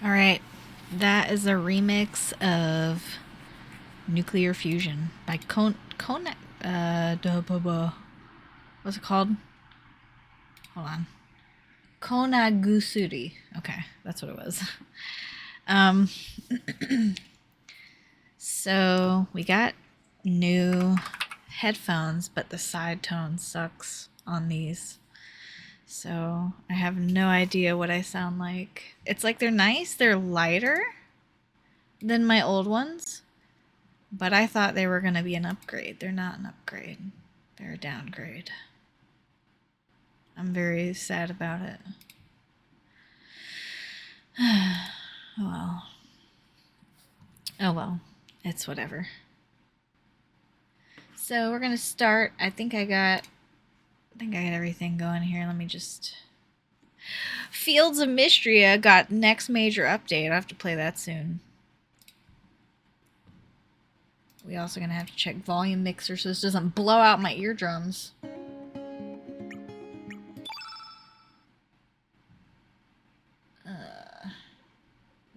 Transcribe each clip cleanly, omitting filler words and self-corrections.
Alright, that is a remix of Nuclear Fusion by what's it called? Hold on. Konagusuri. Okay, that's what it was. Um, so we got new headphones, but the side tone sucks on these. So I have no idea what I sound like. It's like they're nice, they're lighter than my old ones, but I thought they were going to be an upgrade. They're not an upgrade, they're a downgrade. I'm very sad about it. Oh well. Oh well. It's whatever. So we're gonna start. I think I got everything going here. Let me just. Fields of Mystria got next major update. I have to play that soon. We also gonna have to check volume mixer so this doesn't blow out my eardrums.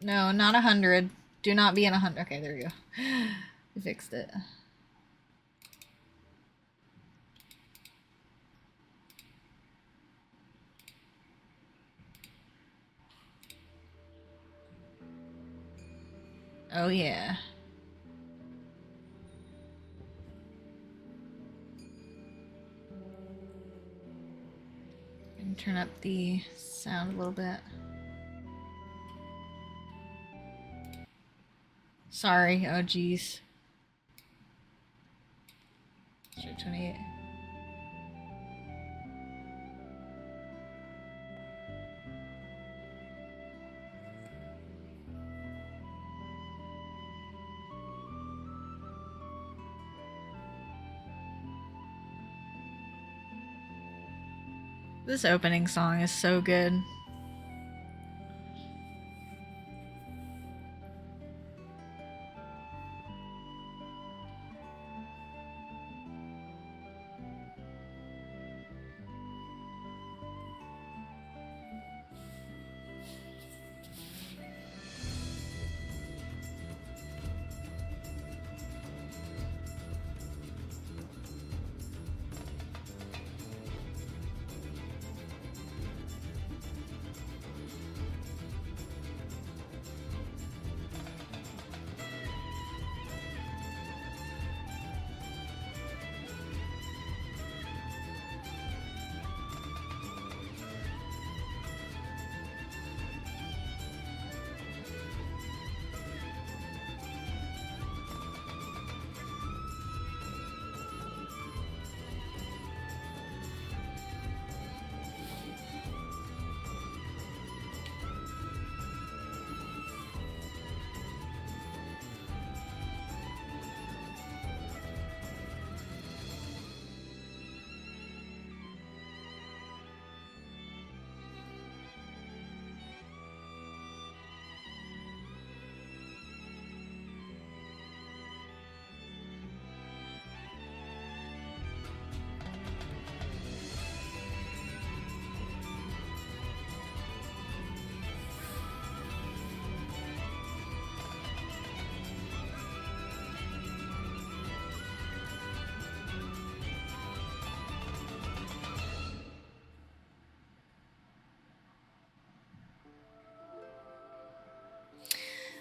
No, not 100. Do not be in 100. Okay, there you go. We fixed it. Oh yeah. And turn up the sound a little bit. Sorry, oh geez. 28. This opening song is so good.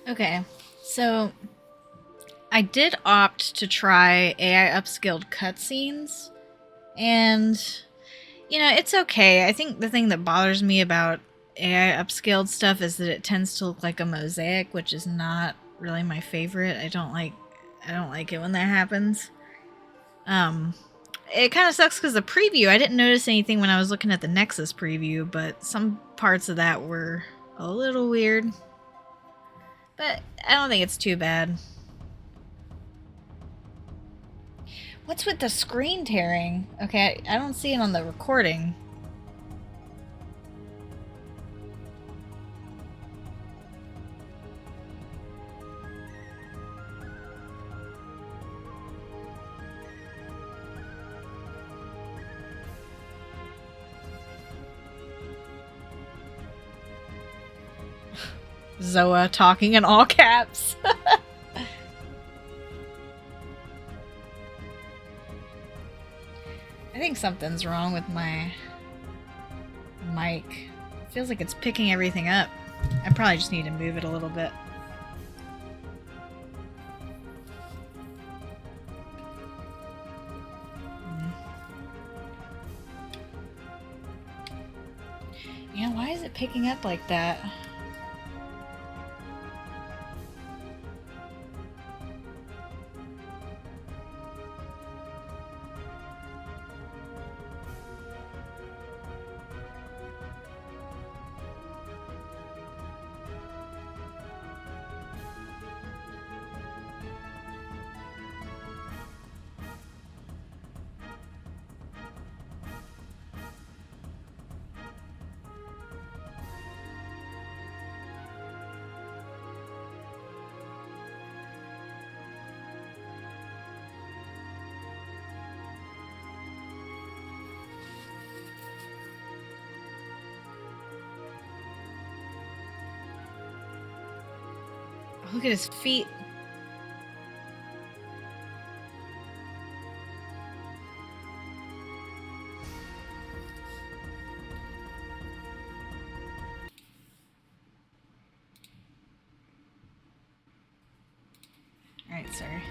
Okay, so I did opt to try AI upscaled cutscenes, and you know, it's okay. I think the thing that bothers me about AI upscaled stuff is that it tends to look like a mosaic, which is not really my favorite. I don't like it when that happens. It kind of sucks because the preview, I didn't notice anything when I was looking at the Nexus preview, but some parts of that were a little weird. But I don't think it's too bad. What's with the screen tearing? Okay, I don't see it on the recording. Zoa talking in all caps. I think something's wrong with my mic. It feels like it's picking everything up. I probably just need to move it a little bit. Yeah, why is it picking up like that? Look at his feet. Alright, sorry.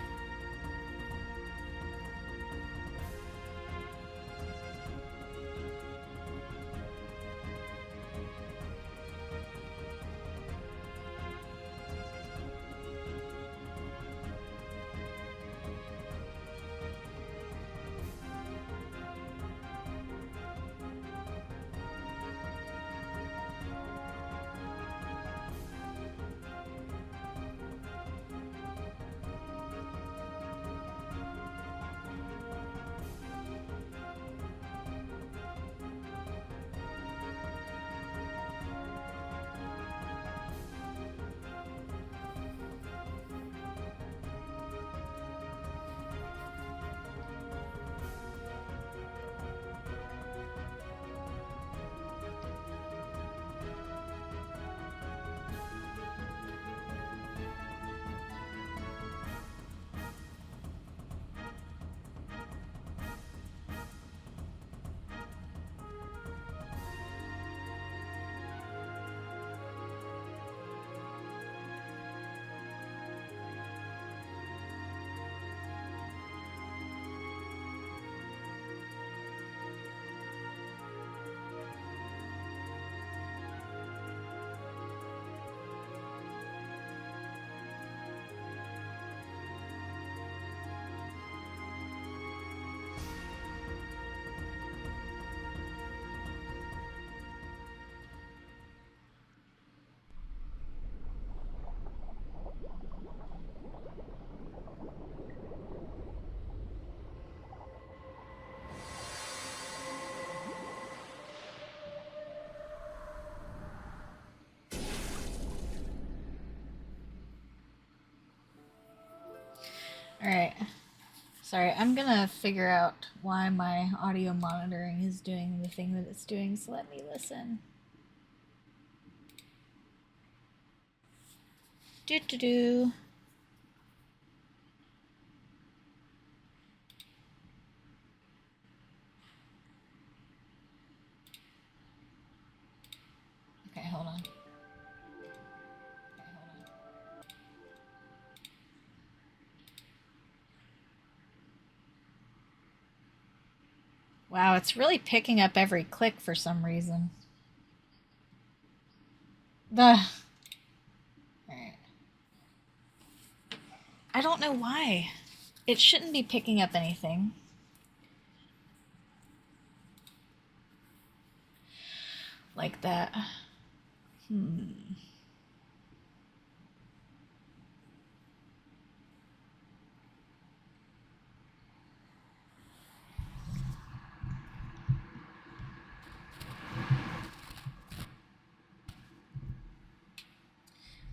Alright. Sorry, I'm gonna figure out why my audio monitoring is doing the thing that it's doing, so let me listen. Do-do-do. Okay, hold on. Wow, it's really picking up every click for some reason. Alright. I don't know why. It shouldn't be picking up anything. Like that.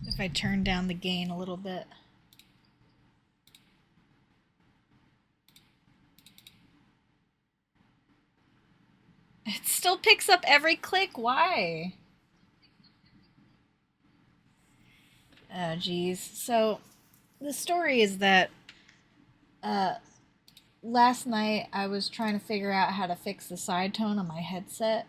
If I turn down the gain a little bit. It still picks up every click. Why? Oh, geez. So, the story is that uh, last night I was trying to figure out how to fix the side tone on my headset,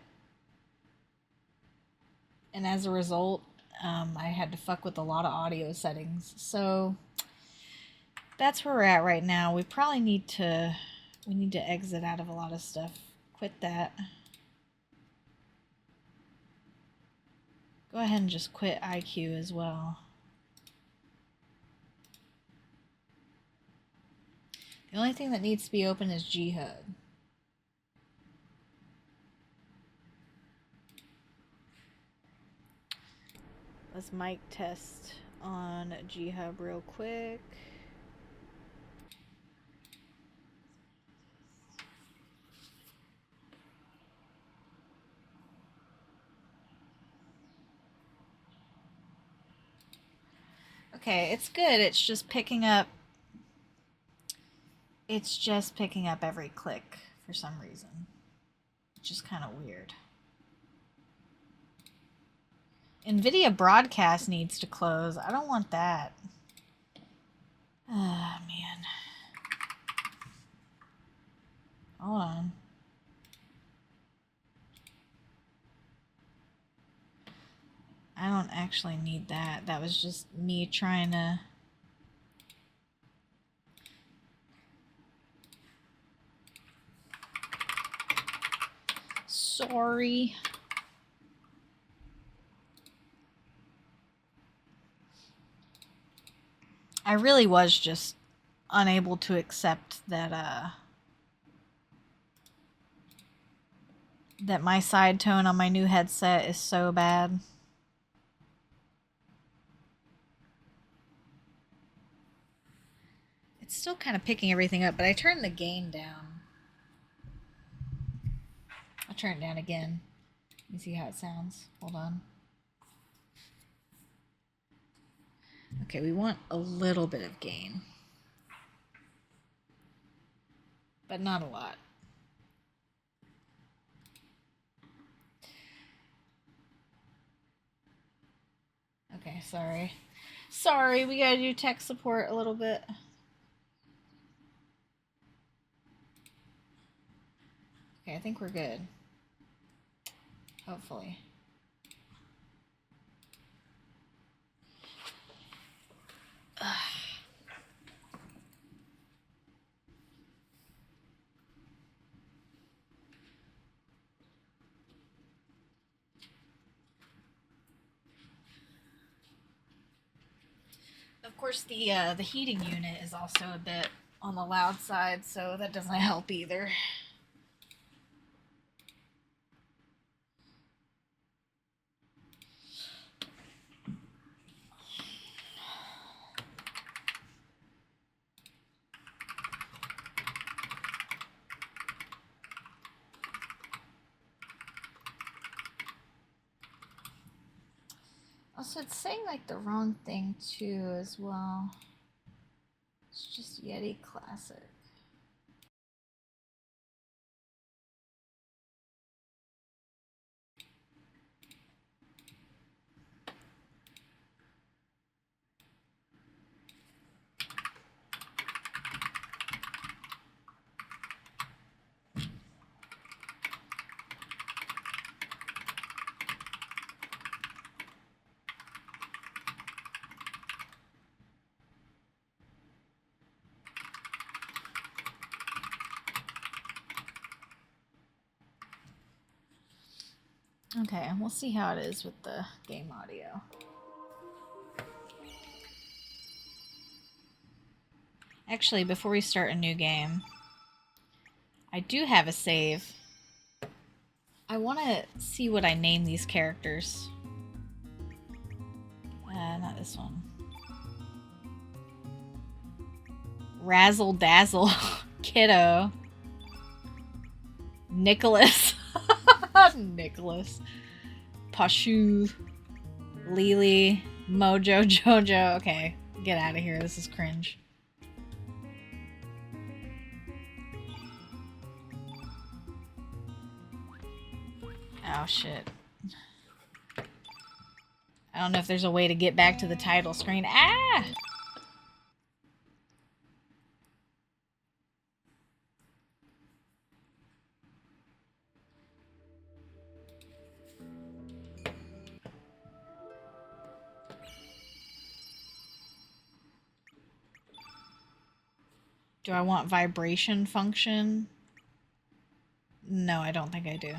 and as a result, I had to fuck with a lot of audio settings. So, that's where we're at right now. We probably need to exit out of a lot of stuff. Quit that. Go ahead and just quit IQ as well. The only thing that needs to be open is GHub. Let's mic test on GHub real quick. Okay, it's good. It's just picking up every click for some reason. Which is kind of weird. NVIDIA Broadcast needs to close. I don't want that. Ah, man. Hold on. I don't actually need that. That was just me trying to... Sorry. I really was just unable to accept that that my side tone on my new headset is so bad. It's still kind of picking everything up, but I turned the gain down. I'll turn it down again. Let me see how it sounds. Hold on. Okay, we want a little bit of gain. But not a lot. Okay, sorry. Sorry, we gotta do tech support a little bit. Okay, I think we're good. Hopefully. Ugh. Of course, the heating unit is also a bit on the loud side, so that doesn't help either. Also, it's saying like the wrong thing too as well. It's just Yeti Classic. Okay, we'll see how it is with the game audio. Actually, before we start a new game, I do have a save. I want to see what I name these characters. Not this one. Razzle Dazzle. Kiddo. Nicholas. Nicholas. Pashu. Lily. Mojo. Jojo. Okay, get out of here. This is cringe. Oh, shit. I don't know if there's a way to get back to the title screen. Ah! Do I want vibration function? No, I don't think I do.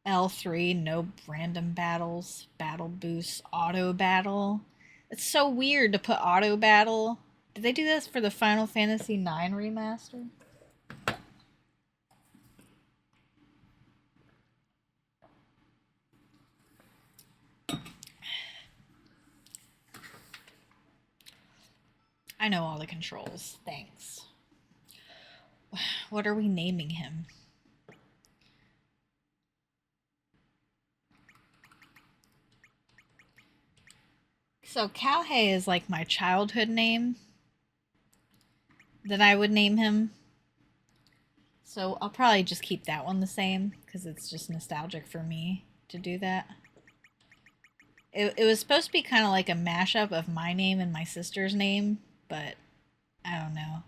L3, no random battles, battle boost, auto battle. It's so weird to put auto battle. Did they do this for the Final Fantasy IX remaster? I know all the controls. Thanks. What are we naming him? So Calhei is like my childhood name that I would name him. So I'll probably just keep that one the same because it's just nostalgic for me to do that. It was supposed to be kind of like a mashup of my name and my sister's name, but I don't know.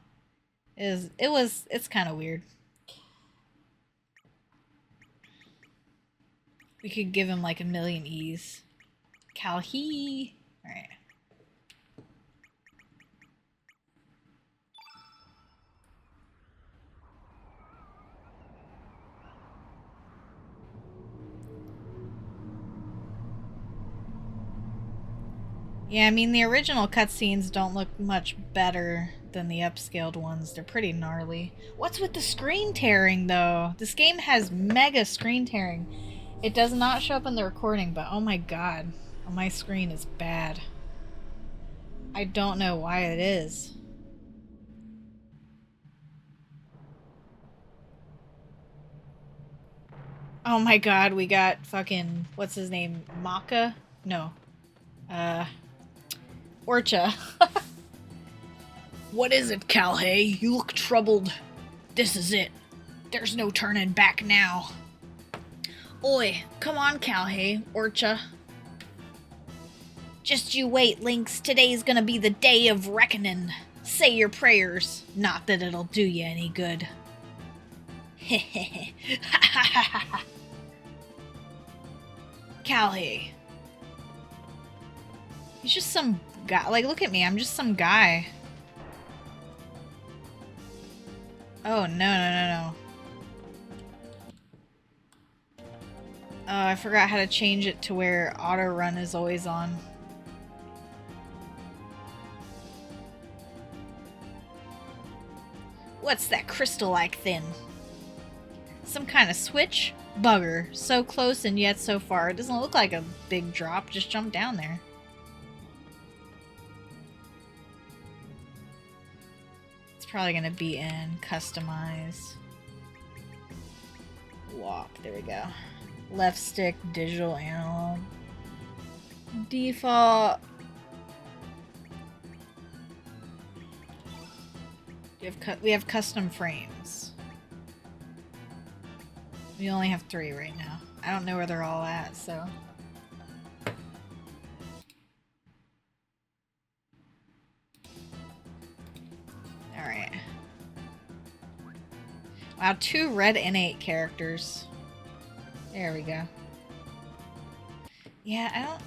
It's kind of weird. We could give him like a million E's. Calhei. All right. Yeah, I mean, the original cutscenes don't look much better than the upscaled ones. They're pretty gnarly. What's with the screen tearing, though? This game has mega screen tearing. It does not show up in the recording, but oh my god. My screen is bad. I don't know why it is. Oh my god, we got fucking... What's his name? Maka? No. Orcha. What is it, Calhei? You look troubled. This is it. There's no turning back now. Oi, come on, Calhei, Orcha. Just you wait, Lynx. Today's gonna be the day of reckoning. Say your prayers. Not that it'll do you any good. Hehehe. Calhei. He's just some guy. Like, look at me. I'm just some guy. Oh, no. Oh, I forgot how to change it to where auto run is always on. What's that crystal-like thing? Some kind of switch? Bugger. So close and yet so far. It doesn't look like a big drop. Just jump down there. It's probably going to be in customize. Walk. There we go. Left stick, digital, analog. Default. We have custom frames. We only have 3 right now. I don't know where they're all at, so... Alright. Wow, 2 red innate characters. There we go. Yeah, I don't...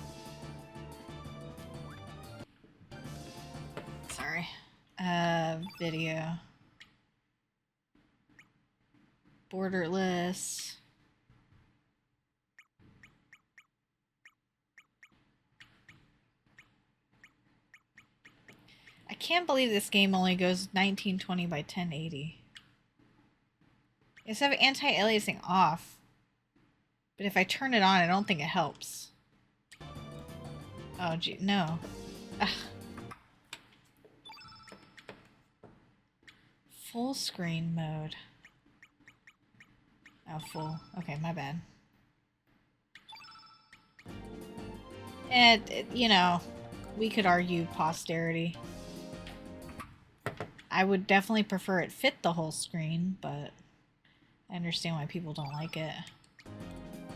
Sorry. Video. Borderless. I can't believe this game only goes 1920 by 1080. It's have anti-aliasing off. But if I turn it on, I don't think it helps. Oh, gee, no. Ugh. Full screen mode. Oh, full. Okay, my bad. And, you know, we could argue posterity. I would definitely prefer it fit the whole screen, but I understand why people don't like it.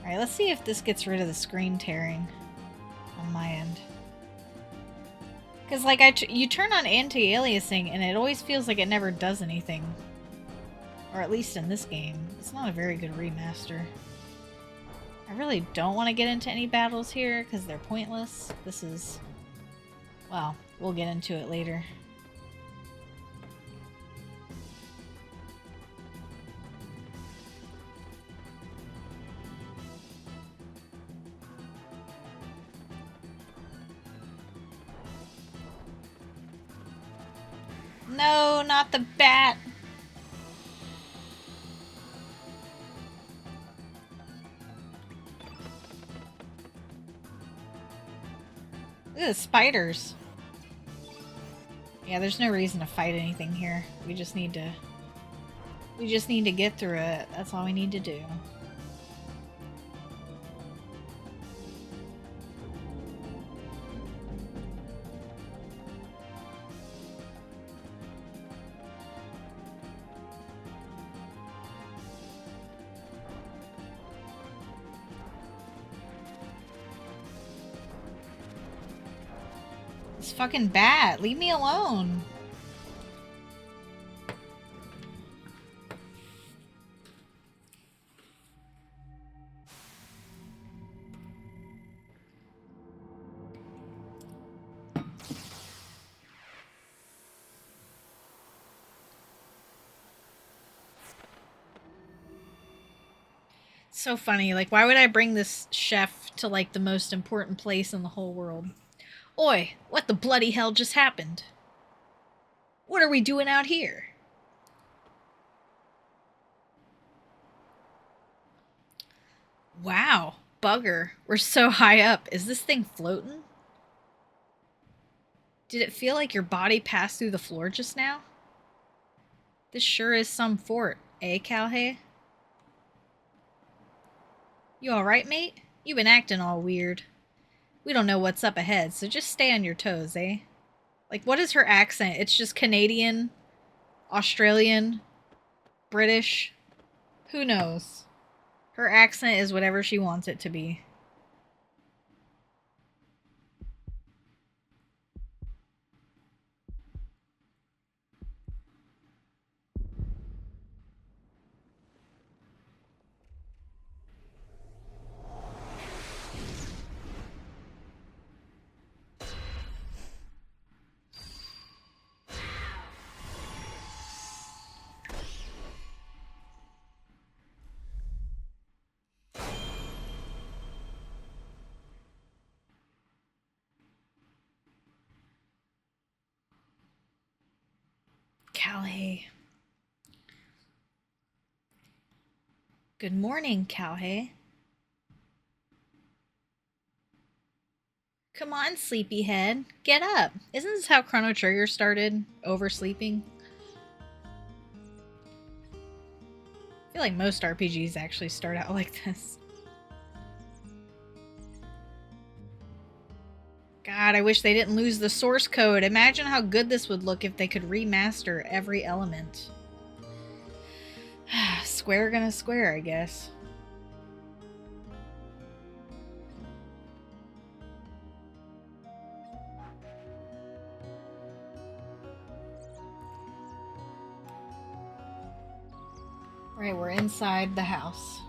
Alright, let's see if this gets rid of the screen tearing on my end. Because, like, you turn on anti-aliasing and it always feels like it never does anything. Or at least in this game. It's not a very good remaster. I really don't want to get into any battles here because they're pointless. This is... well, we'll get into it later. No, not the bat! Look at the spiders. Yeah, there's no reason to fight anything here. We just need to get through it. That's all we need to do. This fucking bat, leave me alone. So funny, like, why would I bring this chef to, like, the most important place in the whole world? Oi, what the bloody hell just happened? What are we doing out here? Wow, bugger, we're so high up. Is this thing floating? Did it feel like your body passed through the floor just now? This sure is some fort, eh, Calhay? You alright, mate? You've been acting all weird. We don't know what's up ahead, so just stay on your toes, eh? Like, what is her accent? It's just Canadian, Australian, British. Who knows? Her accent is whatever she wants it to be. Calhay. Good morning, Calhay. Come on, sleepyhead. Get up. Isn't this how Chrono Trigger started? Oversleeping? I feel like most RPGs actually start out like this. God, I wish they didn't lose the source code. Imagine how good this would look if they could remaster every element. Square gonna square, I guess. Right, we're inside the house.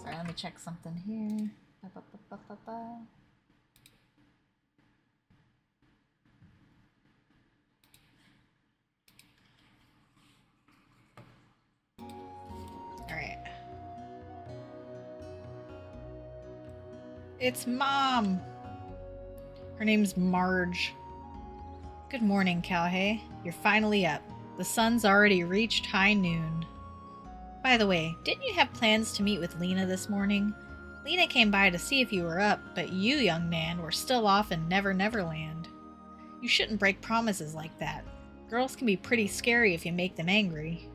Sorry, let me check something here. Alright. It's Mom! Her name's Marge. Good morning, Calhay. You're finally up. The sun's already reached high noon. By the way, didn't you have plans to meet with Lena this morning? Lena came by to see if you were up, but you, young man, were still off in Never Never Land. You shouldn't break promises like that. Girls can be pretty scary if you make them angry.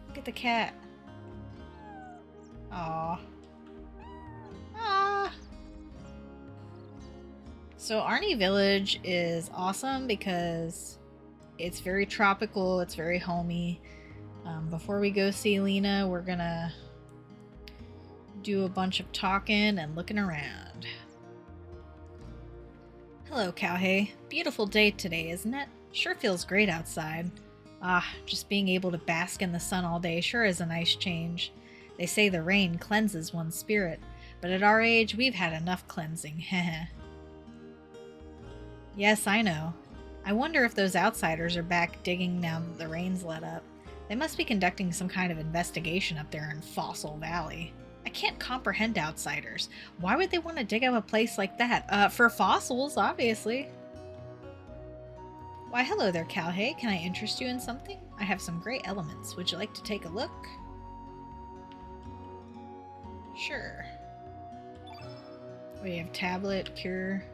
Look at the cat. Aww. Ah. So Arnie Village is awesome because it's very tropical, it's very homey. Before we go see Lena, we're gonna do a bunch of talking and looking around. Hello, Cowhey. Beautiful day today, isn't it? Sure feels great outside. Just being able to bask in the sun all day sure is a nice change. They say the rain cleanses one's spirit, but at our age, we've had enough cleansing, heh. Yes, I know. I wonder if those outsiders are back digging now that the rain's let up. They must be conducting some kind of investigation up there in Fossil Valley. I can't comprehend outsiders. Why would they want to dig up a place like that? For fossils, obviously. Why, hello there, Cowhey. Can I interest you in something? I have some great elements. Would you like to take a look? Sure. We have tablet, cure.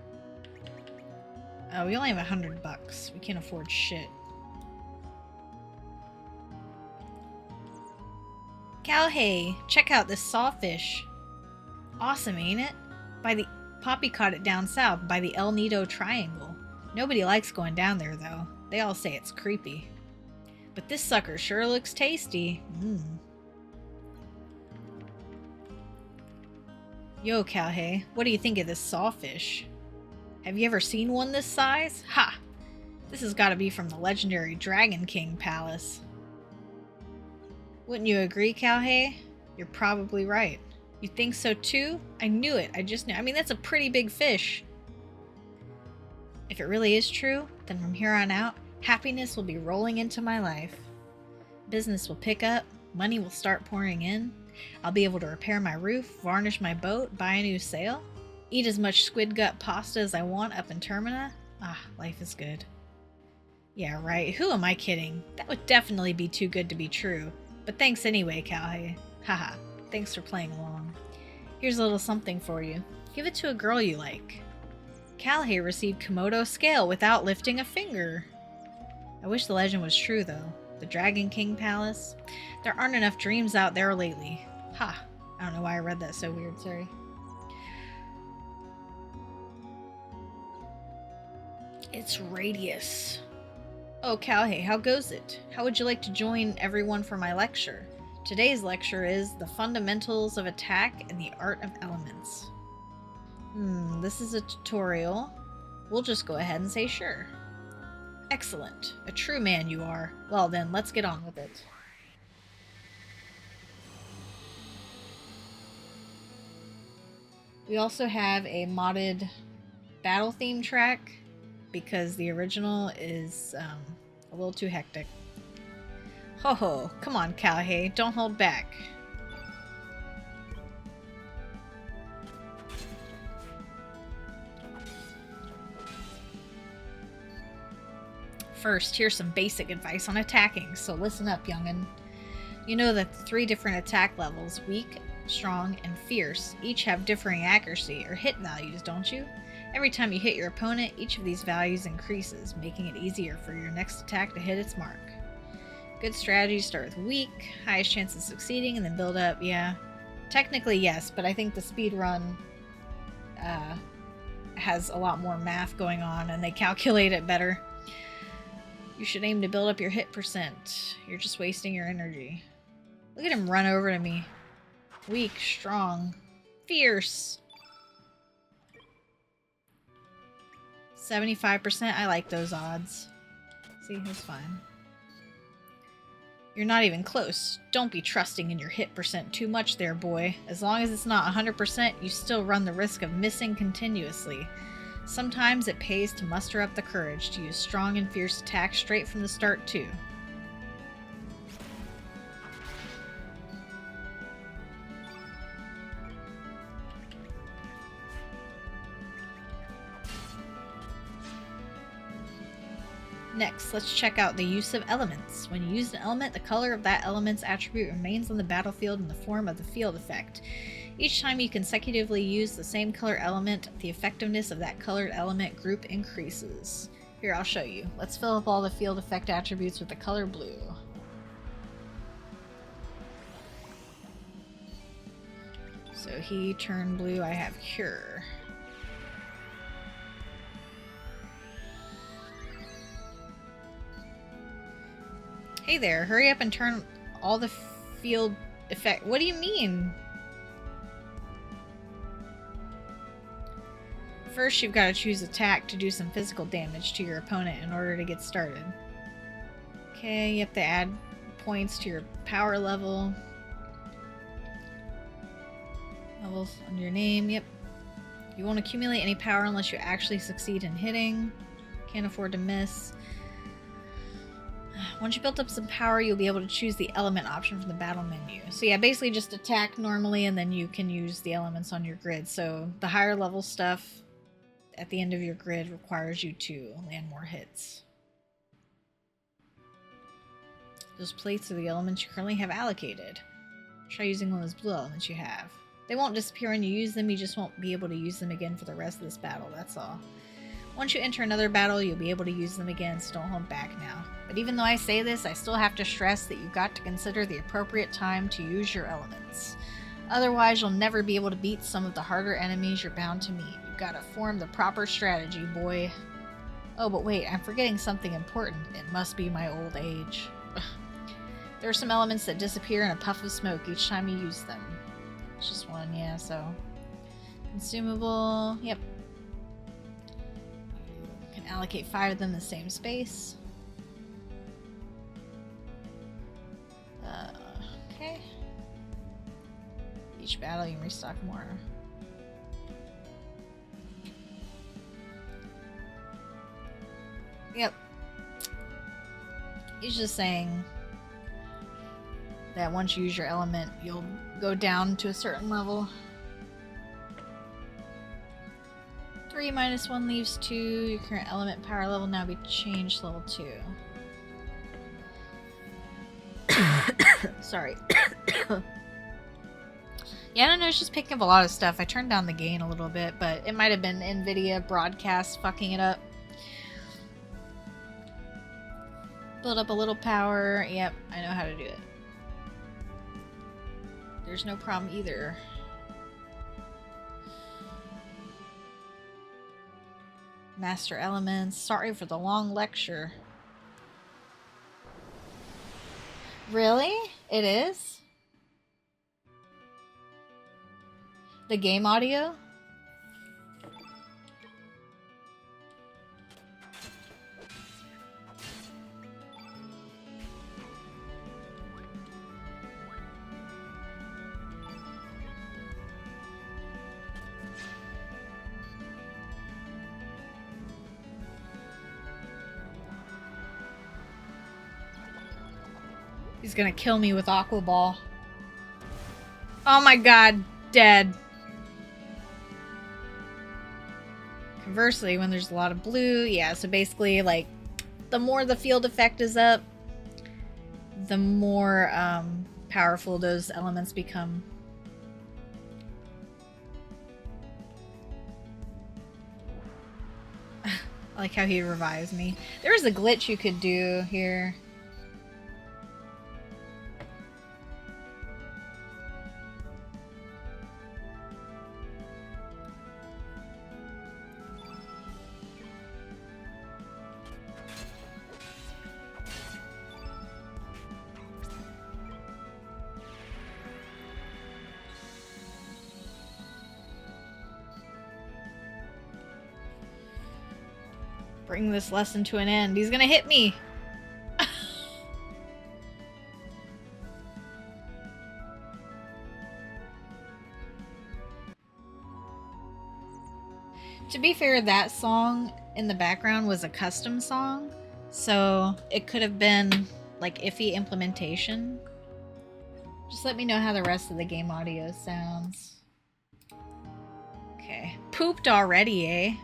We only have $100. We can't afford shit. Cowhey, check out this sawfish. Awesome, ain't it? Poppy caught it down south by the El Nido Triangle. Nobody likes going down there, though. They all say it's creepy. But this sucker sure looks tasty. Yo, Cowhey, what do you think of this sawfish? Have you ever seen one this size? Ha! This has got to be from the legendary Dragon King Palace. Wouldn't you agree, Cowhey? You're probably right. You think so too? I knew it. I just knew. I mean, that's a pretty big fish. If it really is true, then from here on out, happiness will be rolling into my life. Business will pick up, money will start pouring in. I'll be able to repair my roof, varnish my boat, buy a new sail, eat as much squid gut pasta as I want up in Termina. Life is good. Yeah, right. Who am I kidding? That would definitely be too good to be true. But thanks anyway, Cowhey. Haha, thanks for playing along. Here's a little something for you. Give it to a girl you like. Cowhey received Komodo scale without lifting a finger. I wish the legend was true, though. The Dragon King Palace? There aren't enough dreams out there lately. I don't know why I read that so weird, sorry. It's Radius. Oh, Cowhey, how goes it? How would you like to join everyone for my lecture? Today's lecture is The Fundamentals of Attack and the Art of Elements. This is a tutorial. We'll just go ahead and say sure. Excellent. A true man you are. Well then, let's get on with it. We also have a modded battle theme track because the original is a little too hectic. Ho, come on, Cowhey, don't hold back. First, here's some basic advice on attacking, so listen up, young'un. You know that the 3 different attack levels, weak, strong, and fierce, each have differing accuracy or hit values, don't you? Every time you hit your opponent, each of these values increases, making it easier for your next attack to hit its mark. Good strategies start with weak, highest chance of succeeding, and then build up, yeah. Technically, yes, but I think the speed run has a lot more math going on, and they calculate it better. You should aim to build up your hit percent. You're just wasting your energy. Look at him run over to me. Weak, strong, fierce. 75%, I like those odds. See, that's fine. You're not even close. Don't be trusting in your hit percent too much there, boy. As long as it's not 100%, you still run the risk of missing continuously. Sometimes it pays to muster up the courage to use strong and fierce attacks straight from the start, too. Next, let's check out the use of elements. When you use an element, the color of that element's attribute remains on the battlefield in the form of the field effect. Each time you consecutively use the same color element, the effectiveness of that colored element group increases. Here, I'll show you. Let's fill up all the field effect attributes with the color blue. So he turned blue, I have Cure. Hey there, hurry up and turn all the field effect. What do you mean? First, you've got to choose attack to do some physical damage to your opponent in order to get started. Okay, you have to add points to your power level. Levels under your name, yep. You won't accumulate any power unless you actually succeed in hitting. Can't afford to miss. Once you built up some power, you'll be able to choose the element option from the battle menu. So yeah, basically just attack normally and then you can use the elements on your grid. So the higher level stuff at the end of your grid requires you to land more hits. Those plates are the elements you currently have allocated. Try using one of those blue elements you have. They won't disappear when you use them, you just won't be able to use them again for the rest of this battle, that's all. Once you enter another battle, you'll be able to use them again, so don't hold back now. But even though I say this, I still have to stress that you've got to consider the appropriate time to use your elements. Otherwise, you'll never be able to beat some of the harder enemies you're bound to meet. You've got to form the proper strategy, boy. Oh, but wait, I'm forgetting something important. It must be my old age. There are some elements that disappear in a puff of smoke each time you use them. It's just one, yeah, so... Consumable, yep. You can allocate 5 of them in the same space. Okay. Each battle you can restock more. Yep. He's just saying that once you use your element, you'll go down to a certain level. 3 minus 1 leaves 2. Your current element power level now be changed to level 2. Sorry. Yeah, I don't know, it's just picking up a lot of stuff. I turned down the gain a little bit, but it might have been NVIDIA broadcast fucking it up. Build up a little power. Yep, I know how to do it. There's no problem either. Master elements. Sorry for the long lecture. Really? It is? The game audio? He's gonna kill me with Aqua Ball. Oh my god, dead. Conversely, when there's a lot of blue, yeah, so basically, like, the more the field effect is up, the more powerful those elements become. I like how he revives me. There was a glitch you could do here. Bring this lesson to an end. He's gonna hit me! To be fair, that song in the background was a custom song, so it could have been like iffy implementation. Just let me know how the rest of the game audio sounds. Okay. Pooped already, eh?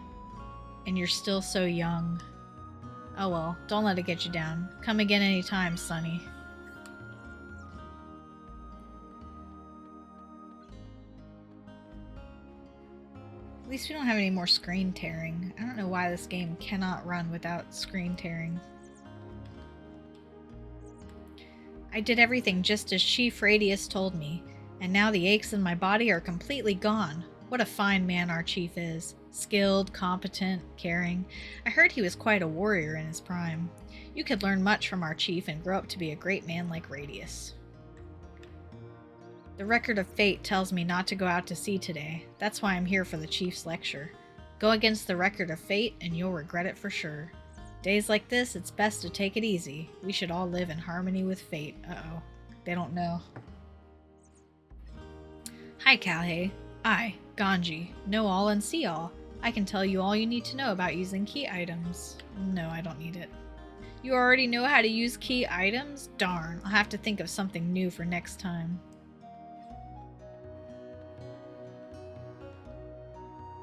And you're still so young. Oh well, don't let it get you down. Come again anytime, Sonny. At least we don't have any more screen tearing. I don't know why this game cannot run without screen tearing. I did everything just as Chief Radius told me, and now the aches in my body are completely gone. What a fine man our chief is. Skilled, competent, caring. I heard he was quite a warrior in his prime. You could learn much from our chief and grow up to be a great man like Radius. The record of fate tells me not to go out to sea today. That's why I'm here for the chief's lecture. Go against the record of fate and you'll regret it for sure. Days like this, it's best to take it easy. We should all live in harmony with fate. Uh-oh. They don't know. Hi, Calhei. I, Ganji, know all and see all. I can tell you all you need to know about using key items. No, I don't need it. You already know how to use key items? Darn, I'll have to think of something new for next time.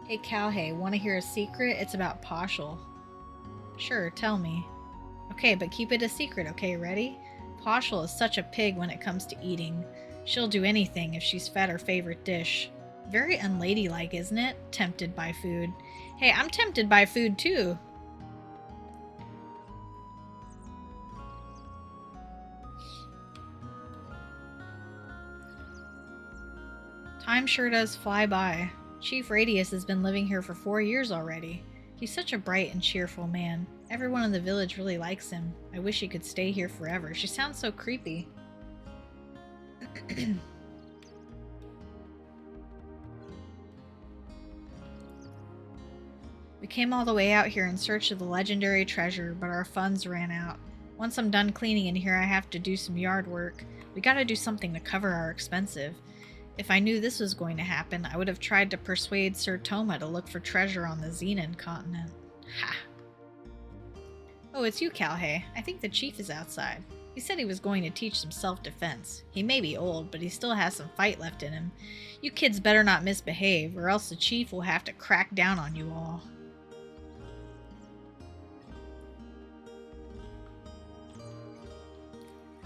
Hey Calhei, want to hear a secret? It's about Poshel. Sure, tell me. Okay, but keep it a secret, okay? Ready? Poshel is such a pig when it comes to eating. She'll do anything if she's fed her favorite dish. Very unladylike, isn't it? Tempted by food. Hey, I'm tempted by food too. Time sure does fly by. Chief Radius has been living here for 4 years already. He's such a bright and cheerful man. Everyone in the village really likes him. I wish he could stay here forever. She sounds so creepy. We came all the way out here in search of the legendary treasure, but our funds ran out. Once I'm done cleaning in here, I have to do some yard work. We gotta do something to cover our expensive. If I knew this was going to happen, I would have tried to persuade Sir Toma to look for treasure on the Xenon continent. Ha! Oh, it's you, Calhei. I think the chief is outside. He said he was going to teach some self-defense. He may be old, but he still has some fight left in him. You kids better not misbehave, or else the chief will have to crack down on you all.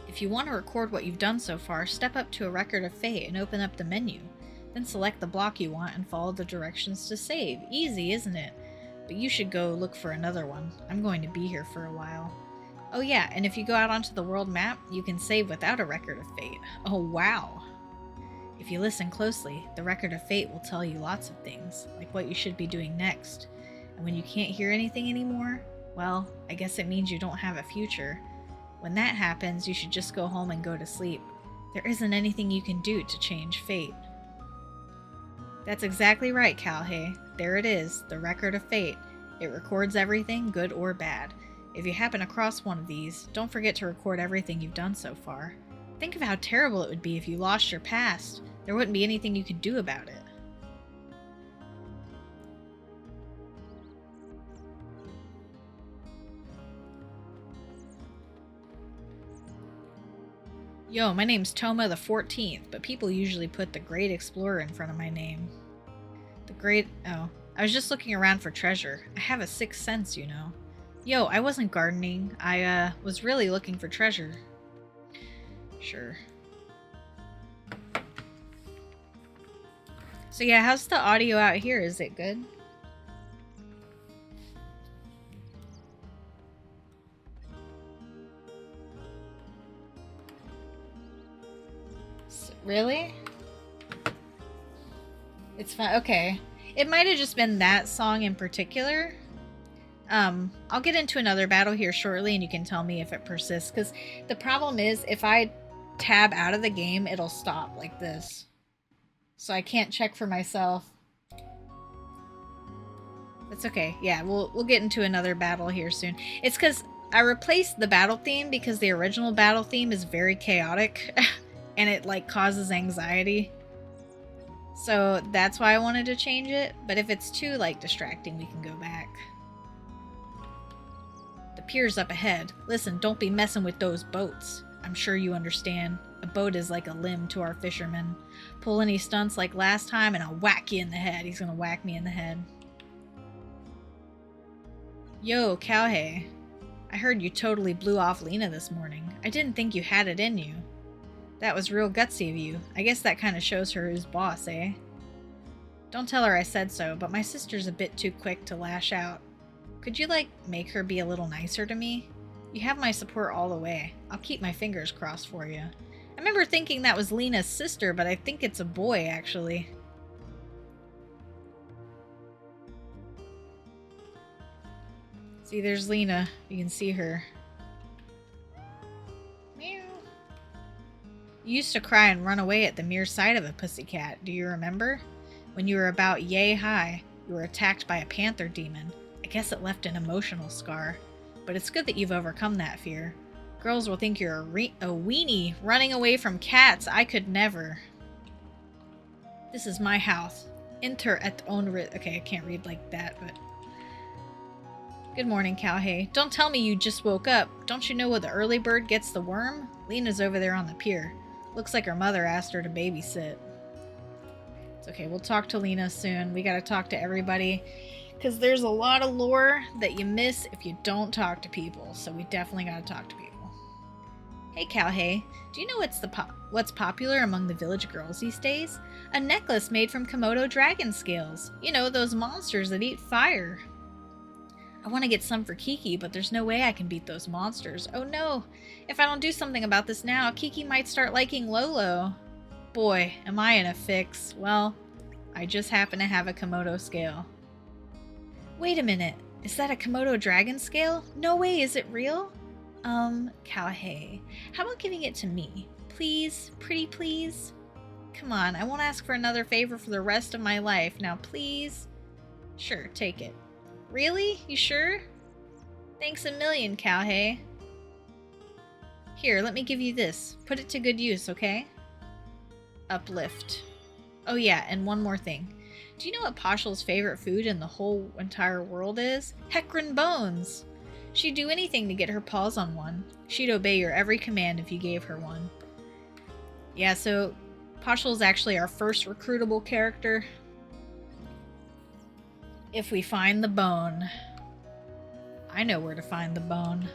If you want to record what you've done so far, step up to a record of fate and open up the menu. Then select the block you want and follow the directions to save. Easy, isn't it? But you should go look for another one. I'm going to be here for a while. Oh yeah, and if you go out onto the world map, you can save without a record of fate. Oh wow! If you listen closely, the record of fate will tell you lots of things, like what you should be doing next. And when you can't hear anything anymore, well, I guess it means you don't have a future. When that happens, you should just go home and go to sleep. There isn't anything you can do to change fate. That's exactly right, Calhei. There it is, the record of fate. It records everything, good or bad. If you happen across one of these, don't forget to record everything you've done so far. Think of how terrible it would be if you lost your past. There wouldn't be anything you could do about it. Yo, my name's Toma the 14th, but people usually put the Great Explorer in front of my name. Oh, I was just looking around for treasure. I have a sixth sense, you know. Yo, I wasn't gardening. I, was really looking for treasure. Sure. So yeah, how's the audio out here? Is it good? Really? It's fine. Okay. It might have just been that song in particular. I'll get into another battle here shortly and you can tell me if it persists. Because the problem is if I tab out of the game, it'll stop like this. So I can't check for myself. That's okay. Yeah, we'll get into another battle here soon. It's because I replaced the battle theme because the original battle theme is very chaotic. And it like causes anxiety. So that's why I wanted to change it. But if it's too like distracting, we can go back. The pier's up ahead. Listen, don't be messing with those boats. I'm sure you understand. A boat is like a limb to our fishermen. Pull any stunts like last time and I'll whack you in the head. He's gonna whack me in the head. Yo, Calhei. I heard you totally blew off Lena this morning. I didn't think you had it in you. That was real gutsy of you. I guess that kind of shows her who's boss, eh? Don't tell her I said so, but my sister's a bit too quick to lash out. Could you, like, make her be a little nicer to me? You have my support all the way. I'll keep my fingers crossed for you. I remember thinking that was Lena's sister, but I think it's a boy, actually. See, there's Lena. You can see her. You used to cry and run away at the mere sight of a pussycat, do you remember? When you were about yay high, you were attacked by a panther demon. I guess it left an emotional scar. But it's good that you've overcome that fear. Girls will think you're a weenie running away from cats. I could never. This is my house. Enter at own risk. Okay, I can't read like that, but... Good morning, Cowhay. Don't tell me you just woke up. Don't you know what the early bird gets the worm? Lena's over there on the pier. Looks like her mother asked her to babysit. It's okay, we'll talk to Lena soon. We gotta talk to everybody. Because there's a lot of lore that you miss if you don't talk to people. So we definitely gotta talk to people. Hey, Cowhay. Do you know what's popular among the village girls these days? A necklace made from Komodo dragon scales. You know, those monsters that eat fire. I want to get some for Kiki, but there's no way I can beat those monsters. Oh no! If I don't do something about this now, Kiki might start liking Lolo. Boy, am I in a fix. Well, I just happen to have a Komodo scale. Wait a minute. Is that a Komodo dragon scale? No way, is it real? Cowhay. How about giving it to me? Please? Pretty please? Come on, I won't ask for another favor for the rest of my life. Now please? Sure, take it. Really? You sure? Thanks a million, Cowhay. Here, let me give you this. Put it to good use, okay? Uplift. Oh yeah, and one more thing. Do you know what Poshel's favorite food in the whole entire world is? Heckran bones! She'd do anything to get her paws on one. She'd obey your every command if you gave her one. Yeah, so Poshel's actually our first recruitable character. If we find the bone. I know where to find the bone.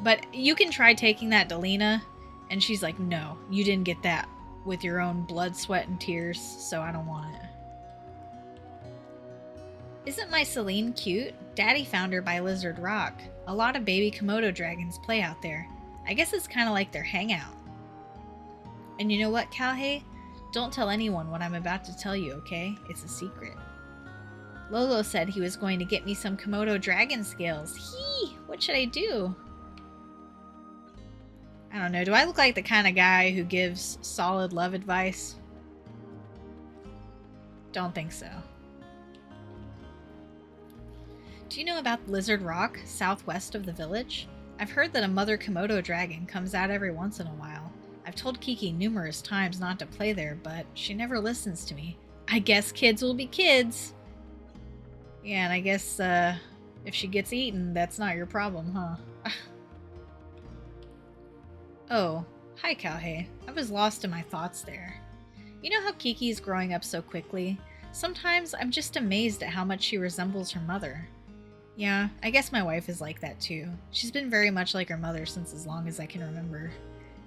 But you can try taking that to Lena, and she's like, no, you didn't get that with your own blood, sweat, and tears, so I don't want it. Isn't my Celine cute? Daddy found her by Lizard Rock. A lot of baby Komodo dragons play out there. I guess it's kind of like their hangout. And you know what, Cowhay? Don't tell anyone what I'm about to tell you, okay? It's a secret. Lolo said he was going to get me some Komodo dragon scales. What should I do? I don't know. Do I look like the kind of guy who gives solid love advice? Don't think so. Do you know about Lizard Rock, southwest of the village? I've heard that a mother Komodo dragon comes out every once in a while. I've told Kiki numerous times not to play there, but she never listens to me. I guess kids will be kids. Yeah, and I guess if she gets eaten, that's not your problem, huh? Oh, hi Cowhay. I was lost in my thoughts there. You know how Kiki's growing up so quickly? Sometimes I'm just amazed at how much she resembles her mother. Yeah, I guess my wife is like that too. She's been very much like her mother since as long as I can remember.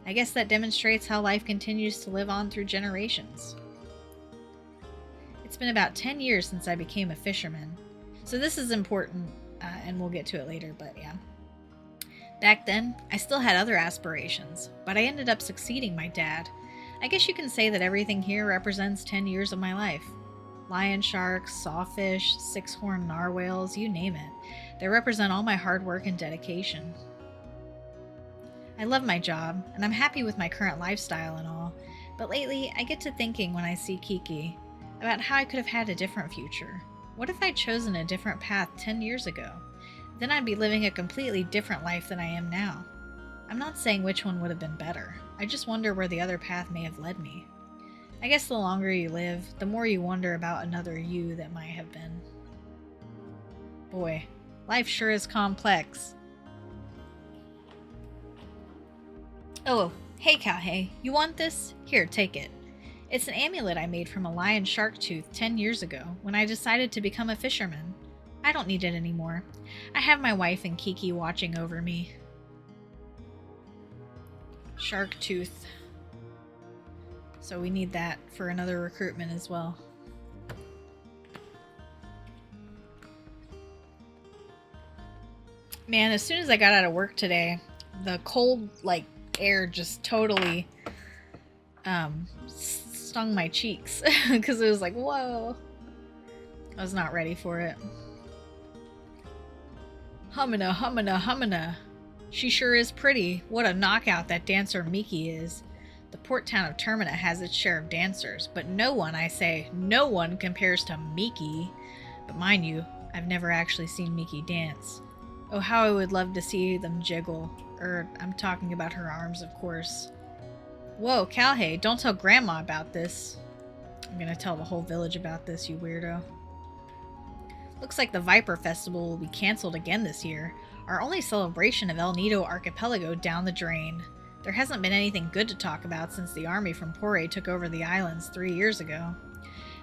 I guess that demonstrates how life continues to live on through generations. It's been about 10 years since I became a fisherman. So this is important, and we'll get to it later, but yeah. Back then, I still had other aspirations, but I ended up succeeding my dad. I guess you can say that everything here represents 10 years of my life. Lion sharks, sawfish, six-horned narwhals, you name it. They represent all my hard work and dedication. I love my job, and I'm happy with my current lifestyle and all, but lately I get to thinking when I see Kiki about how I could have had a different future. What if I'd chosen a different path 10 years ago? Then I'd be living a completely different life than I am now. I'm not saying which one would have been better. I just wonder where the other path may have led me. I guess the longer you live, the more you wonder about another you that might have been. Boy, life sure is complex. Oh, hey Cowhay, you want this? Here, take it. It's an amulet I made from a lion shark tooth 10 years ago when I decided to become a fisherman. I don't need it anymore. I have my wife and Kiki watching over me. Shark tooth. So we need that for another recruitment as well. Man, as soon as I got out of work today, the cold, air just totally stung my cheeks because it was like, whoa. I was not ready for it. Humana, humana, humana. She sure is pretty. What a knockout that dancer Miki is. The port town of Termina has its share of dancers, but no one, I say, no one compares to Miki. But mind you, I've never actually seen Miki dance. Oh, how I would love to see them jiggle. I'm talking about her arms, of course. Whoa, Calhei, don't tell Grandma about this. I'm gonna tell the whole village about this, you weirdo. Looks like the Viper Festival will be cancelled again this year. Our only celebration of El Nido Archipelago down the drain. There hasn't been anything good to talk about since the army from Pore took over the islands 3 years ago.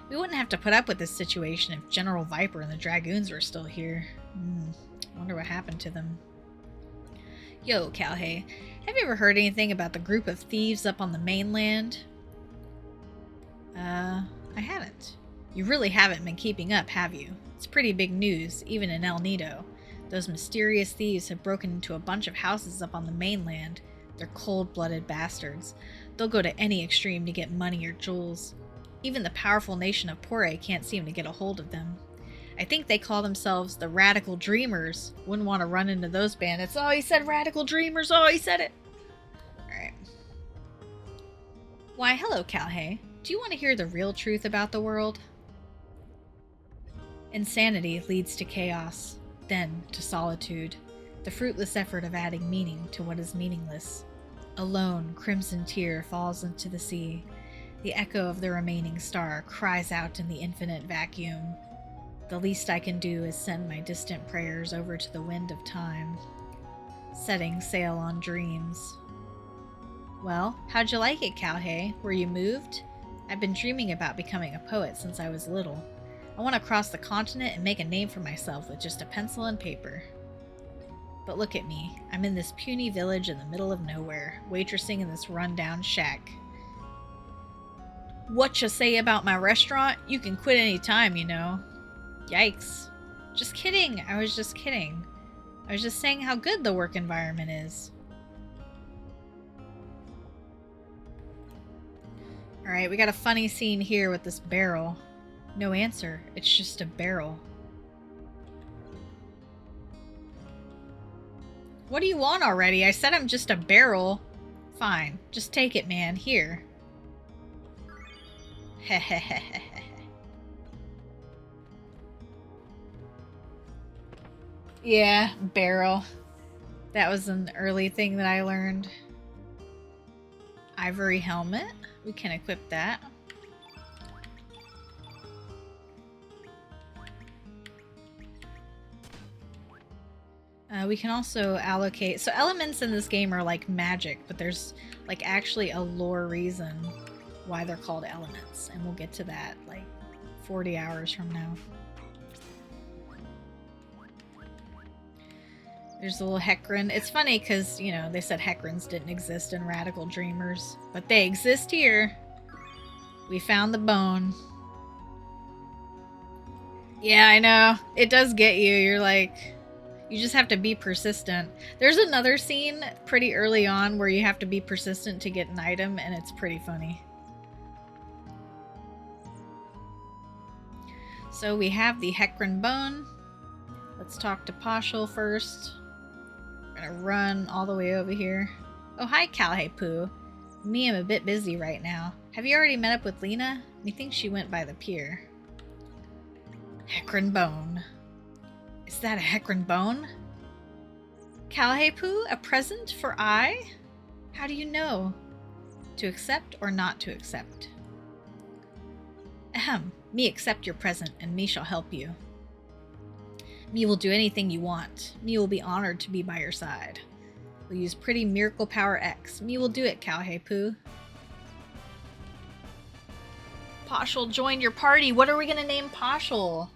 We wouldn't have to put up with this situation if General Viper and the Dragoons were still here. Wonder what happened to them. Yo, Calhei, have you ever heard anything about the group of thieves up on the mainland? I haven't. You really haven't been keeping up, have you? It's pretty big news, even in El Nido. Those mysterious thieves have broken into a bunch of houses up on the mainland. They're cold-blooded bastards. They'll go to any extreme to get money or jewels. Even the powerful nation of Pore can't seem to get a hold of them. I think they call themselves the Radical Dreamers. Wouldn't want to run into those bandits. Oh, he said Radical Dreamers. Oh, he said it. Alright. Why, hello, Calhei. Do you want to hear the real truth about the world? Insanity leads to chaos, then to solitude, the fruitless effort of adding meaning to what is meaningless. A lone, crimson tear falls into the sea. The echo of the remaining star cries out in the infinite vacuum. The least I can do is send my distant prayers over to the wind of time, setting sail on dreams. Well, how'd you like it, Calhei? Were you moved? I've been dreaming about becoming a poet since I was little. I want to cross the continent and make a name for myself with just a pencil and paper. But look at me. I'm in this puny village in the middle of nowhere, waitressing in this rundown shack. What you say about my restaurant? You can quit any time, you know. Yikes. Just kidding. I was just kidding. I was just saying how good the work environment is. Alright, we got a funny scene here with this barrel. No answer. It's just a barrel. What do you want already? I said I'm just a barrel. Fine. Just take it, man. Here. Hehehehe. Yeah, barrel. That was an early thing that I learned. Ivory helmet. We can equip that. We can also allocate... So elements in this game are like magic, but there's like actually a lore reason why they're called elements. And we'll get to that like 40 hours from now. There's a little Hecarim. It's funny because, you know, they said Hecarims didn't exist in Radical Dreamers, but they exist here. We found the bone. Yeah, I know. It does get you. You're like... You just have to be persistent. There's another scene pretty early on where you have to be persistent to get an item, and it's pretty funny. So we have the Hecarim bone. Let's talk to Pashal first. We're gonna run all the way over here. Oh, hi, Calhei Poo. Me, I'm a bit busy right now. Have you already met up with Lena? Methinks she went by the pier. Hecarim bone. Is that a Hecarim bone? Calhei Poo, a present for I? How do you know? To accept or not to accept? Ahem. Me accept your present, and me shall help you. Me will do anything you want. Me will be honored to be by your side. We'll use pretty Miracle Power X. Me will do it, Calhei Poo. Pashal, join your party. What are we gonna name Pashal?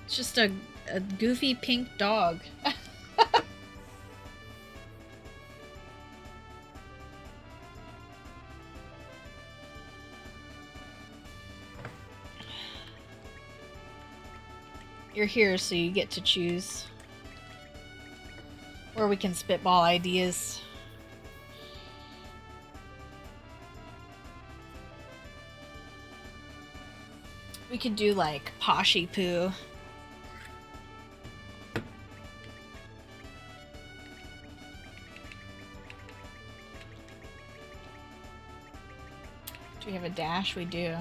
It's just a goofy pink dog. You're here, so you get to choose. Or we can spitball ideas. We could do like Poshy Poo. we have a dash? We do.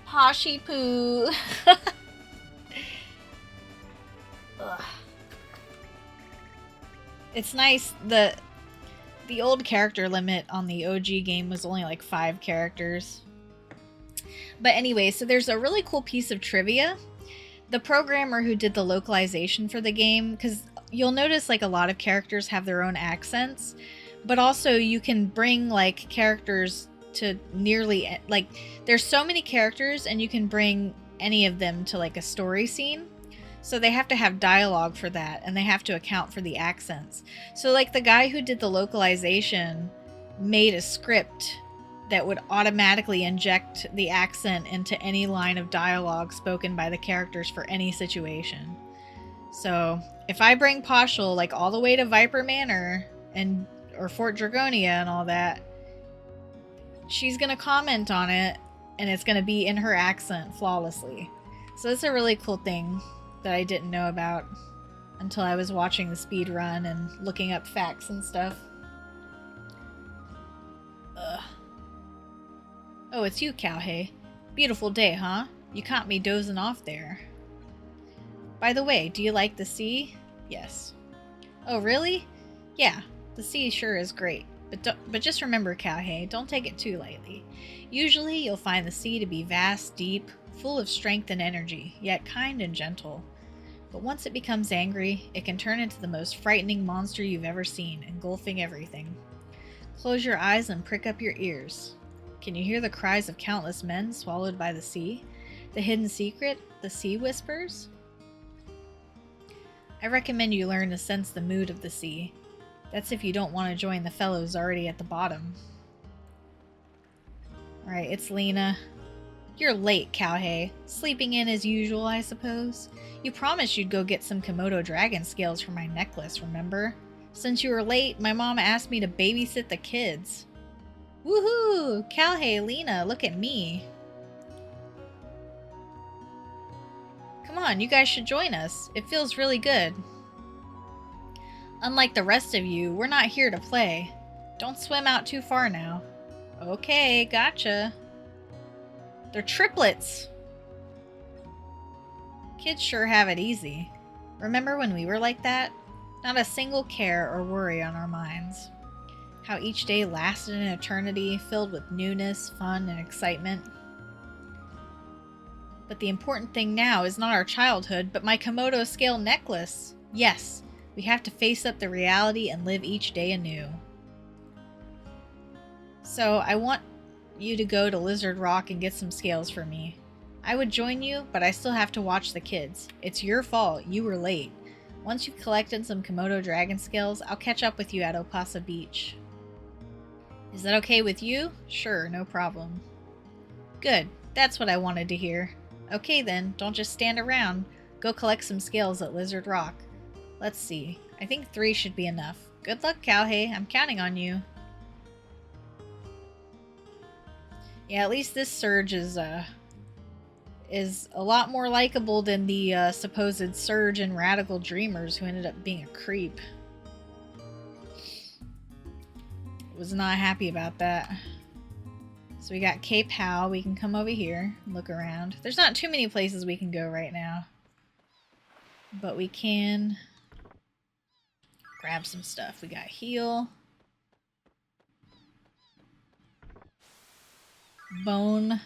Poshy poo. It's nice. The old character limit on the OG game was only like 5 characters. But anyway, so there's a really cool piece of trivia. The programmer who did the localization for the game, because you'll notice like a lot of characters have their own accents, but also you can bring like characters to nearly, like, there's so many characters and you can bring any of them to like a story scene. So they have to have dialogue for that, and they have to account for the accents. So like the guy who did the localization made a script that would automatically inject the accent into any line of dialogue spoken by the characters for any situation. So if I bring Poshel like all the way to Viper Manor and or Fort Dragonia and all that, she's gonna comment on it and it's gonna be in her accent flawlessly. So it's a really cool thing that I didn't know about until I was watching the speed run and looking up facts and stuff. Ugh. Oh, it's you, Cowhey. Beautiful day, huh? You caught me dozing off there. By the way, do you like the sea? Yes. Oh, really? Yeah, the sea sure is great. But just remember, Cowhey, don't take it too lightly. Usually you'll find the sea to be vast, deep, full of strength and energy, yet kind and gentle. But once it becomes angry, it can turn into the most frightening monster you've ever seen, engulfing everything. Close your eyes and prick up your ears. Can you hear the cries of countless men swallowed by the sea? The hidden secret? The sea whispers? I recommend you learn to sense the mood of the sea. That's if you don't want to join the fellows already at the bottom. Alright, it's Lena. You're late, Cowhey. Sleeping in as usual, I suppose? You promised you'd go get some Komodo dragon scales for my necklace, remember? Since you were late, my mom asked me to babysit the kids. Woohoo! Cowhey, Lena, look at me. Come on, you guys should join us. It feels really good. Unlike the rest of you, we're not here to play. Don't swim out too far now. Okay, gotcha. They're triplets! Kids sure have it easy. Remember when we were like that? Not a single care or worry on our minds. How each day lasted an eternity, filled with newness, fun, and excitement. But the important thing now is not our childhood, but my Komodo scale necklace. Yes, we have to face up the reality and live each day anew. So I want you to go to Lizard Rock and get some scales for me. I would join you, but I still have to watch the kids. It's your fault. You were late. Once you've collected some Komodo dragon scales, I'll catch up with you at Opasa Beach. Is that okay with you? Sure, no problem. Good. That's what I wanted to hear. Okay then, don't just stand around. Go collect some scales at Lizard Rock. Let's see. I think 3 should be enough. Good luck, Cowhey. I'm counting on you. Yeah, at least this Surge is a lot more likable than the supposed Surge and Radical Dreamers who ended up being a creep. Was not happy about that. So we got Cape Howe. We can come over here and look around. There's not too many places we can go right now. But we can grab some stuff. We got heal. Bone.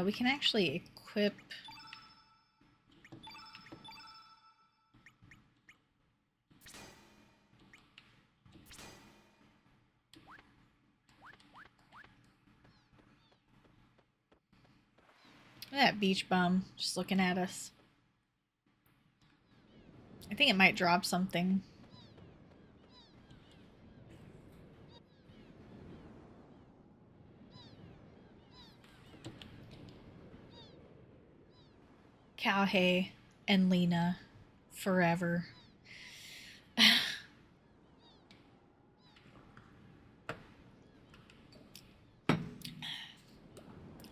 We can actually equip... Look at that beach bum just looking at us. I think it might drop something. Cowhey and Lena forever.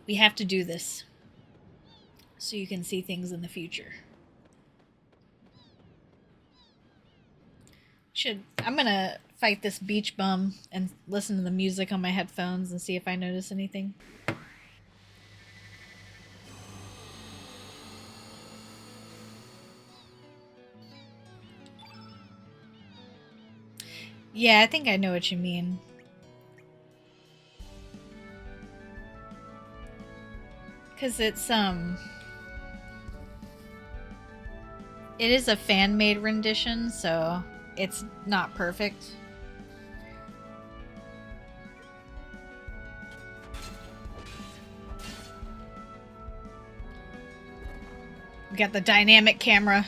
We have to do this so you can see things in the future. I'm gonna fight this beach bum and listen to the music on my headphones and see if I notice anything. Yeah, I think I know what you mean. Cause it's it is a fan-made rendition, so it's not perfect. We got the dynamic camera.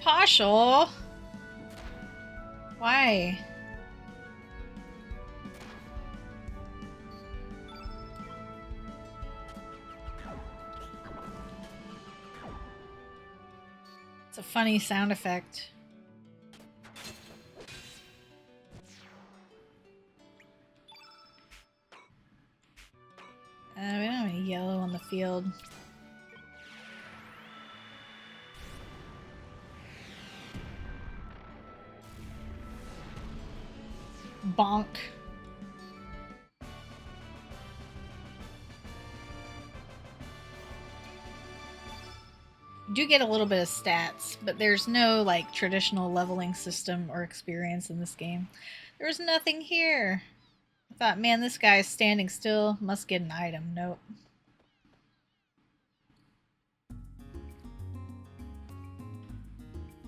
Partial? Why? It's a funny sound effect. We don't have any yellow on the field. Bonk. You do get a little bit of stats, but there's no like traditional leveling system or experience in this game. There's nothing here. I thought, man, this guy's standing still. Must get an item. Nope.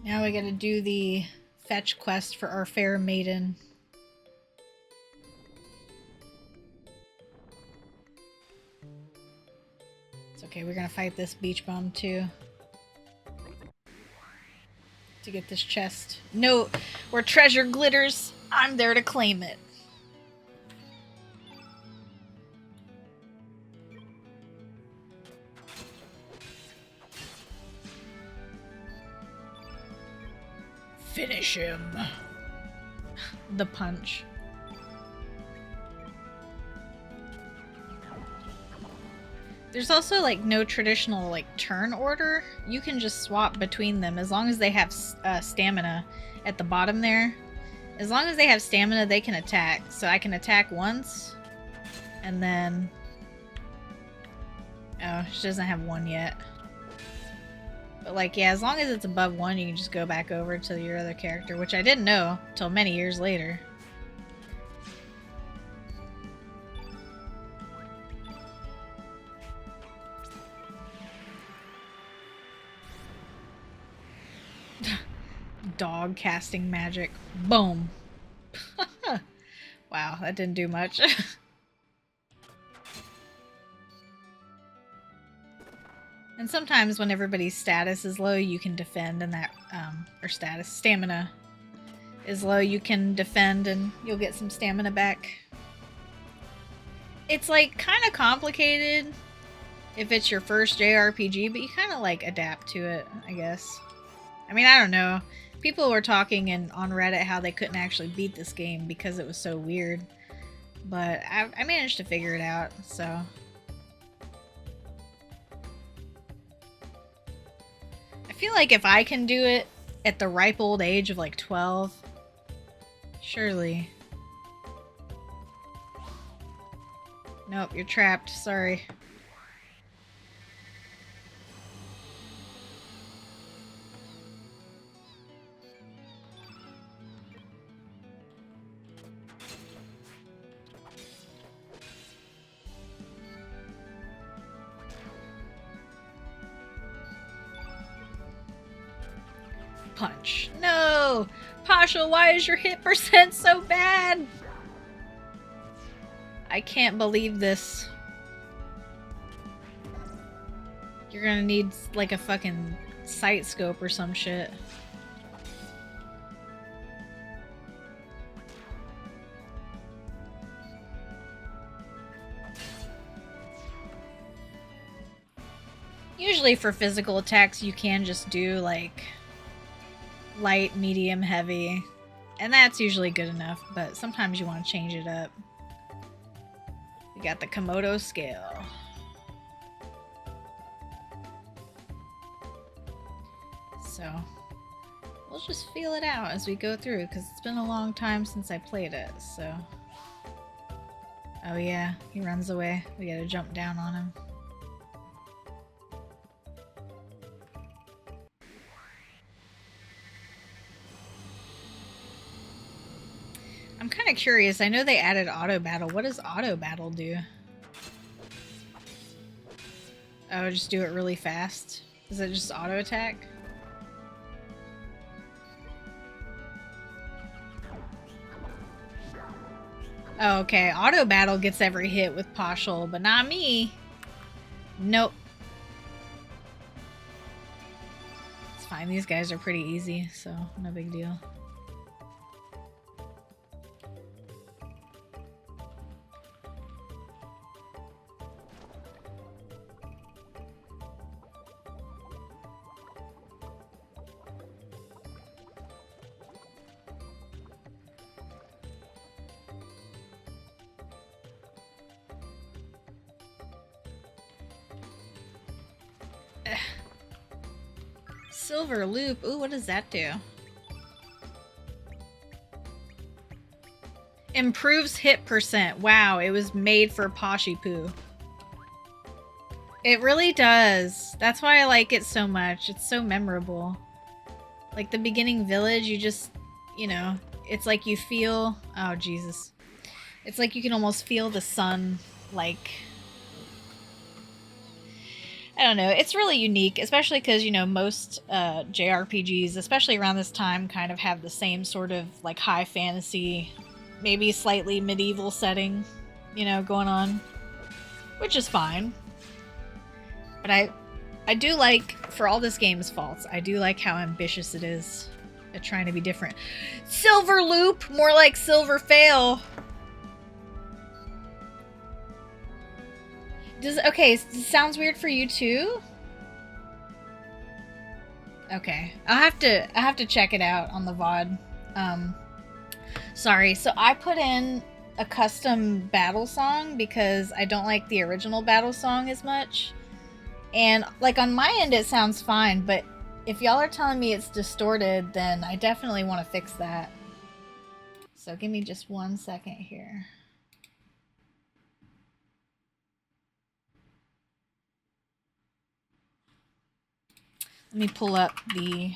Now we gotta do the fetch quest for our fair maiden. It's okay, we're gonna fight this beach bum too. To get this chest. No, where treasure glitters, I'm there to claim it. Finish him. The punch. There's also like no traditional like turn order. You can just swap between them as long as they have stamina at the bottom there. As long as they have stamina, they can attack. So I can attack once, and then oh, she doesn't have one yet. But like, yeah, as long as it's above one, you can just go back over to your other character, which I didn't know till many years later. Dog casting magic. Boom. Wow, that didn't do much. And sometimes when everybody's status is low, you can defend, and that, or stamina is low, you can defend and you'll get some stamina back. It's like kind of complicated if it's your first JRPG, but you kind of like adapt to it, I guess. I mean, I don't know. People were talking on Reddit how they couldn't actually beat this game because it was so weird. But I managed to figure it out, so. I feel like if I can do it at the ripe old age of like 12, surely. Nope, you're trapped. Sorry. Punch. No! Pasha, why is your hit percent so bad? I can't believe this. You're gonna need like a fucking sight scope or some shit. Usually for physical attacks you can just do like light, medium, heavy, and that's usually good enough, but sometimes you want to change it up. We got the Komodo scale. So we'll just feel it out as we go through, because it's been a long time since I played it, so. Oh yeah, he runs away. We gotta jump down on him. I'm kind of curious. I know they added auto battle. What does auto battle do? Oh, just do it really fast? Is it just auto attack? Oh, okay. Auto battle gets every hit with partial, but not me. Nope. It's fine. These guys are pretty easy, so no big deal. Silver loop. Ooh, what does that do? Improves hit percent. Wow, it was made for Poshy Poo. It really does. That's why I like it so much. It's so memorable. Like the beginning village, you just, you know, it's like you feel... Oh, Jesus. It's like you can almost feel the sun, like... I don't know. It's really unique, especially because, you know, most JRPGs, especially around this time, kind of have the same sort of, like, high fantasy, maybe slightly medieval setting, you know, going on. Which is fine. But I do like, for all this game's faults, I do like how ambitious it is at trying to be different. Silver loop! More like silver fail! Okay, sounds weird for you too? Okay. I have to check it out on the VOD. Sorry, so I put in a custom battle song because I don't like the original battle song as much. And like on my end it sounds fine, but if y'all are telling me it's distorted, then I definitely want to fix that. So give me just 1 second here. Let me pull up the...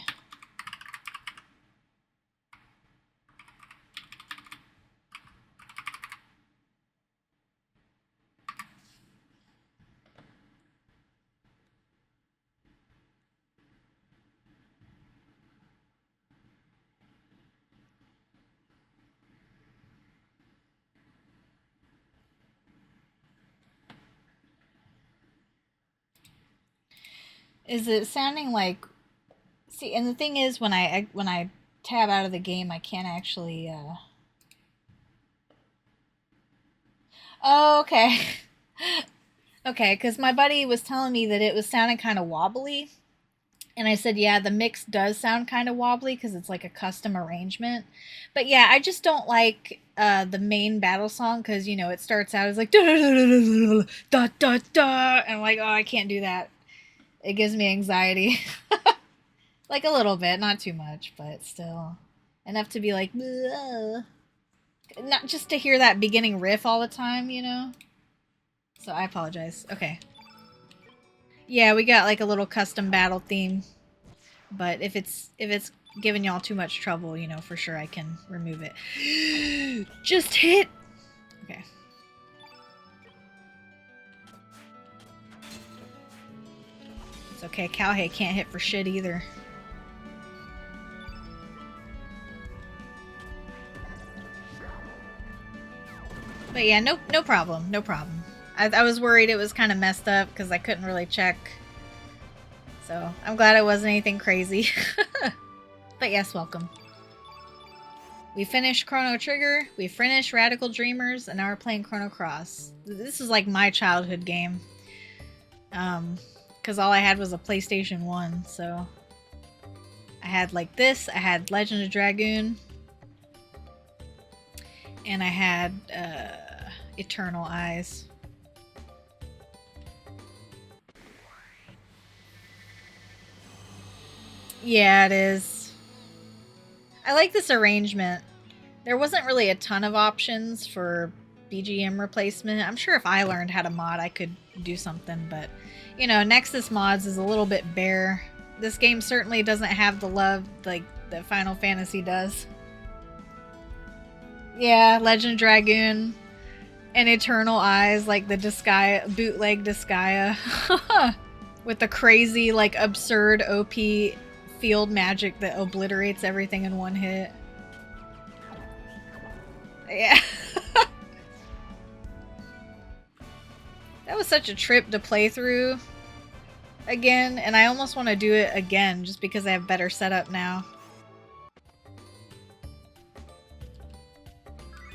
Is it sounding like... See, and the thing is, when I tab out of the game, I can't actually... Oh, okay. Okay, because my buddy was telling me that it was sounding kind of wobbly. And I said, yeah, the mix does sound kind of wobbly because it's like a custom arrangement. But yeah, I just don't like the main battle song because, you know, it starts out as like... Da, da, da, and I'm like, oh, I can't do that. It gives me anxiety. Like a little bit, not too much, but still. Enough to be like... Ugh. Not just to hear that beginning riff all the time, you know? So I apologize. Okay. Yeah, we got like a little custom battle theme. But if it's giving y'all too much trouble, you know, for sure I can remove it. Just hit! Okay. It's okay, Cowhay can't hit for shit either. But yeah, no problem, no problem. I was worried it was kind of messed up because I couldn't really check. So I'm glad it wasn't anything crazy. But yes, welcome. We finished Chrono Trigger, we finished Radical Dreamers, and now we're playing Chrono Cross. This is like my childhood game. Because all I had was a PlayStation 1, so... I had like this, I had Legend of Dragoon, and I had eternal eyes. Yeah, it is. I like this arrangement. There wasn't really a ton of options for BGM replacement. I'm sure if I learned how to mod, I could do something, but you know, Nexus mods is a little bit bare. This game certainly doesn't have the love like that Final Fantasy does. Yeah, Legend Dragoon and Eternal Eyes, like the Disgaea, bootleg Disgaea. With the crazy, like, absurd OP field magic that obliterates everything in one hit. Yeah. That was such a trip to play through again, and I almost want to do it again just because I have better setup now.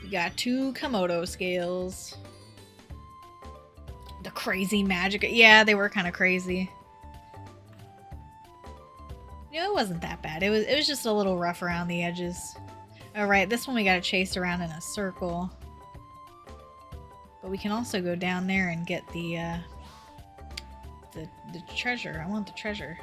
We got 2 Komodo scales. The crazy magic. Yeah, they were kind of crazy. You know, it wasn't that bad. It was just a little rough around the edges. Alright, this one we gotta chase around in a circle. But we can also go down there and get the treasure. I want the treasure.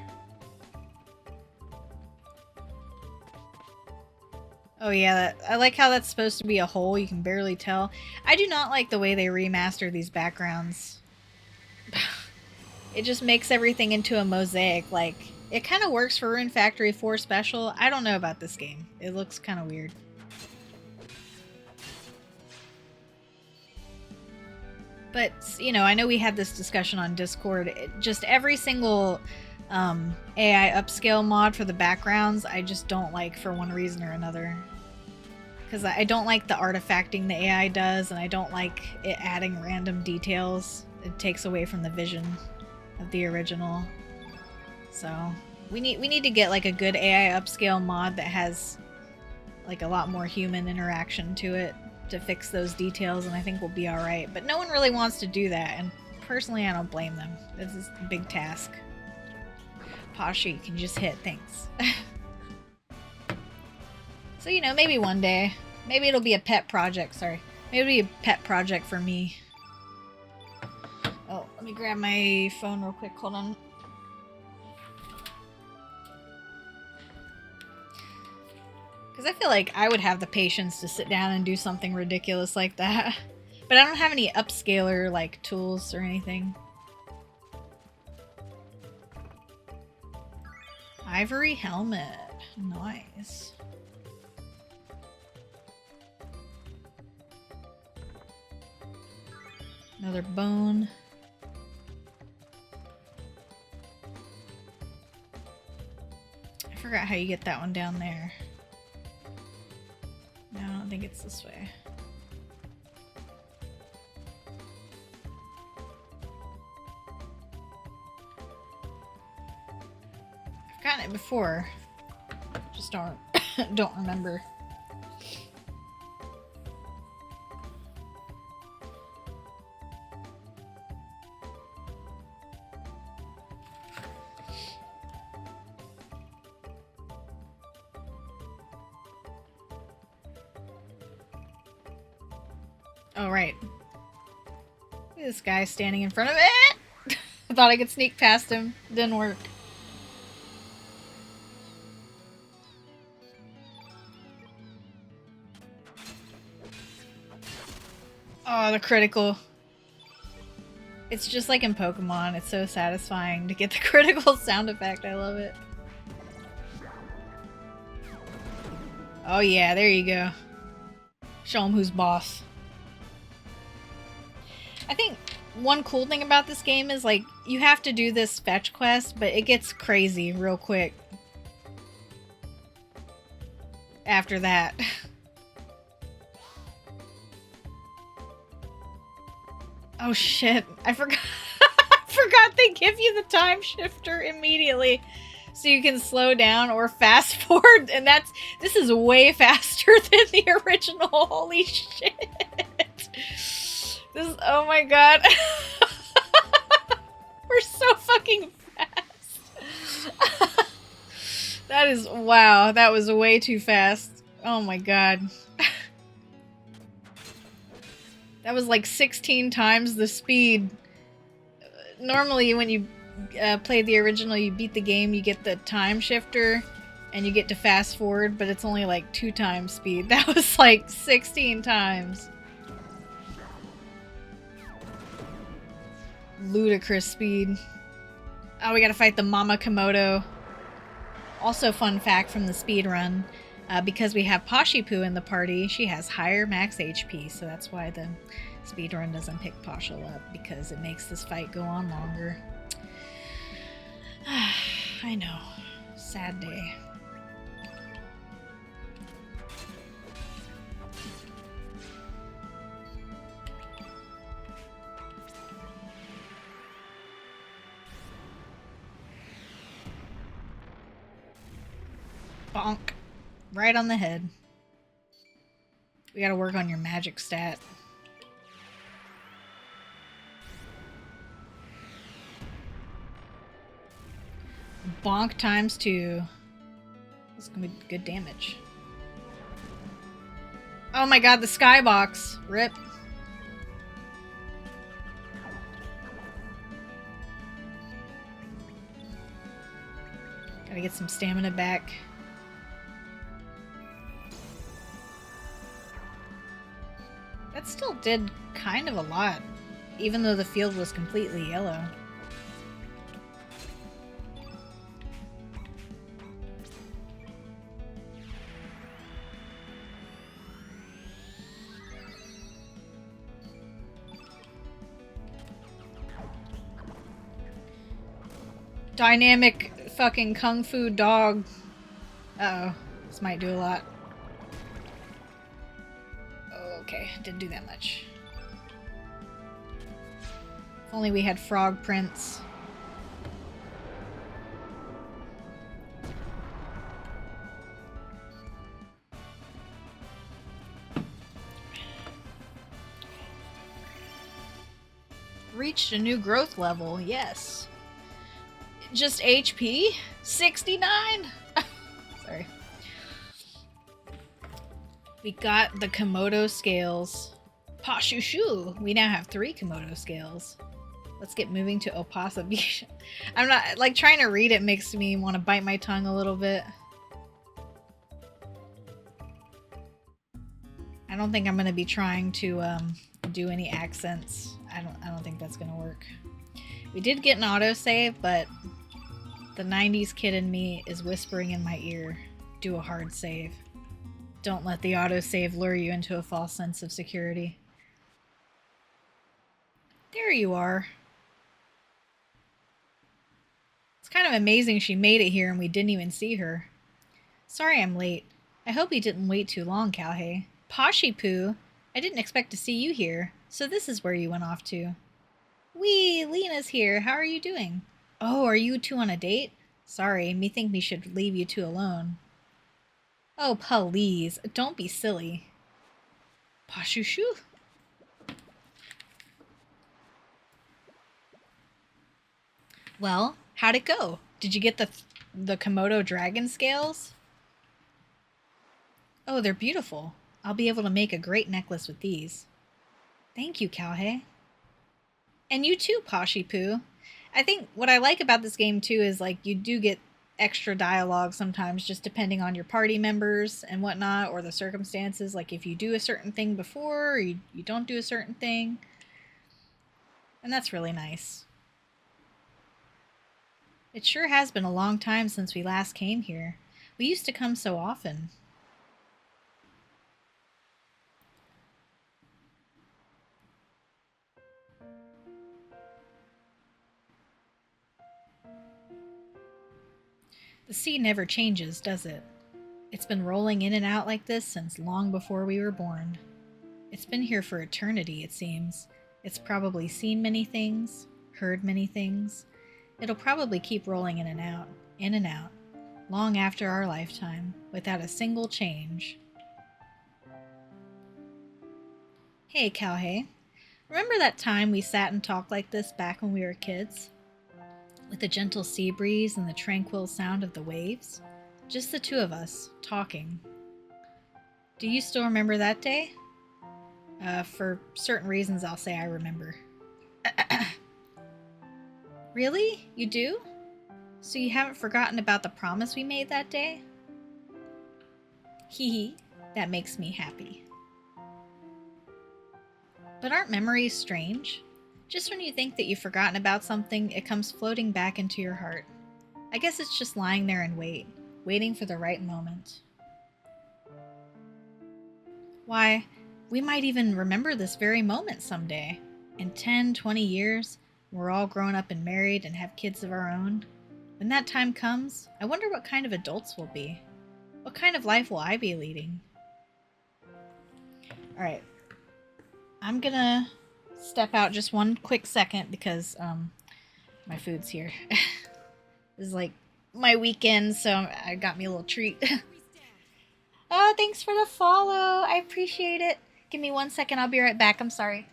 Oh yeah, I like how that's supposed to be a hole. You can barely tell. I do not like the way they remaster these backgrounds. It just makes everything into a mosaic. Like, it kind of works for Rune Factory 4 Special. I don't know about this game. It looks kind of weird. But, you know, I know we had this discussion on Discord. Just every single AI upscale mod for the backgrounds, I just don't like for one reason or another. Because I don't like the artifacting the AI does, and I don't like it adding random details. It takes away from the vision of the original. So we need to get like a good AI upscale mod that has like a lot more human interaction to it to fix those details, and I think we'll be alright. But no one really wants to do that, and personally I don't blame them. This is a big task. Pasha, you can just hit things. So, you know, maybe one day. Maybe it'll be a pet project, sorry. Maybe it'll be a pet project for me. Oh, let me grab my phone real quick, hold on. Because I feel like I would have the patience to sit down and do something ridiculous like that. But I don't have any upscaler, like, tools or anything. Ivory helmet. Nice. Another bone. I forgot how you get that one down there. No, I don't think it's this way. I've gotten it before. Just don't remember. Oh, right. Look at this guy standing in front of it. I thought I could sneak past him. Didn't work. Oh, the critical. It's just like in Pokemon. It's so satisfying to get the critical sound effect. I love it. Oh yeah, there you go. Show him who's boss. I think one cool thing about this game is, like, you have to do this fetch quest, but it gets crazy real quick after that. Oh shit, I forgot. I forgot they give you the time shifter immediately. So you can slow down or fast forward, and this is way faster than the original. Holy shit. Oh my god. We're so fucking fast. That is, wow, that was way too fast. Oh my god. That was like 16 times the speed. Normally, when you play the original, you beat the game, you get the time shifter, and you get to fast forward, but it's only like 2 times speed. That was like 16 times. Ludicrous speed. Oh, we gotta fight the Mama Komodo. Also, fun fact from the speed run, because we have Poshipu in the party, she has higher max HP, so that's why the speed run doesn't pick Poshel up, because it makes this fight go on longer. I know. Sad day. Bonk. Right on the head. We gotta work on your magic stat. Bonk times 2. This is gonna be good damage. Oh my god, the skybox. Rip. Gotta get some stamina back. That still did kind of a lot, even though the field was completely yellow. Dynamic fucking kung fu dog. Uh-oh. This might do a lot. Okay, didn't do that much. If only we had frog prints. Reached a new growth level, yes. Just HP? 69? Sorry. We got the Komodo scales. Pashushu! We now have 3 Komodo scales. Let's get moving to Opasabisha. I'm not, like, trying to read it makes me want to bite my tongue a little bit. I don't think I'm going to be trying to do any accents. I don't think that's going to work. We did get an autosave, but the 90s kid in me is whispering in my ear, do a hard save. Don't let the autosave lure you into a false sense of security. There you are. It's kind of amazing she made it here and we didn't even see her. Sorry I'm late. I hope you didn't wait too long, Calhei. Poshipu, I didn't expect to see you here, so this is where you went off to. Wee, Lena's here. How are you doing? Oh, are you two on a date? Sorry, me think me should leave you two alone. Oh, please, don't be silly. Pashushu? Well, how'd it go? Did you get the Komodo dragon scales? Oh, they're beautiful. I'll be able to make a great necklace with these. Thank you, Calhei. And you too, Poshipu. I think what I like about this game too is like you do get extra dialogue sometimes just depending on your party members and whatnot or the circumstances, like if you do a certain thing before or you don't do a certain thing. And that's really nice. It sure has been a long time since we last came here. We used to come so often. The sea never changes, does it? It's been rolling in and out like this since long before we were born. It's been here for eternity, it seems. It's probably seen many things, heard many things. It'll probably keep rolling in and out, long after our lifetime, without a single change. Hey, Calhei. Remember that time we sat and talked like this back when we were kids? With the gentle sea breeze and the tranquil sound of the waves? Just the two of us, talking. Do you still remember that day? For certain reasons, I'll say I remember. Really? You do? So you haven't forgotten about the promise we made that day? Hee hee, that makes me happy. But aren't memories strange? Just when you think that you've forgotten about something, it comes floating back into your heart. I guess it's just lying there and waiting for the right moment. Why, we might even remember this very moment someday. In 10, 20 years, we're all grown up and married and have kids of our own. When that time comes, I wonder what kind of adults we'll be. What kind of life will I be leading? Alright. I'm gonna step out just one quick second because my food's here. This is like my weekend, so I got me a little treat. Oh, thanks for the follow. I appreciate it. Give me 1 second. I'll be right back. I'm sorry.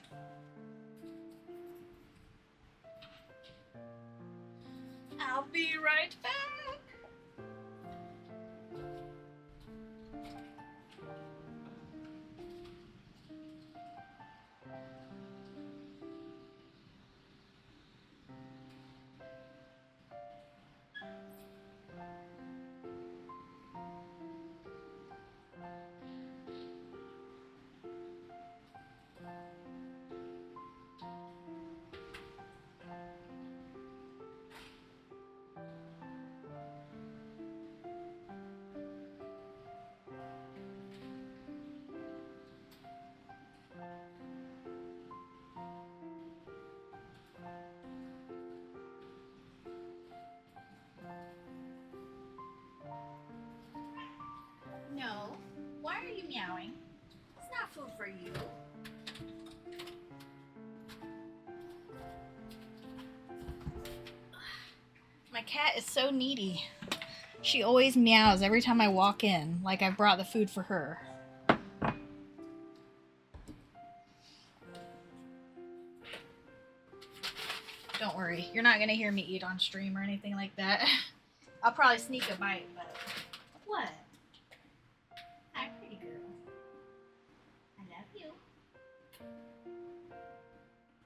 I'll be right back. No. Why are you meowing? It's not food for you. My cat is so needy. She always meows every time I walk in, like I brought the food for her. Don't worry, you're not gonna hear me eat on stream or anything like that. I'll probably sneak a bite, but... What? Hi, pretty girl. I love you.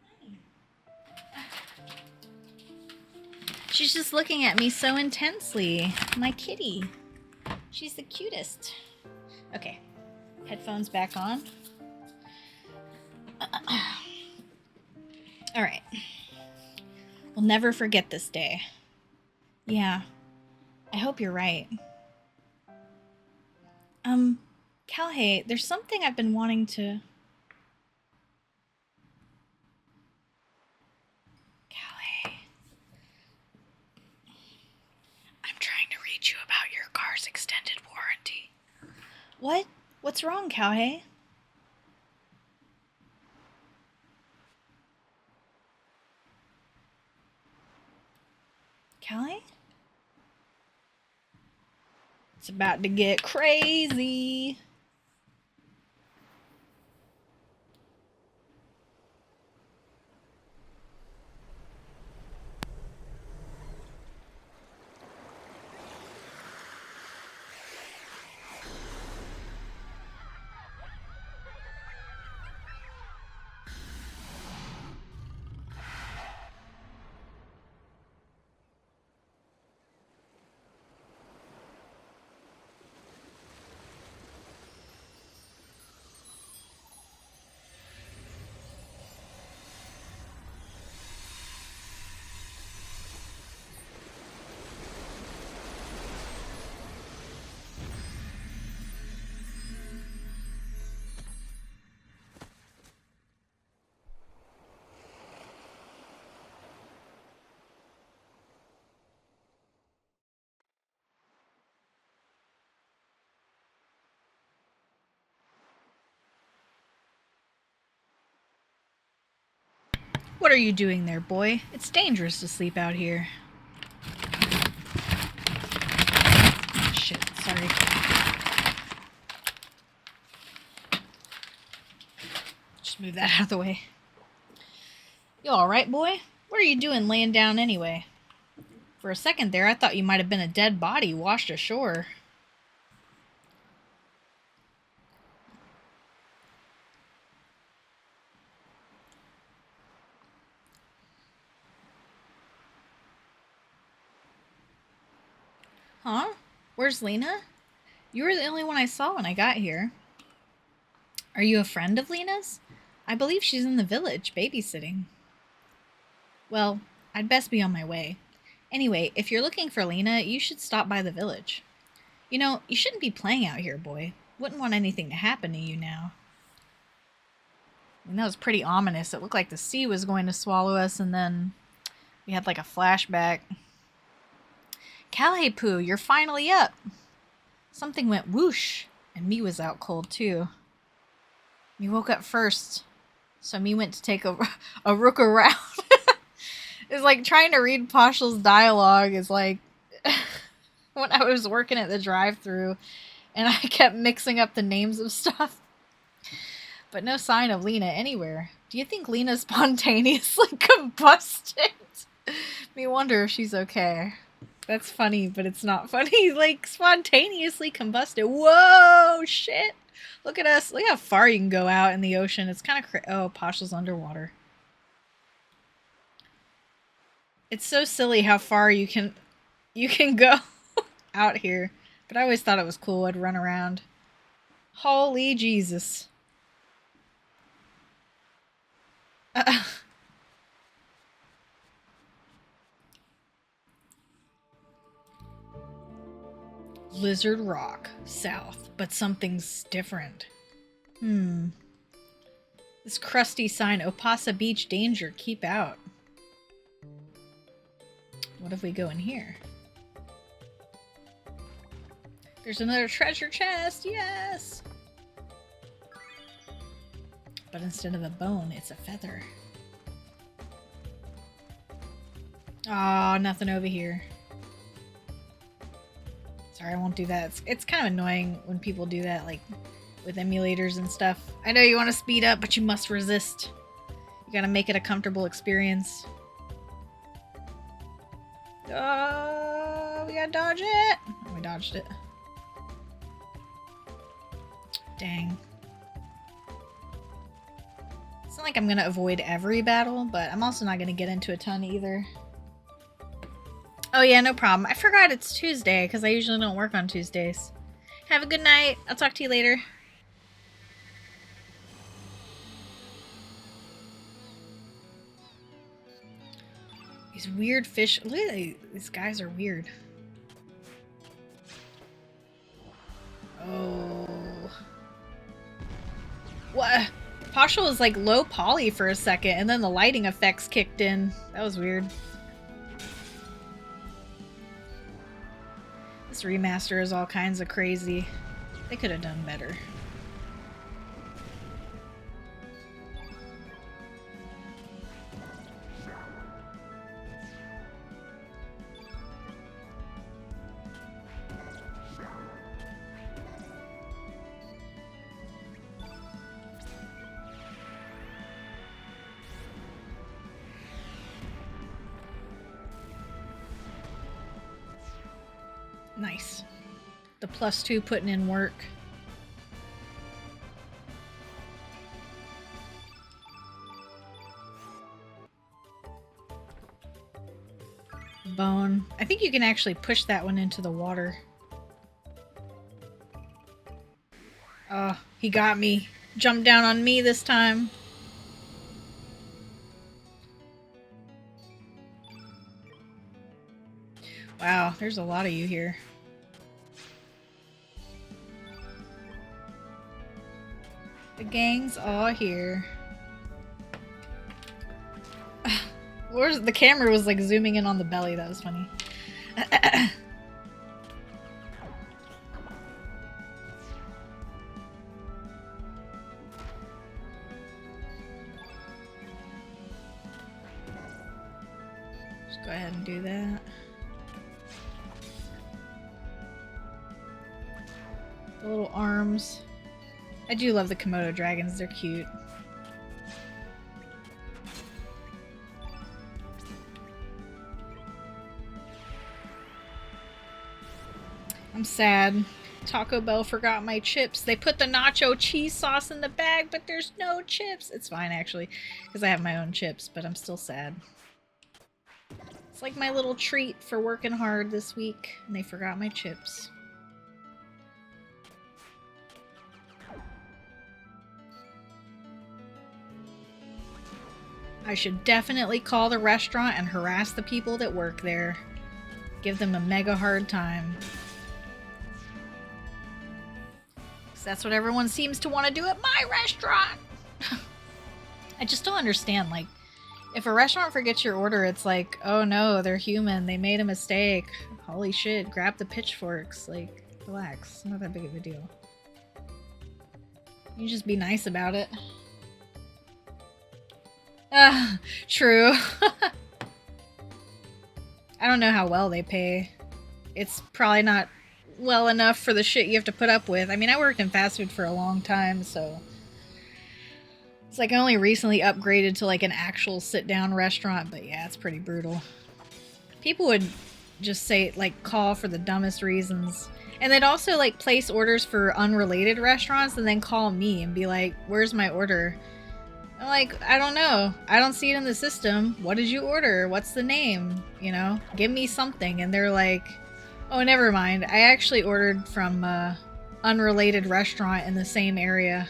Hi. She's just looking at me so intensely. My kitty. She's the cutest. Okay, headphones back on. Alright. We'll never forget this day. Yeah, I hope you're right. Calhei, there's something I've been wanting to... Calhei. I'm trying to reach you about your car's extended warranty. What? What's wrong, Calhei? Calhei? It's about to get crazy. What are you doing there, boy? It's dangerous to sleep out here. Shit, sorry. Just move that out of the way. You alright, boy? What are you doing laying down anyway? For a second there, I thought you might have been a dead body washed ashore. Huh? Where's Lena? You were the only one I saw when I got here. Are you a friend of Lena's? I believe she's in the village, babysitting. Well, I'd best be on my way. Anyway, if you're looking for Lena, you should stop by the village. You know, you shouldn't be playing out here, boy. Wouldn't want anything to happen to you now. And that was pretty ominous. It looked like the sea was going to swallow us, and then we had like a flashback. Calais-poo, you're finally up. Something went whoosh, and me was out cold too. Me woke up first, so me went to take a rook around. It's like trying to read Pashal's dialogue is like when I was working at the drive-thru and I kept mixing up the names of stuff. But no sign of Lena anywhere. Do you think Lena spontaneously combusted? Me wonder if she's okay. That's funny, but it's not funny. Like, spontaneously combusted. Whoa, shit. Look at us. Look how far you can go out in the ocean. It's kind of oh, Pashal's underwater. It's so silly how far you can go out here. But I always thought it was cool. I'd run around. Holy Jesus. Lizard Rock, south, but something's different. This crusty sign, Opasa Beach danger, keep out. What if we go in here? There's another treasure chest, yes! But instead of a bone, it's a feather. Aw, nothing over here. Sorry, I won't do that. It's kind of annoying when people do that, like, with emulators and stuff. I know you want to speed up, but you must resist. You gotta make it a comfortable experience. Oh, we gotta dodge it! Oh, we dodged it. Dang. It's not like I'm gonna avoid every battle, but I'm also not gonna get into a ton either. Oh yeah, no problem. I forgot it's Tuesday, because I usually don't work on Tuesdays. Have a good night. I'll talk to you later. These weird fish. Look at these guys are weird. Oh. What? Pashal was like low poly for a second, and then the lighting effects kicked in. That was weird. This remaster is all kinds of crazy. They could have done better. Nice. The +2 putting in work. Bone. I think you can actually push that one into the water. Oh, he got me. Jumped down on me this time. Wow, there's a lot of you here. The gang's all here. Where's the camera was like zooming in on the belly. That was funny. Just go ahead and do that. The little arms. I do love the Komodo dragons. They're cute. I'm sad. Taco Bell forgot my chips. They put the nacho cheese sauce in the bag, but there's no chips. It's fine, actually, because I have my own chips, but I'm still sad. It's like my little treat for working hard this week, and they forgot my chips. I should definitely call the restaurant and harass the people that work there. Give them a mega hard time. 'Cause that's what everyone seems to want to do at my restaurant. I just don't understand, like, if a restaurant forgets your order, it's like, oh no, they're human, they made a mistake. Holy shit, grab the pitchforks. Like, relax, it's not that big of a deal. You just be nice about it. True. I don't know how well they pay. It's probably not well enough for the shit you have to put up with. I mean, I worked in fast food for a long time, so it's like I only recently upgraded to like an actual sit-down restaurant, but yeah, it's pretty brutal. People would just say, like, call for the dumbest reasons. And they'd also, like, place orders for unrelated restaurants and then call me and be like, where's my order? I'm like, I don't know. I don't see it in the system. What did you order? What's the name? You know, give me something. And they're like, oh, never mind. I actually ordered from a unrelated restaurant in the same area.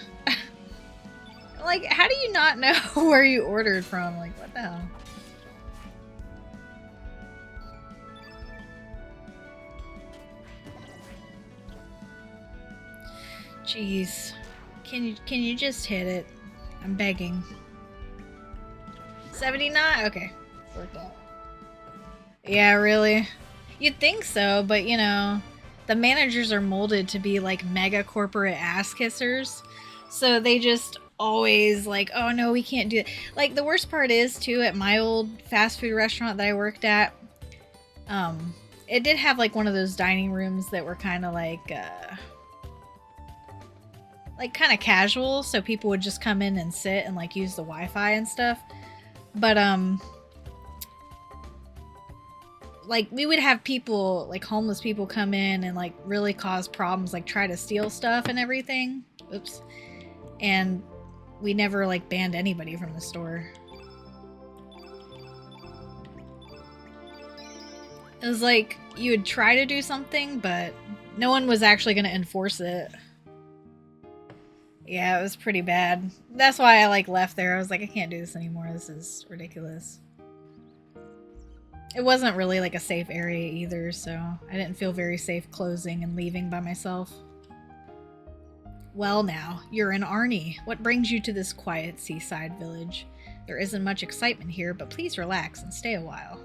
Like, how do you not know where you ordered from? Like, what the hell? Jeez. Can you just hit it? I'm begging. 79? Okay. Worked out. Yeah, really? You'd think so, but you know, the managers are molded to be like mega corporate ass kissers. So they just always like, oh no, we can't do it. Like, the worst part is too, at my old fast food restaurant that I worked at, it did have like one of those dining rooms that were kind of like kind of casual, so people would just come in and sit and like use the Wi-Fi and stuff. But like, we would have people, like homeless people, come in and like really cause problems, like try to steal stuff and everything. Oops. And we never like banned anybody from the store. It was like you would try to do something, but no one was actually going to enforce it. Yeah, it was pretty bad. That's why I like left there. I was like, I can't do this anymore. This is ridiculous. It wasn't really like a safe area either, so I didn't feel very safe closing and leaving by myself. Well now, you're in Arnie. What brings you to this quiet seaside village? There isn't much excitement here, but please relax and stay a while.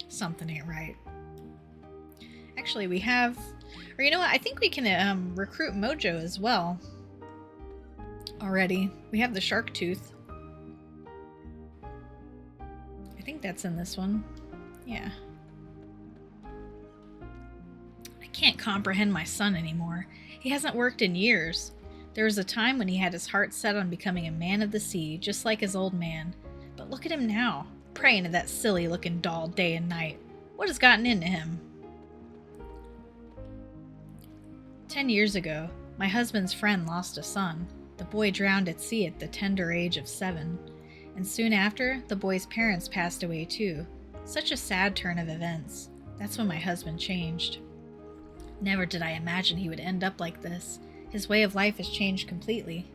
Something ain't right. Actually, we have... Or you know what? I think we can recruit Mojo as well. Already. We have the shark tooth. I think that's in this one. Yeah. I can't comprehend my son anymore. He hasn't worked in years. There was a time when he had his heart set on becoming a man of the sea, just like his old man. But look at him now, praying to that silly-looking doll day and night. What has gotten into him? 10 years ago, my husband's friend lost a son. The boy drowned at sea at the tender age of 7. And soon after, the boy's parents passed away too. Such a sad turn of events. That's when my husband changed. Never did I imagine he would end up like this. His way of life has changed completely.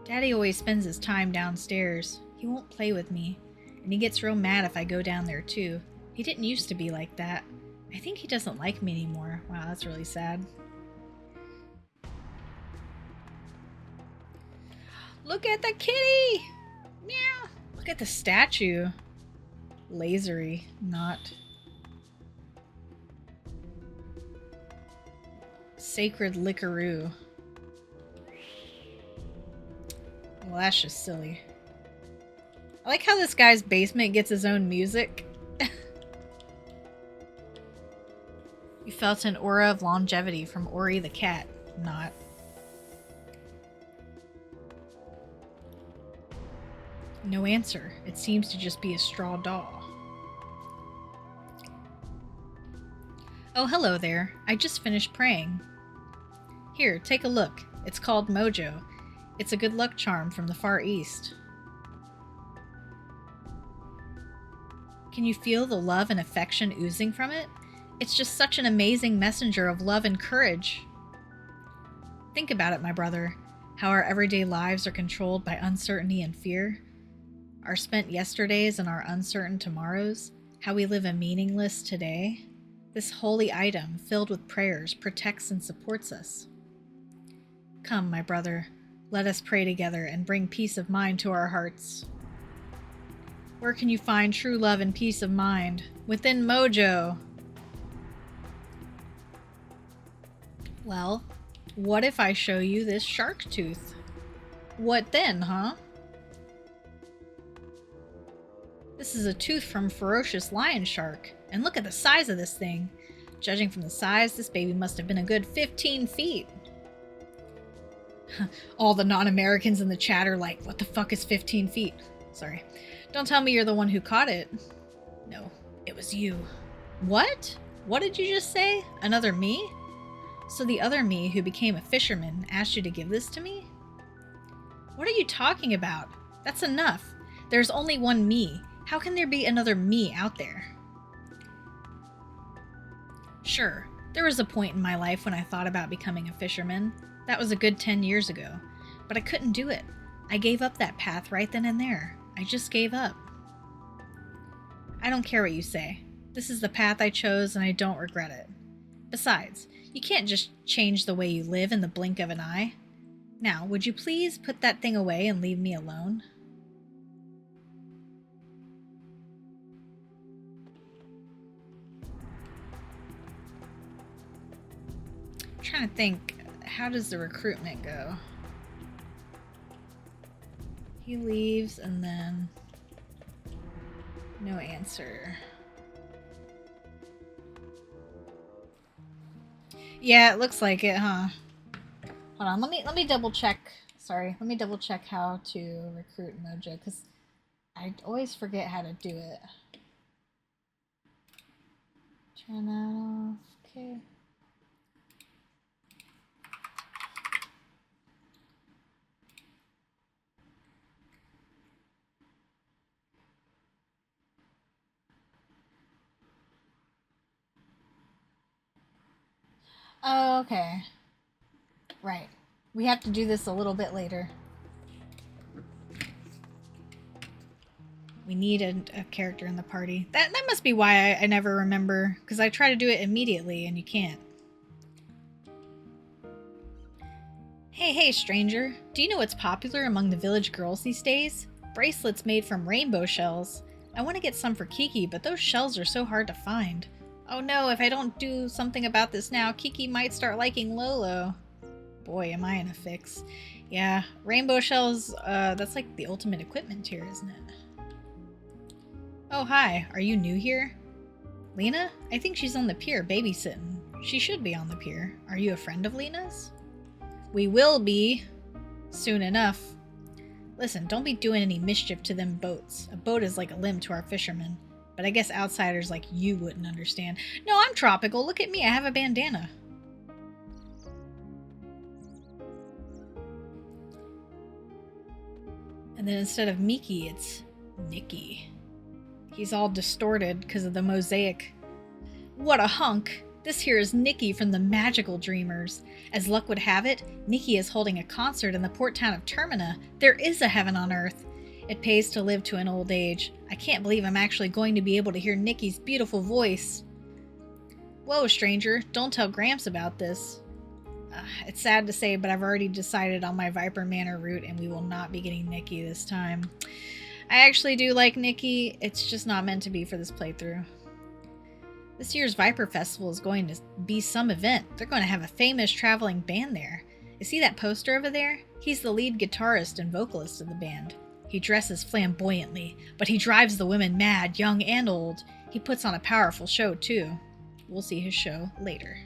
Daddy always spends his time downstairs. He won't play with me, and he gets real mad if I go down there too. He didn't used to be like that. I think he doesn't like me anymore. Wow, that's really sad. Look at the kitty! Meow! Look at the statue. Lasery, not. Sacred Lickaroo. Well, that's just silly. I like how this guy's basement gets his own music. You felt an aura of longevity from Ori the cat. Not. No answer. It seems to just be a straw doll. Oh, hello there. I just finished praying. Here, take a look. It's called Mojo. It's a good luck charm from the Far East. Can you feel the love and affection oozing from it? It's just such an amazing messenger of love and courage. Think about it, my brother, how our everyday lives are controlled by uncertainty and fear. Our spent yesterdays and our uncertain tomorrows, how we live a meaningless today. This holy item, filled with prayers, protects and supports us. Come, my brother, let us pray together and bring peace of mind to our hearts. Where can you find true love and peace of mind? Within Mojo. Well, what if I show you this shark tooth? What then, huh? This is a tooth from ferocious lion shark, and look at the size of this thing. Judging from the size, this baby must have been a good 15 feet. All the non-Americans in the chat are like, what the fuck is 15 feet? Sorry. Don't tell me you're the one who caught it. No, it was you. What? What did you just say? Another me? So the other me who became a fisherman asked you to give this to me? What are you talking about? That's enough. There's only one me. How can there be another me out there? Sure, there was a point in my life when I thought about becoming a fisherman. That was a good 10 years ago. But I couldn't do it. I gave up that path right then and there. I just gave up. I don't care what you say. This is the path I chose and I don't regret it. Besides, you can't just change the way you live in the blink of an eye. Now, would you please put that thing away and leave me alone? I'm trying to think, how does the recruitment go? He leaves and then no answer. Yeah, it looks like it, huh? Hold on, let me double check. Sorry, let me double check how to recruit Mojo, because I always forget how to do it. Turn that off. Okay. Oh, okay. Right. We have to do this a little bit later. We need a character in the party. That must be why I never remember, because I try to do it immediately and you can't. Hey, stranger. Do you know what's popular among the village girls these days? Bracelets made from rainbow shells. I want to get some for Kiki, but those shells are so hard to find. Oh no, if I don't do something about this now, Kiki might start liking Lolo. Boy, am I in a fix. Yeah, rainbow shells, that's like the ultimate equipment tier, isn't it? Oh, hi. Are you new here? Lena? I think she's on the pier babysitting. She should be on the pier. Are you a friend of Lena's? We will be. Soon enough. Listen, don't be doing any mischief to them boats. A boat is like a limb to our fishermen. But I guess outsiders like you wouldn't understand. No, I'm tropical. Look at me. I have a bandana. And then instead of Miki, it's Nikki. He's all distorted because of the mosaic. What a hunk! This here is Nikki from the Magical Dreamers. As luck would have it, Nikki is holding a concert in the port town of Termina. There is a heaven on earth. It pays to live to an old age. I can't believe I'm actually going to be able to hear Nikki's beautiful voice. Whoa, stranger, don't tell Gramps about this. It's sad to say, but I've already decided on my Viper Manor route and we will not be getting Nikki this time. I actually do like Nikki, it's just not meant to be for this playthrough. This year's Viper Festival is going to be some event. They're going to have a famous traveling band there. You see that poster over there? He's the lead guitarist and vocalist of the band. He dresses flamboyantly, but he drives the women mad, young and old. He puts on a powerful show, too. We'll see his show later.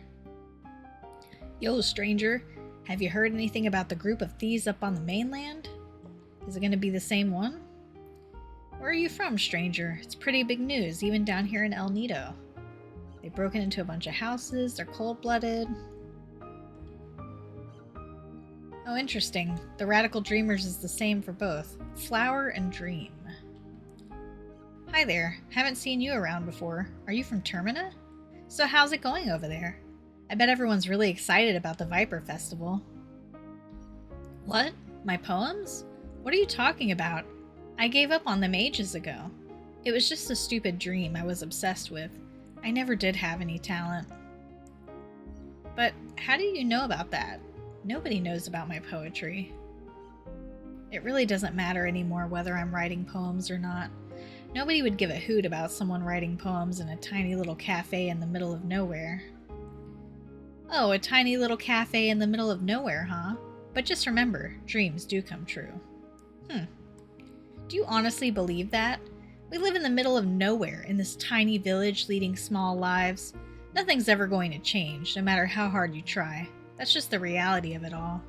Yo, stranger, have you heard anything about the group of thieves up on the mainland? Is it going to be the same one? Where are you from, stranger? It's pretty big news, even down here in El Nido. They've broken into a bunch of houses, they're cold-blooded. Oh, interesting. The Radical Dreamers is the same for both. Flower and Dream. Hi there. Haven't seen you around before. Are you from Termina? So how's it going over there? I bet everyone's really excited about the Viper Festival. What? My poems? What are you talking about? I gave up on them ages ago. It was just a stupid dream I was obsessed with. I never did have any talent. But how do you know about that? Nobody knows about my poetry. It really doesn't matter anymore whether I'm writing poems or not. Nobody would give a hoot about someone writing poems in a tiny little cafe in the middle of nowhere. Oh, a tiny little cafe in the middle of nowhere, huh? But just remember, dreams do come true. Do you honestly believe that? We live in the middle of nowhere in this tiny village leading small lives. Nothing's ever going to change, no matter how hard you try. That's just the reality of it all.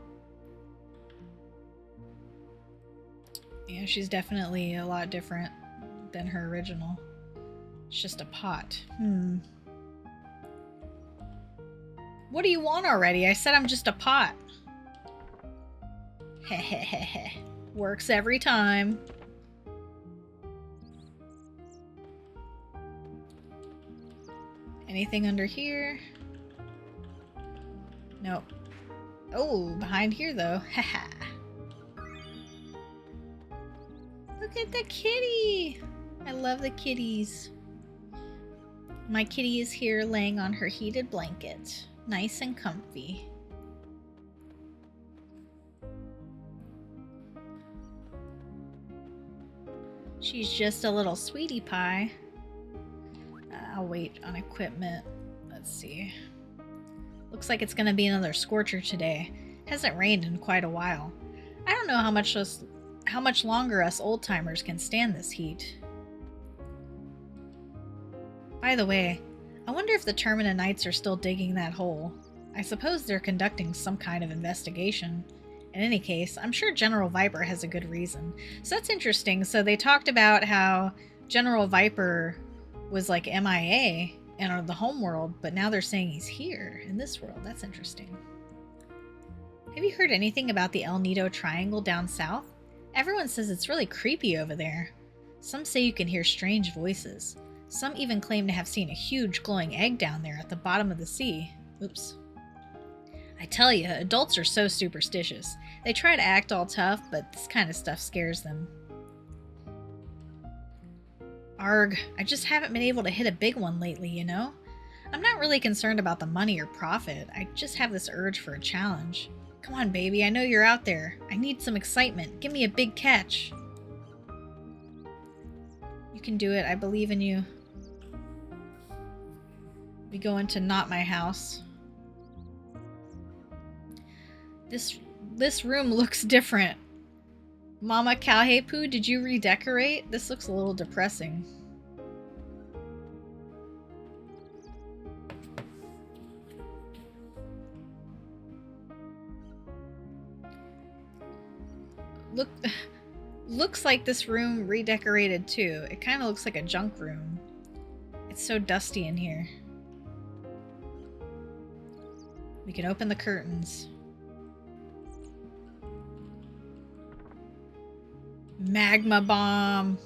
Yeah, she's definitely a lot different than her original. It's just a pot. What do you want already? I said I'm just a pot. Hehehehe. Works every time. Anything under here? Nope. Oh, behind here though. Haha. Look at the kitty! I love the kitties. My kitty is here laying on her heated blanket. Nice and comfy. She's just a little sweetie pie. I'll wait on equipment. Let's see. Looks like it's gonna be another scorcher today. Hasn't rained in quite a while. I don't know how much longer us old-timers can stand this heat. By the way, I wonder if the Termina Knights are still digging that hole. I suppose they're conducting some kind of investigation. In any case, I'm sure General Viper has a good reason. So that's interesting. So they talked about how General Viper was like MIA in the home world, but now they're saying he's here in this world. That's interesting. Have you heard anything about the El Nido Triangle down south? Everyone says it's really creepy over there. Some say you can hear strange voices. Some even claim to have seen a huge glowing egg down there at the bottom of the sea. Oops. I tell you, adults are so superstitious. They try to act all tough, but this kind of stuff scares them. Arg, I just haven't been able to hit a big one lately, you know? I'm not really concerned about the money or profit. I just have this urge for a challenge. Come on, baby, I know you're out there. I need some excitement. Give me a big catch. You can do it. I believe in you. We go into not my house. This room looks different. Mama Kalhepu, did you redecorate? This looks a little depressing. Looks like this room redecorated too. It kind of looks like a junk room. It's so dusty in here. We can open the curtains. Magma bomb.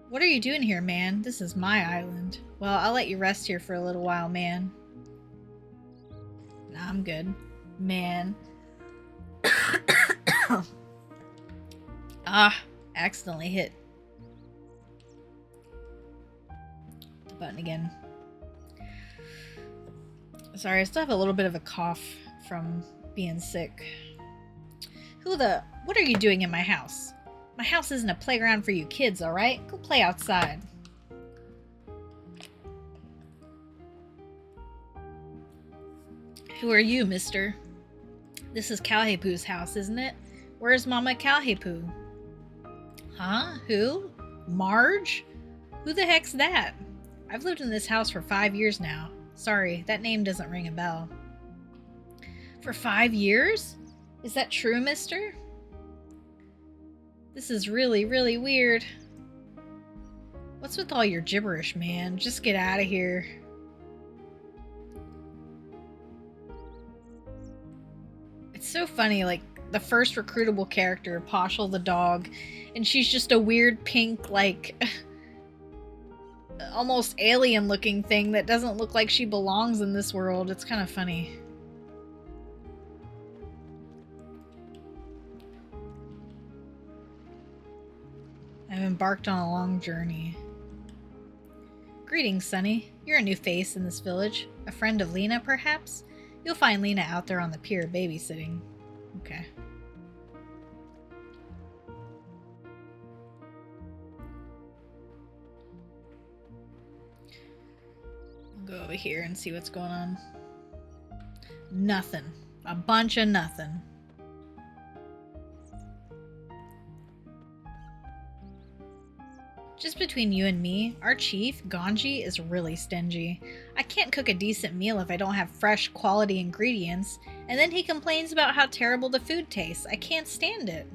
What are you doing here, man? This is my island. Well, I'll let you rest here for a little while, man. Nah, I'm good. Man. Accidentally hit the button again. Sorry, I still have a little bit of a cough from being sick. What are you doing in my house? My house isn't a playground for you kids, alright? Go play outside. Who are you, mister? This is Kalhepu's house, isn't it? Where's Mama Kalhepu? Huh? Who? Marge? Who the heck's that? I've lived in this house for 5 years now. Sorry, that name doesn't ring a bell. For 5 years? Is that true, mister? This is really, really weird. What's with all your gibberish, man? Just get out of here. It's so funny, like the first recruitable character, Poshel the dog, and she's just a weird pink, like, almost alien looking thing that doesn't look like she belongs in this world. It's kind of funny. I've embarked on a long journey. Greetings, Sonny. You're a new face in this village. A friend of Lena, perhaps? You'll find Lena out there on the pier babysitting. Okay. I'll go over here and see what's going on. Nothing. A bunch of nothing. Just between you and me, our chief, Ganji, is really stingy. I can't cook a decent meal if I don't have fresh, quality ingredients, and then he complains about how terrible the food tastes. I can't stand it.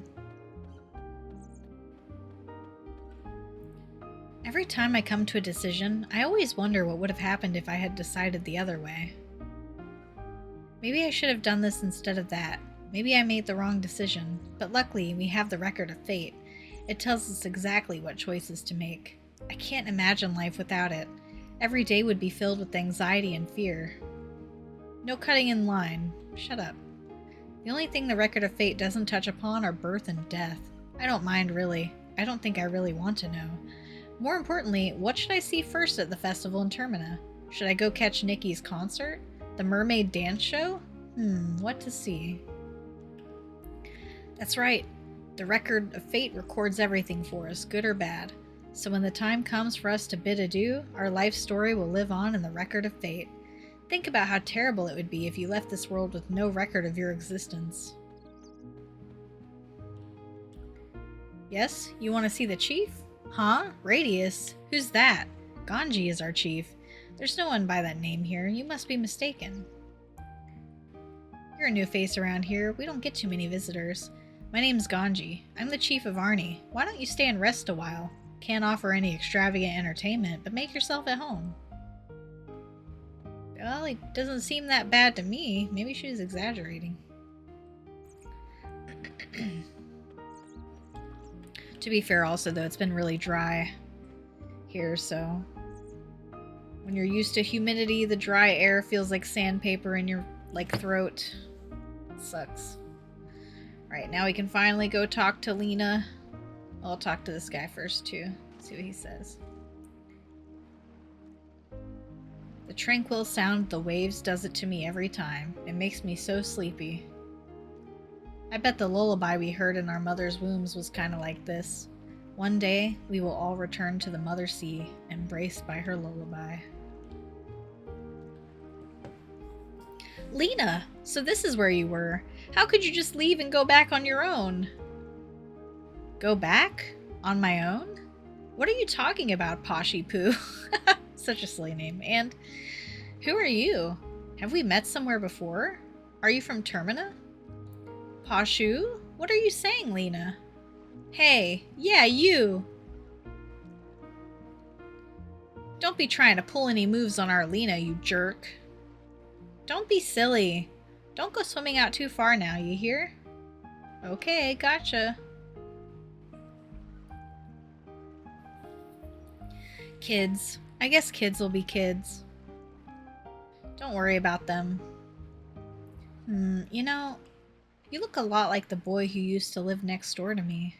Every time I come to a decision, I always wonder what would have happened if I had decided the other way. Maybe I should have done this instead of that. Maybe I made the wrong decision, but luckily we have the record of fate. It tells us exactly what choices to make. I can't imagine life without it. Every day would be filled with anxiety and fear. No cutting in line. Shut up. The only thing the record of fate doesn't touch upon are birth and death. I don't mind, really. I don't think I really want to know. More importantly, what should I see first at the festival in Termina? Should I go catch Nikki's concert? The mermaid dance show? What to see? That's right. The record of fate records everything for us, good or bad. So when the time comes for us to bid adieu, our life story will live on in the record of fate. Think about how terrible it would be if you left this world with no record of your existence. Yes? You want to see the chief? Huh? Radius? Who's that? Ganji is our chief. There's no one by that name here. You must be mistaken. You're a new face around here. We don't get too many visitors. My name's Ganji. I'm the chief of Arnie. Why don't you stay and rest a while? Can't offer any extravagant entertainment, but make yourself at home. Well, it doesn't seem that bad to me. Maybe she was exaggerating. To be fair also, though, it's been really dry here, so when you're used to humidity, the dry air feels like sandpaper in your, throat. It sucks. Alright, now we can finally go talk to Lena. I'll talk to this guy first, too. See what he says. The tranquil sound of the waves does it to me every time. It makes me so sleepy. I bet the lullaby we heard in our mother's wombs was kind of like this. One day, we will all return to the mother sea, embraced by her lullaby. Lena! So this is where you were. How could you just leave and go back on your own? Go back? On my own? What are you talking about, Poshy Poo? Such a silly name. And who are you? Have we met somewhere before? Are you from Termina? Pashu? What are you saying, Lena? Hey, yeah, you! Don't be trying to pull any moves on our Lena, you jerk. Don't be silly. Don't go swimming out too far now, you hear? Okay, gotcha. Kids. I guess kids will be kids. Don't worry about them. You know, you look a lot like the boy who used to live next door to me.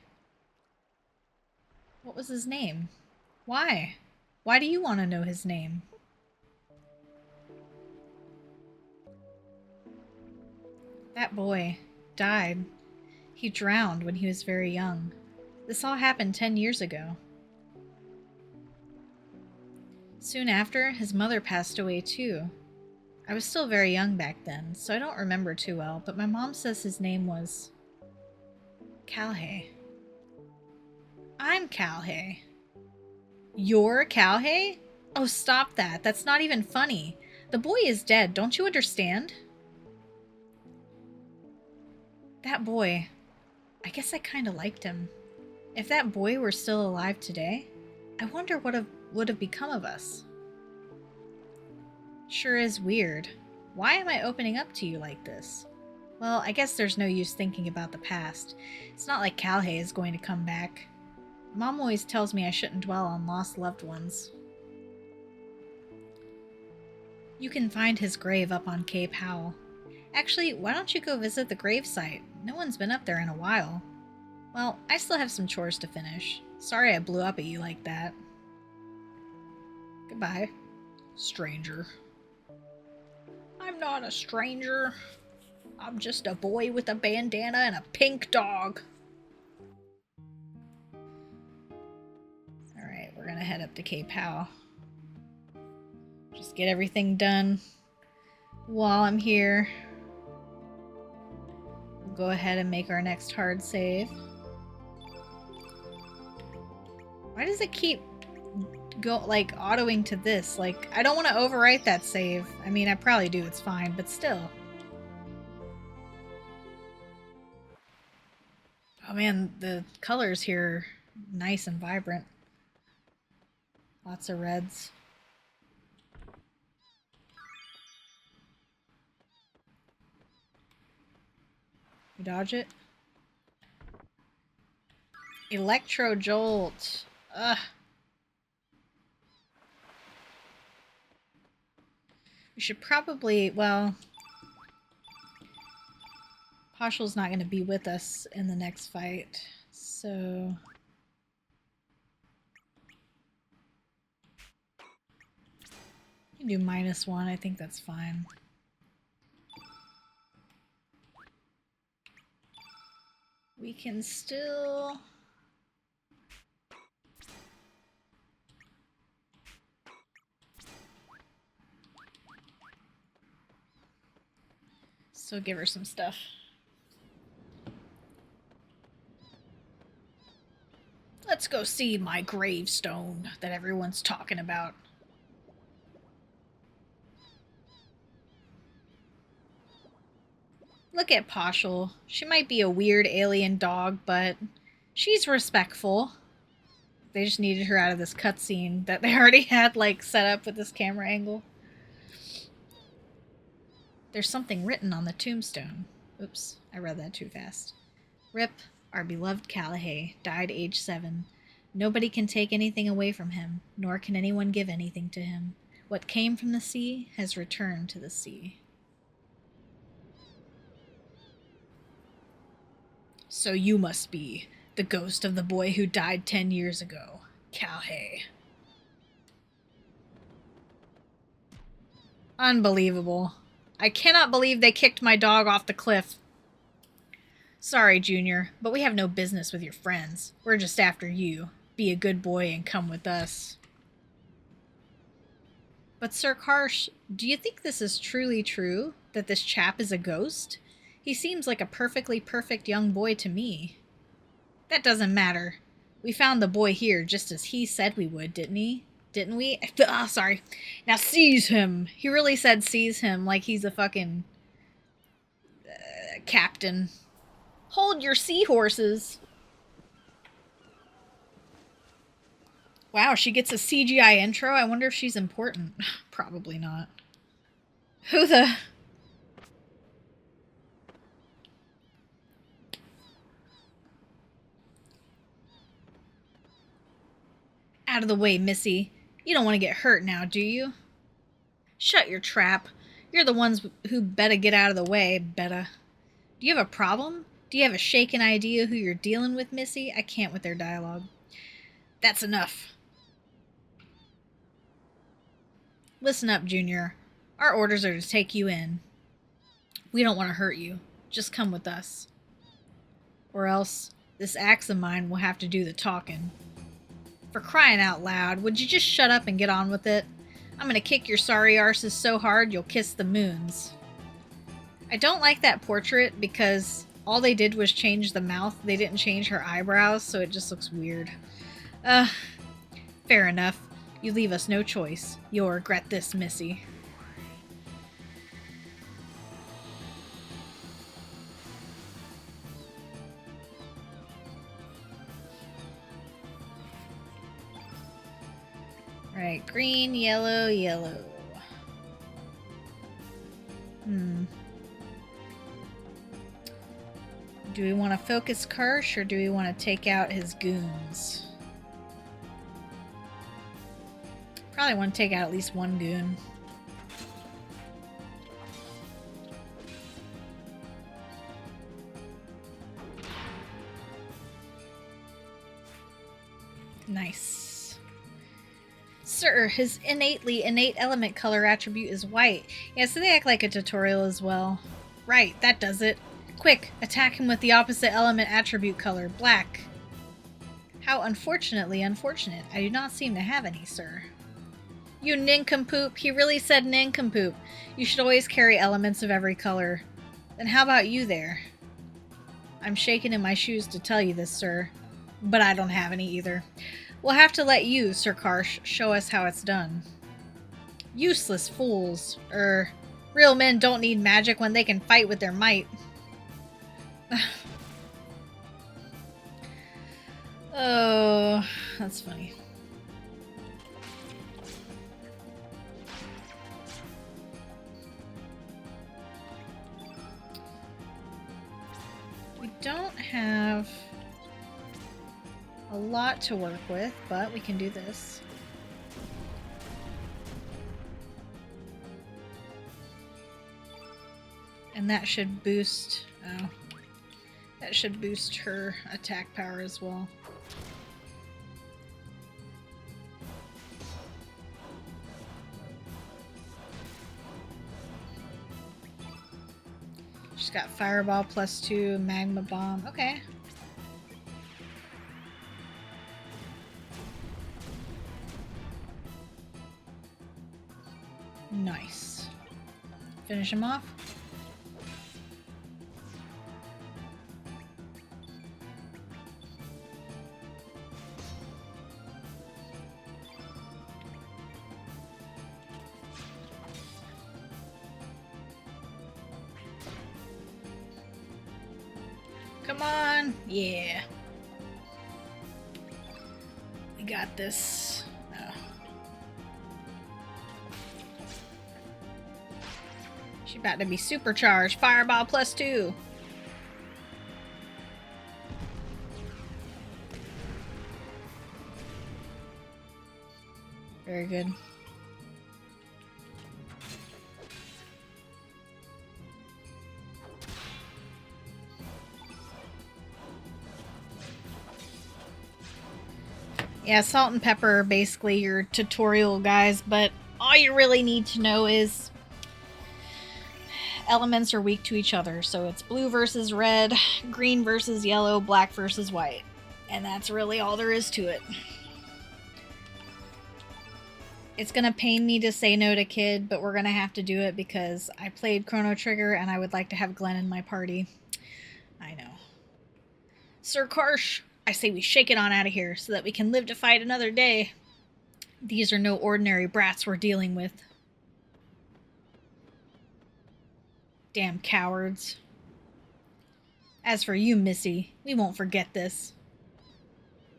What was his name? Why? Why do you want to know his name? That boy died. He drowned when he was very young. This all happened 10 years ago. Soon after, his mother passed away too. I was still very young back then, so I don't remember too well, but my mom says his name was Calhay. I'm Calhay. You're Calhay? Oh, stop that. That's not even funny. The boy is dead, don't you understand? That boy. I guess I kinda liked him. If that boy were still alive today, I wonder what would have become of us. Sure is weird. Why am I opening up to you like this? Well, I guess there's no use thinking about the past. It's not like Calhei is going to come back. Mom always tells me I shouldn't dwell on lost loved ones. You can find his grave up on Cape Howell. Actually, why don't you go visit the gravesite? No one's been up there in a while. Well, I still have some chores to finish. Sorry I blew up at you like that. Goodbye, stranger. I'm not a stranger. I'm just a boy with a bandana and a pink dog. Alright, we're gonna head up to Cape Howell. Just get everything done while I'm here. We'll go ahead and make our next hard save. Why does it keep autoing to this? Like, I don't want to overwrite that save. I mean, I probably do, it's fine, but still. Oh man, the colors here are nice and vibrant. Lots of reds. You dodge it? Electro Jolt. Ugh. We should probably, well... Pashal's not going to be with us in the next fight, so... You can do -1, I think that's fine. We can still... Still give her some stuff. Let's go see my gravestone that everyone's talking about. Look at Pashal. She might be a weird alien dog, but she's respectful. They just needed her out of this cutscene that they already had, like, set up with this camera angle. There's something written on the tombstone. Oops, I read that too fast. Rip, our beloved Calhei, died age 7. Nobody can take anything away from him, nor can anyone give anything to him. What came from the sea has returned to the sea. So you must be the ghost of the boy who died 10 years ago, Calhei. Unbelievable. I cannot believe they kicked my dog off the cliff. Sorry, Junior, but we have no business with your friends. We're just after you. Be a good boy and come with us. But Sir Karsh, do you think this is truly true? That this chap is a ghost? He seems like a perfectly perfect young boy to me. That doesn't matter. We found the boy here just as he said we would, didn't he? Didn't we? Ah, sorry. Now seize him. He really said seize him like he's a fucking captain. Hold your seahorses. Wow, she gets a CGI intro? I wonder if she's important. Probably not. Who the... Out of the way, Missy. You don't want to get hurt now, do you? Shut your trap. You're the ones who better get out of the way, betta. Do you have a problem? Do you have a shaken idea who you're dealing with, Missy? I can't with their dialogue. That's enough. Listen up, Junior. Our orders are to take you in. We don't want to hurt you. Just come with us. Or else, this axe of mine will have to do the talking. For crying out loud, would you just shut up and get on with it? I'm gonna kick your sorry arses so hard you'll kiss the moons. I don't like that portrait because all they did was change the mouth. They didn't change her eyebrows, so it just looks weird. Fair enough. You leave us no choice. You'll regret this, Missy. Right, green, yellow, yellow. Do we want to focus Karsh or do we want to take out his goons? Probably want to take out at least one goon. Nice. Sir, his innate element color attribute is white. Yeah, so they act like a tutorial as well. Right, that does it. Quick, attack him with the opposite element attribute color, black. How unfortunately unfortunate. I do not seem to have any, sir. You nincompoop. He really said nincompoop. You should always carry elements of every color. Then how about you there? I'm shaking in my shoes to tell you this, sir. But I don't have any either. We'll have to let you, Sir Karsh, show us how it's done. Useless fools. Real men don't need magic when they can fight with their might. Oh, that's funny. We don't have a lot to work with, but we can do this. And that should boost... oh. That should boost her attack power as well. She's got Fireball +2, Magma Bomb. Okay. Nice. Finish him off. Come on. Yeah. We got this. Oh. She's about to be supercharged. Fireball +2. Very good. Yeah, salt and pepper are basically your tutorial guys, but all you really need to know is elements are weak to each other. So it's blue versus red, green versus yellow, black versus white. And that's really all there is to it. It's gonna pain me to say no to Kid, but we're gonna have to do it because I played Chrono Trigger and I would like to have Glenn in my party. I know. Sir Karsh, I say we shake it on out of here so that we can live to fight another day. These are no ordinary brats we're dealing with. Damn cowards. As for you, Missy, we won't forget this.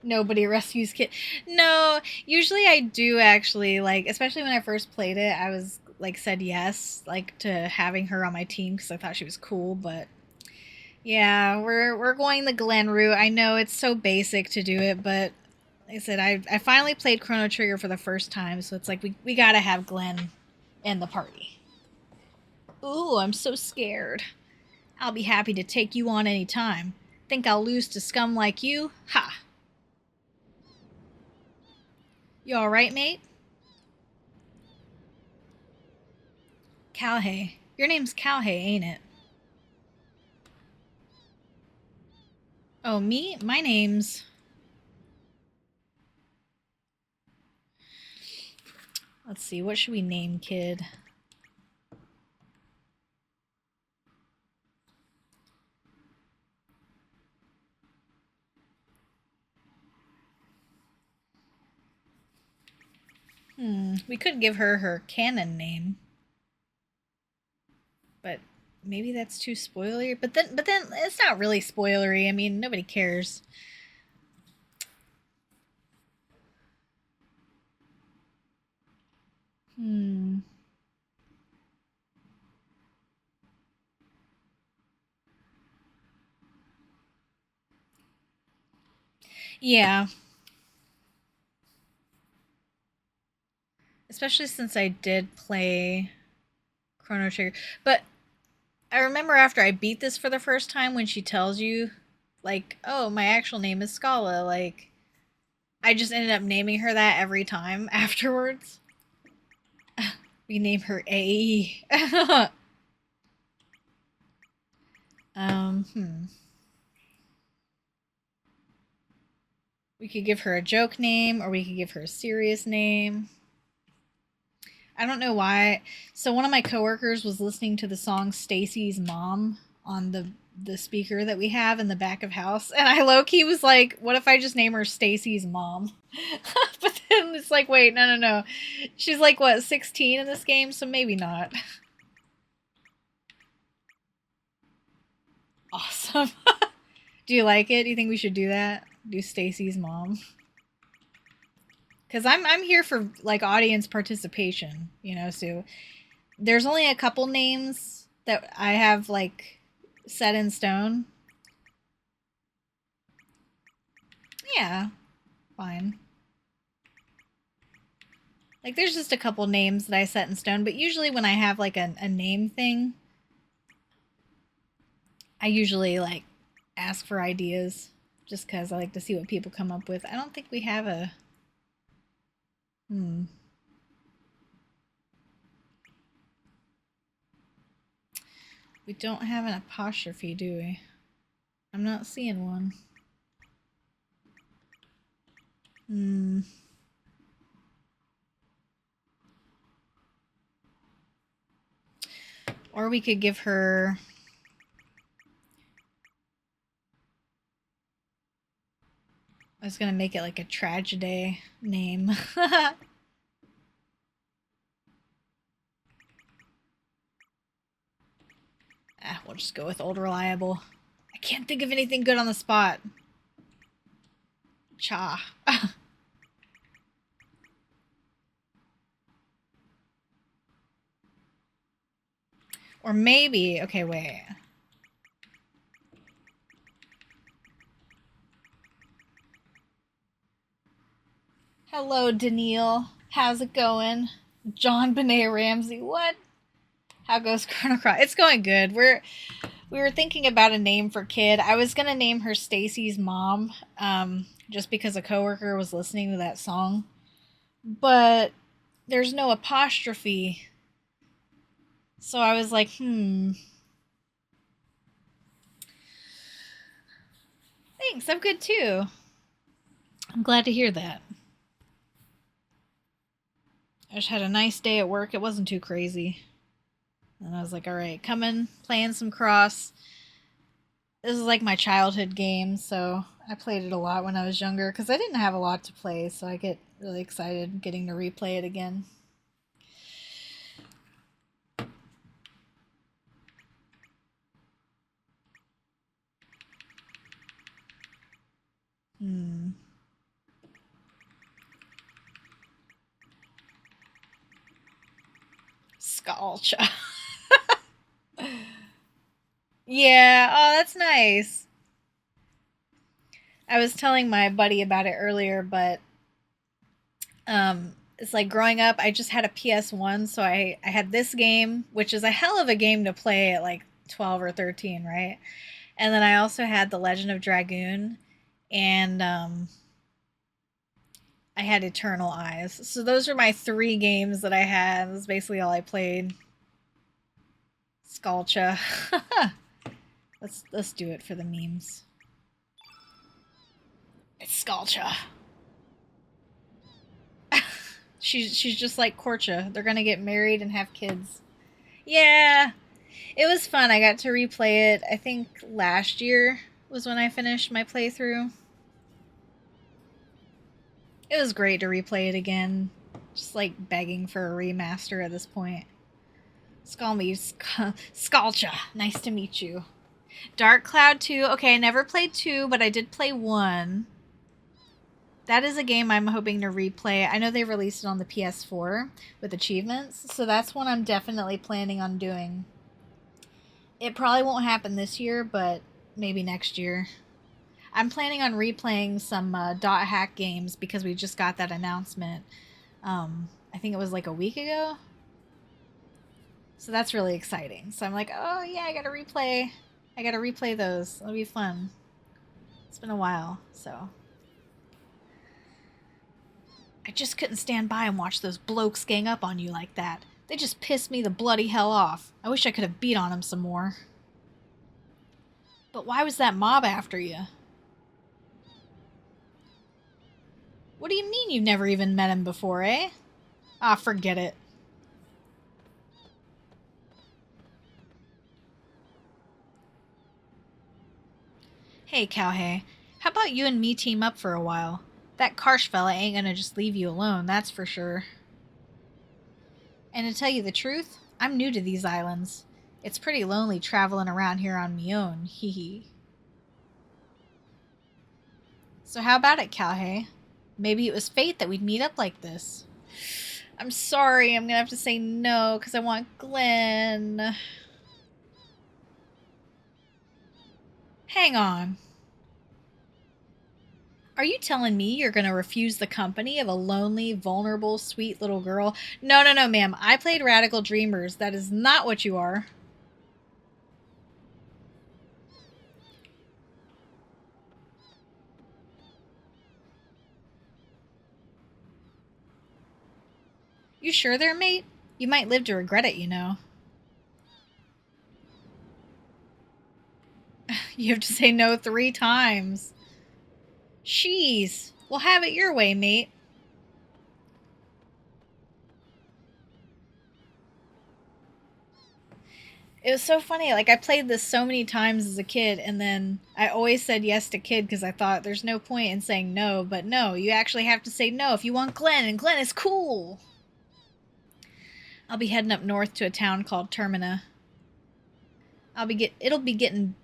Nobody rescues Kid. No, usually I do actually, like, especially when I first played it, I was, like, said yes, like, to having her on my team because I thought she was cool, but yeah, we're going the Glen route. I know it's so basic to do it, but like I said, I finally played Chrono Trigger for the first time, so it's like we gotta have Glenn in the party. Ooh, I'm so scared. I'll be happy to take you on any time. Think I'll lose to scum like you? Ha! You alright, mate? Calhay. Your name's Calhay, ain't it? Oh, me? My name's... Let's see, what should we name Kid? We could give her her canon name. But maybe that's too spoilery. But then it's not really spoilery. I mean, nobody cares. Yeah. Especially since I did play Chrono Trigger. But I remember after I beat this for the first time when she tells you, like, oh, my actual name is Scala, like, I just ended up naming her that every time afterwards. We name her AE. Hmm. We could give her a joke name or we could give her a serious name. I don't know why. So one of my coworkers was listening to the song Stacy's Mom on the speaker that we have in the back of house, and I low key was like, "What if I just name her Stacy's Mom?" But then it's like, wait, no, no, no. She's like what 16 in this game, so maybe not. Awesome. Do you like it? Do you think we should do that? Do Stacy's Mom? Because I'm here for like audience participation, you know. So there's only a couple names that I have like set in stone. Yeah, fine. Like there's just a couple names that I set in stone, but usually when I have like a name thing, I usually like ask for ideas just because I like to see what people come up with. I don't think we have a. Hmm. We don't have an apostrophe, do we? I'm not seeing one. Hmm. Or we could give her. I was gonna make it like a tragedy name. We'll just go with old reliable. I can't think of anything good on the spot. Cha. Or maybe, okay, wait. Hello, Daniil. How's it going? John Benet Ramsey. What? How goes Chrono Cross? It's going good. We were thinking about a name for kid. I was gonna name her Stacy's mom, just because a coworker was listening to that song. But there's no apostrophe. So I was like, Thanks, I'm good too. I'm glad to hear that. I just had a nice day at work. It wasn't too crazy. And I was like, all right, coming, playing some cross. This is like my childhood game, so I played it a lot when I was younger because I didn't have a lot to play, so I get really excited getting to replay it again. Hmm. Sculpture. Yeah, oh, that's nice. I was telling my buddy about it earlier, but it's like growing up, I just had a PS1, so I had this game, which is a hell of a game to play at like 12 or 13, right? And then I also had The Legend of Dragoon, and I had Eternal Eyes. So those are my three games that I had. That's basically all I played. Sculpture. Let's do it for the memes. It's Sculpture. She's just like Korcha. They're gonna get married and have kids. Yeah, it was fun. I got to replay it. I think last year was when I finished my playthrough. It was great to replay it again. Just like begging for a remaster at this point. Sculpture. Nice to meet you. Dark Cloud 2. Okay, I never played 2, but I did play 1. That is a game I'm hoping to replay. I know they released it on the PS4 with achievements, so that's one I'm definitely planning on doing. It probably won't happen this year, but maybe next year. I'm planning on replaying some dot hack games because we just got that announcement. I think it was like a week ago. So that's really exciting. So I'm like, oh yeah, I gotta replay. I gotta replay those. It'll be fun. It's been a while, so. I just couldn't stand by and watch those blokes gang up on you like that. They just pissed me the bloody hell off. I wish I could have beat on them some more. But why was that mob after you? What do you mean you've never even met him before, eh? Ah, forget it. Hey, Cowhay, how about you and me team up for a while? That Karsh fella ain't gonna just leave you alone, that's for sure. And to tell you the truth, I'm new to these islands. It's pretty lonely traveling around here on me own, hee hee. So how about it, Cowhay? Maybe it was fate that we'd meet up like this. I'm sorry, I'm gonna have to say no, because I want Glenn. Hang on. Are you telling me you're gonna refuse the company of a lonely, vulnerable, sweet little girl? No, no, no, ma'am. I played Radical Dreamers. That is not what you are. You sure there, mate? You might live to regret it, you know. You have to say no 3 times. Jeez. Well, have it your way, mate. It was so funny. Like, I played this so many times as a kid, and then I always said yes to Kid because I thought there's no point in saying no. But no, you actually have to say no if you want Glenn, and Glenn is cool. I'll be heading up north to a town called Termina. It'll be getting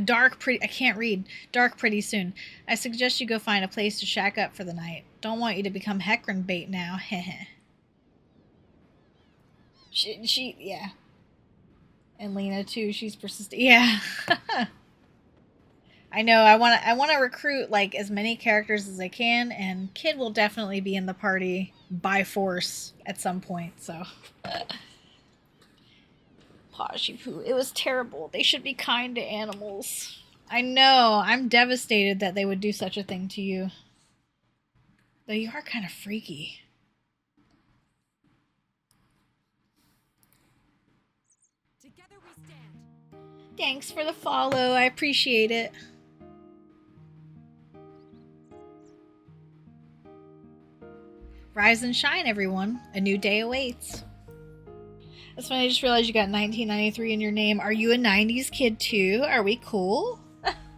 dark pretty. I can't read. Dark pretty soon. I suggest you go find a place to shack up for the night. Don't want you to become Hecarim bait now. Heh. Yeah. And Lena too. She's persistent. Yeah. I know. I want to recruit like as many characters as I can, and Kid will definitely be in the party by force at some point. So. Poshy poo. It was terrible. They should be kind to animals. I know. I'm devastated that they would do such a thing to you. Though you are kind of freaky. Together we stand. Thanks for the follow. I appreciate it. Rise and shine, everyone. A new day awaits. That's when I just realized you got 1993 in your name. Are you a 90s kid too? Are we cool?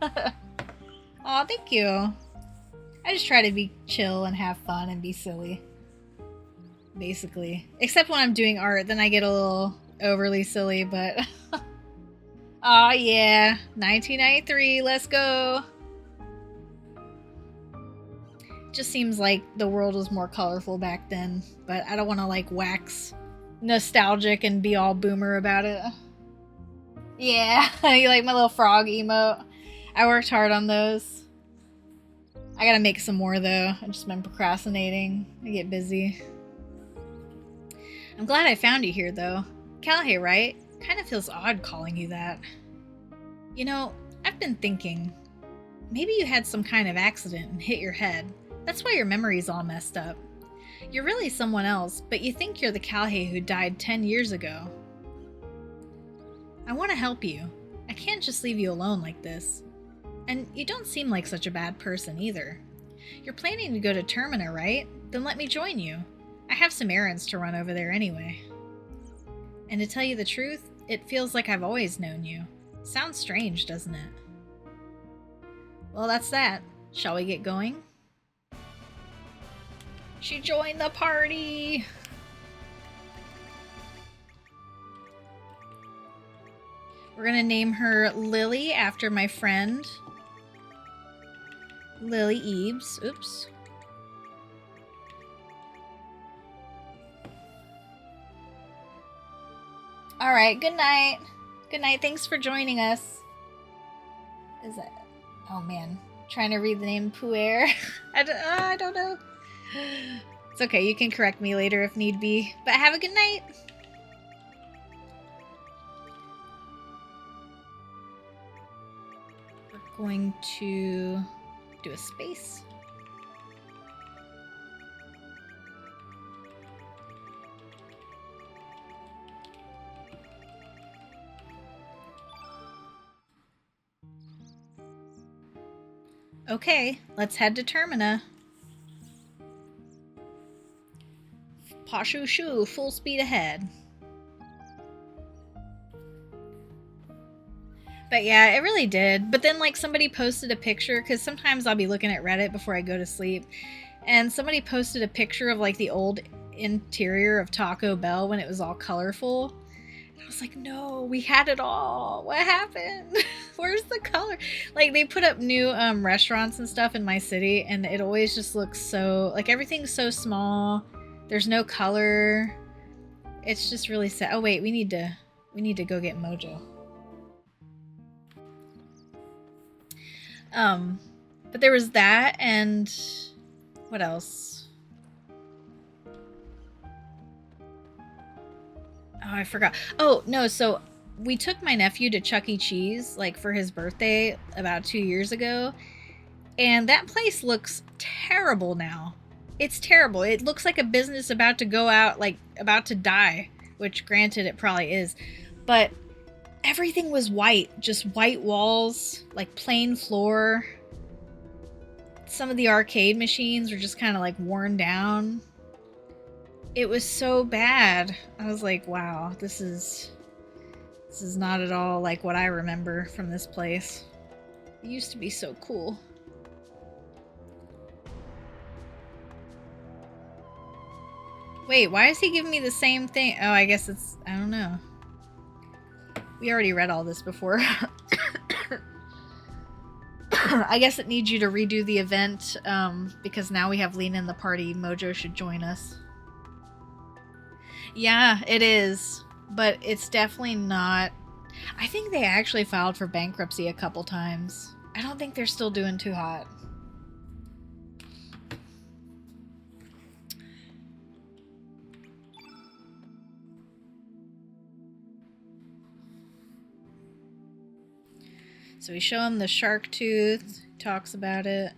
Aw, thank you. I just try to be chill and have fun and be silly. Basically. Except when I'm doing art, then I get a little overly silly, but... Aw, yeah. 1993, let's go. Just seems like the world was more colorful back then, but I don't want to, like, wax nostalgic and be all boomer about it. Yeah, you like my little frog emote? I worked hard on those. I gotta make some more, though. I've just been procrastinating. I get busy. I'm glad I found you here, though. Callahey, right? Kind of feels odd calling you that. You know, I've been thinking. Maybe you had some kind of accident and hit your head. That's why your memory's all messed up. You're really someone else, but you think you're the Callahey who died 10 years ago. I want to help you. I can't just leave you alone like this. And you don't seem like such a bad person either. You're planning to go to Termina, right? Then let me join you. I have some errands to run over there anyway. And to tell you the truth, it feels like I've always known you. Sounds strange, doesn't it? Well, that's that. Shall we get going? She joined the party! We're gonna name her Lily after my friend. Lily Eves. Oops. Alright, good night. Good night. Thanks for joining us. Is that... Oh man, trying to read the name Puer. I don't know. It's okay, you can correct me later if need be. But have a good night. We're going to do a space. Okay, let's head to Termina. Pashu Shu, full speed ahead. But yeah, it really did. But then like somebody posted a picture, because sometimes I'll be looking at Reddit before I go to sleep, and somebody posted a picture of like the old interior of Taco Bell when it was all colorful. I was like, no, we had it all. What happened? Where's the color? Like, they put up new restaurants and stuff in my city, and it always just looks so, like, everything's so small. There's no color. It's just really sad. Oh wait, we need to go get Mojo. But there was that, and what else? Oh, I forgot. Oh, no, so we took my nephew to Chuck E. Cheese, like, for his birthday about 2 years ago, and that place looks terrible now. It's terrible. It looks like a business about to go out, like, about to die, which, granted, it probably is, but everything was white. Just white walls, like, plain floor. Some of the arcade machines were just kind of, like, worn down. It was so bad. I was like, wow, this is not at all like what I remember from this place. It used to be so cool. Wait, why is he giving me the same thing? Oh, I guess it's, I don't know. We already read all this before. I guess it needs you to redo the event, because now we have Lena in the party. Mojo should join us. Yeah, it is. But it's definitely not... I think they actually filed for bankruptcy a couple times. I don't think they're still doing too hot. So we show him the shark tooth, talks about it.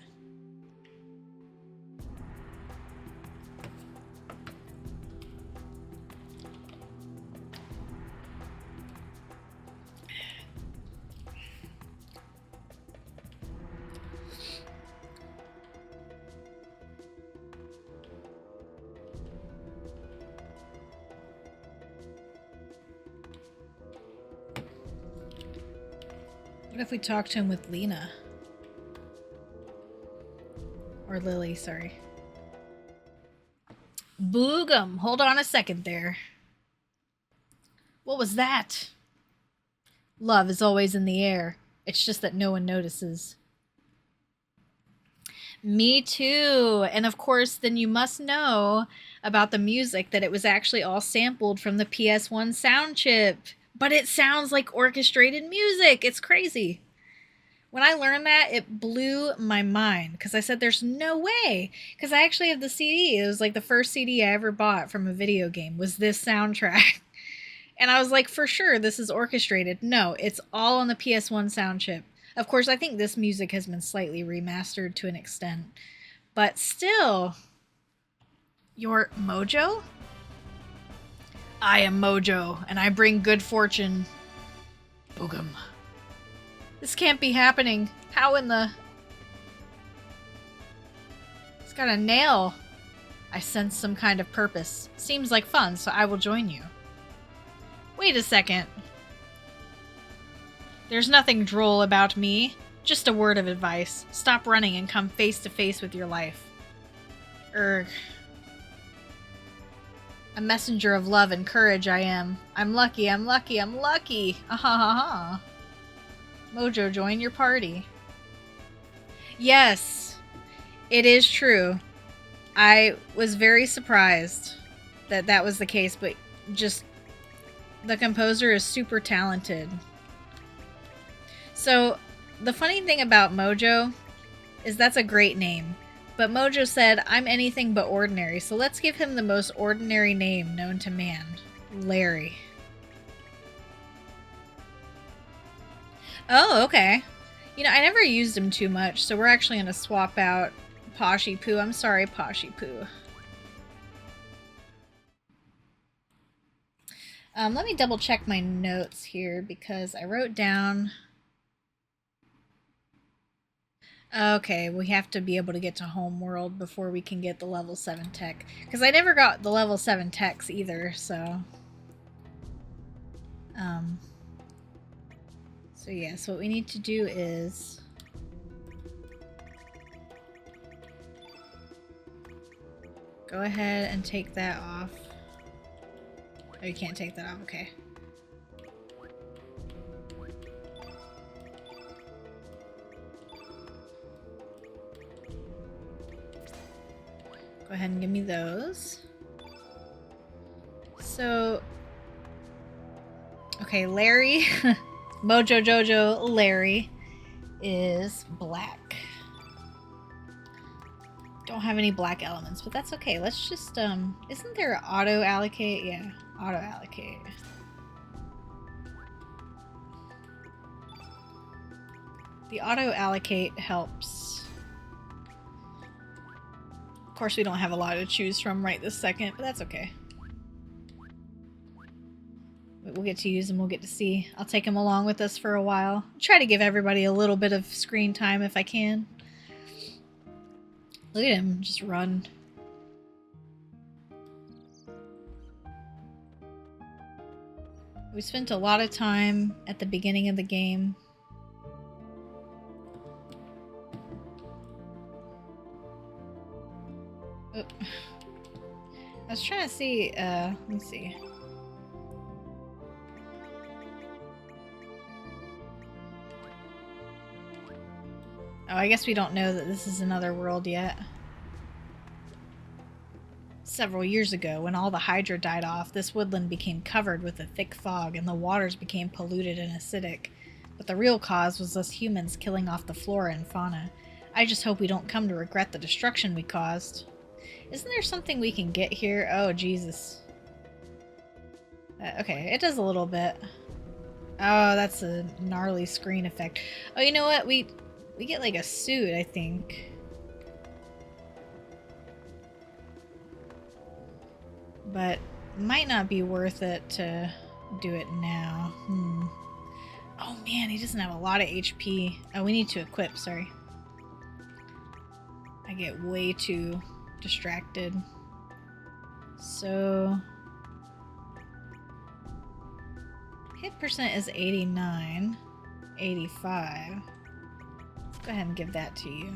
What if we talk to him with Lena? Or Lily, sorry. Boogum! Hold on a second there. What was that? Love is always in the air. It's just that no one notices. Me too. And of course, then you must know about the music, that it was actually all sampled from the PS1 sound chip. But it sounds like orchestrated music. It's crazy. When I learned that, it blew my mind, because I said, there's no way. Because I actually have the CD. It was like the first CD I ever bought from a video game was this soundtrack. And I was like, for sure, this is orchestrated. No, it's all on the PS1 sound chip. Of course, I think this music has been slightly remastered to an extent. But still, you're Mojo? I am Mojo, and I bring good fortune. Boogum. This can't be happening. How in the... It's got a nail. I sense some kind of purpose. Seems like fun, so I will join you. Wait a second. There's nothing droll about me. Just a word of advice. Stop running and come face to face with your life. Erg. A messenger of love and courage I am. I'm lucky, I'm lucky, I'm lucky! Ah ha ha ha. Mojo, join your party. Yes, it is true. I was very surprised that that was the case, but just... the composer is super talented. So, the funny thing about Mojo is that's a great name. But Mojo said, I'm anything but ordinary, so let's give him the most ordinary name known to man. Larry. Oh, okay. You know, I never used him too much, so we're actually going to swap out Poshy Poo. I'm sorry, Poshy Poo. Let me double check my notes here because I wrote down... Okay, we have to be able to get to Homeworld before we can get the level 7 tech. Because I never got the level 7 techs either, so... So yeah, so what we need to do is... Go ahead and take that off. Oh, you can't take that off, okay. Go ahead and give me those. So... Okay, Larry, Mojo Jojo Larry is black. Don't have any black elements, but that's okay. Let's just, isn't there auto allocate? Yeah, auto allocate. The auto allocate helps. Of course, we don't have a lot to choose from right this second, but that's okay. We'll get to use him, we'll get to see. I'll take him along with us for a while. I'll try to give everybody a little bit of screen time if I can. Look at him just run. We spent a lot of time at the beginning of the game. Oh. I was trying to see, let me see. Oh, I guess we don't know that this is another world yet. Several years ago, when all the Hydra died off, this woodland became covered with a thick fog and the waters became polluted and acidic. But the real cause was us humans killing off the flora and fauna. I just hope we don't come to regret the destruction we caused. Isn't there something we can get here? Oh, Jesus. Okay, it does a little bit. Oh, that's a gnarly screen effect. Oh, you know what? We get like a suit, I think. But might not be worth it to do it now. Oh man, he doesn't have a lot of HP. Oh, we need to equip, sorry. I get way too distracted. So... hit percent is 89. 85. Go ahead and give that to you.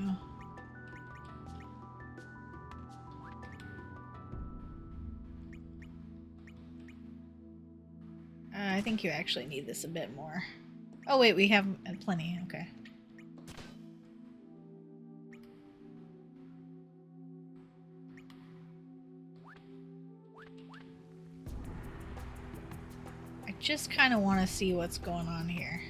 I think you actually need this a bit more. Oh wait, we have plenty, okay. I just kind of want to see what's going on here.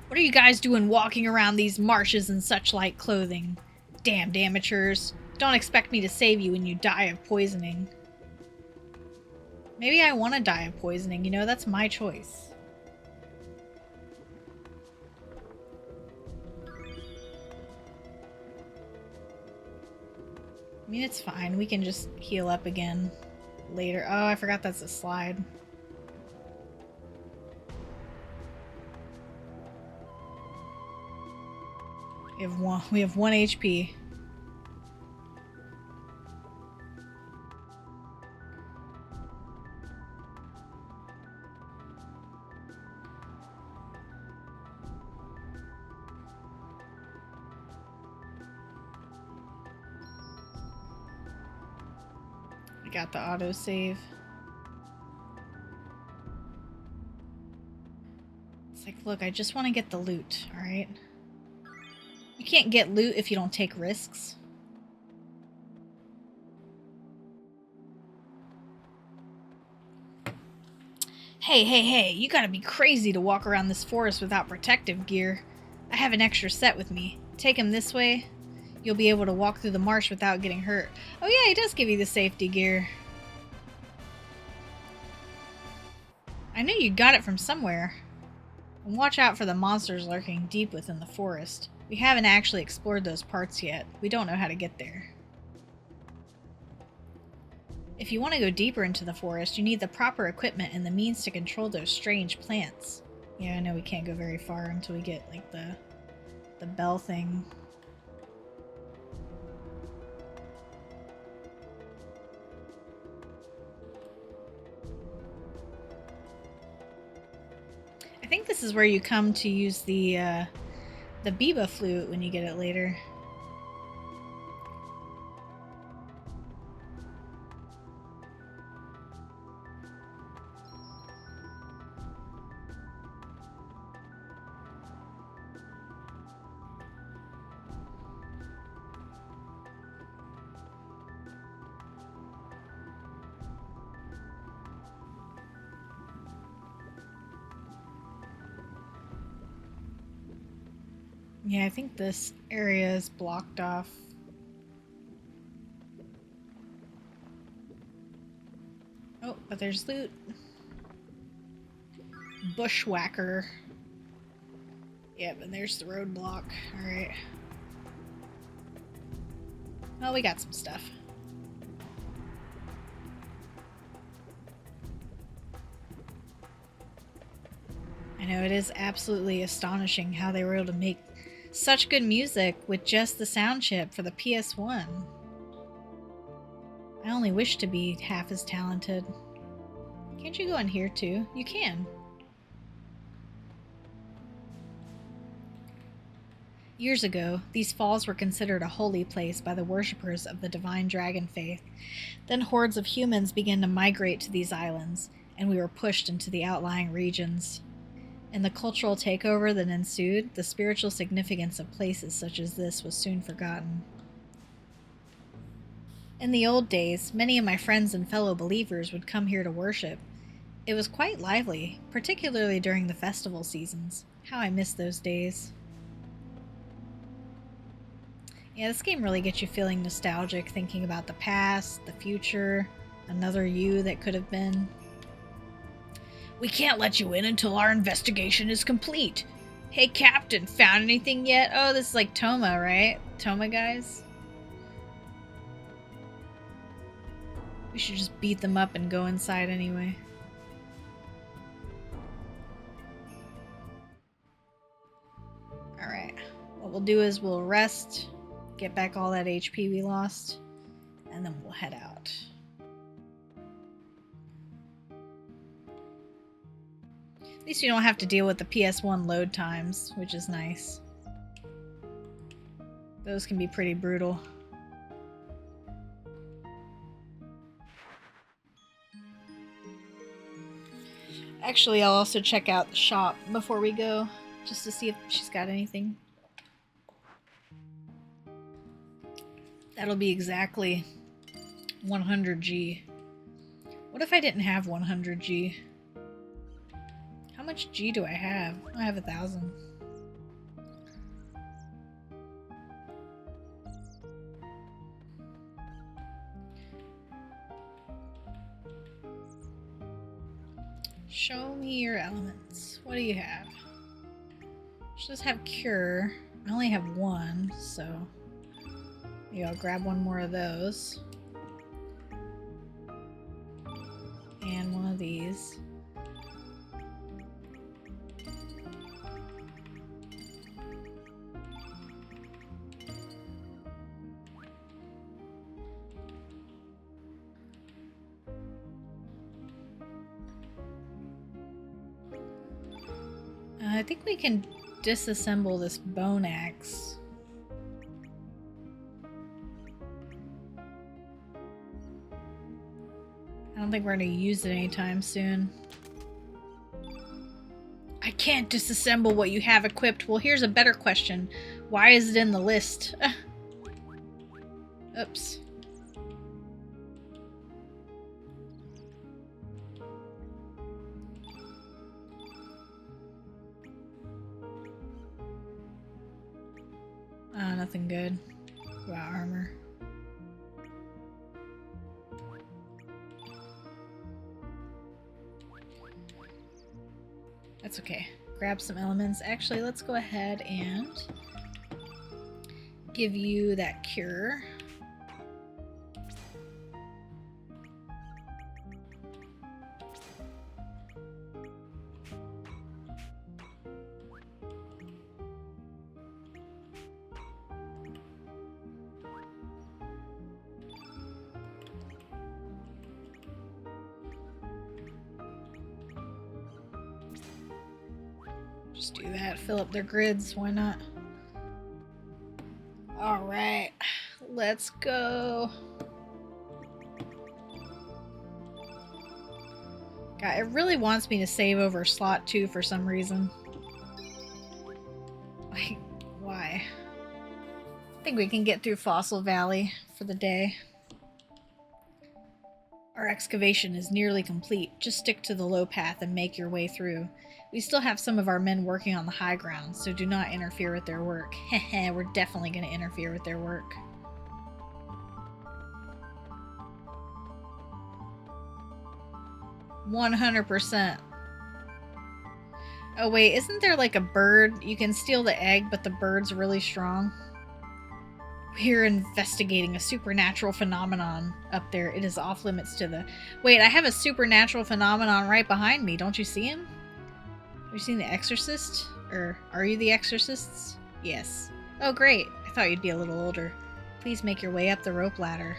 What are you guys doing walking around these marshes in such light clothing? Damned amateurs. Don't expect me to save you when you die of poisoning. Maybe I want to die of poisoning, you know, that's my choice. I mean, it's fine. We can just heal up again later. Oh, I forgot that's a slide. We have one HP. I got the autosave. It's like, look, I just want to get the loot, alright? You can't get loot if you don't take risks. Hey, hey, hey, you gotta be crazy to walk around this forest without protective gear. I have an extra set with me. Take him this way. You'll be able to walk through the marsh without getting hurt. Oh yeah, he does give you the safety gear. I knew you got it from somewhere. And watch out for the monsters lurking deep within the forest. We haven't actually explored those parts yet. We don't know how to get there. If you want to go deeper into the forest, you need the proper equipment and the means to control those strange plants. Yeah, I know we can't go very far until we get, like, the bell thing. I think this is where you come to use the Biba flute when you get it later. Yeah, I think this area is blocked off. Oh, but there's loot. Bushwhacker. Yep, and there's the roadblock. Alright. Well, we got some stuff. I know, it is absolutely astonishing how they were able to make such good music with just the sound chip for the PS1. I only wish to be half as talented. Can't you go in here too? You can. Years ago, these falls were considered a holy place by the worshippers of the divine dragon faith. Then hordes of humans began to migrate to these islands, and we were pushed into the outlying regions. In the cultural takeover that ensued, the spiritual significance of places such as this was soon forgotten. In the old days, many of my friends and fellow believers would come here to worship. It was quite lively, particularly during the festival seasons. How I miss those days. Yeah, this game really gets you feeling nostalgic, thinking about the past, the future, another you that could have been. We can't let you in until our investigation is complete. Hey, Captain, found anything yet? Oh, this is like Toma, right? Toma guys? We should just beat them up and go inside anyway. Alright. What we'll do is we'll rest, get back all that HP we lost, and then we'll head out. At least you don't have to deal with the PS1 load times, which is nice. Those can be pretty brutal. Actually, I'll also check out the shop before we go, just to see if she's got anything. That'll be exactly 100G. What if I didn't have 100G? How much G do I have? I have 1,000. Show me your elements. What do you have? She does have cure. I only have one, so maybe I'll grab one more of those. And one of these. I think we can disassemble this bone axe. I don't think we're going to use it anytime soon. I can't disassemble what you have equipped. Well, here's a better question. Why is it in the list? Oops. Nothing good. Wow, armor. That's okay. Grab some elements. Actually, let's go ahead and give you that cure. Just do that. Fill up their grids. Why not? Alright. Let's go. God, it really wants me to save over slot 2 for some reason. Like, why? I think we can get through Fossil Valley for the day. Our excavation is nearly complete. Just stick to the low path and make your way through. We still have some of our men working on the high ground, so do not interfere with their work. Heh, we're definitely going to interfere with their work. %. Oh wait, isn't there like a bird? You can steal the egg, but the bird's really strong. We're investigating a supernatural phenomenon up there. It is off limits to the... Wait, I have a supernatural phenomenon right behind me. Don't you see him? Have you seen The Exorcist? Or are you the Exorcists? Yes. Oh, great. I thought you'd be a little older. Please make your way up the rope ladder.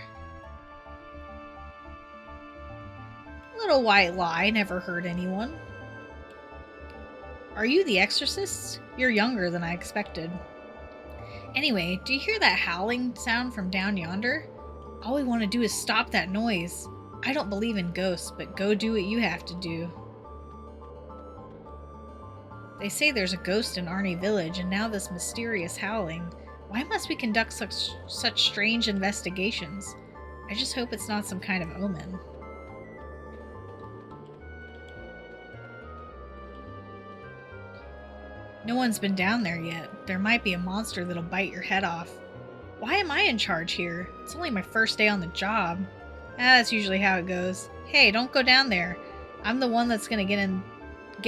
Little white lie, never hurt anyone. Are you the Exorcists? You're younger than I expected. Anyway, do you hear that howling sound from down yonder? All we want to do is stop that noise. I don't believe in ghosts, but go do what you have to do. They say there's a ghost in Arnie Village, and now this mysterious howling. Why must we conduct such strange investigations? I just hope it's not some kind of omen. No one's been down there yet. There might be a monster that'll bite your head off. Why am I in charge here? It's only my first day on the job. That's usually how it goes. Hey, don't go down there. I'm the one that's gonna get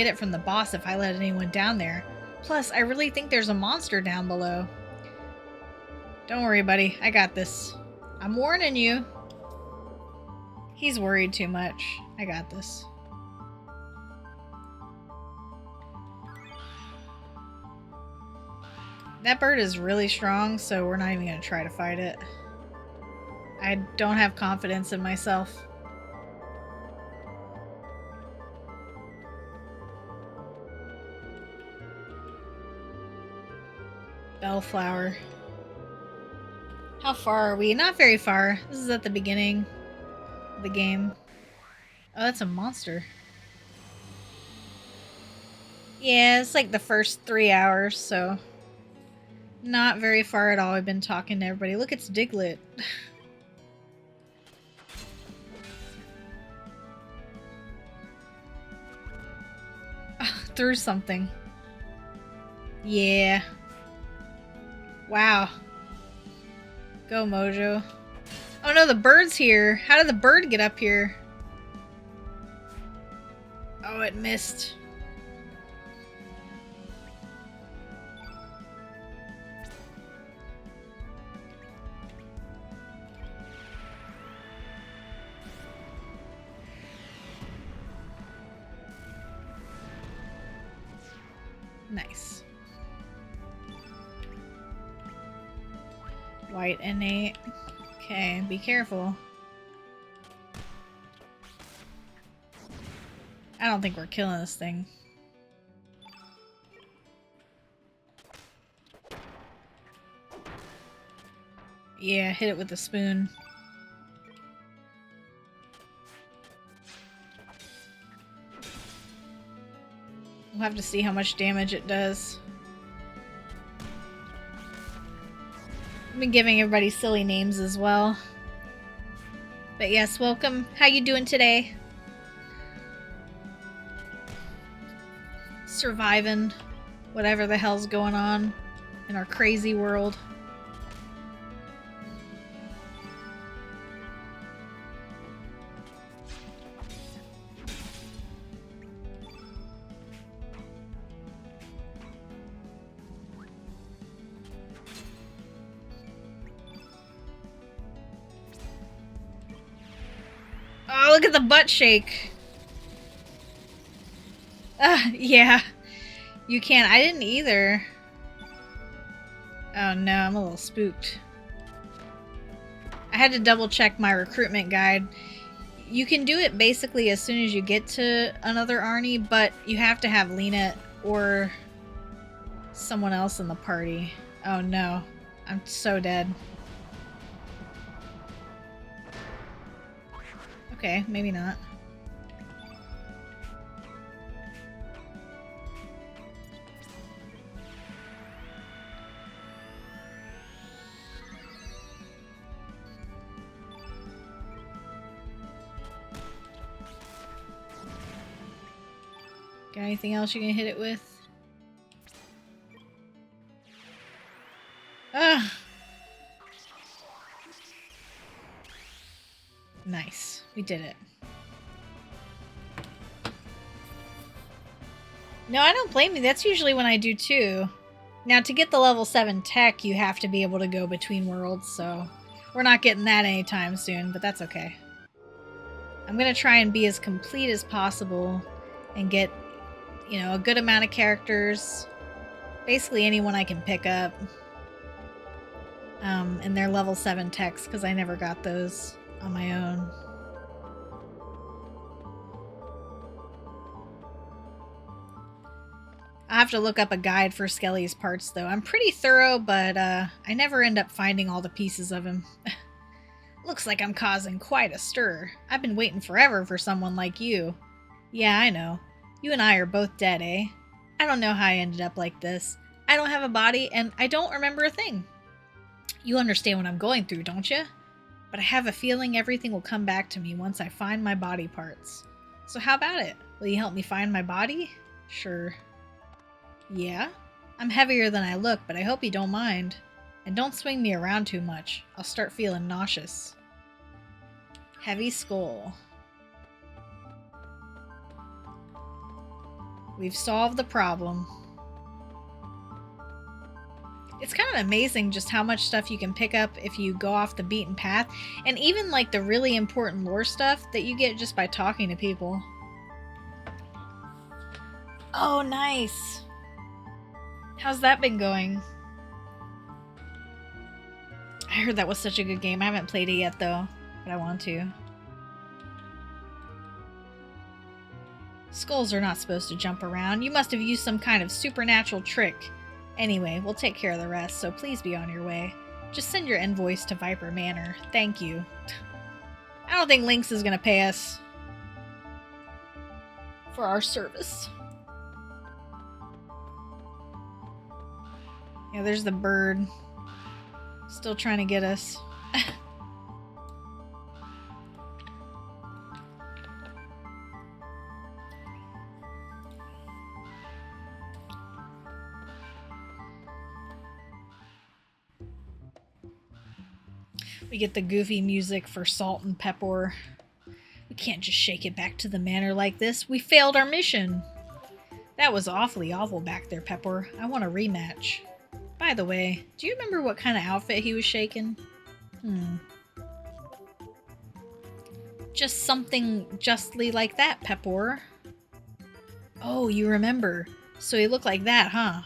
it from the boss if I let anyone down there. Plus, I really think there's a monster down below. Don't worry, buddy. I got this. I'm warning you. He's worried too much. I got this. That bird is really strong, so we're not even going to try to fight it. I don't have confidence in myself. Bellflower. How far are we? Not very far. This is at the beginning of the game. Oh, that's a monster. Yeah, it's like the first 3 hours, so... Not very far at all. I've been talking to everybody. Look, it's Diglett. Through something. Yeah. Wow. Go, Mojo. Oh no, the bird's here. How did the bird get up here? Oh, it missed. Nice. White innate. Okay, be careful. I don't think we're killing this thing. Yeah, hit it with the spoon. We'll have to see how much damage it does. I've been giving everybody silly names as well. But yes, welcome. How you doing today? Surviving whatever the hell's going on. in our crazy world. Oh, look at the butt shake. Yeah. You can't. I didn't either. Oh no, I'm a little spooked. I had to double check my recruitment guide. You can do it basically as soon as you get to another Arnie, but you have to have Lena or someone else in the party. Oh no. I'm so dead. Okay, maybe not. Got anything else you can hit it with? Ugh. Nice. We did it. No, I don't blame you. That's usually when I do too. Now, to get the level 7 tech, you have to be able to go between worlds, so we're not getting that anytime soon, but that's okay. I'm gonna try and be as complete as possible and get, you know, a good amount of characters. Basically anyone I can pick up. And their level 7 techs, because I never got those on my own. I have to look up a guide for Skelly's parts, though. I'm pretty thorough, but I never end up finding all the pieces of him. Looks like I'm causing quite a stir. I've been waiting forever for someone like you. Yeah, I know. You and I are both dead, eh? I don't know how I ended up like this. I don't have a body, and I don't remember a thing. You understand what I'm going through, don't you? But I have a feeling everything will come back to me once I find my body parts. So how about it? Will you help me find my body? Sure. Yeah? I'm heavier than I look, but I hope you don't mind. And don't swing me around too much. I'll start feeling nauseous. Heavy skull. We've solved the problem. It's kind of amazing just how much stuff you can pick up if you go off the beaten path, and even like the really important lore stuff that you get just by talking to people. Oh, nice. How's that been going? I heard that was such a good game. I haven't played it yet though, but I want to. Skulls are not supposed to jump around. You must have used some kind of supernatural trick. Anyway, we'll take care of the rest, so please be on your way. Just send your invoice to Viper Manor. Thank you. I don't think Lynx is gonna pay us for our service. Yeah, there's the bird. Still trying to get us. We get the goofy music for Salt and Pepper. We can't just shake it back to the manor like this. We failed our mission. That was awfully awful back there, Pepper. I want a rematch. By the way, do you remember what kind of outfit he was shaking? Just something justly like that, Pepper. Oh, you remember. So he looked like that, huh?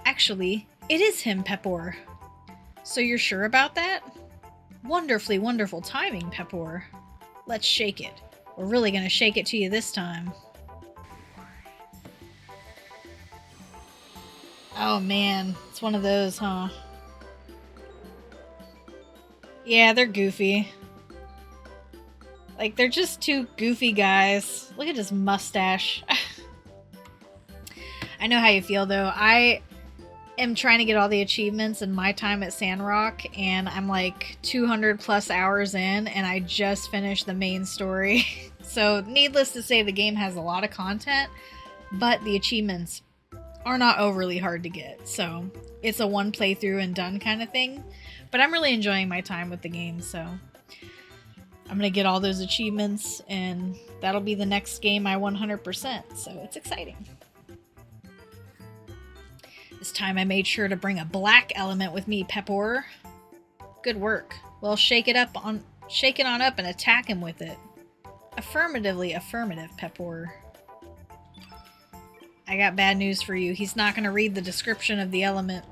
Actually, it is him, Pepper. So you're sure about that? Wonderfully wonderful timing, Pepper. Let's shake it. We're really gonna shake it to you this time. Oh man, it's one of those, huh? Yeah, they're goofy. Like, they're just two goofy guys. Look at his mustache. I know how you feel, though. I am trying to get all the achievements in my time at Sandrock, and I'm like 200 plus hours in, and I just finished the main story. So, needless to say, the game has a lot of content, but the achievements are not overly hard to get. So it's a one playthrough and done kind of thing. But I'm really enjoying my time with the game, so I'm gonna get all those achievements, and that'll be the next game I 100%. So it's exciting. This time I made sure to bring a black element with me, Pepper. Good work. Well, shake it on up and attack him with it. Affirmatively affirmative, Pepper. I got bad news for you. He's not gonna read the description of the element.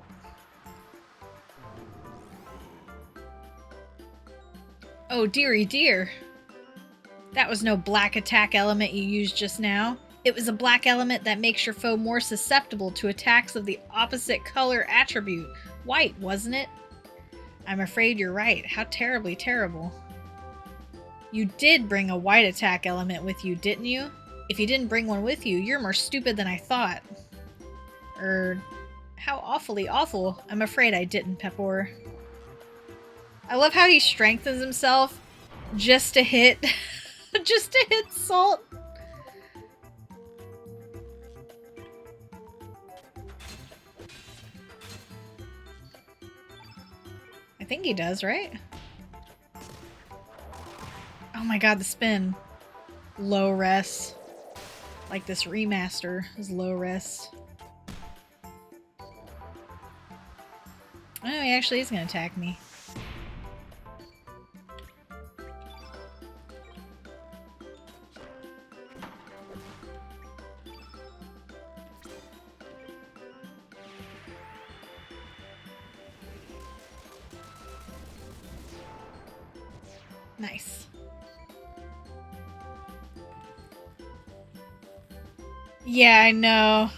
Oh, dearie dear. That was no black attack element you used just now. It was a black element that makes your foe more susceptible to attacks of the opposite color attribute. White, wasn't it? I'm afraid you're right. How terribly terrible. You did bring a white attack element with you, didn't you? If you didn't bring one with you, you're more stupid than I thought. How awfully awful. I'm afraid I didn't, Pepper. I love how he strengthens himself just to hit just to hit Salt. I think he does, right? Oh my god, the spin. Low res. Like this remaster is low res. Oh, he actually is gonna attack me. Nice. Yeah, I know.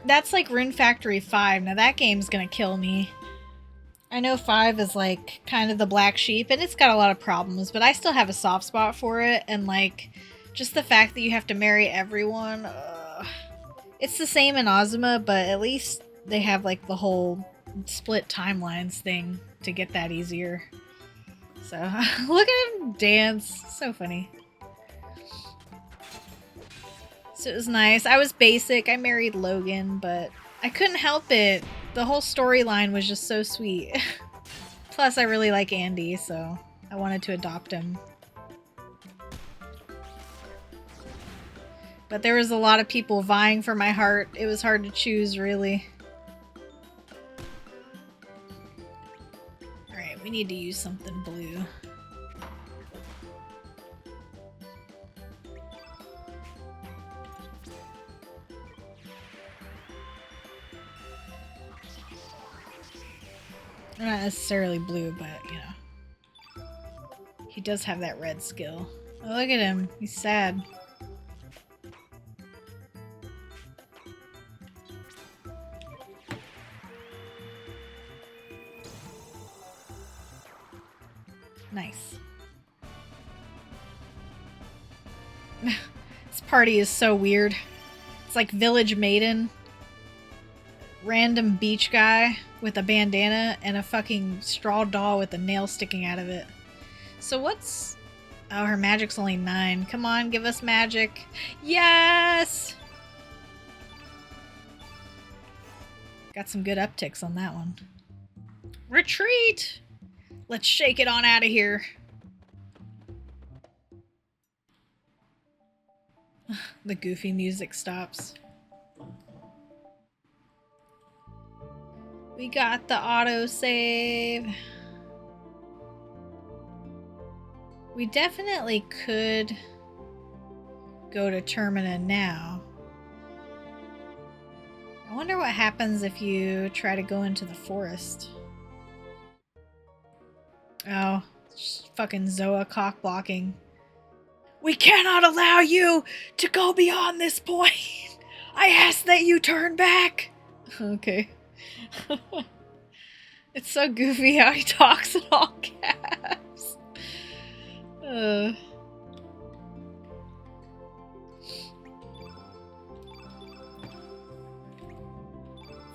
That's like Rune Factory 5. Now that game's gonna kill me. I know 5 is like kind of the black sheep and it's got a lot of problems, but I still have a soft spot for it, and like just the fact that you have to marry everyone. It's the same in Ozma, but at least they have like the whole split timelines thing to get that easier. So look at him dance. So funny. So it was nice. I was basic. I married Logan, but I couldn't help it. The whole storyline was just so sweet. Plus, I really like Andy, so I wanted to adopt him. But there was a lot of people vying for my heart. It was hard to choose, really. Alright, we need to use something blue. Not necessarily blue, but, you know. He does have that red skill. Oh, look at him. He's sad. Nice. This party is so weird. It's like Village Maiden. Random beach guy with a bandana and a fucking straw doll with a nail sticking out of it. So what's... Oh, her magic's only 9. Come on, give us magic. Yes! Got some good upticks on that one. Retreat! Let's shake it on out of here. The goofy music stops. We got the autosave. We definitely could go to Termina now. I wonder what happens if you try to go into the forest. Oh, fucking Zoa cock blocking. We cannot allow you to go beyond this point. I ask that you turn back. Okay. It's so goofy how he talks in all caps.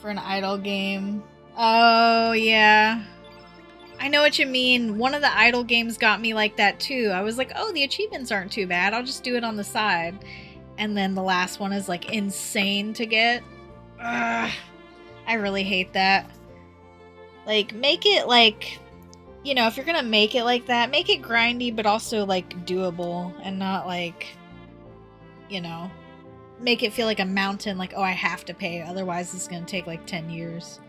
For an idle game. Oh, yeah. I know what you mean. One of the idle games got me like that too. I was like, oh, the achievements aren't too bad. I'll just do it on the side. And then the last one is like insane to get. Ugh, I really hate that. Like, make it like, you know, if you're gonna make it like that, make it grindy, but also like doable, and not like, you know, make it feel like a mountain. Like, oh, I have to pay, otherwise it's gonna take like 10 years.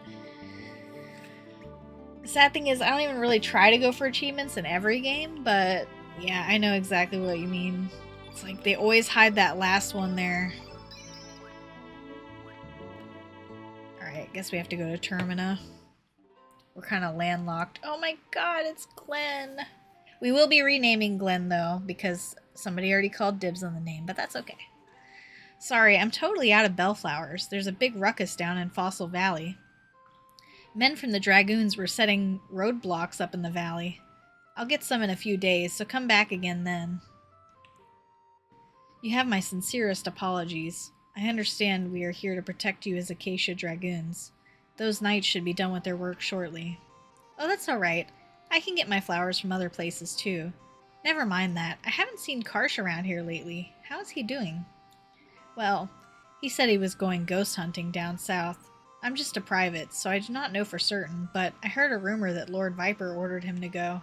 The sad thing is, I don't even really try to go for achievements in every game, but yeah, I know exactly what you mean. It's like they always hide that last one there. Alright, guess we have to go to Termina. We're kind of landlocked. Oh my god, it's Glenn! We will be renaming Glenn, though, because somebody already called dibs on the name, but that's okay. Sorry, I'm totally out of bellflowers. There's a big ruckus down in Fossil Valley. Men from the Dragoons were setting roadblocks up in the valley. I'll get some in a few days, so come back again then. You have my sincerest apologies. I understand we are here to protect you as Acacia Dragoons. Those knights should be done with their work shortly. Oh, that's alright. I can get my flowers from other places too. Never mind that. I haven't seen Karsh around here lately. How is he doing? Well, he said he was going ghost hunting down south. I'm just a private, so I do not know for certain, but I heard a rumor that Lord Viper ordered him to go.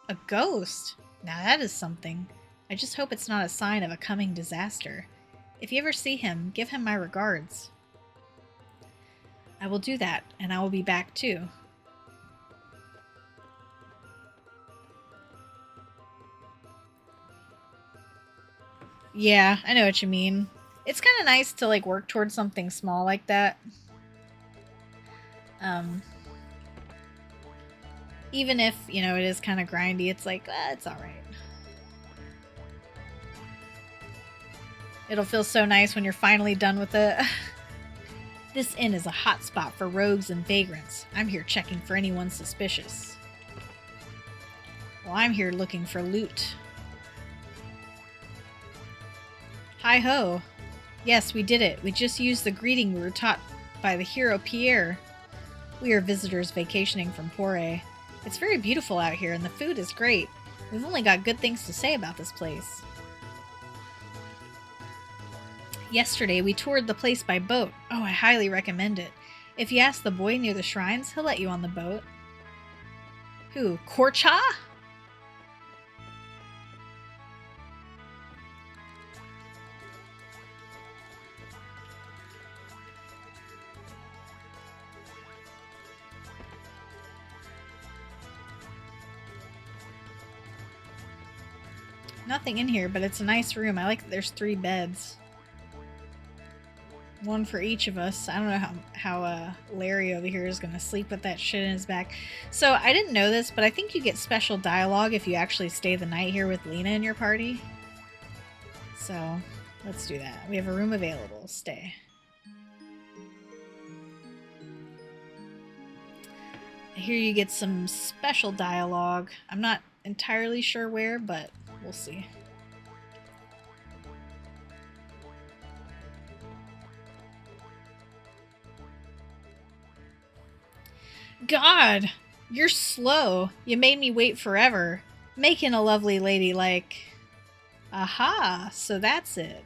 A ghost? Now that is something. I just hope it's not a sign of a coming disaster. If you ever see him, give him my regards. I will do that, and I will be back too. Yeah, I know what you mean. It's kind of nice to like work towards something small like that. Even if, you know, it is kind of grindy, it's like, it's alright. It'll feel so nice when you're finally done with it. This inn is a hot spot for rogues and vagrants. I'm here checking for anyone suspicious. Well, I'm here looking for loot. Hi-ho! Yes, we did it. We just used the greeting we were taught by the hero Pierre. We are visitors vacationing from Poire. It's very beautiful out here, and the food is great. We've only got good things to say about this place. Yesterday, we toured the place by boat. Oh, I highly recommend it. If you ask the boy near the shrines, he'll let you on the boat. Who? Korcha? Nothing in here, but it's a nice room. I like that there's 3 beds. One for each of us. I don't know how Larry over here is going to sleep with that shit in his back. So, I didn't know this, but I think you get special dialogue if you actually stay the night here with Lena in your party. So, let's do that. We have a room available. Stay. Here you get some special dialogue. I'm not entirely sure where, but we'll see. God, you're slow. You made me wait forever. Making a lovely lady like... Aha, so that's it.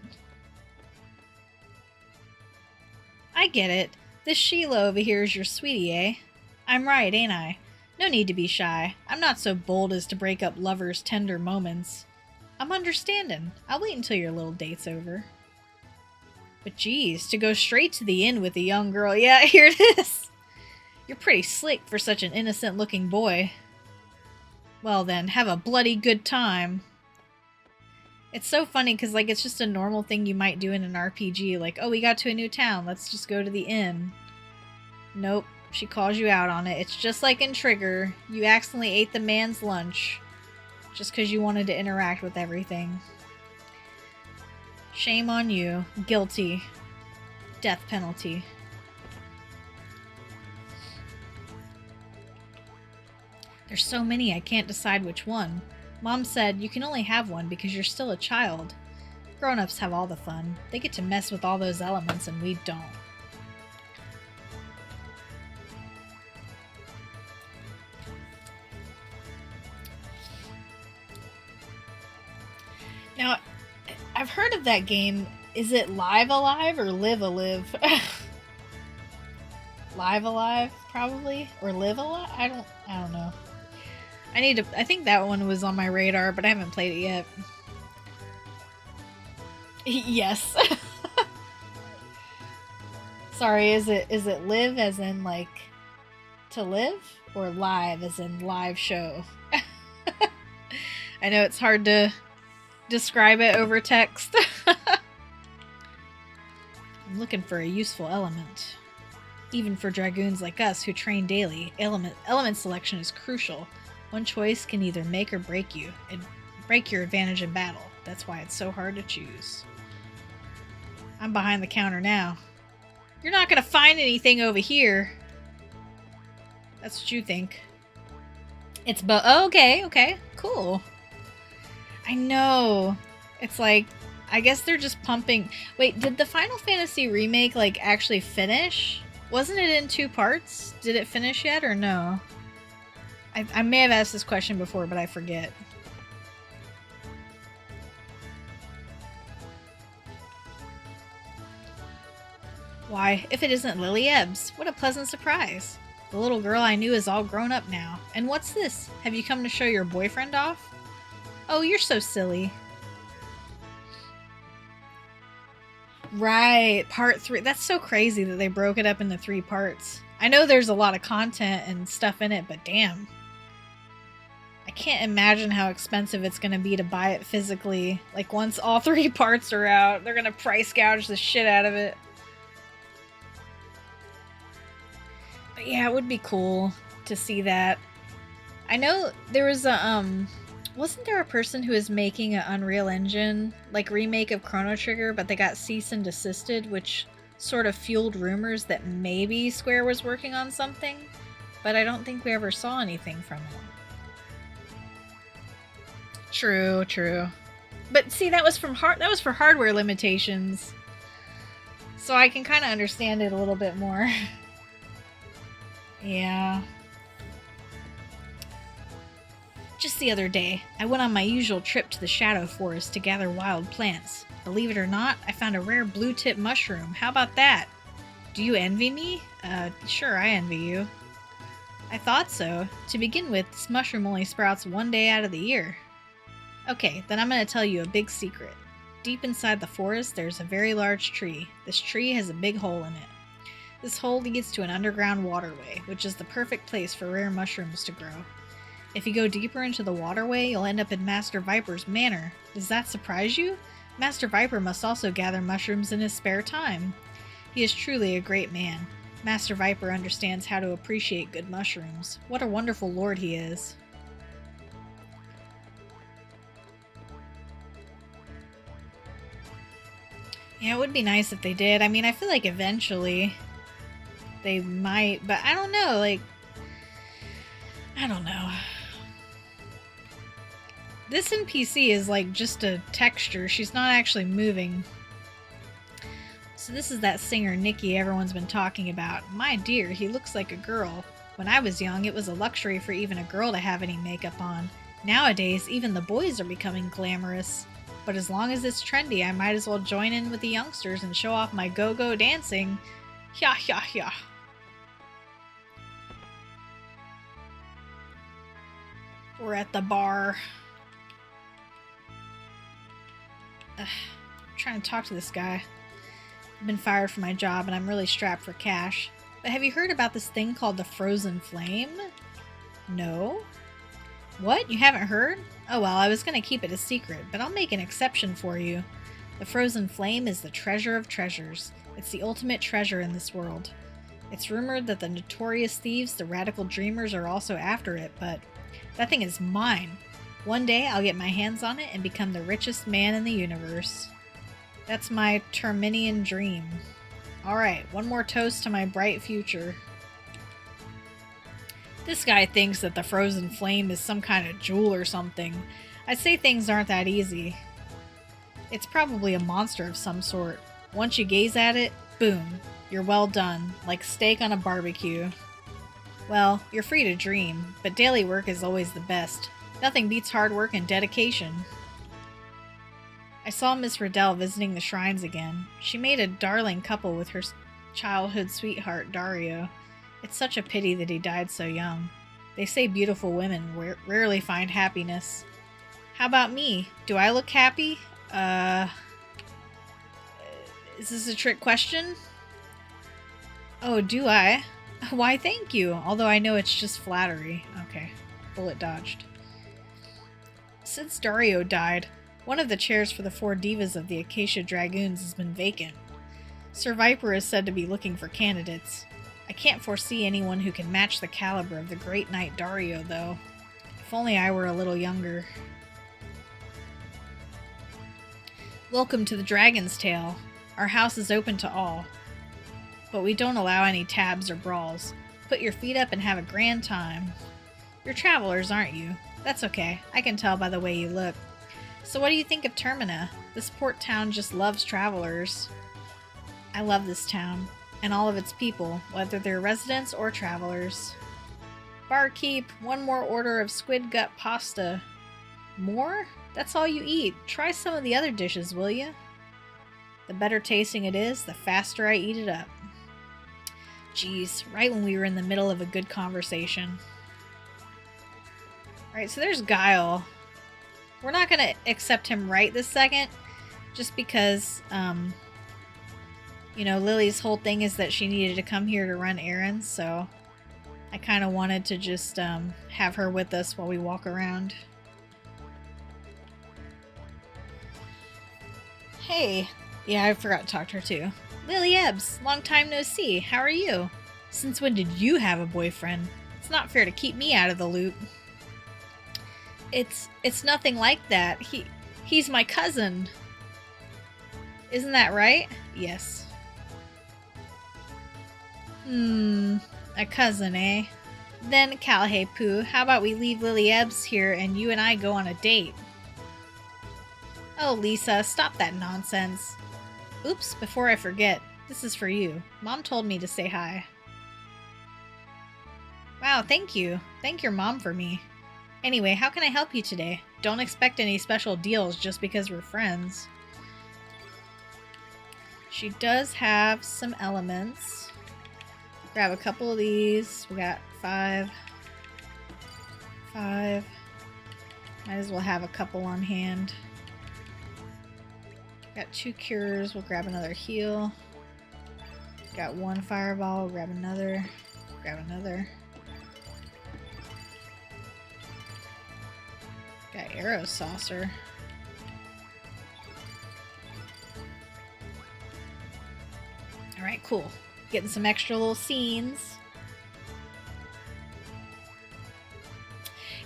I get it. This Sheila over here is your sweetie, eh? I'm right, ain't I? No need to be shy. I'm not so bold as to break up lovers' tender moments. I'm understanding. I'll wait until your little date's over. But geez, to go straight to the inn with a young girl. Yeah, here it is. You're pretty slick for such an innocent-looking boy. Well then, have a bloody good time. It's so funny because, like, it's just a normal thing you might do in an RPG. Like, oh, we got to a new town. Let's just go to the inn. Nope. She calls you out on it. It's just like in Trigger. You accidentally ate the man's lunch. Just because you wanted to interact with everything. Shame on you. Guilty. Death penalty. There's so many I can't decide which one. Mom said you can only have one because you're still a child. Grown-ups have all the fun. They get to mess with all those elements and we don't. Now, I've heard of that game. Is it Live Alive or Live Alive? Live Alive, probably, or Live Alive. I don't know. I think that one was on my radar, but I haven't played it yet. Yes. Sorry, is it live as in like to live, or live as in live show? I know it's hard to describe it over text. I'm looking for a useful element. Even for dragoons like us who train daily, element selection is crucial. One choice can either make or break you, and break your advantage in battle. That's why it's so hard to choose. I'm behind the counter now. You're not gonna find anything over here. That's what you think. It's okay, cool. I know. It's like, I guess they're just pumping. Wait, did the Final Fantasy remake like actually finish? Wasn't it in 2 parts? Did it finish yet or no? I may have asked this question before, but I forget. Why, if it isn't Lily Ebbs, what a pleasant surprise. The little girl I knew is all grown up now. And what's this? Have you come to show your boyfriend off? Oh, you're so silly. Right, part 3. That's so crazy that they broke it up into 3 parts. I know there's a lot of content and stuff in it, but damn. I can't imagine how expensive it's going to be to buy it physically. Like, once all 3 parts are out, they're going to price gouge the shit out of it. But yeah, it would be cool to see that. I know there was a, wasn't there a person who was making an Unreal Engine, like, remake of Chrono Trigger, but they got cease and desisted, which sort of fueled rumors that maybe Square was working on something, but I don't think we ever saw anything from it. True. But see, that was for hardware limitations, so I can kind of understand it a little bit more. Yeah. Just the other day, I went on my usual trip to the Shadow Forest to gather wild plants. Believe it or not, I found a rare blue-tip mushroom. How about that? Do you envy me? Sure, I envy you. I thought so. To begin with, this mushroom only sprouts 1 day out of the year. Okay, then I'm going to tell you a big secret. Deep inside the forest, there's a very large tree. This tree has a big hole in it. This hole leads to an underground waterway, which is the perfect place for rare mushrooms to grow. If you go deeper into the waterway, you'll end up in Master Viper's manor. Does that surprise you? Master Viper must also gather mushrooms in his spare time. He is truly a great man. Master Viper understands how to appreciate good mushrooms. What a wonderful lord he is. Yeah, it would be nice if they did. I mean, I feel like eventually they might, but I don't know, like, I don't know. This NPC is like just a texture. She's not actually moving. So this is that singer Nikki everyone's been talking about. My dear, he looks like a girl. When I was young, it was a luxury for even a girl to have any makeup on. Nowadays, even the boys are becoming glamorous. But as long as it's trendy, I might as well join in with the youngsters and show off my go-go dancing. Yeah. We're at the bar. I'm trying to talk to this guy. I've been fired from my job and I'm really strapped for cash. But have you heard about this thing called the Frozen Flame? No? What? You haven't heard? Oh well, I was going to keep it a secret, but I'll make an exception for you. The Frozen Flame is the treasure of treasures. It's the ultimate treasure in this world. It's rumored that the notorious thieves, the radical dreamers, are also after it, but that thing is mine. One day I'll get my hands on it and become the richest man in the universe. That's my Terminian dream. Alright, one more toast to my bright future. This guy thinks that the Frozen Flame is some kind of jewel or something. I'd say things aren't that easy. It's probably a monster of some sort. Once you gaze at it, boom, you're well done, like steak on a barbecue. Well, you're free to dream, but daily work is always the best. Nothing beats hard work and dedication. I saw Miss Riddell visiting the shrines again. She made a darling couple with her childhood sweetheart, Dario. It's such a pity that he died so young. They say beautiful women rarely find happiness. How about me? Do I look happy? Is this a trick question? Oh, do I? Why, thank you. Although I know it's just flattery. Okay. Bullet dodged. Since Dario died, one of the chairs for the 4 divas of the Acacia Dragoons has been vacant. Sir Viper is said to be looking for candidates. I can't foresee anyone who can match the caliber of the great knight Dario, though. If only I were a little younger. Welcome to the Dragon's Tail. Our house is open to all, but we don't allow any tabs or brawls. Put your feet up and have a grand time. You're travelers, aren't you? That's okay. I can tell by the way you look. So what do you think of Termina? This port town just loves travelers. I love this town, and all of its people, whether they're residents or travelers. Barkeep, 1 more order of squid gut pasta. More? That's all you eat. Try some of the other dishes, will you? The better tasting it is, the faster I eat it up. Jeez, right when we were in the middle of a good conversation. Alright, so there's Guile. We're not going to accept him right this second, just because, you know, Lily's whole thing is that she needed to come here to run errands, so I kind of wanted to just have her with us while we walk around. Hey. Yeah, I forgot to talk to her too. Lily Ebbs, long time no see. How are you? Since when did you have a boyfriend? It's not fair to keep me out of the loop. It's nothing like that. He's my cousin. Isn't that right? Yes. A cousin, eh? Then, Calahey Pooh, how about we leave Lily Ebbs here and you and I go on a date? Oh, Lisa, stop that nonsense. Oops, before I forget, this is for you. Mom told me to say hi. Wow, thank you. Thank your mom for me. Anyway, how can I help you today? Don't expect any special deals just because we're friends. She does have some elements. Grab a couple of these. We got 5. Might as well have a couple on hand. Got 2 cures. We'll grab another heal. Got 1 fireball. We'll grab another. Grab another. Got arrow saucer. Alright, cool. Getting some extra little scenes.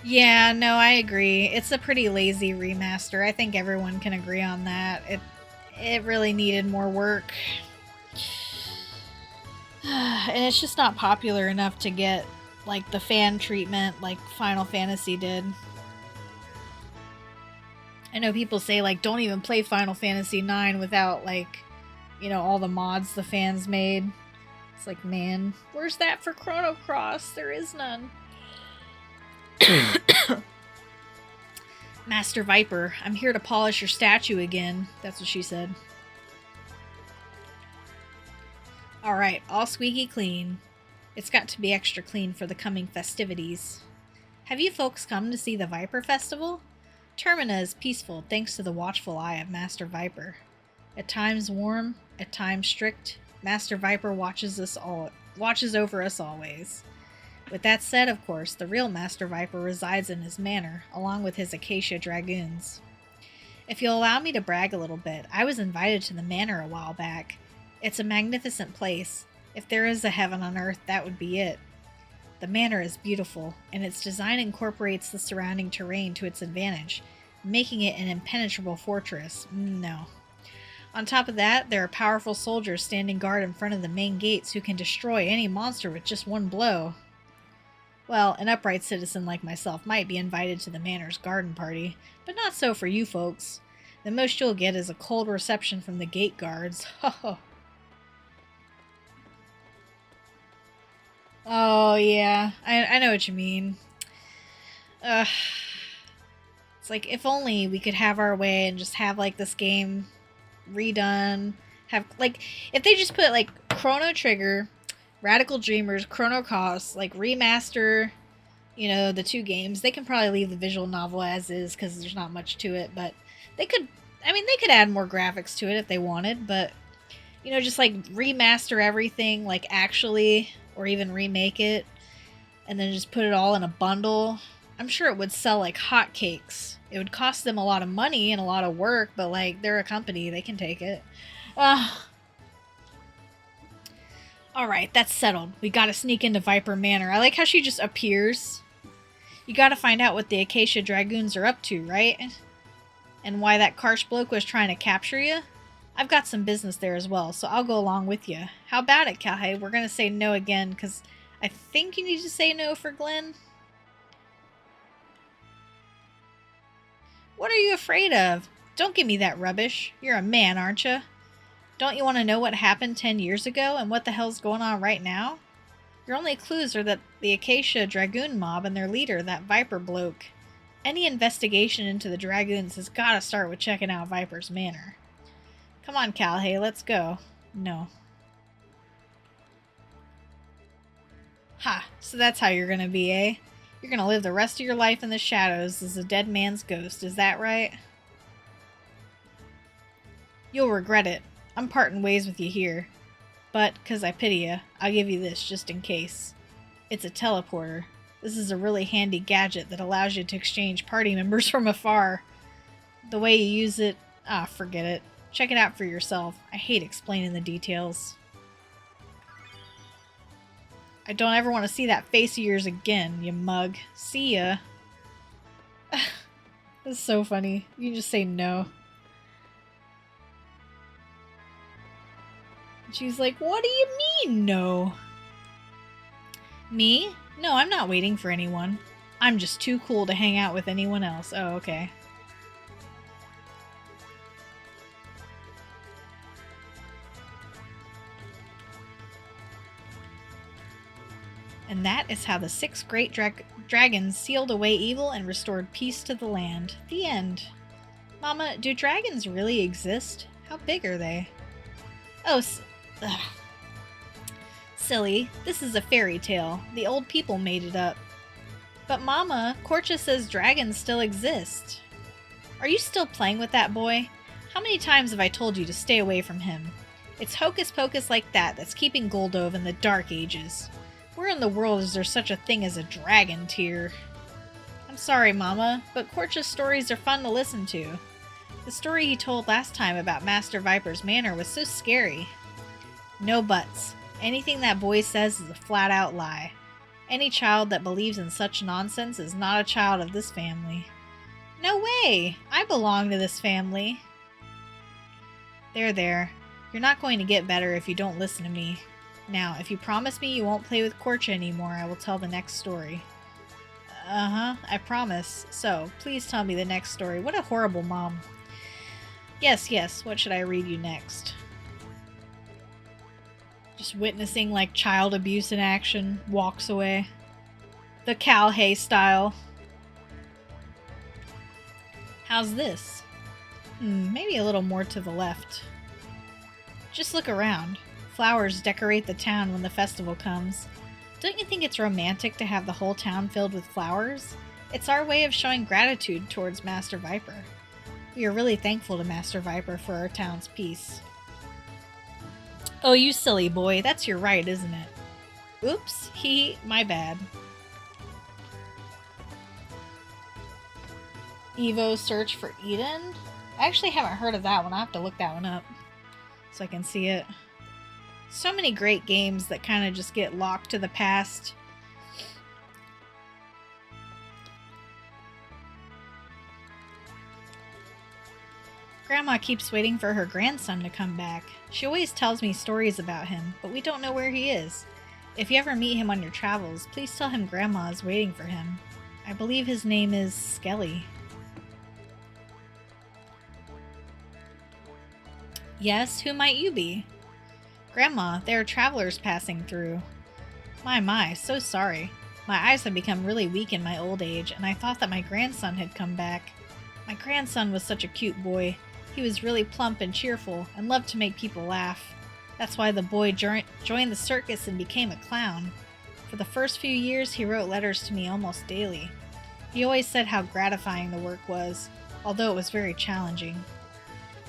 Yeah, no, I agree. It's a pretty lazy remaster. I think everyone can agree on that. It really needed more work. And it's just not popular enough to get like the fan treatment like Final Fantasy did. I know people say like don't even play Final Fantasy IX without like, you know, all the mods the fans made. It's like, man, where's that for Chrono Cross? There is none. Master Viper, I'm here to polish your statue again. That's what she said. Alright, all squeaky clean. It's got to be extra clean for the coming festivities. Have you folks come to see the Viper Festival? Termina is peaceful thanks to the watchful eye of Master Viper. At times warm, at times strict, Master Viper watches over us always. With that said, of course, the real Master Viper resides in his manor, along with his Acacia Dragoons. If you'll allow me to brag a little bit, I was invited to the manor a while back. It's a magnificent place. If there is a heaven on earth, that would be it. The manor is beautiful, and its design incorporates the surrounding terrain to its advantage, making it an impenetrable fortress. No. On top of that, there are powerful soldiers standing guard in front of the main gates who can destroy any monster with just one blow. Well, an upright citizen like myself might be invited to the manor's garden party, but not so for you folks. The most you'll get is a cold reception from the gate guards. Oh, yeah. I know what you mean. It's like, if only we could have our way and just have, like, this game redone. Have, like, if they just put, like, Chrono Trigger Radical Dreamers, Chrono Cost, like remaster, you know, the two games. They can probably leave the visual novel as is because there's not much to it, but they could, I mean, they could add more graphics to it if they wanted, but, you know, just like remaster everything, like actually, or even remake it, and then just put it all in a bundle. I'm sure it would sell like hotcakes. It would cost them a lot of money and a lot of work, but like they're a company, they can take it. Alright, that's settled. We gotta sneak into Viper Manor. I like how she just appears. You gotta find out what the Acacia Dragoons are up to, right? And why that Karsh bloke was trying to capture you? I've got some business there as well, so I'll go along with you. How about it, Calhei? We're gonna say no again, because I think you need to say no for Glenn. What are you afraid of? Don't give me that rubbish. You're a man, aren't you? Don't you want to know what happened 10 years ago and what the hell's going on right now? Your only clues are that the Acacia Dragoon mob and their leader, that Viper bloke. Any investigation into the Dragoons has got to start with checking out Viper's Manor. Come on, Calhei, let's go. No. Ha, so that's how you're gonna be, eh? You're gonna live the rest of your life in the shadows as a dead man's ghost, is that right? You'll regret it. I'm parting ways with you here. But, 'cause I pity you, I'll give you this just in case. It's a teleporter. This is a really handy gadget that allows you to exchange party members from afar. The way you use it... forget it. Check it out for yourself. I hate explaining the details. I don't ever want to see that face of yours again, you mug. See ya. That's so funny. You can just say no. She's like, what do you mean, no? Me? No, I'm not waiting for anyone. I'm just too cool to hang out with anyone else. Oh, okay. And that is how the 6 great dragons sealed away evil and restored peace to the land. The end. Mama, do dragons really exist? How big are they? Oh, ugh. Silly. This is a fairy tale. The old people made it up. But Mama, Korcha says dragons still exist. Are you still playing with that boy? How many times have I told you to stay away from him? It's hocus pocus like that that's keeping Goldove in the Dark Ages. Where in the world is there such a thing as a dragon tier? I'm sorry, Mama, but Korcha's stories are fun to listen to. The story he told last time about Master Viper's Manor was so scary. No buts. Anything that boy says is a flat-out lie. Any child that believes in such nonsense is not a child of this family. No way! I belong to this family. There. You're not going to get better if you don't listen to me. Now, if you promise me you won't play with Korcha anymore, I will tell the next story. Uh-huh, I promise. So, please tell me the next story. What a horrible mom. Yes, what should I read you next? Just witnessing, like, child abuse in action, walks away. The Calhei style. How's this? Maybe a little more to the left. Just look around. Flowers decorate the town when the festival comes. Don't you think it's romantic to have the whole town filled with flowers? It's our way of showing gratitude towards Master Viper. We are really thankful to Master Viper for our town's peace. Oh, you silly boy. That's your right, isn't it? Oops. My bad. Evo Search for Eden? I actually haven't heard of that one. I'll have to look that one up so I can see it. So many great games that kind of just get locked to the past. Grandma keeps waiting for her grandson to come back. She always tells me stories about him, but we don't know where he is. If you ever meet him on your travels, please tell him Grandma is waiting for him. I believe his name is Skelly. Yes, who might you be? Grandma, there are travelers passing through. My, so sorry. My eyes have become really weak in my old age, and I thought that my grandson had come back. My grandson was such a cute boy. He was really plump and cheerful, and loved to make people laugh. That's why the boy joined the circus and became a clown. For the first few years, he wrote letters to me almost daily. He always said how gratifying the work was, although it was very challenging.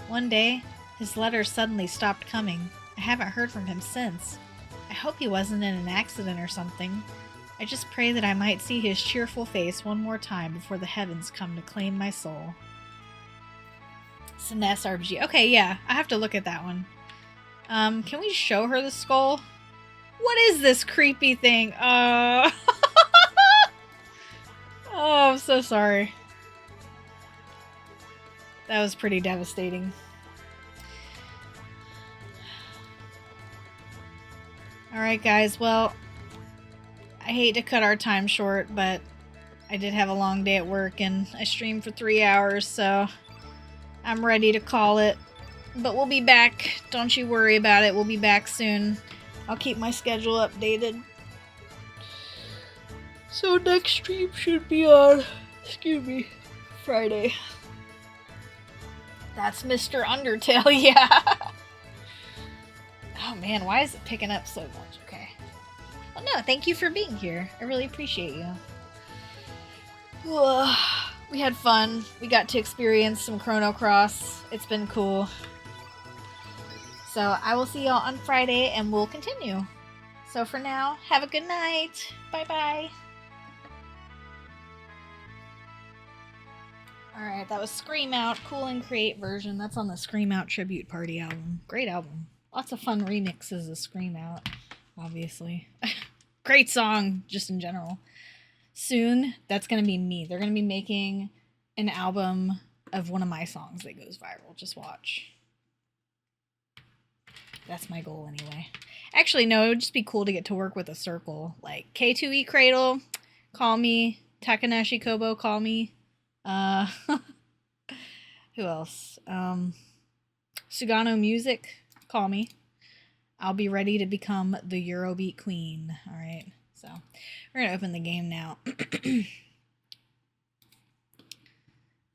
One day, his letters suddenly stopped coming. I haven't heard from him since. I hope he wasn't in an accident or something. I just pray that I might see his cheerful face one more time before the heavens come to claim my soul. Siness RPG. Okay, yeah, I have to look at that one. Can we show her the skull? What is this creepy thing? Oh, I'm so sorry. That was pretty devastating. Alright guys, well, I hate to cut our time short, but I did have a long day at work and I streamed for 3 hours, so I'm ready to call it. But we'll be back. Don't you worry about it. We'll be back soon. I'll keep my schedule updated. So next stream should be on, Friday. That's Mr. Undertale, yeah. Oh man, why is it picking up so much? Okay. Well, no, thank you for being here. I really appreciate you. We had fun. We got to experience some Chrono Cross. It's been cool. So I will see y'all on Friday and we'll continue. So for now, have a good night. Bye-bye. Alright, that was Scream Out, Cool and Create version. That's on the Scream Out Tribute Party album. Great album. Lots of fun remixes of Scream Out, obviously. Great song, just in general. Soon, that's going to be me. They're going to be making an album of one of my songs that goes viral. Just watch. That's my goal anyway. Actually, no, it would just be cool to get to work with a circle. Like K2E Cradle, call me. Takanashi Kobo, call me. Who else? Sugano Music, call me. I'll be ready to become the Eurobeat queen. Alright, so we're gonna open the game now.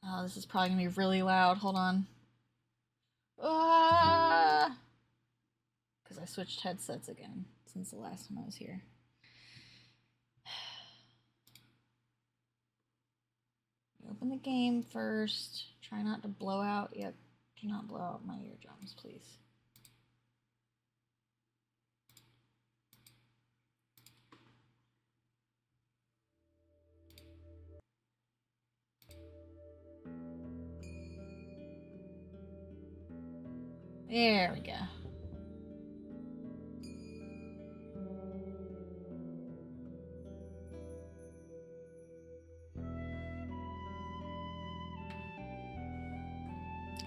Oh, this is probably gonna be really loud. Hold on. Because I switched headsets again since the last time I was here. Open the game first. Try not to blow out. Yep, do not blow out my eardrums, please. There we go.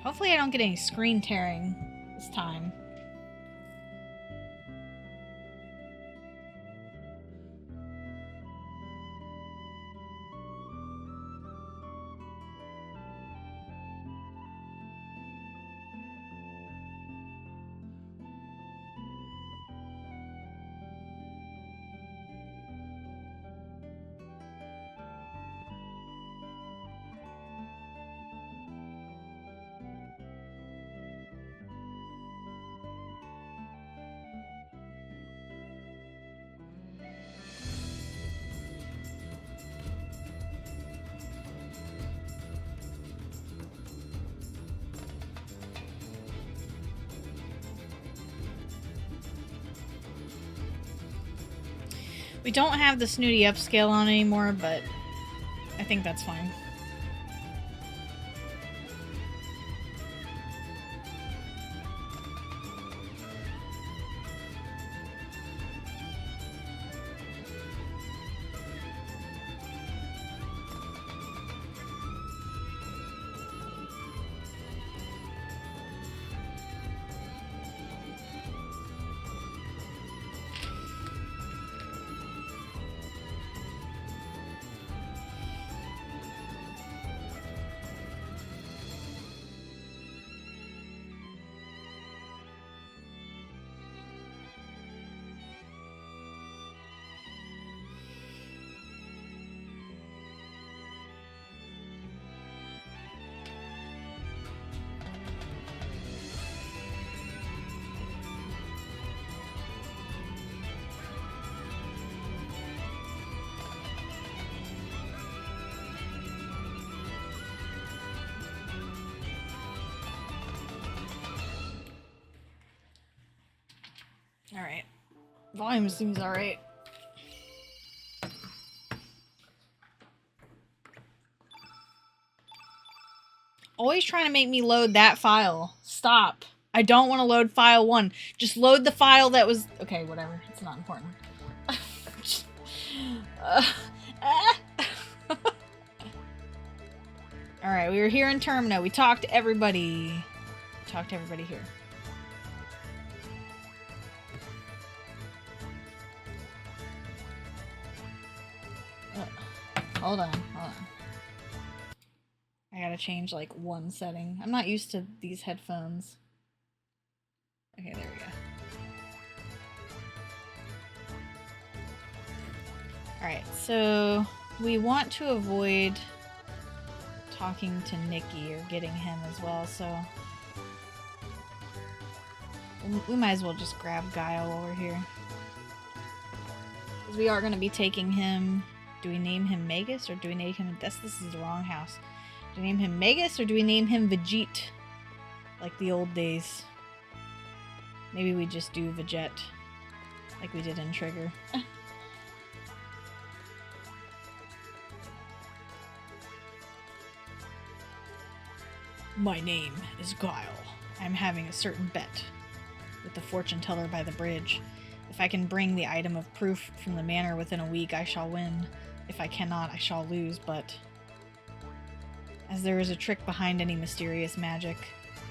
Hopefully I don't get any screen tearing this time. We don't have the snooty upscale on anymore, but I think that's fine. Volume seems alright. Always trying to make me load that file. Stop. I don't want to load file 1. Just load the file that was... Okay, whatever. It's not important. Alright, we were here in Termina. We talked to everybody. Talked to everybody here. Hold on. I gotta change like one setting. I'm not used to these headphones. Okay, there we go. Alright, so we want to avoid talking to Nikki or getting him as well, so we might as well just grab Guile while we're here. Because we are going to be taking him... Do we name him Magus or do we name him... This is the wrong house. Do we name him Magus or do we name him Vegete? Like the old days. Maybe we just do Vegette. Like we did in Trigger. My name is Guile. I'm having a certain bet with the fortune teller by the bridge. If I can bring the item of proof from the manor within a week, I shall win. If I cannot, I shall lose, but... As there is a trick behind any mysterious magic,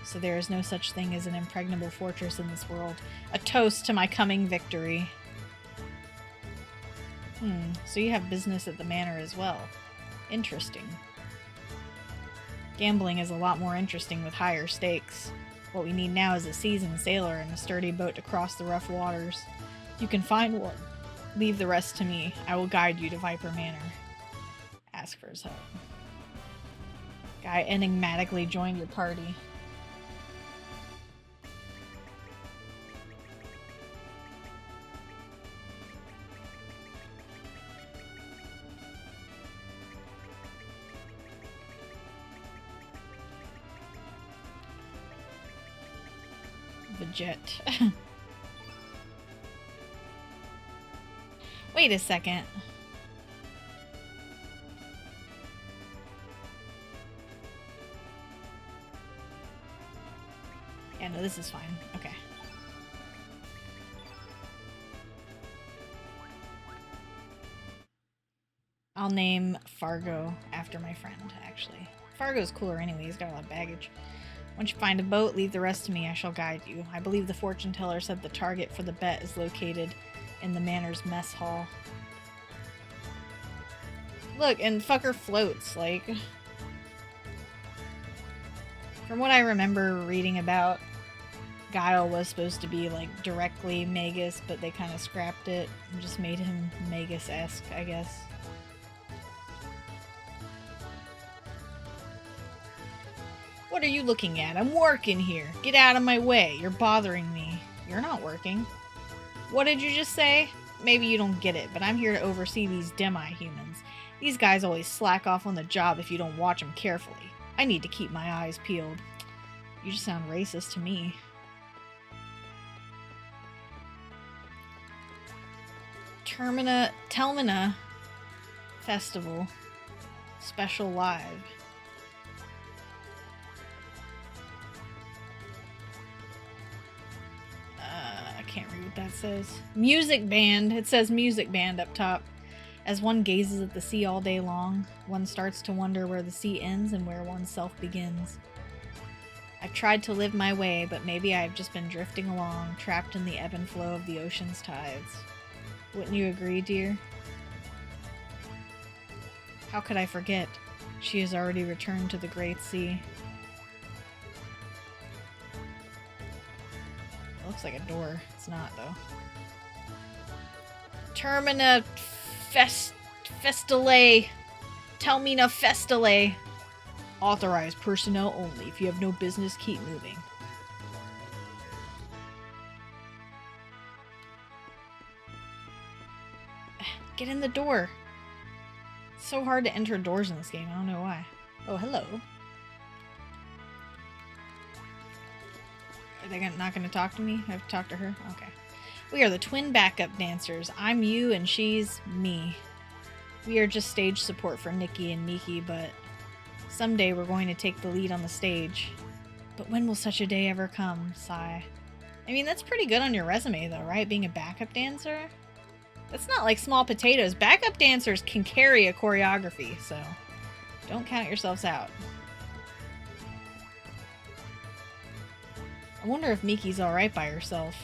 so there is no such thing as an impregnable fortress in this world. A toast to my coming victory. So you have business at the manor as well. Interesting. Gambling is a lot more interesting with higher stakes. What we need now is a seasoned sailor and a sturdy boat to cross the rough waters. You can find one. Leave the rest to me. I will guide you to Viper Manor. Ask for his help. Guy enigmatically joined your party. Vegette. Wait a second. Yeah, no, this is fine. Okay. I'll name Fargo after my friend, actually. Fargo's cooler anyway, he's got a lot of baggage. Once you find a boat, leave the rest to me, I shall guide you. I believe the fortune teller said the target for the bet is located in the manor's mess hall. Look, and fucker floats, like... From what I remember reading about, Guile was supposed to be, like, directly Magus, but they kind of scrapped it and just made him Magus-esque, I guess. What are you looking at? I'm working here. Get out of my way. You're bothering me. You're not working. What did you just say? Maybe you don't get it, but I'm here to oversee these demi-humans. These guys always slack off on the job if you don't watch them carefully. I need to keep my eyes peeled. You just sound racist to me. Telmina Festival. Special Live. I can't read what that says. Music band. It says music band up top. As one gazes at the sea all day long, one starts to wonder where the sea ends and where oneself begins. I've tried to live my way, but maybe I've just been drifting along, trapped in the ebb and flow of the ocean's tides. Wouldn't you agree, dear? How could I forget? She has already returned to the great sea. It looks like a door. It's not, though. Termina Festile. Telmina Festile. Authorized personnel only. If you have no business, keep moving. Get in the door. It's so hard to enter doors in this game. I don't know why. Oh, hello. Are they not going to talk to me? I have to talk to her? Okay. We are the twin backup dancers. I'm you and she's me. We are just stage support for Nikki and Miki, but someday we're going to take the lead on the stage. But when will such a day ever come? Sigh. I mean, that's pretty good on your resume though, right? Being a backup dancer? That's not like small potatoes. Backup dancers can carry a choreography, so don't count yourselves out. I wonder if Miki's alright by herself.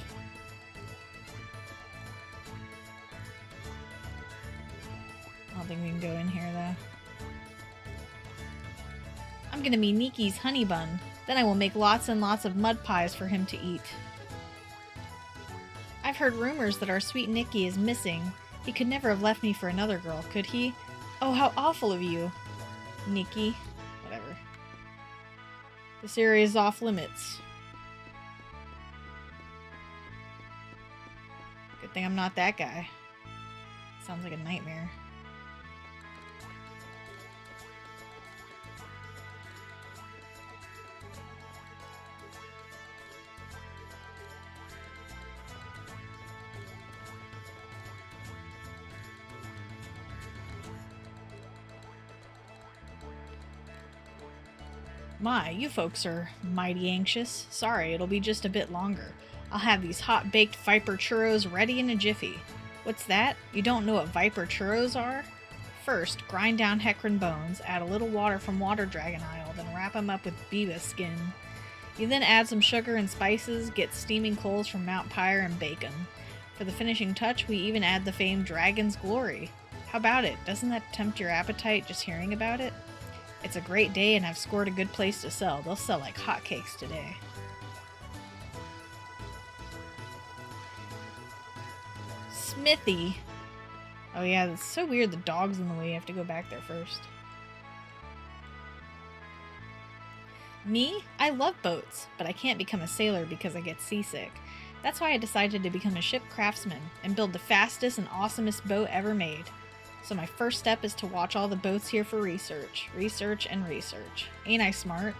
I don't think we can go in here though. I'm gonna be Miki's honey bun. Then I will make lots and lots of mud pies for him to eat. I've heard rumors that our sweet Nikki is missing. He could never have left me for another girl, could he? Oh, how awful of you. Nikki. Whatever. This area is off limits. Good thing I'm not that guy. Sounds like a nightmare. My, you folks are mighty anxious. Sorry, it'll be just a bit longer. I'll have these hot-baked Viper churros ready in a jiffy. What's that? You don't know what Viper churros are? First, grind down Hecarim bones, add a little water from Water Dragon Isle, then wrap them up with Biba skin. You then add some sugar and spices, get steaming coals from Mount Pyre, and bake 'em. For the finishing touch, we even add the famed Dragon's Glory. How about it? Doesn't that tempt your appetite just hearing about it? It's a great day and I've scored a good place to sell. They'll sell like hotcakes today. Smithy. Oh yeah, that's so weird. The dog's in the way. You have to go back there first. Me? I love boats, but I can't become a sailor because I get seasick. That's why I decided to become a ship craftsman and build the fastest and awesomest boat ever made. So my first step is to watch all the boats here for research. Research and research. Ain't I smart?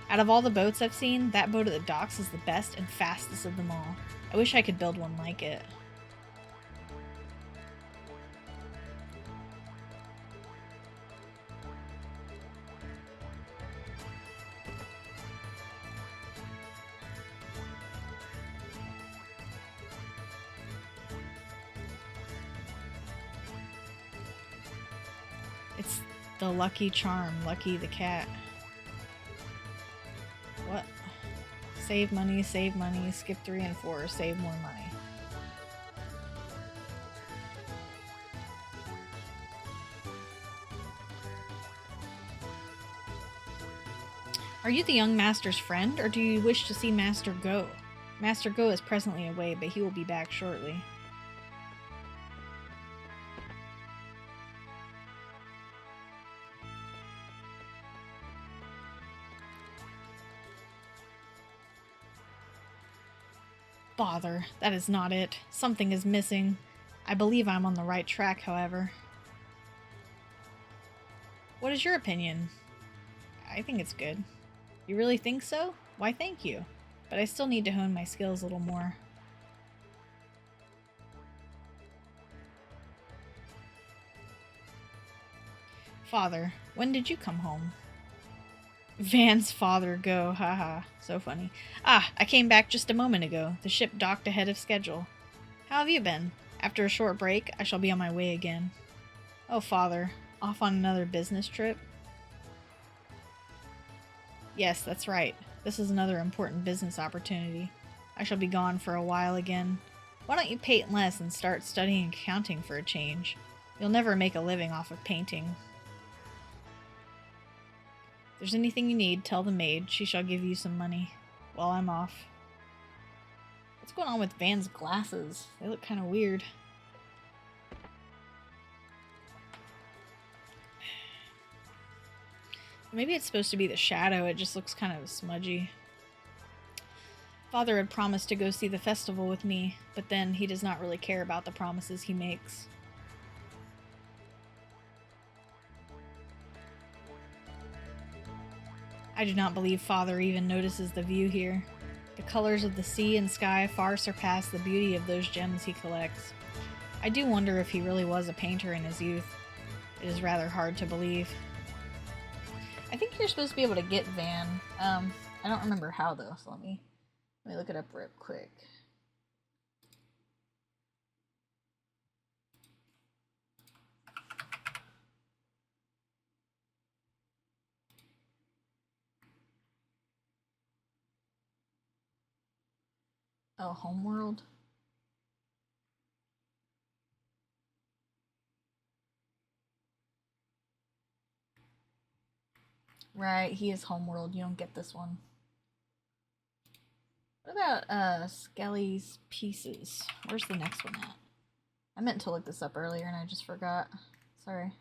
Out of all the boats I've seen, that boat at the docks is the best and fastest of them all. I wish I could build one like it. It's the lucky charm, Lucky the cat. What? Save money, skip 3 and 4, save more money. Are you the young master's friend, or do you wish to see Master Go? Master Go is presently away, but he will be back shortly. Bother, that is not it. Something is missing. I believe I'm on the right track, however. What is your opinion? I think it's good. You really think so? Why, thank you. But I still need to hone my skills a little more. Father, when did you come home? Van's father go, haha, so funny. Ah, I came back just a moment ago. The ship docked ahead of schedule. How have you been? After a short break, I shall be on my way again. Oh, father, off on another business trip? Yes, that's right. This is another important business opportunity. I shall be gone for a while again. Why don't you paint less and start studying accounting for a change? You'll never make a living off of painting. If there's anything you need, tell the maid. She shall give you some money while I'm off. What's going on with Van's glasses? They look kind of weird. Maybe it's supposed to be the shadow. It just looks kind of smudgy. Father had promised to go see the festival with me, but then he does not really care about the promises he makes. I do not believe Father even notices the view here. The colors of the sea and sky far surpass the beauty of those gems he collects. I do wonder if he really was a painter in his youth. It is rather hard to believe. I think you're supposed to be able to get Van. I don't remember how though, so let me look it up real quick. Oh, Homeworld. Right, he is Homeworld. You don't get this one. What about Skelly's Pieces? Where's the next one at? I meant to look this up earlier and I just forgot. Sorry.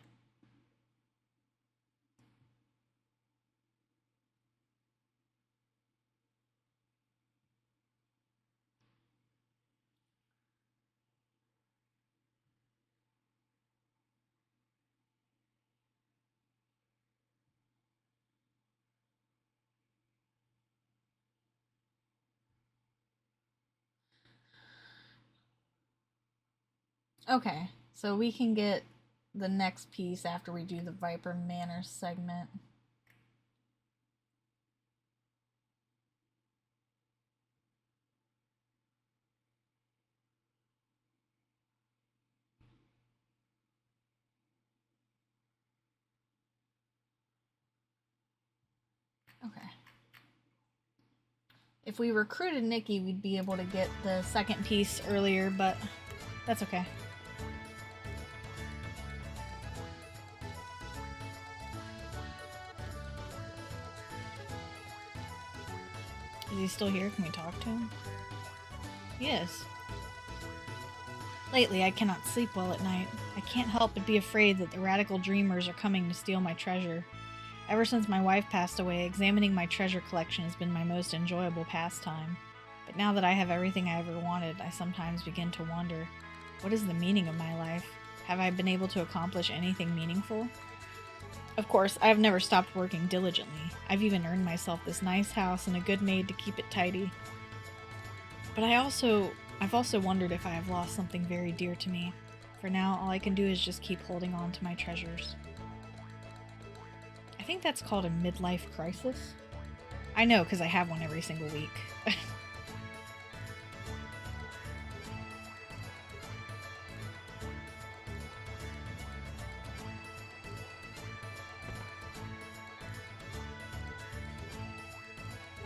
Okay, so we can get the next piece after we do the Viper Manor segment. Okay. If we recruited Nikki, we'd be able to get the second piece earlier, but that's okay. Is he still here? Can we talk to him? Yes. Lately, I cannot sleep well at night. I can't help but be afraid that the radical dreamers are coming to steal my treasure. Ever since my wife passed away, examining my treasure collection has been my most enjoyable pastime. But now that I have everything I ever wanted, I sometimes begin to wonder, what is the meaning of my life? Have I been able to accomplish anything meaningful? Of course, I have never stopped working diligently. I've even earned myself this nice house and a good maid to keep it tidy. But I've also wondered if I have lost something very dear to me. For now, all I can do is just keep holding on to my treasures. I think that's called a midlife crisis. I know, because I have one every single week.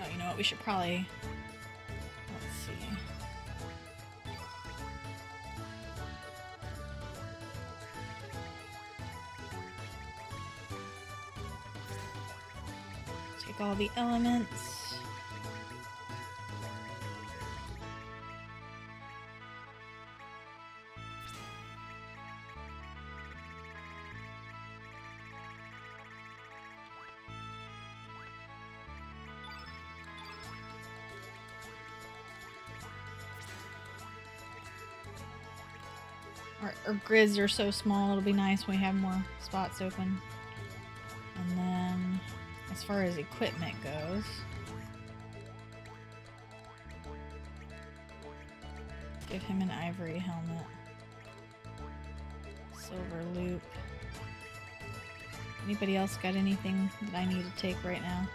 Oh, you know what? We should probably... Let's see. Take all the elements. Our grids are so small, it'll be nice when we have more spots open. And then, as far as equipment goes, give him an ivory helmet. Silver loop. Anybody else got anything that I need to take right now?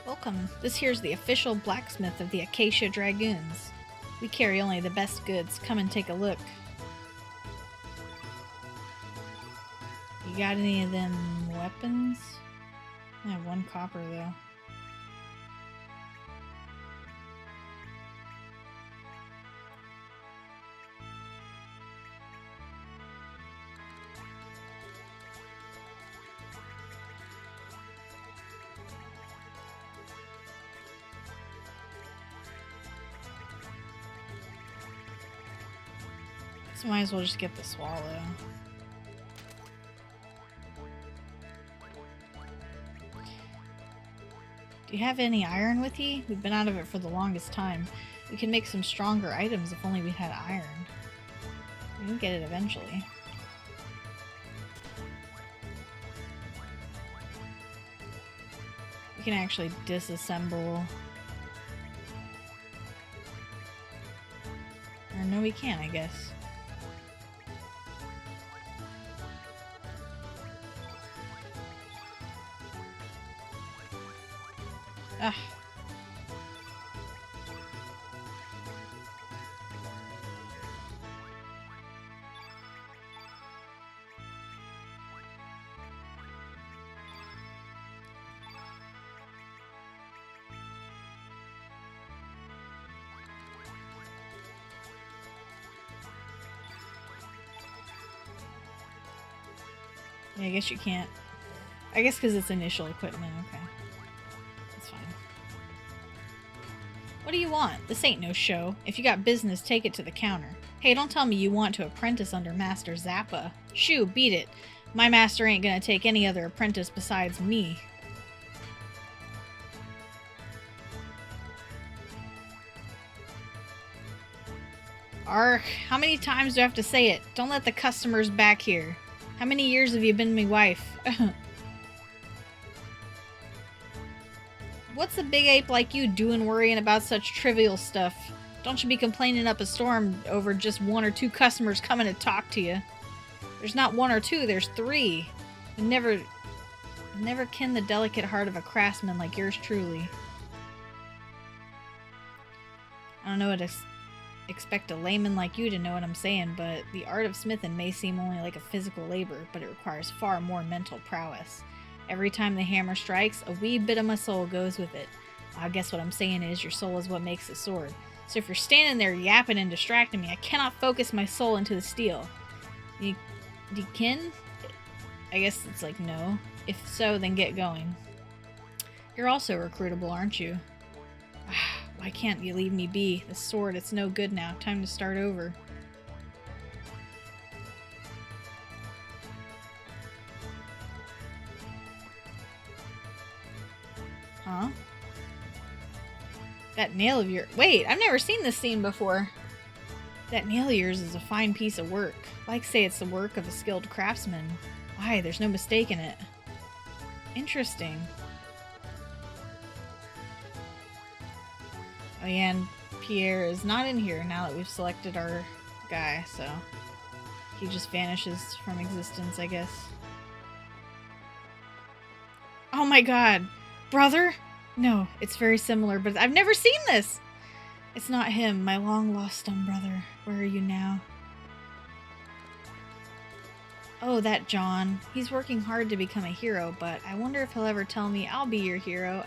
Welcome. This here's the official blacksmith of the Acacia Dragoons. We carry only the best goods. Come and take a look. You got any of them weapons? I have 1 copper though. So might as well just get the swallow. Do you have any iron with you? We've been out of it for the longest time. We can make some stronger items if only we had iron. We can get it eventually. We can actually disassemble. Or no, we can't, I guess. Ugh. Yeah, I guess you can't. I guess because it's initial equipment, okay. That's fine. What do you want? This ain't no show. If you got business, take it to the counter. Hey, don't tell me you want to apprentice under Master Zappa. Shoo, beat it. My master ain't gonna take any other apprentice besides me. Ark, how many times do I have to say it? Don't let the customers back here. How many years have you been my wife? What's a big ape like you doing worrying about such trivial stuff? Don't you be complaining up a storm over just 1 or 2 customers coming to talk to you. There's not 1 or 2, there's 3. I never ken the delicate heart of a craftsman like yours truly. I don't know what to expect a layman like you to know what I'm saying, but the art of smithing may seem only like a physical labor, but it requires far more mental prowess. Every time the hammer strikes, a wee bit of my soul goes with it. I guess what I'm saying is your soul is what makes the sword. So if you're standing there yapping and distracting me, I cannot focus my soul into the steel. Do you kin? I guess it's like no. If so, then get going. You're also recruitable, aren't you? Why can't you leave me be? The sword, it's no good now. Time to start over. Huh? That nail of yours. Wait, I've never seen this scene before. That nail of yours is a fine piece of work. Like say it's the work of a skilled craftsman. Why, there's no mistake in it. Interesting. Oh yeah, and Pierre is not in here now that we've selected our guy, so he just vanishes from existence, I guess. Oh my god! Brother? No, it's very similar, but I've never seen this! It's not him, my long-lost stone brother. Where are you now? Oh, that John. He's working hard to become a hero, but I wonder if he'll ever tell me I'll be your hero.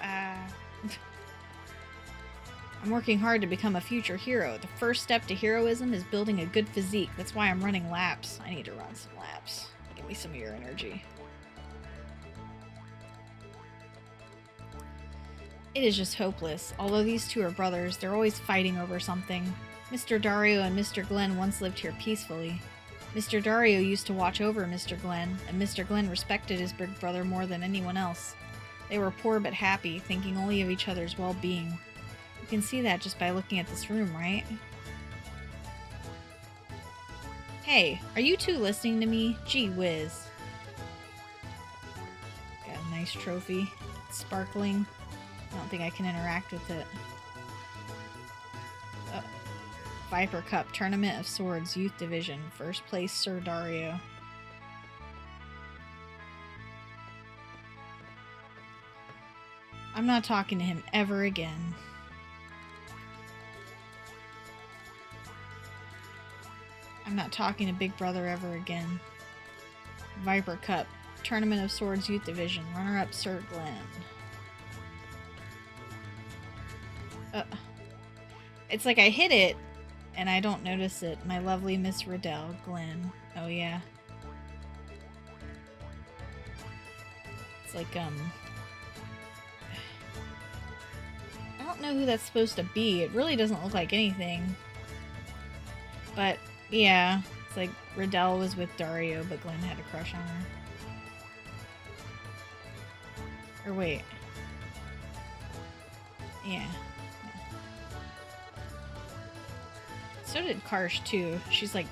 I'm working hard to become a future hero. The first step to heroism is building a good physique. That's why I'm running laps. I need to run some laps. Give me some of your energy. It is just hopeless. Although these two are brothers, they're always fighting over something. Mr. Dario and Mr. Glenn once lived here peacefully. Mr. Dario used to watch over Mr. Glenn, and Mr. Glenn respected his big brother more than anyone else. They were poor but happy, thinking only of each other's well-being. You can see that just by looking at this room, right? Hey, are you two listening to me? Gee whiz. Got a nice trophy. It's sparkling. I don't think I can interact with it. Oh. Viper Cup, Tournament of Swords, Youth Division. First place, Sir Dario. I'm not talking to him ever again. I'm not talking to Big Brother ever again. Viper Cup, Tournament of Swords, Youth Division. Runner-up, Sir Glenn. It's like I hit it, and I don't notice it. My lovely Miss Riddell, Glenn. Oh, yeah. It's like, I don't know who that's supposed to be. It really doesn't look like anything. But, yeah. It's like Riddell was with Dario, but Glenn had a crush on her. Or wait. Yeah. So did Karsh too. She's like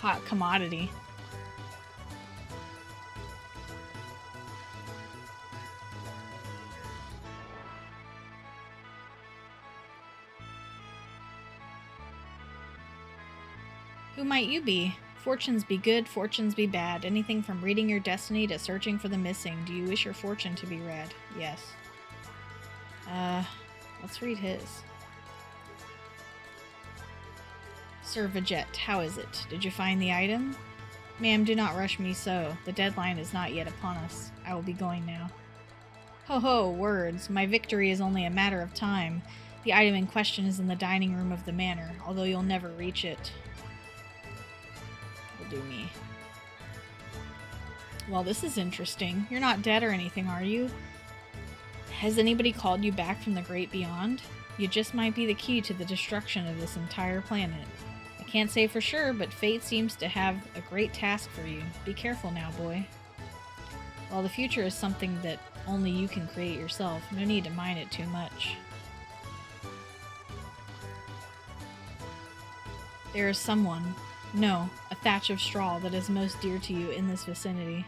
hot commodity. Who might you be? Fortunes be good, fortunes be bad. Anything from reading your destiny to searching for the missing. Do you wish your fortune to be read? Yes. Let's read his. Sir Vegette, how is it? Did you find the item? Ma'am, do not rush me so. The deadline is not yet upon us. I will be going now. Ho ho, words. My victory is only a matter of time. The item in question is in the dining room of the manor, although you'll never reach it. Will do me. Well, this is interesting. You're not dead or anything, are you? Has anybody called you back from the great beyond? You just might be the key to the destruction of this entire planet. I can't say for sure, but fate seems to have a great task for you. Be careful now, boy. Well, the future is something that only you can create yourself. No need to mind it too much. There is someone, no, a thatch of straw that is most dear to you in this vicinity.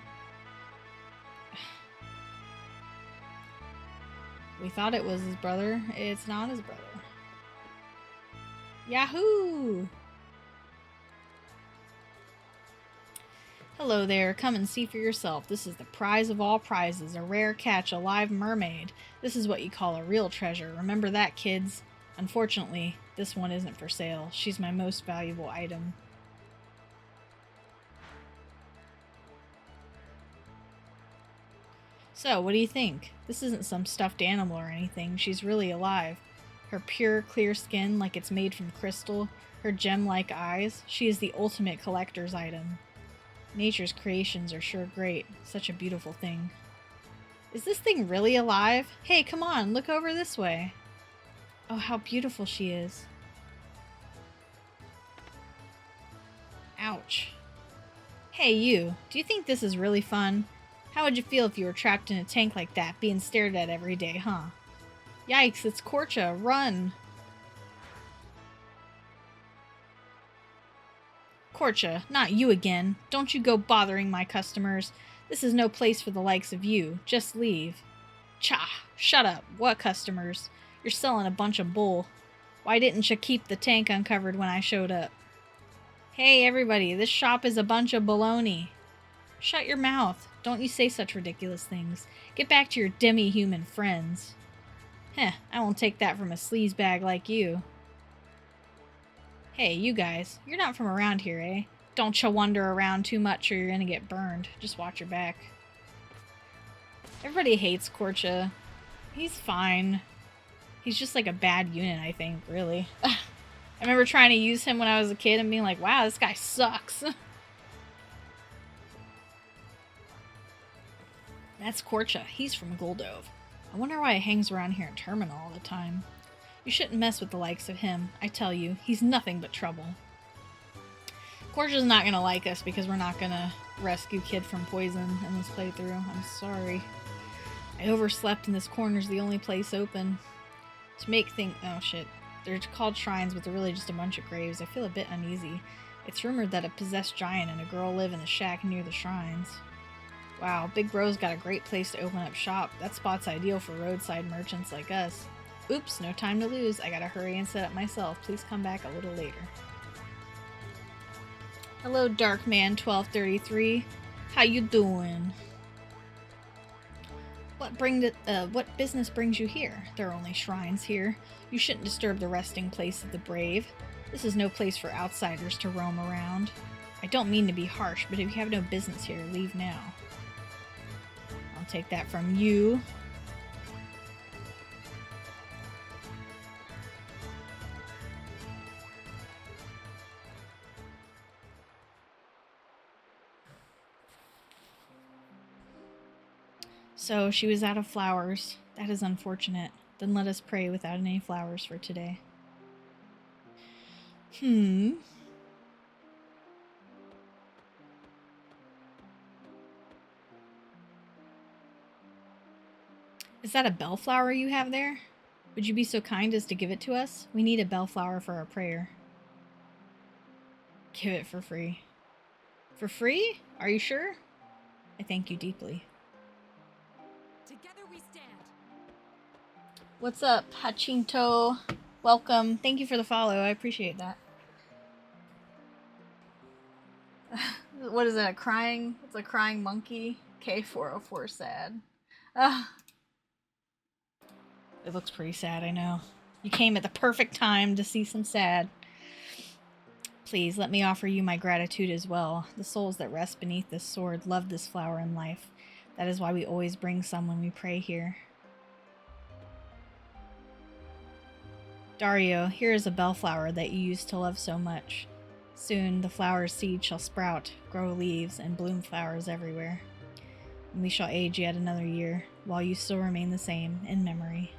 We thought it was his brother. It's not his brother. Yahoo! Hello there, come and see for yourself. This is the prize of all prizes, a rare catch, a live mermaid. This is what you call a real treasure. Remember that, kids. Unfortunately, this one isn't for sale. She's my most valuable item. So, what do you think? This isn't some stuffed animal or anything. She's really alive. Her pure, clear skin, like it's made from crystal, her gem-like eyes. She is the ultimate collector's item. Nature's creations are sure great. Such a beautiful thing. Is this thing really alive? Hey, come on, look over this way. Oh, how beautiful she is. Ouch. Hey, you. Do you think this is really fun? How would you feel if you were trapped in a tank like that, being stared at every day, huh? Yikes, it's Korcha. Run! Korcha, not you again. Don't you go bothering my customers. This is no place for the likes of you. Just leave. Cha! Shut up. What customers? You're selling a bunch of bull. Why didn't you keep the tank uncovered when I showed up? Hey, everybody, this shop is a bunch of baloney. Shut your mouth. Don't you say such ridiculous things. Get back to your demi-human friends. Heh, I won't take that from a sleazebag like you. Hey, you guys, you're not from around here, eh? Don't you wander around too much or you're gonna get burned. Just watch your back. Everybody hates Korcha. He's fine. He's just like a bad unit, I think, really. I remember trying to use him when I was a kid and being like, wow, this guy sucks. That's Korcha. He's from Goldove. I wonder why he hangs around here in Terminal all the time. You shouldn't mess with the likes of him. I tell you, he's nothing but trouble. Korcha's not gonna like us because we're not gonna rescue Kid from poison in this playthrough. I'm sorry. I overslept and this corner's the only place open. To make things... Oh shit. They're called shrines, but they're really just a bunch of graves. I feel a bit uneasy. It's rumored that a possessed giant and a girl live in the shack near the shrines. Wow, Big Bro's got a great place to open up shop. That spot's ideal for roadside merchants like us. Oops, no time to lose. I gotta hurry and set up myself. Please come back a little later. Hello, Darkman1233. How you doing? What business brings you here? There are only shrines here. You shouldn't disturb the resting place of the brave. This is no place for outsiders to roam around. I don't mean to be harsh, but if you have no business here, leave now. I'll take that from you. So she was out of flowers. That is unfortunate. Then let us pray without any flowers for today. Is that a bellflower you have there? Would you be so kind as to give it to us? We need a bellflower for our prayer. Give it for free. For free? Are you sure? I thank you deeply. Together we stand. What's up, Hachinto? Welcome. Thank you for the follow. I appreciate that. What is that? It's a crying monkey. K404 sad. It looks pretty sad, I know. You came at the perfect time to see some sad. Please, let me offer you my gratitude as well. The souls that rest beneath this sword love this flower in life. That is why we always bring some when we pray here. Dario, here is a bellflower that you used to love so much. Soon the flower's seed shall sprout, grow leaves, and bloom flowers everywhere. And we shall age yet another year, while you still remain the same in memory.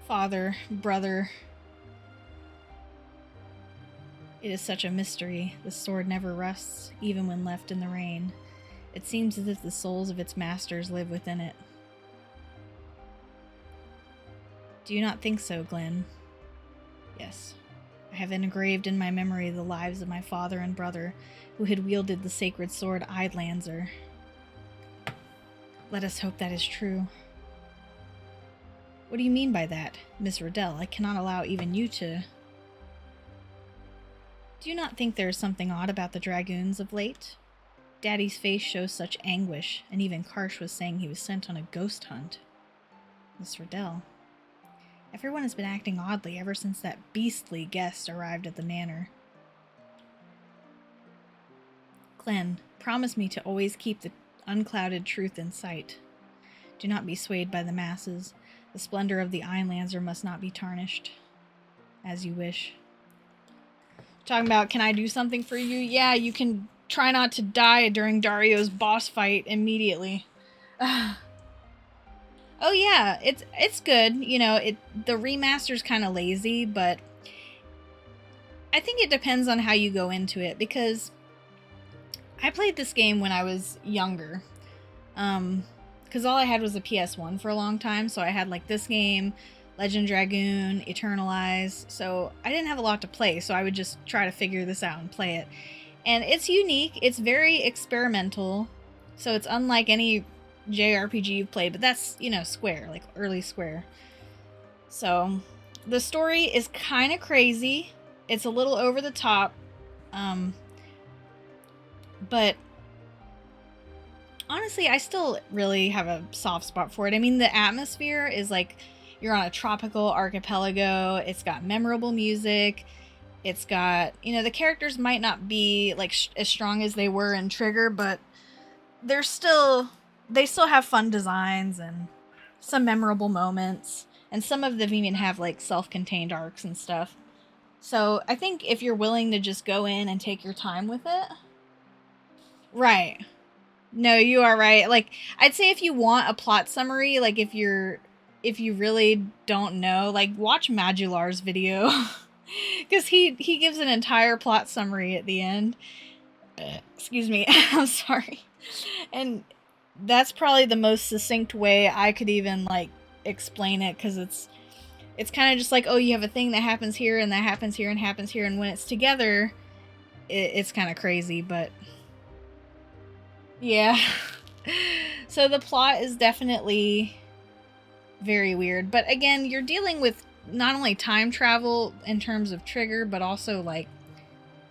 Father, brother, it is such a mystery. The sword never rusts, even when left in the rain. It seems as if the souls of its masters live within it. Do you not think so, Glenn? Yes. I have engraved in my memory the lives of my father and brother, who had wielded the sacred sword Eidlanzer. Let us hope that is true. What do you mean by that, Miss Riddell? I cannot allow even you to... Do you not think there is something odd about the dragoons of late? Daddy's face shows such anguish, and even Karsh was saying he was sent on a ghost hunt. Miss Riddell. Everyone has been acting oddly ever since that beastly guest arrived at the manor. Glenn, promise me to always keep the unclouded truth in sight. Do not be swayed by the masses. The splendor of the Eidlanzer must not be tarnished. As you wish. Talking about, can I do something for you? Yeah, you can try not to die during Dario's boss fight immediately. Oh yeah, it's good. You know, the remaster's kind of lazy, but I think it depends on how you go into it, because I played this game when I was younger. Because all I had was a PS1 for a long time, so I had like this game, Legend Dragoon, Eternalize, so I didn't have a lot to play, so I would just try to figure this out and play it. And it's unique, it's very experimental, so it's unlike any JRPG you've played, but that's, you know, Square, like early Square. So, the story is kind of crazy, it's a little over the top, but honestly, I still really have a soft spot for it. I mean, the atmosphere is like you're on a tropical archipelago. It's got memorable music. It's got, you know, the characters might not be like as strong as they were in Trigger, but they still have fun designs and some memorable moments. And some of them even have like self-contained arcs and stuff. So I think if you're willing to just go in and take your time with it. Right. No, you are right. Like, I'd say if you want a plot summary, like if you really don't know, like watch Madular's video. Because he gives an entire plot summary at the end. Excuse me. I'm sorry. And that's probably the most succinct way I could even like explain it, because it's kind of just like, oh, you have a thing that happens here and that happens here and happens here, and when it's together, it's kind of crazy, but yeah. So the plot is definitely very weird. But again, you're dealing with not only time travel in terms of Trigger, but also like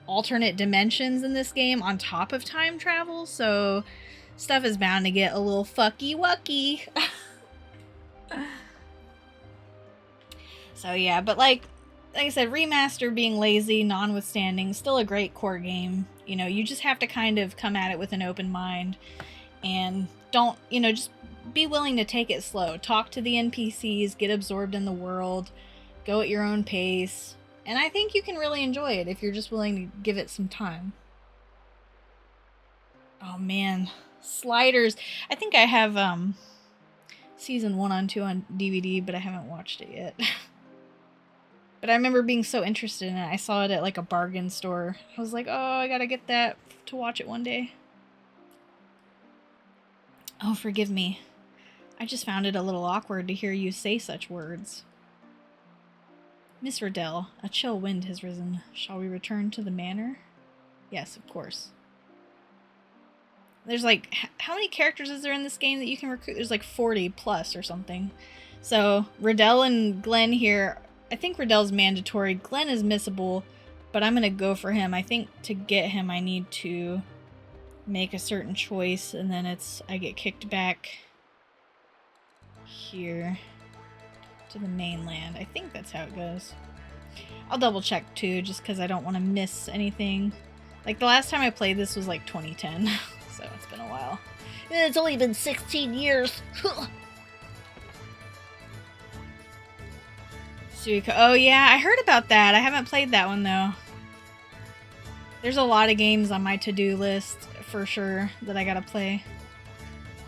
alternate dimensions in this game on top of time travel. So stuff is bound to get a little fucky wucky. So yeah, but like I said, remaster being lazy, notwithstanding, still a great core game. You know, you just have to kind of come at it with an open mind and don't, you know, just be willing to take it slow. Talk to the NPCs, get absorbed in the world, go at your own pace. And I think you can really enjoy it if you're just willing to give it some time. Oh man, Sliders. I think I have season 1 on 2 on DVD, but I haven't watched it yet. But I remember being so interested in it. I saw it at like a bargain store. I was like, oh, I gotta get that to watch it one day. Oh, forgive me. I just found it a little awkward to hear you say such words. Miss Riddell, a chill wind has risen. Shall we return to the manor? Yes, of course. There's like, how many characters is there in this game that you can recruit? There's like 40 plus or something. So Riddell and Glenn here, I think Riddell's mandatory. Glenn is missable, but I'm going to go for him. I think to get him, I need to make a certain choice, and then I get kicked back here to the mainland. I think that's how it goes. I'll double check too, just because I don't want to miss anything. Like the last time I played this was like 2010, so it's been a while. It's only been 16 years. Suika. Oh yeah, I heard about that. I haven't played that one though. There's a lot of games on my to-do list for sure that I gotta play.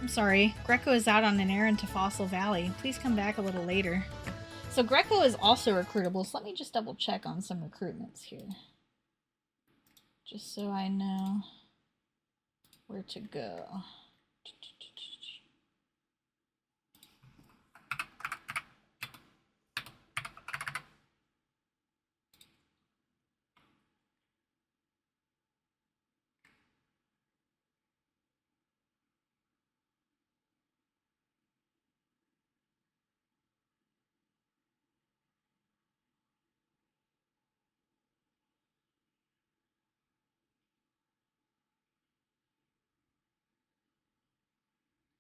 I'm sorry, Greco is out on an errand to Fossil Valley. Please come back a little later. So Greco is also recruitable, so let me just double check on some recruitments here. Just so I know where to go.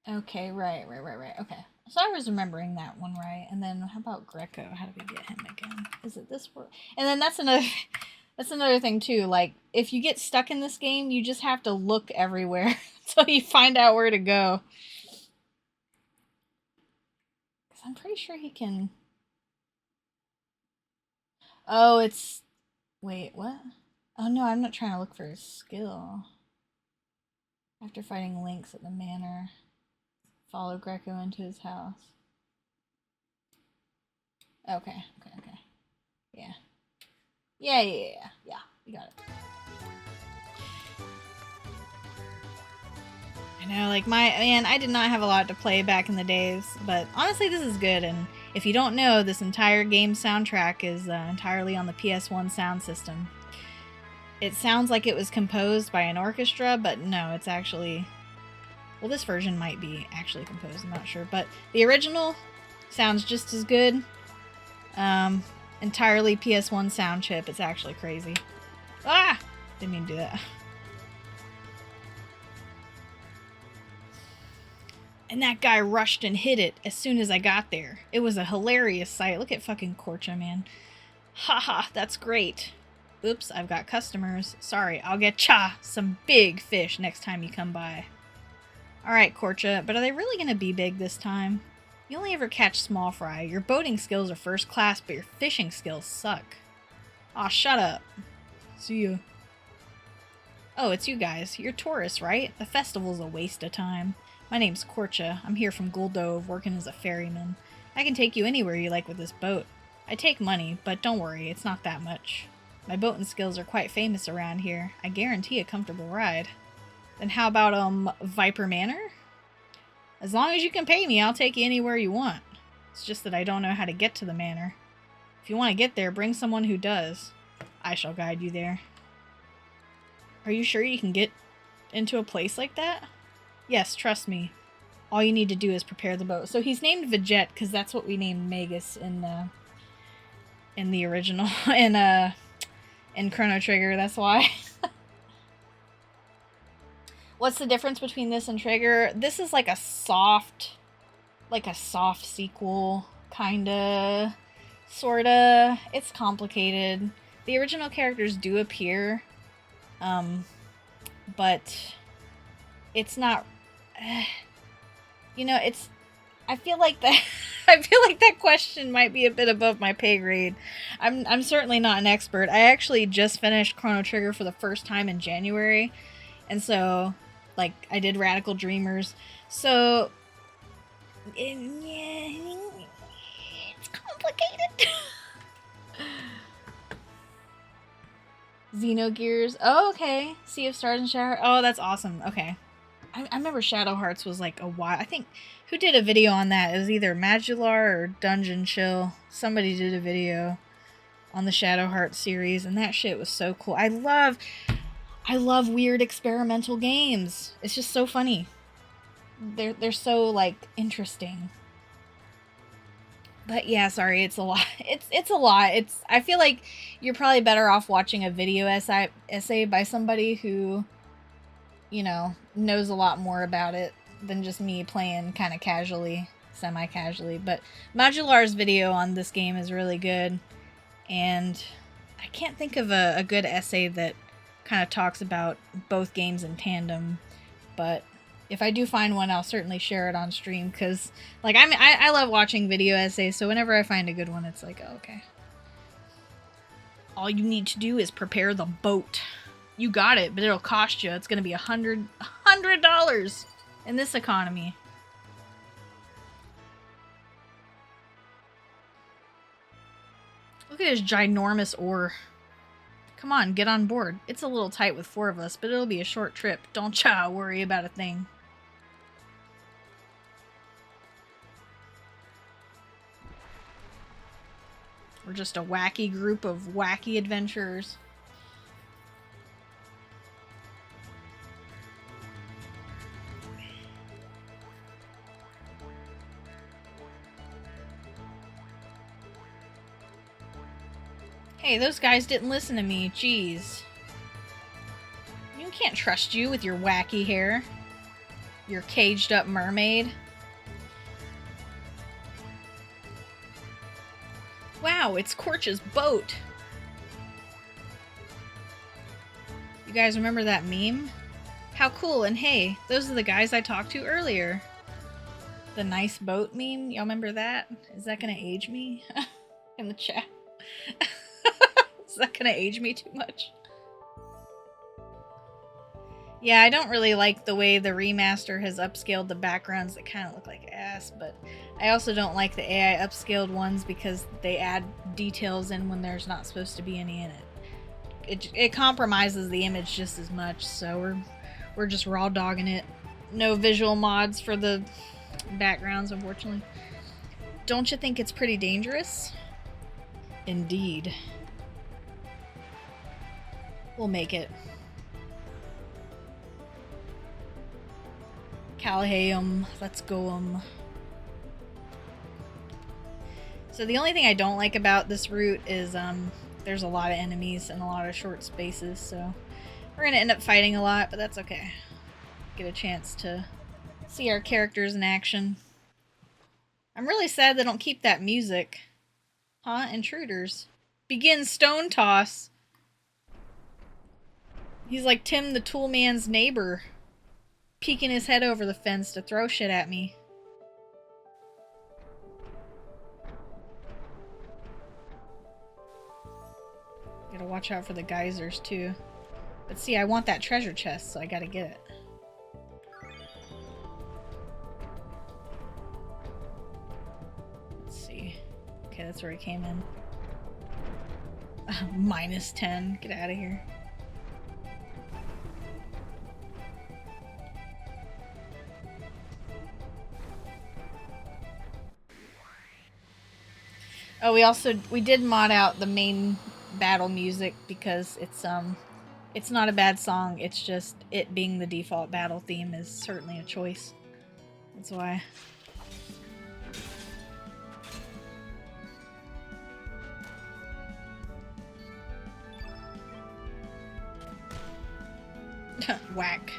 Okay, right. Okay. So I was remembering that one right. And then how about Greco? How do we get him again? Is it this word? And then that's another thing too. Like if you get stuck in this game, you just have to look everywhere until you find out where to go. Cuz I'm pretty sure he can. Oh, it's wait, what? Oh no, I'm not trying to look for his skill. After fighting Lynx at the manor, follow Greco into his house. Okay. Yeah. Yeah, we got it. I know, like I did not have a lot to play back in the days, but honestly this is good, and if you don't know, this entire game soundtrack is entirely on the PS1 sound system. It sounds like it was composed by an orchestra, but no, it's actually... Well, this version might be actually composed, I'm not sure, but the original sounds just as good. Entirely PS1 sound chip, it's actually crazy. Ah! Didn't mean to do that. And that guy rushed and hit it as soon as I got there. It was a hilarious sight. Look at fucking Korcha, man. Haha, that's great. Oops, I've got customers. Sorry, I'll get some big fish next time you come by. Alright, Korcha, but are they really going to be big this time? You only ever catch small fry. Your boating skills are first class, but your fishing skills suck. Aw, shut up. See ya. Oh, it's you guys. You're tourists, right? The festival's a waste of time. My name's Korcha. I'm here from Guldove, working as a ferryman. I can take you anywhere you like with this boat. I take money, but don't worry, it's not that much. My boating skills are quite famous around here. I guarantee a comfortable ride. Then how about, Viper Manor? As long as you can pay me, I'll take you anywhere you want. It's just that I don't know how to get to the manor. If you want to get there, bring someone who does. I shall guide you there. Are you sure you can get into a place like that? Yes, trust me. All you need to do is prepare the boat. So he's named Veget because that's what we named Magus in the original, in Chrono Trigger. That's why. What's the difference between this and Trigger? This is like a soft sequel, kinda, sorta. It's complicated. The original characters do appear, but it's not. It's. I feel like that question might be a bit above my pay grade. I'm certainly not an expert. I actually just finished Chrono Trigger for the first time in January, and so, like, I did Radical Dreamers. So, yeah, it's complicated. Xenogears. Oh, okay. Sea of Stars and Shower. Oh, that's awesome. Okay. I remember Shadow Hearts was like a while. I think who did a video on that? It was either Madular or Dungeon Chill. Somebody did a video on the Shadow Hearts series, and that shit was so cool. I love weird experimental games. It's just so funny. They're so like interesting. But yeah, sorry, it's a lot. It's a lot. I feel like you're probably better off watching a video essay by somebody who, you know, knows a lot more about it than just me playing kind of casually, semi-casually. But Modular's video on this game is really good, and I can't think of a good essay that kind of talks about both games in tandem, but if I do find one, I'll certainly share it on stream, because like I love watching video essays, so whenever I find a good one, it's like, oh, okay. All you need to do is prepare the boat. You got it, but it'll cost you. It's gonna be $100 in this economy. Look at his ginormous oar. Come on, get on board. It's a little tight with 4 of us, but it'll be a short trip. Don't ya worry about a thing. We're just a wacky group of wacky adventurers. Hey, those guys didn't listen to me. Jeez. You can't trust you with your wacky hair. Your caged up mermaid. Wow, it's Corch's boat. You guys remember that meme? How cool, and hey, those are the guys I talked to earlier. The nice boat meme, y'all remember that? Is that gonna age me? In the chat. Is that gonna age me too much? Yeah, I don't really like the way the remaster has upscaled the backgrounds that kind of look like ass, but I also don't like the AI upscaled ones because they add details in when there's not supposed to be any in it. It compromises the image just as much, so we're just raw dogging it. No visual mods for the backgrounds, unfortunately. Don't you think it's pretty dangerous? Indeed. We'll make it. Calheum, let's go. So the only thing I don't like about this route is there's a lot of enemies and a lot of short spaces, so we're gonna end up fighting a lot, but that's okay. Get a chance to see our characters in action. I'm really sad they don't keep that music. Huh? Intruders. Begin stone toss. He's like Tim the Toolman's neighbor, peeking his head over the fence to throw shit at me. Gotta watch out for the geysers too. But see, I want that treasure chest, so I gotta get it. Let's see. Okay, that's where he came in. Minus 10. Get out of here. Oh, we did mod out the main battle music because it's not a bad song. It's just it being the default battle theme is certainly a choice. That's why. Whack.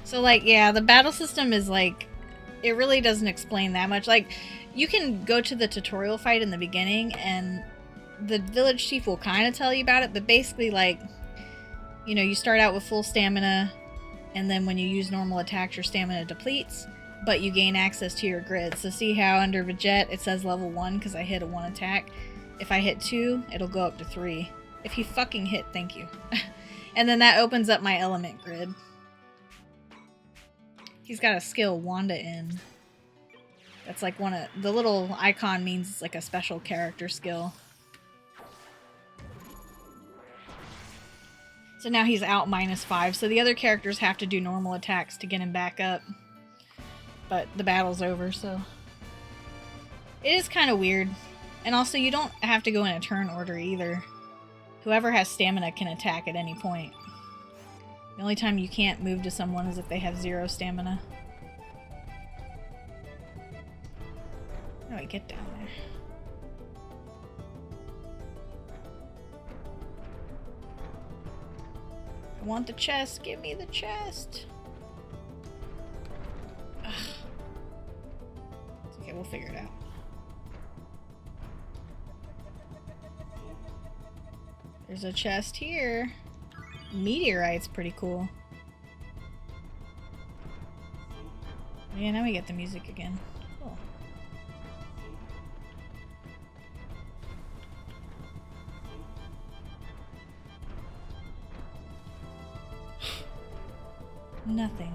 So, like, yeah, the battle system is, like, it really doesn't explain that much. Like, you can go to the tutorial fight in the beginning, and the village chief will kind of tell you about it, but basically, like, you know, you start out with full stamina, and then when you use normal attacks, your stamina depletes, but you gain access to your grid. So see how under Veget it says level 1 because I hit a 1 attack? If I hit 2, it'll go up to 3. If you fucking hit, thank you. And then that opens up my element grid. He's got a skill, Wanda in. That's like one of the little icon means it's like a special character skill. So now he's out -5. So the other characters have to do normal attacks to get him back up. But the battle's over, so... It is kind of weird. And also, you don't have to go in a turn order either. Whoever has stamina can attack at any point. The only time you can't move to someone is if they have 0 stamina. How do I get down there? I want the chest. Give me the chest. Ugh. It's okay, we'll figure it out. There's a chest here. Meteorite's pretty cool. Yeah, now we get the music again. Cool. Nothing.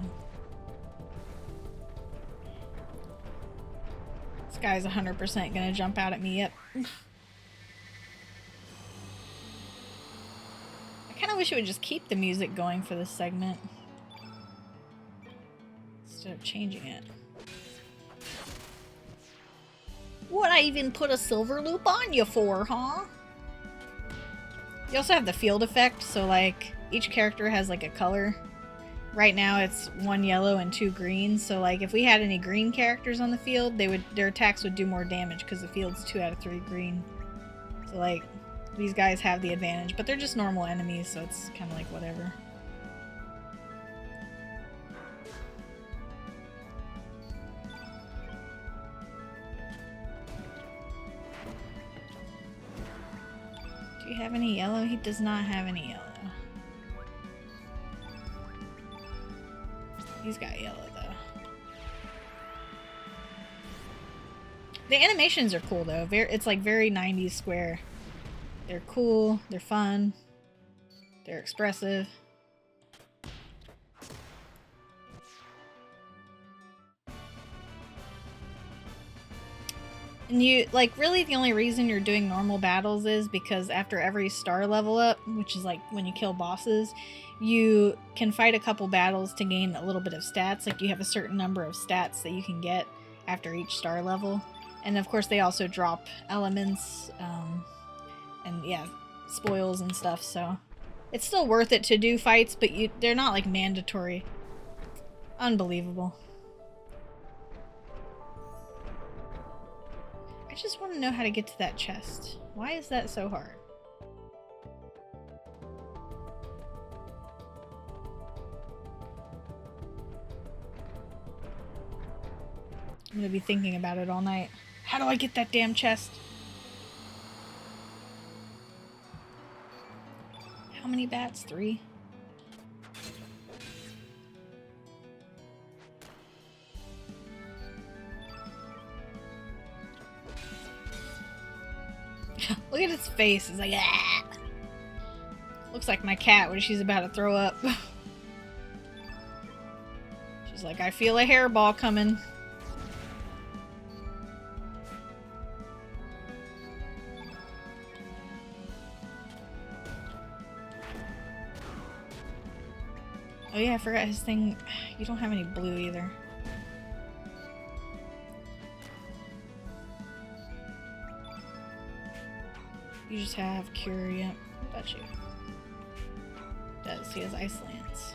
This guy's 100% gonna jump out at me. Yep. I kind of wish it would just keep the music going for this segment instead of changing it. What I even put a silver loop on you for, huh? You also have the field effect, so like each character has like a color. Right now it's 1 yellow and 2 green, so like if we had any green characters on the field, their attacks would do more damage because the field's 2 out of 3 green. So like these guys have the advantage, but they're just normal enemies, so it's kind of like whatever. Do you have any yellow? He does not have any yellow. He's got yellow, though. The animations are cool, though. It's like very 90s Square. They're cool, they're fun, they're expressive. And you, like, really the only reason you're doing normal battles is because after every star level up, which is like when you kill bosses, you can fight a couple battles to gain a little bit of stats. Like you have a certain number of stats that you can get after each star level. And of course they also drop elements, and yeah, spoils and stuff, so it's still worth it to do fights, but they're not like mandatory. Unbelievable. I just want to know how to get to that chest. Why is that so hard? I'm gonna be thinking about it all night. How do I get that damn chest? How many bats? 3? Look at its face. It's like, ah! Looks like my cat when she's about to throw up. She's like, I feel a hairball coming. Oh yeah, I forgot his thing. You don't have any blue either. You just have Cure, yep. Got you. Does. He has Ice Lance.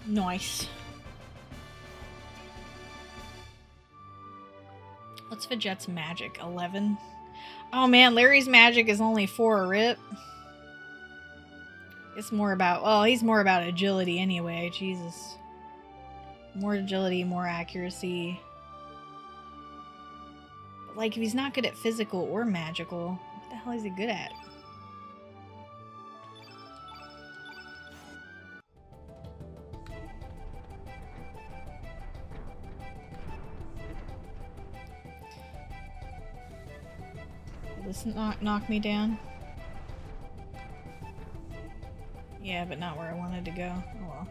Nice. What's Veget's magic? 11? Oh man, Larry's magic is only 4 a rip. It's more about... well, he's more about agility anyway. Jesus. More agility, more accuracy. But like, if he's not good at physical or magical, what the hell is he good at? this knock me down? Yeah, but not where I wanted to go. Oh well.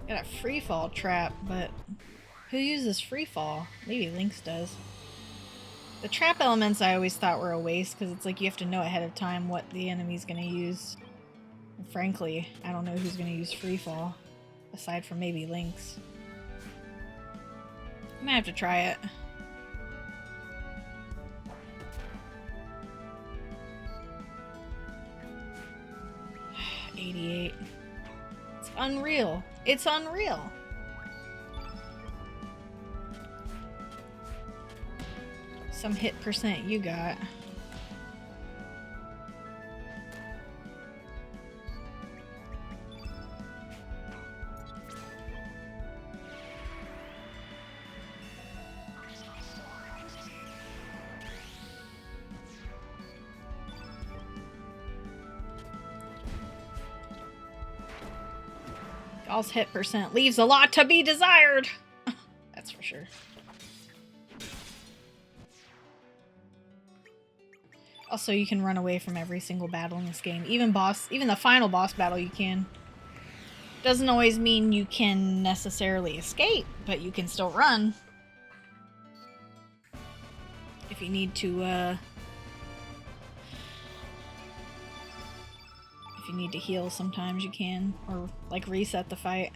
Got a free fall trap, but who uses free fall? Maybe Lynx does. The trap elements I always thought were a waste because it's like you have to know ahead of time what the enemy's going to use. And frankly, I don't know who's going to use free fall aside from maybe Lynx. I might have to try it. $88. It's unreal. It's unreal. Some hit percent you got. Y'all's hit percent leaves a lot to be desired. That's for sure. Also, you can run away from every single battle in this game. Even the final boss battle you can. Doesn't always mean you can necessarily escape, but you can still run. If you need to, if you need to heal, sometimes you can. Or, like, reset the fight.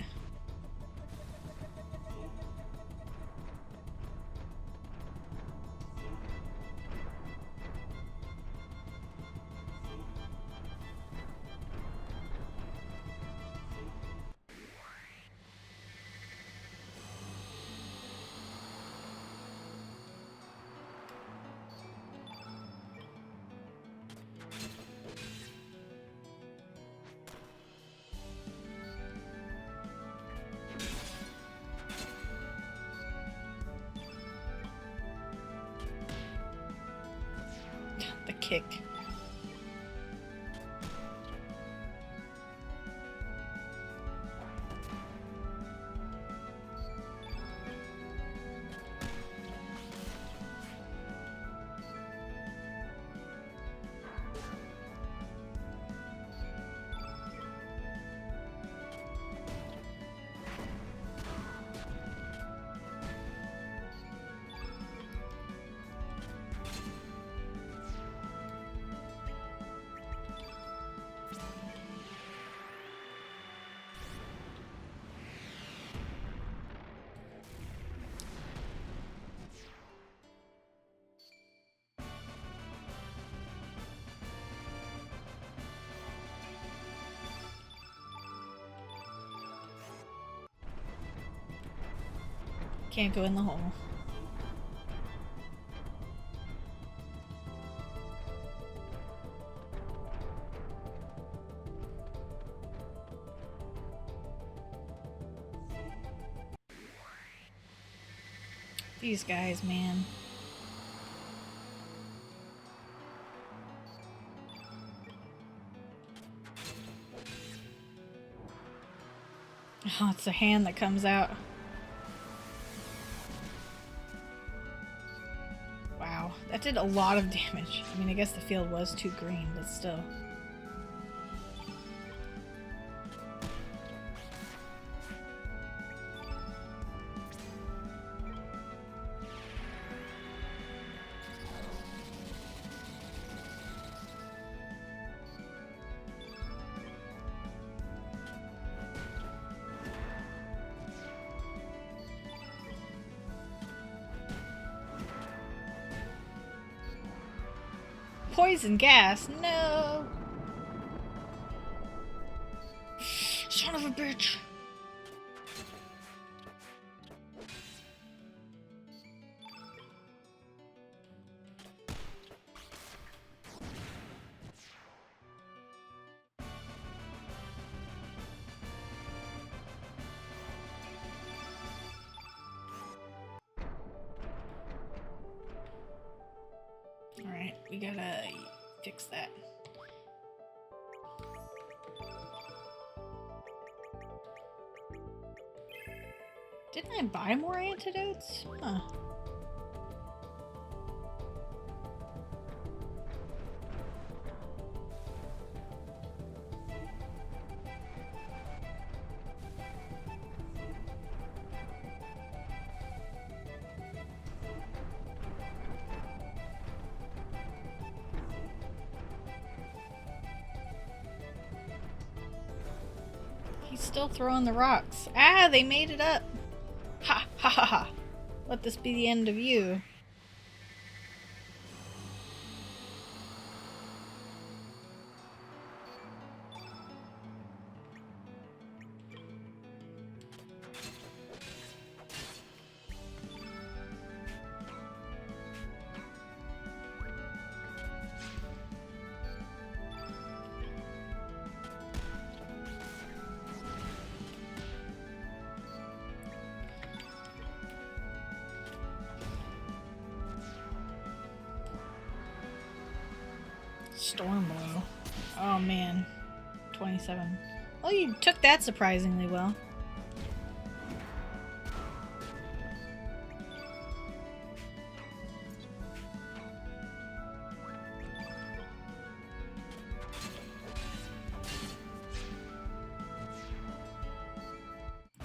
The kick. Can't go in the hole. These guys, man. Oh, it's a hand that comes out. Wow, that did a lot of damage. I mean, I guess the field was too green, but still. Poison gas, no! Son of a bitch! Alright, we gotta fix that. Didn't I buy more antidotes? Huh. He's still throwing the rocks. Ah, they made it up. Ha ha ha ha. Let this be the end of you. Storm blow. Oh man. 27. Well, you took that surprisingly well.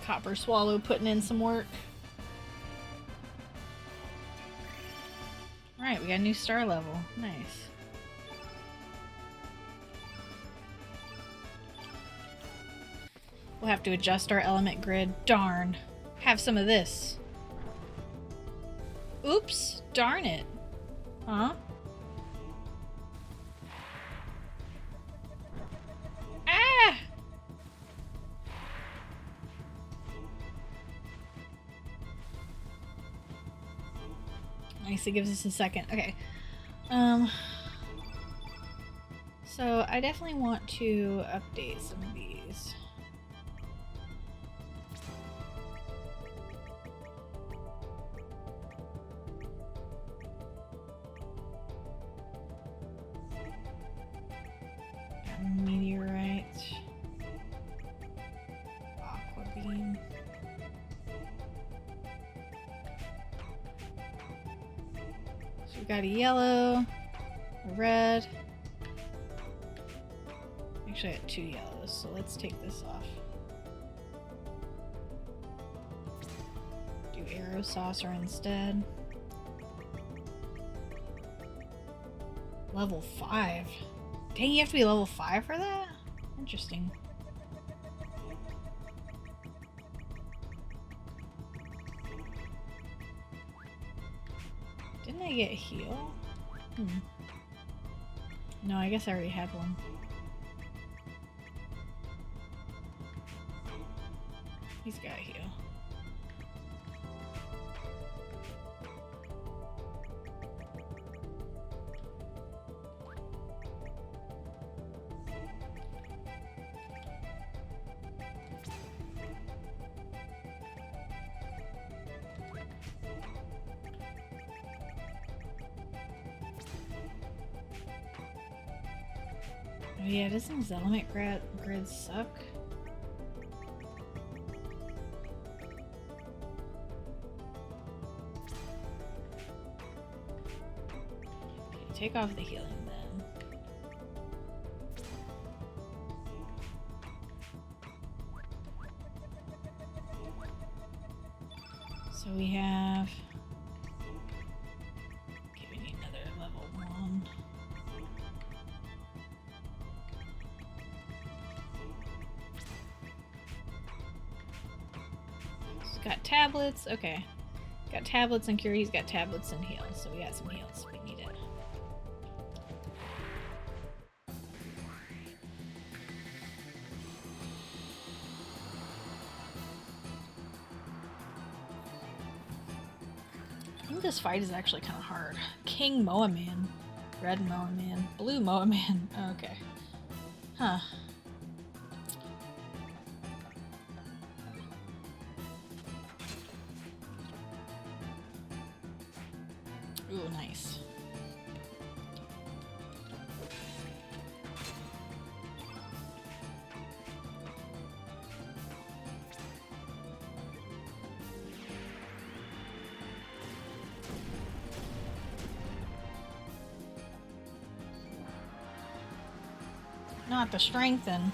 Copper Swallow putting in some work. Alright, we got a new star level. Nice. We'll have to adjust our element grid. Darn. Have some of this. Oops. Darn it. Huh? Ah! Nice, it gives us a second. Okay. So I definitely want to update some of these. Meteorite. Aqua beam. So we got a yellow, a red. Actually, I had 2 yellows, so let's take this off. Do arrow saucer instead. Level 5. Dang, you have to be level 5 for that? Interesting. Didn't I get a heal? No, I guess I already had one. He's got a heal. Oh yeah, doesn't his element grid suck? Okay, take off the healing then. So we have... Okay, we need another level 1. Got tablets, okay. Got tablets and cure, he's got tablets and heal, so we got some heals. We need it. I think this fight is actually kind of hard. King Moa Man. Red Moa Man. Blue Moa Man. Oh, okay. Huh. Ooh, nice. not the strengthen.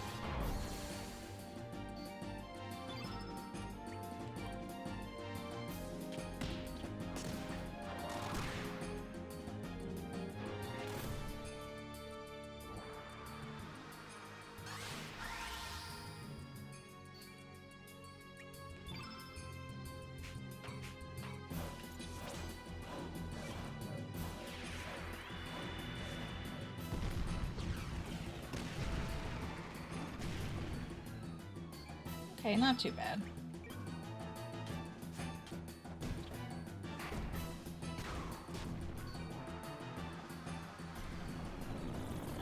Okay, not too bad.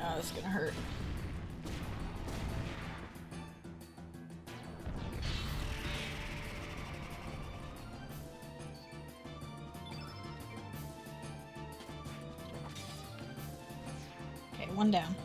Oh, this is gonna hurt. Okay, one down.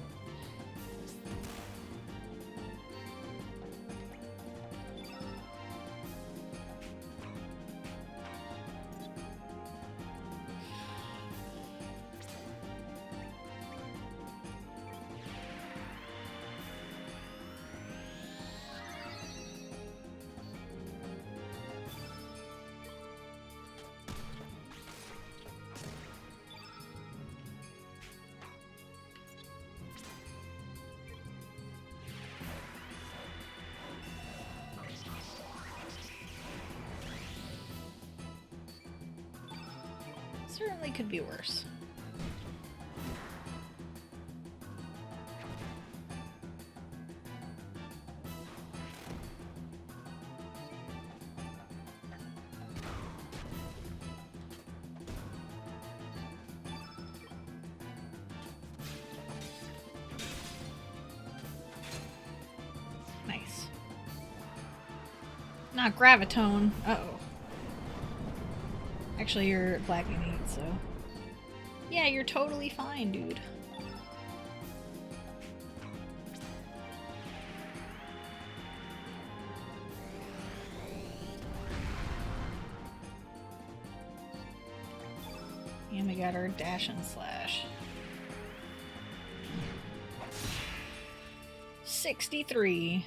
Certainly could be worse. Nice. Not gravitone. Uh-oh. Actually, you're black and meat, so... Yeah, you're totally fine, dude. And we got our dash and slash. 63.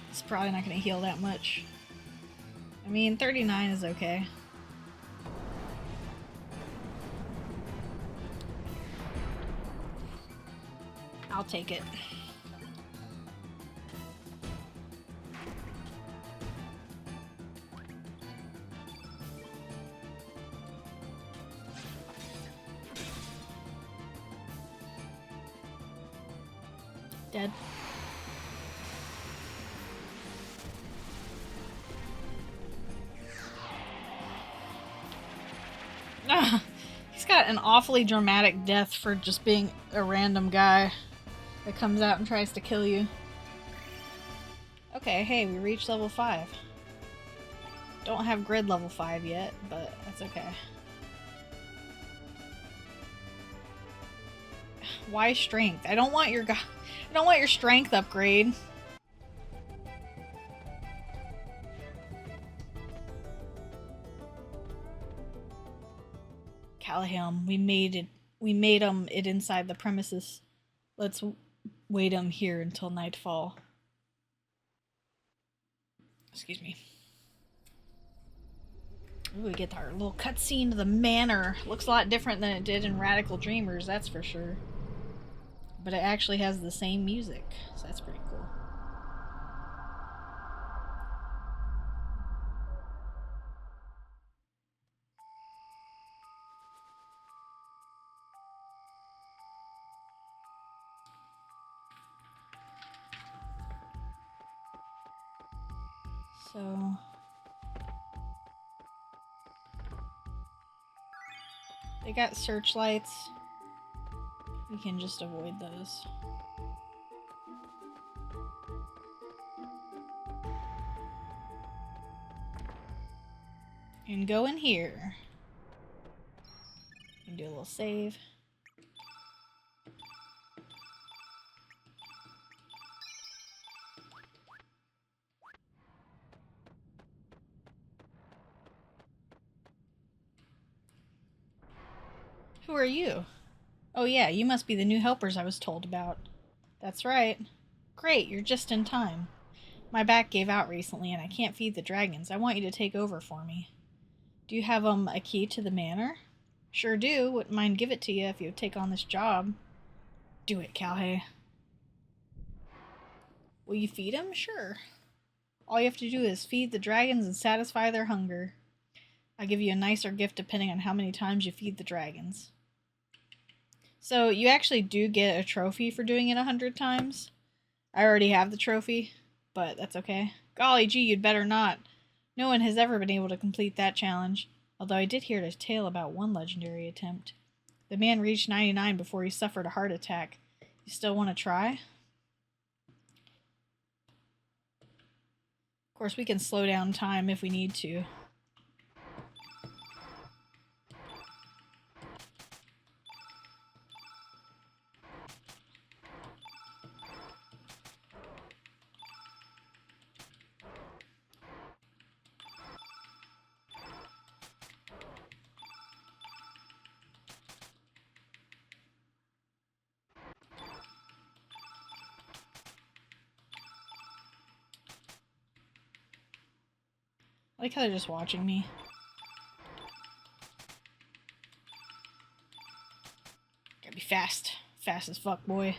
It's probably not going to heal that much. I mean, 39 is okay. I'll take it. Dead. Ah, he's got an awfully dramatic death for just being a random guy that comes out and tries to kill you. Okay, hey, we reached level 5. Don't have grid level 5 yet, but that's okay. Why strength? I don't want your strength upgrade. Callahan, we made it inside the premises. Let's wait him here until nightfall. Excuse me. Ooh, we get our little cutscene to the manor. Looks a lot different than it did in Radical Dreamers, that's for sure. But it actually has the same music, so that's pretty cool. So... they got searchlights. We can just avoid those. And go in here. And do a little save. Who are you? Oh, yeah, you must be the new helpers I was told about. That's right. Great, you're just in time. My back gave out recently and I can't feed the dragons. I want you to take over for me. Do you have, a key to the manor? Sure do. Wouldn't mind give it to you if you would take on this job. Do it, Calhay. Will you feed him? Sure. All you have to do is feed the dragons and satisfy their hunger. I'll give you a nicer gift depending on how many times you feed the dragons. So you actually do get a trophy for doing it 100 times. I already have the trophy, but that's okay. Golly gee, you'd better not. No one has ever been able to complete that challenge, although I did hear a tale about one legendary attempt. The man reached 99 before he suffered a heart attack. You still want to try? Of course, we can slow down time if we need to. I like how they're just watching me. Gotta be fast. Fast as fuck, boy.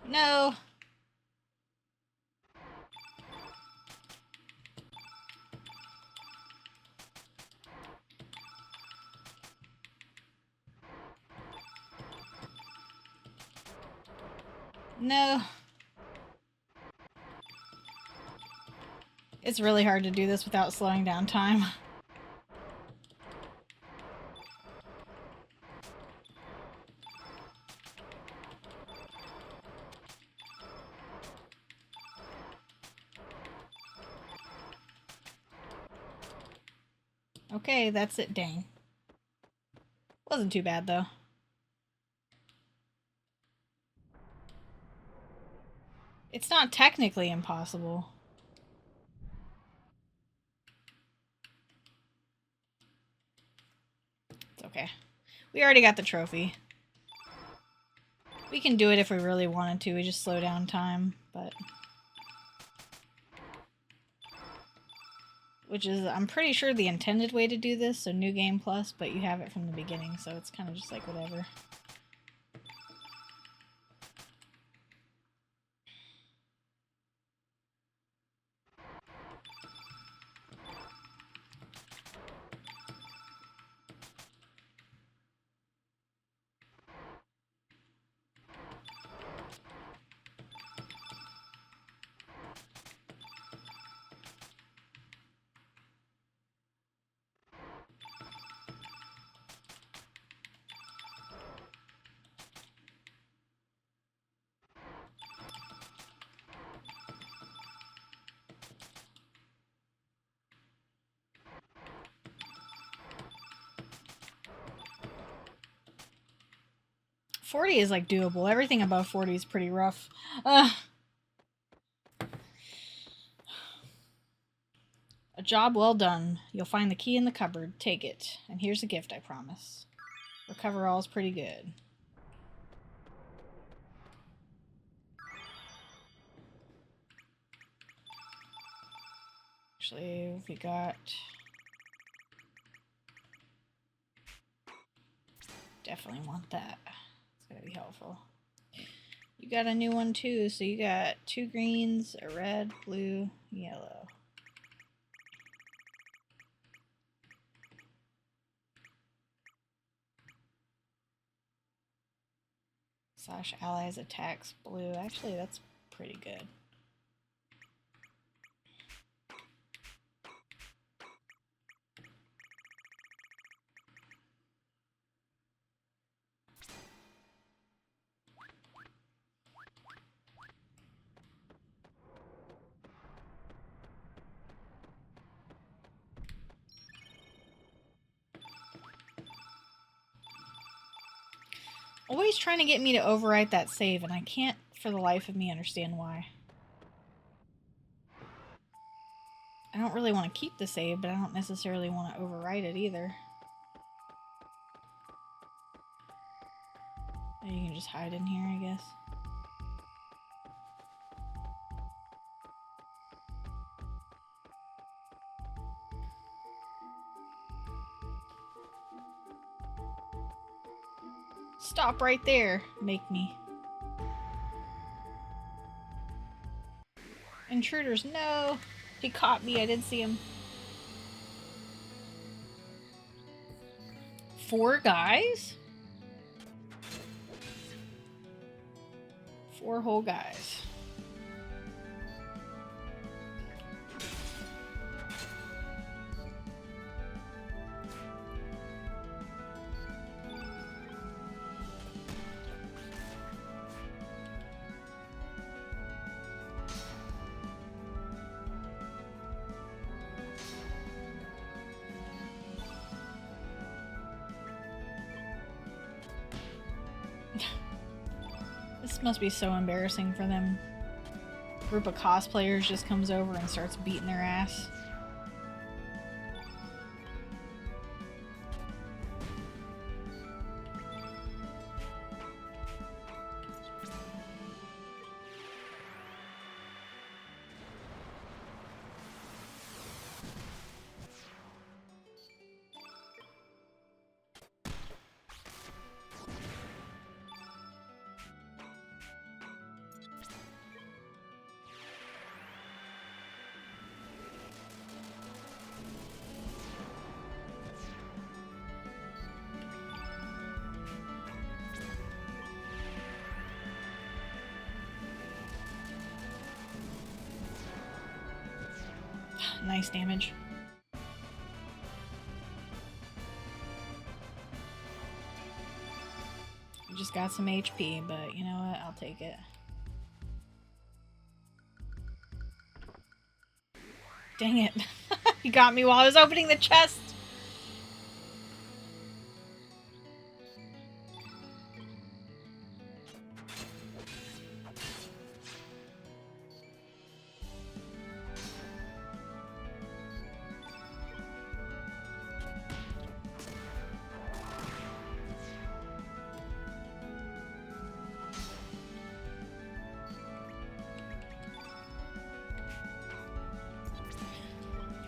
No! No! It's really hard to do this without slowing down time. Okay, that's it. Dang. Wasn't too bad, though. It's not technically impossible. It's okay. We already got the trophy. We can do it if we really wanted to. We just slow down time, but... Which is, I'm pretty sure, the intended way to do this, so New Game Plus, but you have it from the beginning, so it's kind of just like whatever. 40 is like doable. Everything above 40 is pretty rough. A job well done. You'll find the key in the cupboard. Take it. And here's a gift, I promise. Recover all is pretty good. Actually, we got... Definitely want that. It's gonna be helpful. You got a new one too, so you got 2 greens, a red, blue, yellow. Slash allies attacks blue. Actually, that's pretty good. Always trying to get me to overwrite that save, and I can't for the life of me understand why. don't really want to keep the save, but I don't necessarily want to overwrite it either. You can just hide in here, I guess. Stop right there. Make me. Intruders, no! He caught me, I didn't see him. 4 guys? 4 whole guys. This must be so embarrassing for them. A group of cosplayers just comes over and starts beating their ass. Nice damage. Just got some HP, but you know what? I'll take it. Dang it. He got me while I was opening the chest.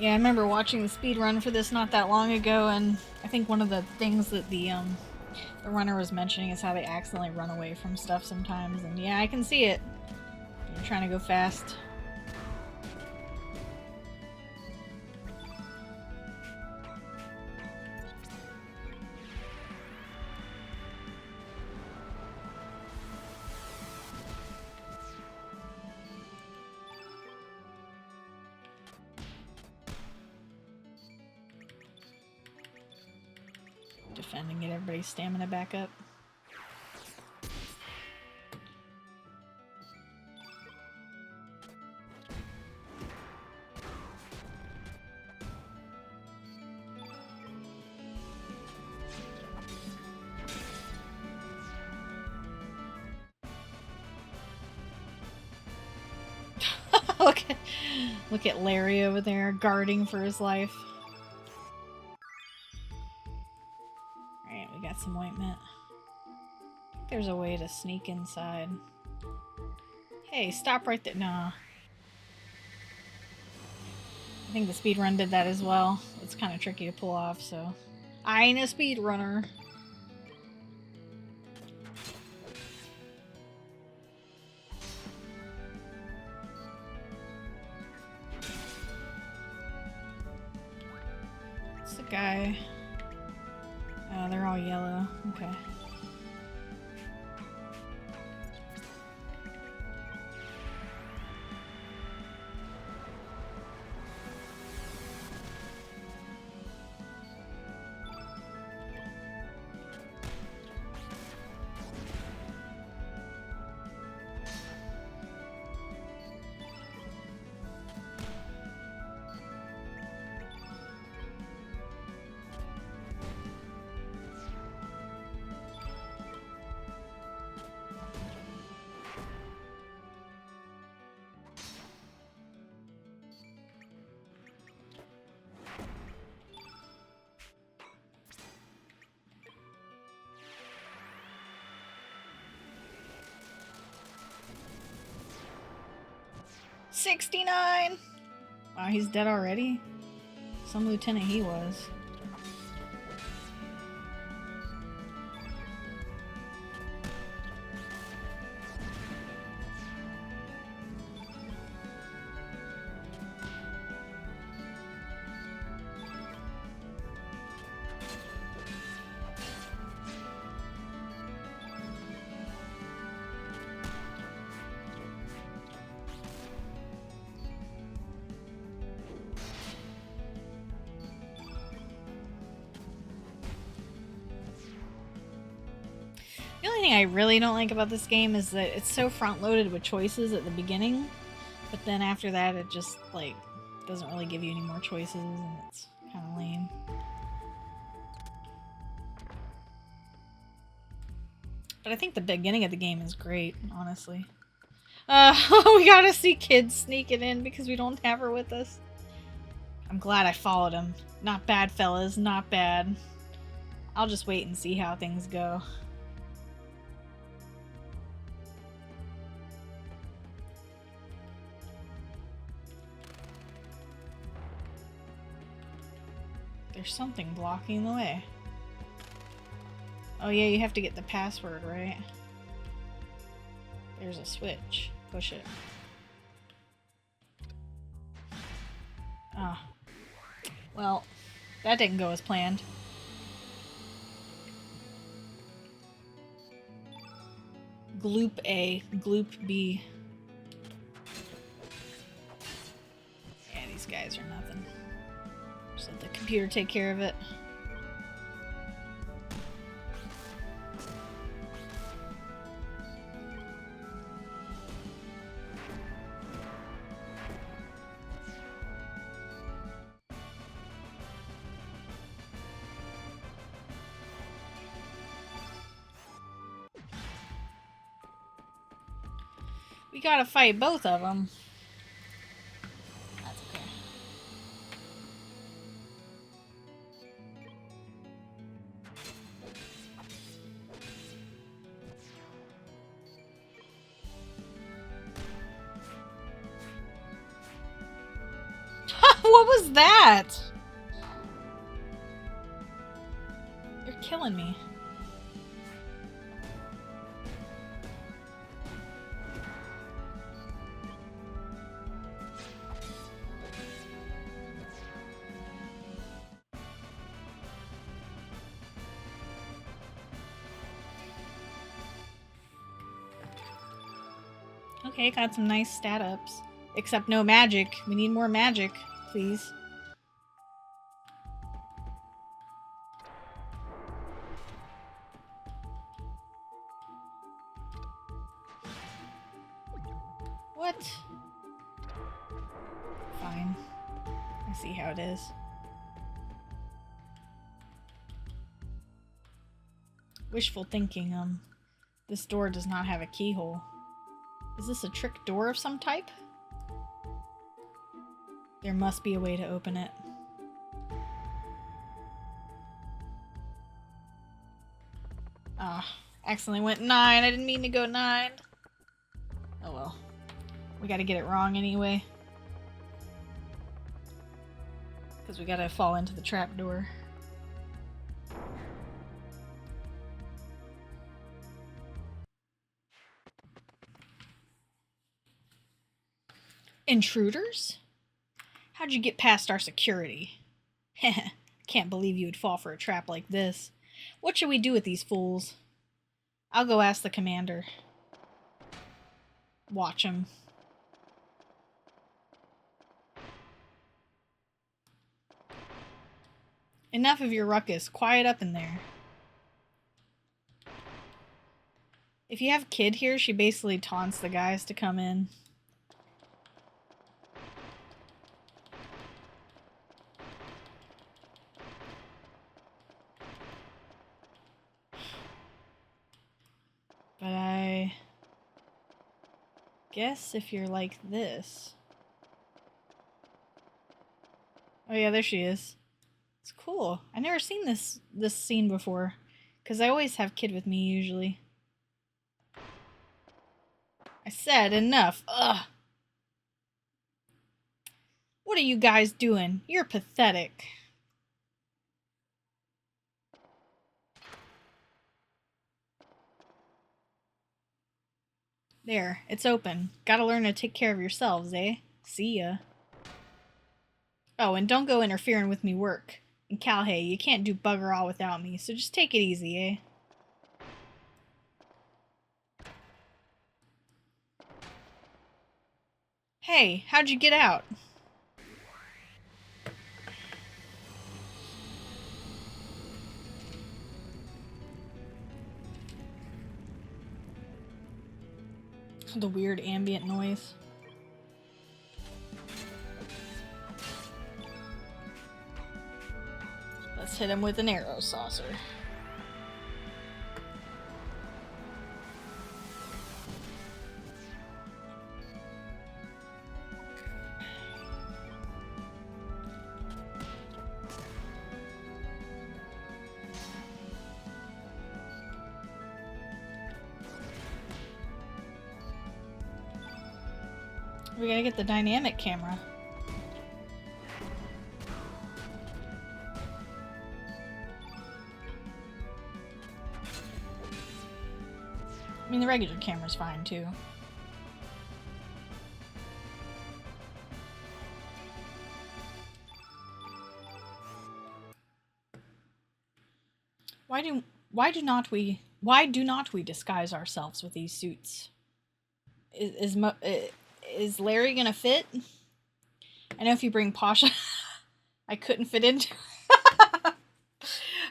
Yeah, I remember watching the speed run for this not that long ago, and I think one of the things that the runner was mentioning is how they accidentally run away from stuff sometimes, and yeah, I can see it. You're trying to go fast. Defend and get everybody's stamina back up. Look at Larry over there guarding for his life. Alright, we got some ointment. I think there's a way to sneak inside. Hey, stop right there. Nah. I think the speedrun did that as well. It's kind of tricky to pull off, so... I ain't a speedrunner. It's the guy. Oh, they're all yellow. Okay. 69! Wow, he's dead already? Some lieutenant he was. The only thing I really don't like about this game is that it's so front-loaded with choices at the beginning, but then after that it just, like, doesn't really give you any more choices, and it's kind of lame. But I think the beginning of the game is great, honestly. We gotta see kids sneaking in because we don't have her with us. I'm glad I followed him. Not bad, fellas, not bad. I'll just wait and see how things go. There's something blocking the way. Oh yeah, you have to get the password, right? There's a switch. Push it. Ah. Well, that didn't go as planned. Gloop A, Gloop B. Yeah, these guys are nothing. Just let the computer take care of it. We gotta fight both of them. That's okay. What was that? You're killing me. Okay, got some nice stat ups. Except no magic. We need more magic, please. What? Fine. I see how it is. Wishful thinking, this door does not have a keyhole. Is this a trick door of some type? There must be a way to open it. Ah, accidentally went 9. I didn't mean to go 9. Oh well. We gotta get it wrong anyway. Because we gotta fall into the trapdoor. Intruders? How'd you get past our security? Heh, can't believe you would fall for a trap like this. What should we do with these fools? I'll go ask the commander. Watch him. Enough of your ruckus. Quiet up in there. If you have Kid here, she basically taunts the guys to come in. But I guess if you're like this... Oh yeah, there she is. It's cool. I've never seen this scene before. Because I always have Kid with me, usually. I said enough. Ugh. What are you guys doing? You're pathetic. There, it's open. Gotta learn to take care of yourselves, eh? See ya. Oh, and don't go interfering with me work. And Calhey, you can't do bugger all without me, so just take it easy, eh? Hey, how'd you get out? The weird ambient noise. Let's hit him with an arrow saucer. We gotta get the dynamic camera. I mean, the regular camera's fine too. Why do not we disguise ourselves with these suits? Is Larry gonna fit? I know if you bring Pasha, I couldn't fit into.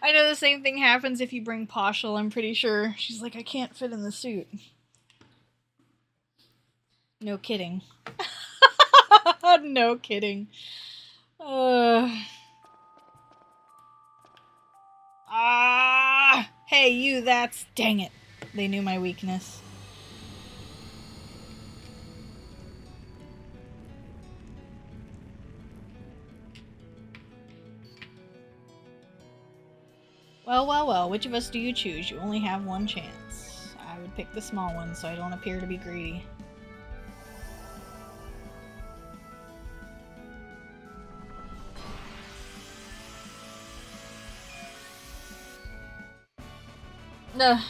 I know the same thing happens if you bring Poshel, I'm pretty sure. She's like, I can't fit in the suit. No kidding. No kidding. Hey, you, that's... Dang it. They knew my weakness. Well, which of us do you choose? You only have one chance. I would pick the small one so I don't appear to be greedy. Ugh.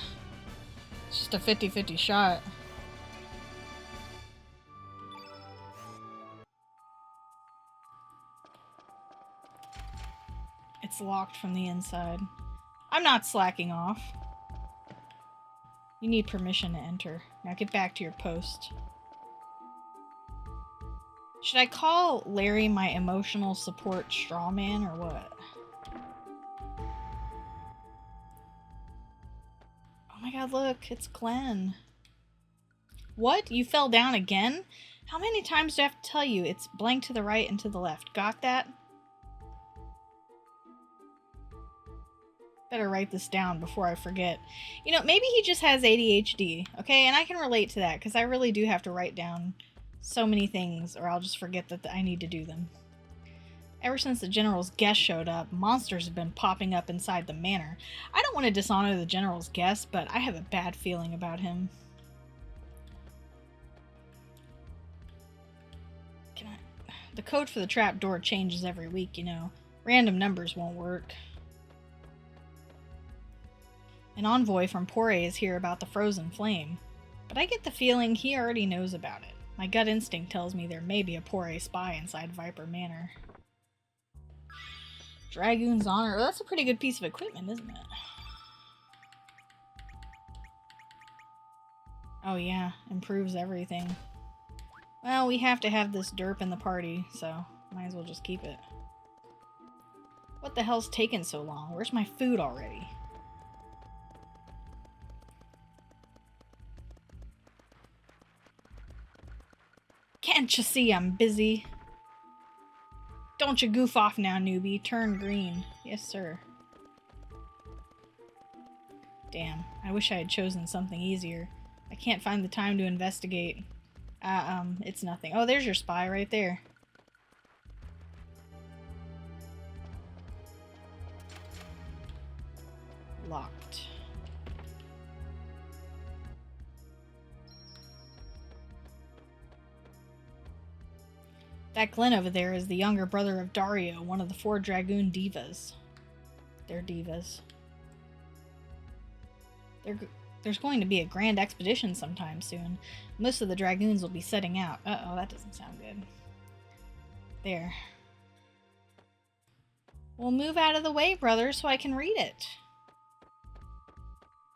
It's just a 50-50 shot. It's locked from the inside. I'm not slacking off. You need permission to enter. Now get back to your post. Should I call Larry my emotional support strawman or what? Oh my god, look, it's Glenn. What? You fell down again? How many times do I have to tell you? It's blank to the right and to the left. Got that? Better write this down before I forget. You know, maybe he just has ADHD, okay? And I can relate to that, because I really do have to write down so many things, or I'll just forget that I need to do them. Ever since the General's guest showed up, monsters have been popping up inside the manor. I don't want to dishonor the General's guest, but I have a bad feeling about him. The code for the trapdoor changes every week, you know. Random numbers won't work. An envoy from Poré is here about the frozen flame, but I get the feeling he already knows about it. My gut instinct tells me there may be a Poré spy inside Viper Manor. Dragoon's Honor. Well, that's a pretty good piece of equipment, isn't it? Oh yeah, improves everything. Well, we have to have this derp in the party, so might as well just keep it. What the hell's taking so long? Where's my food already? Can't you see I'm busy? Don't you goof off now, newbie. Turn green. Yes, sir. Damn, I wish I had chosen something easier. I can't find the time to investigate. It's nothing. Oh, there's your spy right there. Locked. That Glen over there is the younger brother of Dario, one of the 4 Dragoon divas. They're divas. There's going to be a grand expedition sometime soon. Most of the Dragoons will be setting out. Uh-oh, that doesn't sound good. There. Well, move out of the way, brother, so I can read it.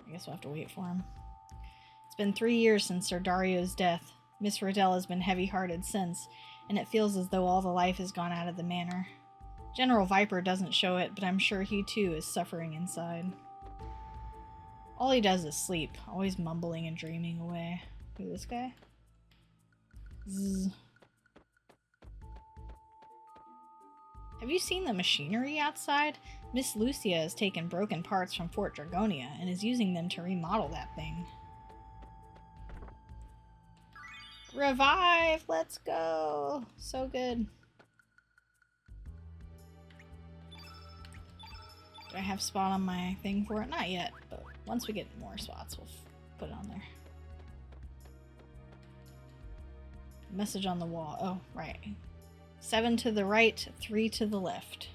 I guess we'll have to wait for him. It's been 3 years since Sir Dario's death. Miss Riddell has been heavy-hearted since, and it feels as though all the life has gone out of the manor. General Viper doesn't show it, but I'm sure he too is suffering inside. All he does is sleep, always mumbling and dreaming away. Who's this guy? Zzz. Have you seen the machinery outside? Miss Lucia has taken broken parts from Fort Dragonia and is using them to remodel that thing. Revive! Let's go! So good. Do I have spot on my thing for it? Not yet, but once we get more spots, we'll put it on there. Message on the wall. Oh, right. 7 to the right, 3 to the left.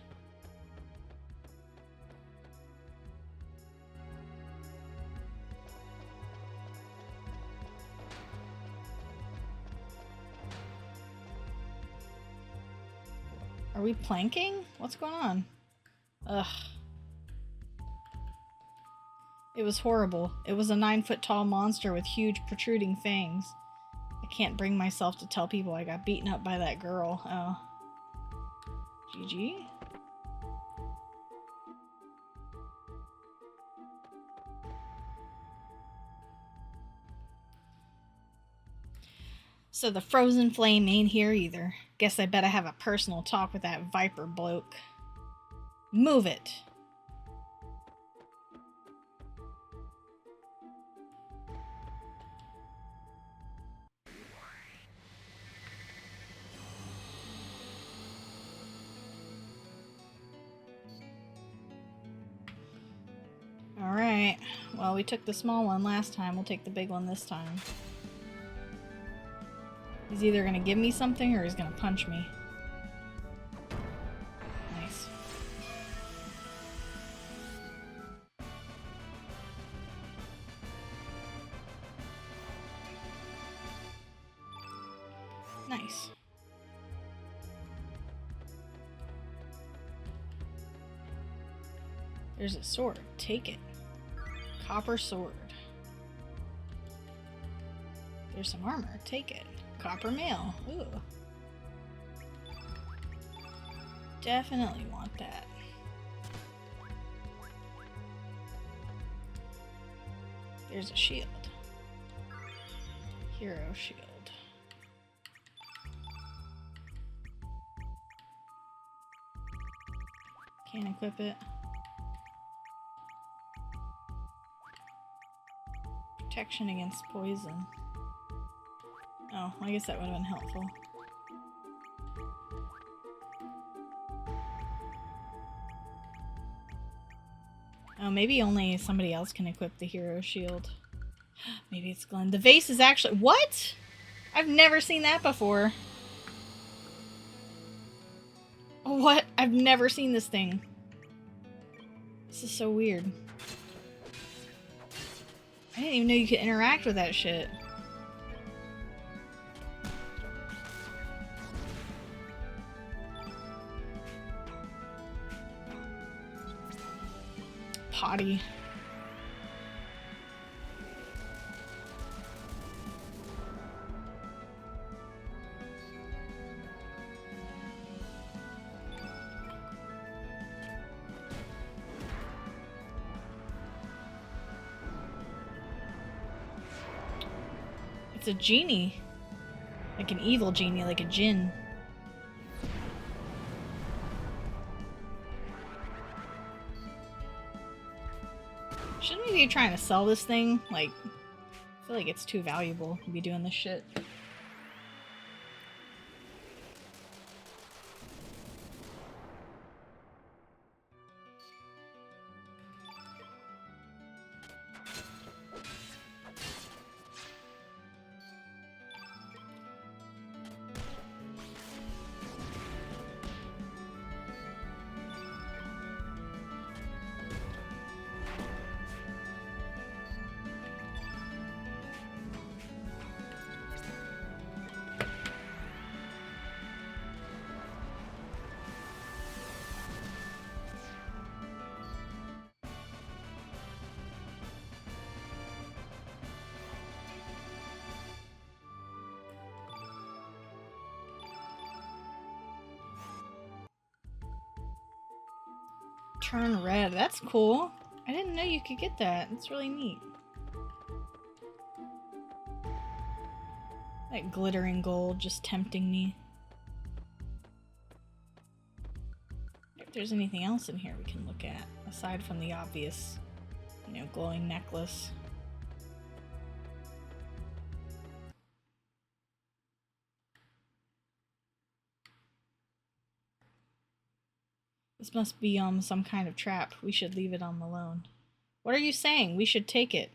Are we planking? What's going on? Ugh. It was horrible. It was a 9-foot-tall monster with huge protruding fangs. I can't bring myself to tell people I got beaten up by that girl. Oh. GG? So the frozen flame ain't here either. Guess I better have a personal talk with that Viper bloke. Move it! Alright. Well, we took the small one last time. We'll take the big one this time. He's either gonna give me something or he's gonna punch me. Nice. Nice. There's a sword. Take it. Copper sword. There's some armor. Take it. Copper mail. Ooh. Definitely want that. There's a shield. Hero shield. Can't equip it. Protection against poison. Oh, I guess that would have been helpful. Oh, maybe only somebody else can equip the hero shield. Maybe it's Glenn. The vase is actually... What? I've never seen that before. What? I've never seen this thing. This is so weird. I didn't even know you could interact with that shit. Potty. It's a genie. Like an evil genie, like a djinn. Shouldn't we be trying to sell this thing? Like, I feel like it's too valuable to be doing this shit. turn red. That's cool. I didn't know you could get that. That's really neat. That glittering gold just tempting me. If there's anything else in here we can look at, aside from the obvious, you know, glowing necklace. This must be some kind of trap. We should leave it alone. What are you saying? We should take it.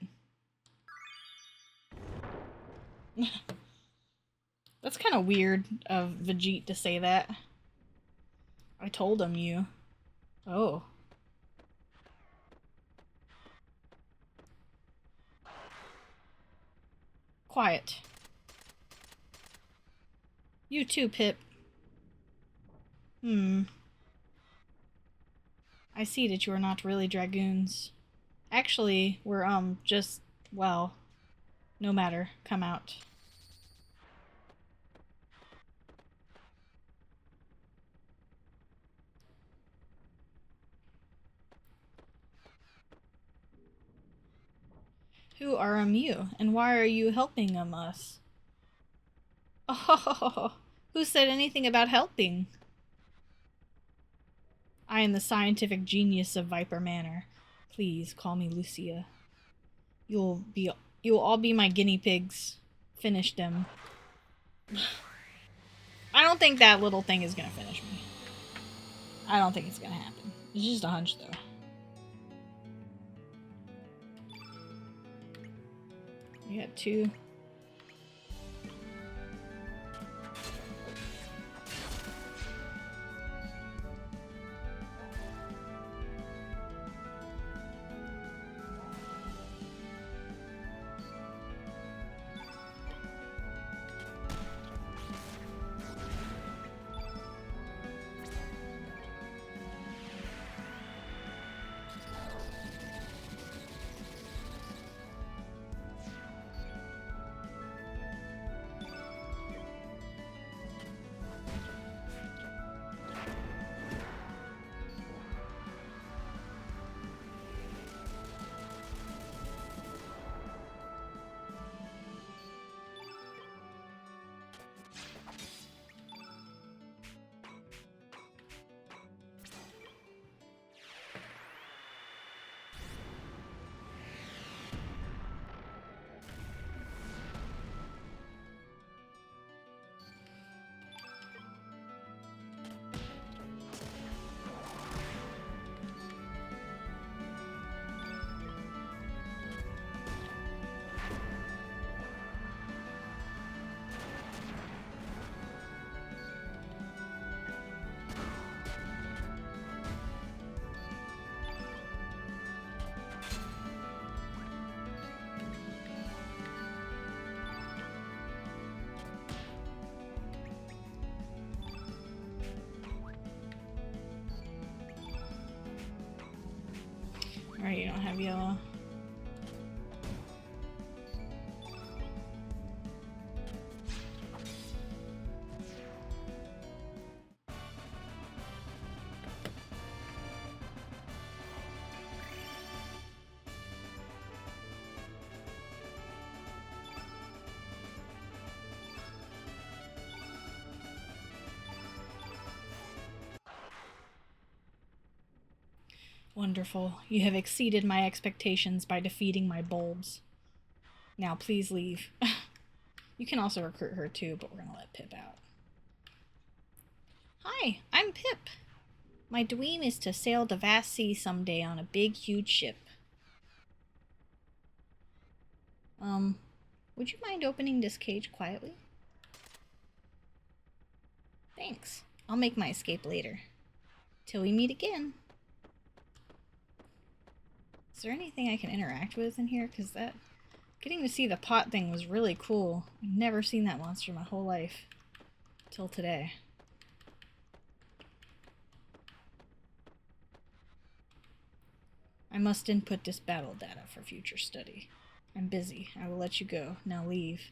That's kind of weird of Vegeta to say that. I told him you. Oh. Quiet. You too, Pip. I see that you are not really dragoons. Actually, we're, just, well, no matter. Come out. Who are you, and why are you helping us? Oh, who said anything about helping? I am the scientific genius of Viper Manor. Please call me Lucia. You'll all be my guinea pigs. Finish them. I don't think that little thing is gonna finish me. I don't think it's gonna happen. It's just a hunch, though. We got 2. Alright, you don't have yellow. Wonderful. You have exceeded my expectations by defeating my bulbs. Now please leave. You can also recruit her too, but we're gonna let Pip out. Hi, I'm Pip. My dream is to sail the vast sea someday on a big, huge ship. Would you mind opening this cage quietly? Thanks. I'll make my escape later. Till we meet again. Is there anything I can interact with in here? Because that... getting to see the pot thing was really cool. I've never seen that monster my whole life. Till today. I must input this battle data for future study. I'm busy. I will let you go. Now leave.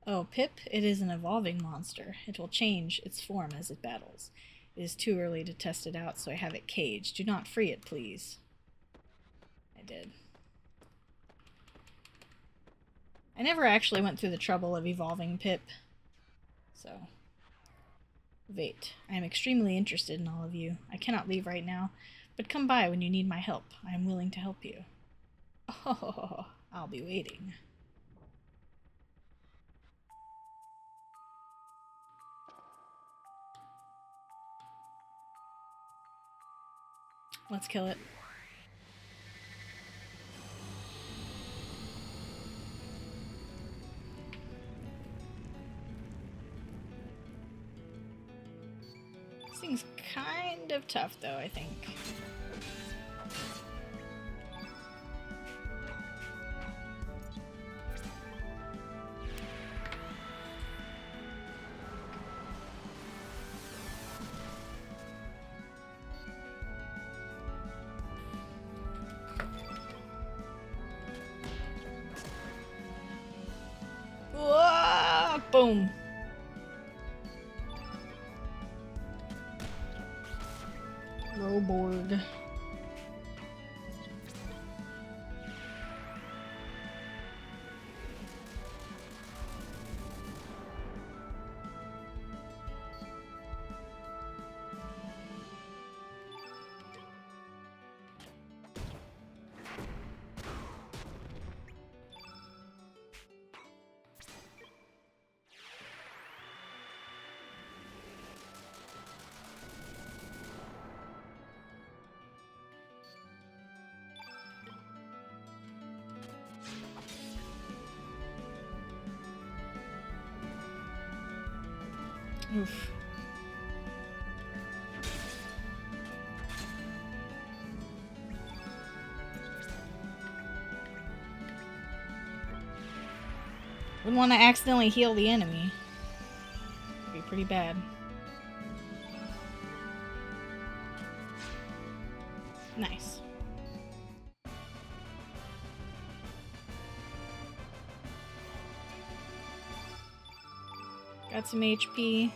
Oh, Pip, it is an evolving monster. It will change its form as it battles. It is too early to test it out, so I have it caged. Do not free it, please. I did. I never actually went through the trouble of evolving Pip. So, wait. I am extremely interested in all of you. I cannot leave right now, but come by when you need my help. I am willing to help you. Oh, I'll be waiting. Let's kill it. This thing's kind of tough, though, I think. Whoa! Boom. Roborg. Oof. Wouldn't want to accidentally heal the enemy. That'd be pretty bad. Nice. Got some HP.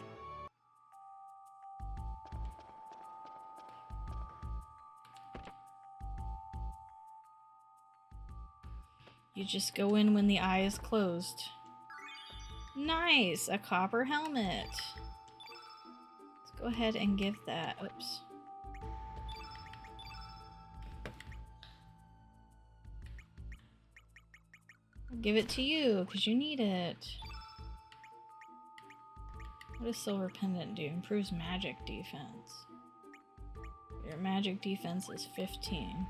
You just go in when the eye is closed. Nice! A copper helmet. Let's go ahead and give that. Oops. I'll give it to you because you need it. What does Silver Pendant do? Improves magic defense. Your magic defense is 15,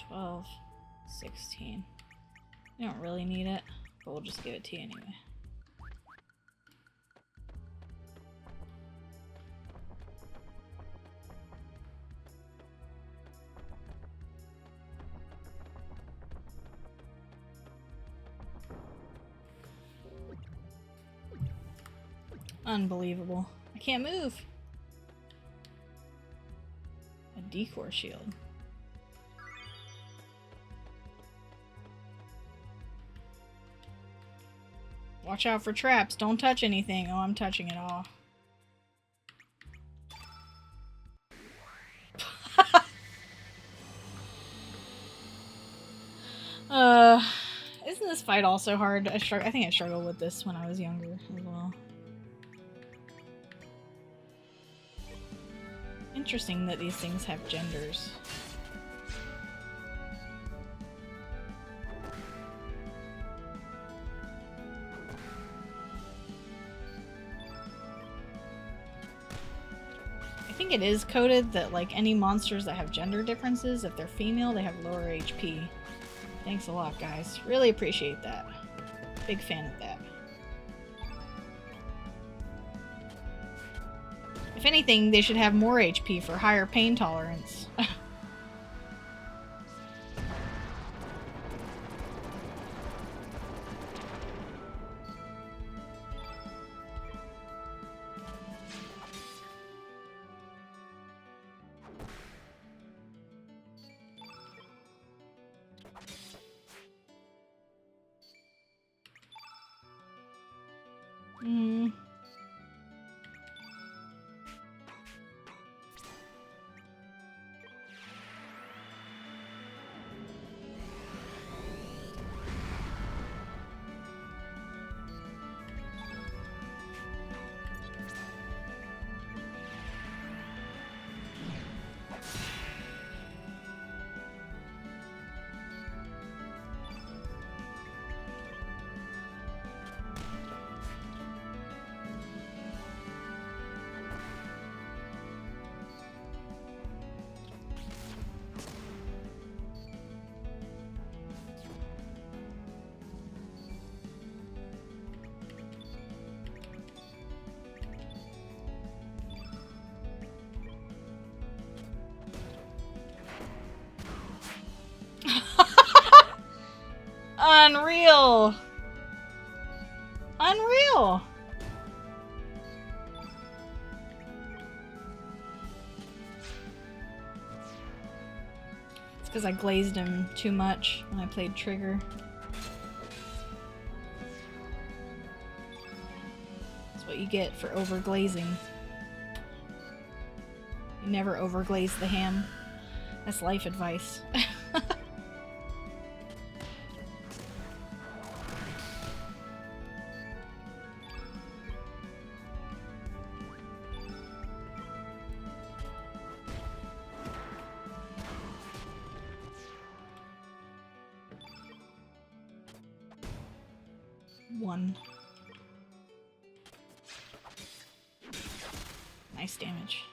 12, 16. You don't really need it, but we'll just give it to you anyway. Unbelievable. I can't move. A decor shield. Watch out for traps. Don't touch anything. Oh, I'm touching it all. Isn't this fight also hard? I think I struggled with this when I was younger as well. Interesting that these things have genders. I think it is coded that like any monsters that have gender differences, if they're female, they have lower HP. Thanks a lot, guys. Really appreciate that. Big fan of that. If anything, they should have more HP for higher pain tolerance. Unreal! Unreal! It's because I glazed him too much when I played Trigger. That's what you get for overglazing. You never overglaze the ham. That's life advice. One. Nice damage.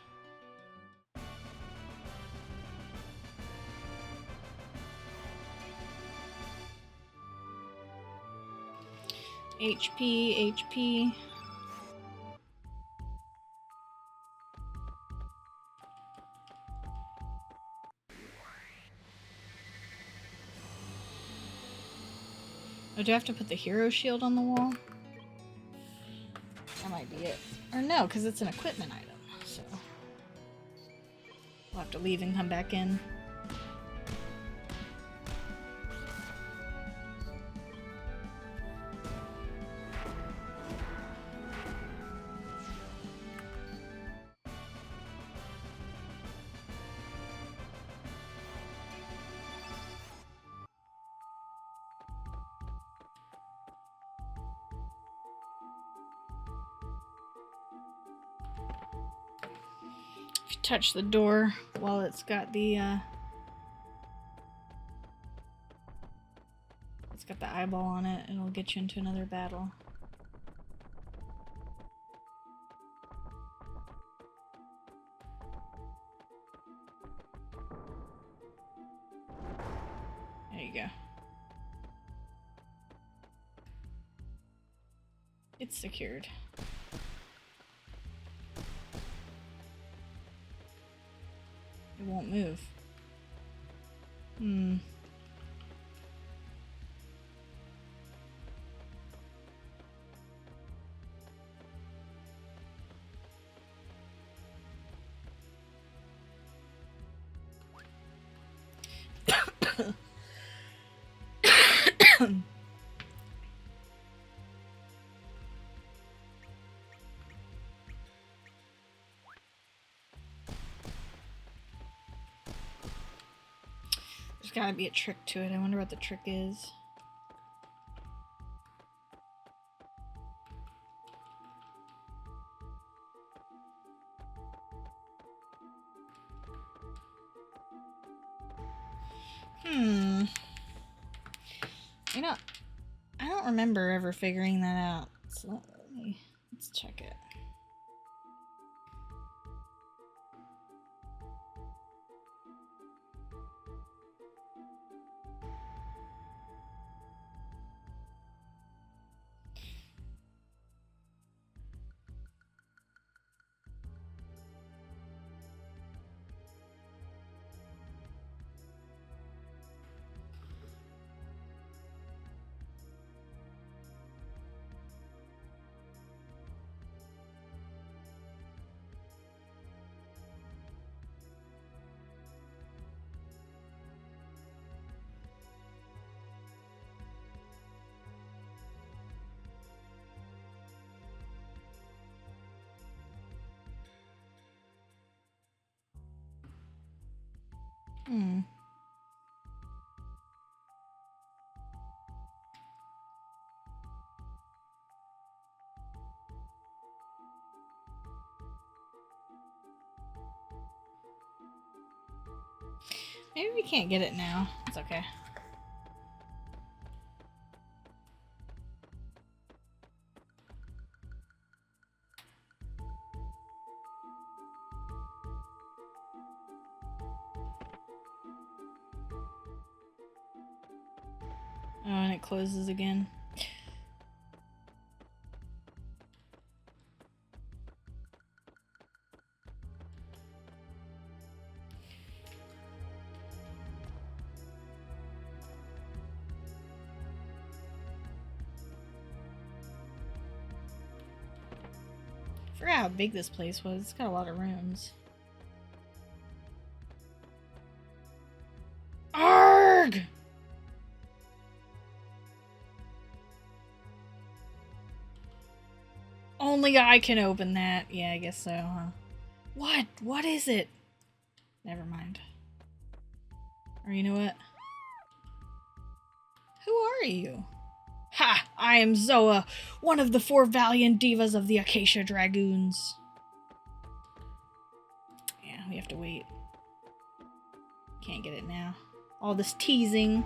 HP, HP. Oh, do I have to put the hero shield on the wall? That might be it. Or no, because it's an equipment item, so we'll have to leave and come back in. If you touch the door while it's got the eyeball on it, it'll get you into another battle. There you go. It's secured. It won't move. Hmm. There's gotta be a trick to it. I wonder what the trick is. I don't remember ever figuring that out. So let's check it. Maybe we can't get it now. It's okay. Oh, and it closes again. Forgot how big this place was. It's got a lot of rooms. Arg! Only I can open that. Yeah, I guess so, huh? What? What is it? Never mind. Or you know what? Who are you? Ha! I am Zoa, one of the 4 valiant divas of the Acacia Dragoons. Yeah, we have to wait. Can't get it now. All this teasing.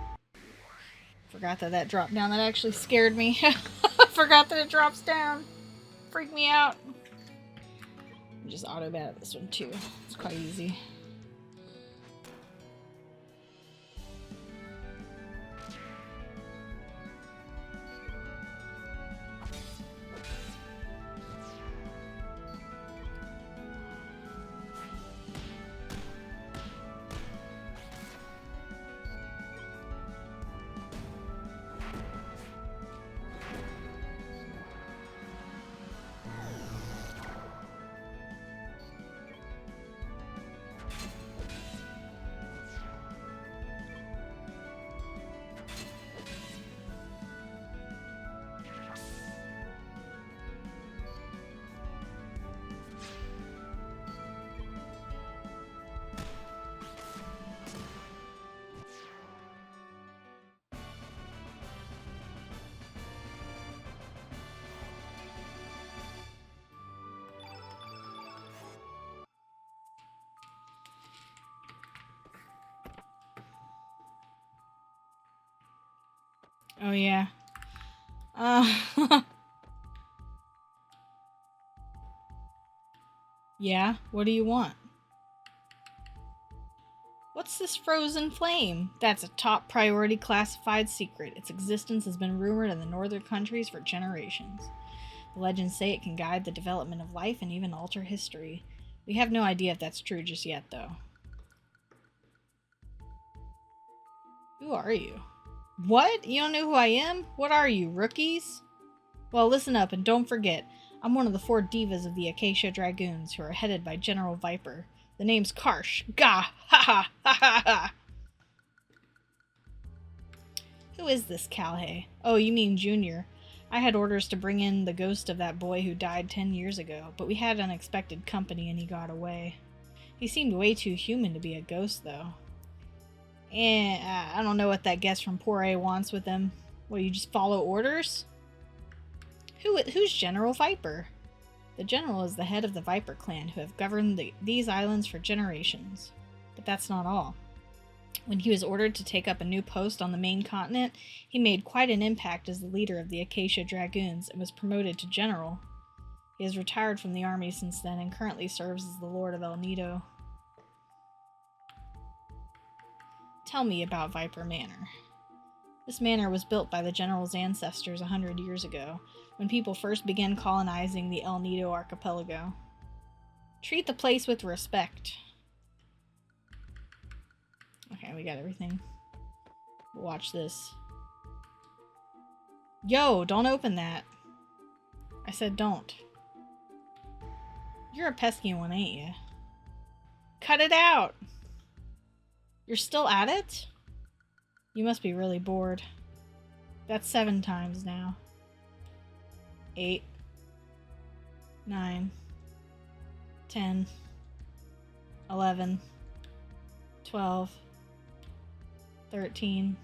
Forgot that that dropped down. That actually scared me. Forgot that it drops down. Freaked me out. Just auto bat this one too. It's quite easy. Oh yeah. Yeah, what do you want? What's this frozen flame? That's a top priority classified secret. Its existence has been rumored in the northern countries for generations. The legends say it can guide the development of life and even alter history. We have no idea if that's true just yet, though. Who are you? What? You don't know who I am? What are you, rookies? Well, listen up and don't forget, I'm one of the 4 divas of the Acacia Dragoons, who are headed by General Viper. The name's Karsh. Gah! Ha ha! Ha ha ha! Who is this Calhay? Oh, you mean Junior. I had orders to bring in the ghost of that boy who died 10 years ago, but we had unexpected company and he got away. He seemed way too human to be a ghost, though. I don't know what that guest from Poire wants with him. Will you just follow orders? Who's General Viper? The general is the head of the Viper clan, who have governed these islands for generations. But that's not all. When he was ordered to take up a new post on the main continent, he made quite an impact as the leader of the Acacia Dragoons and was promoted to general. He has retired from the army since then and currently serves as the Lord of El Nido. Tell me about Viper Manor. This manor was built by the general's ancestors 100 years ago, when people first began colonizing the El Nido archipelago. Treat the place with respect. Okay, we got everything. Watch this. Yo, don't open that. I said don't. You're a pesky one, ain't you? Cut it out! You're still at it? You must be really bored. That's 7 times now. 8, 9, 10, 11, 12, 13,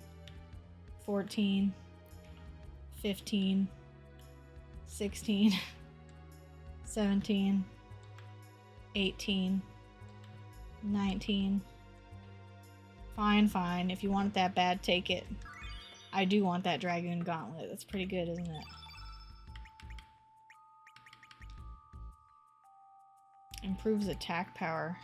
14, 15, 16, 17, 18, 19. Fine. If you want it that bad, take it. I do want that Dragoon Gauntlet. That's pretty good, isn't it? Improves attack power.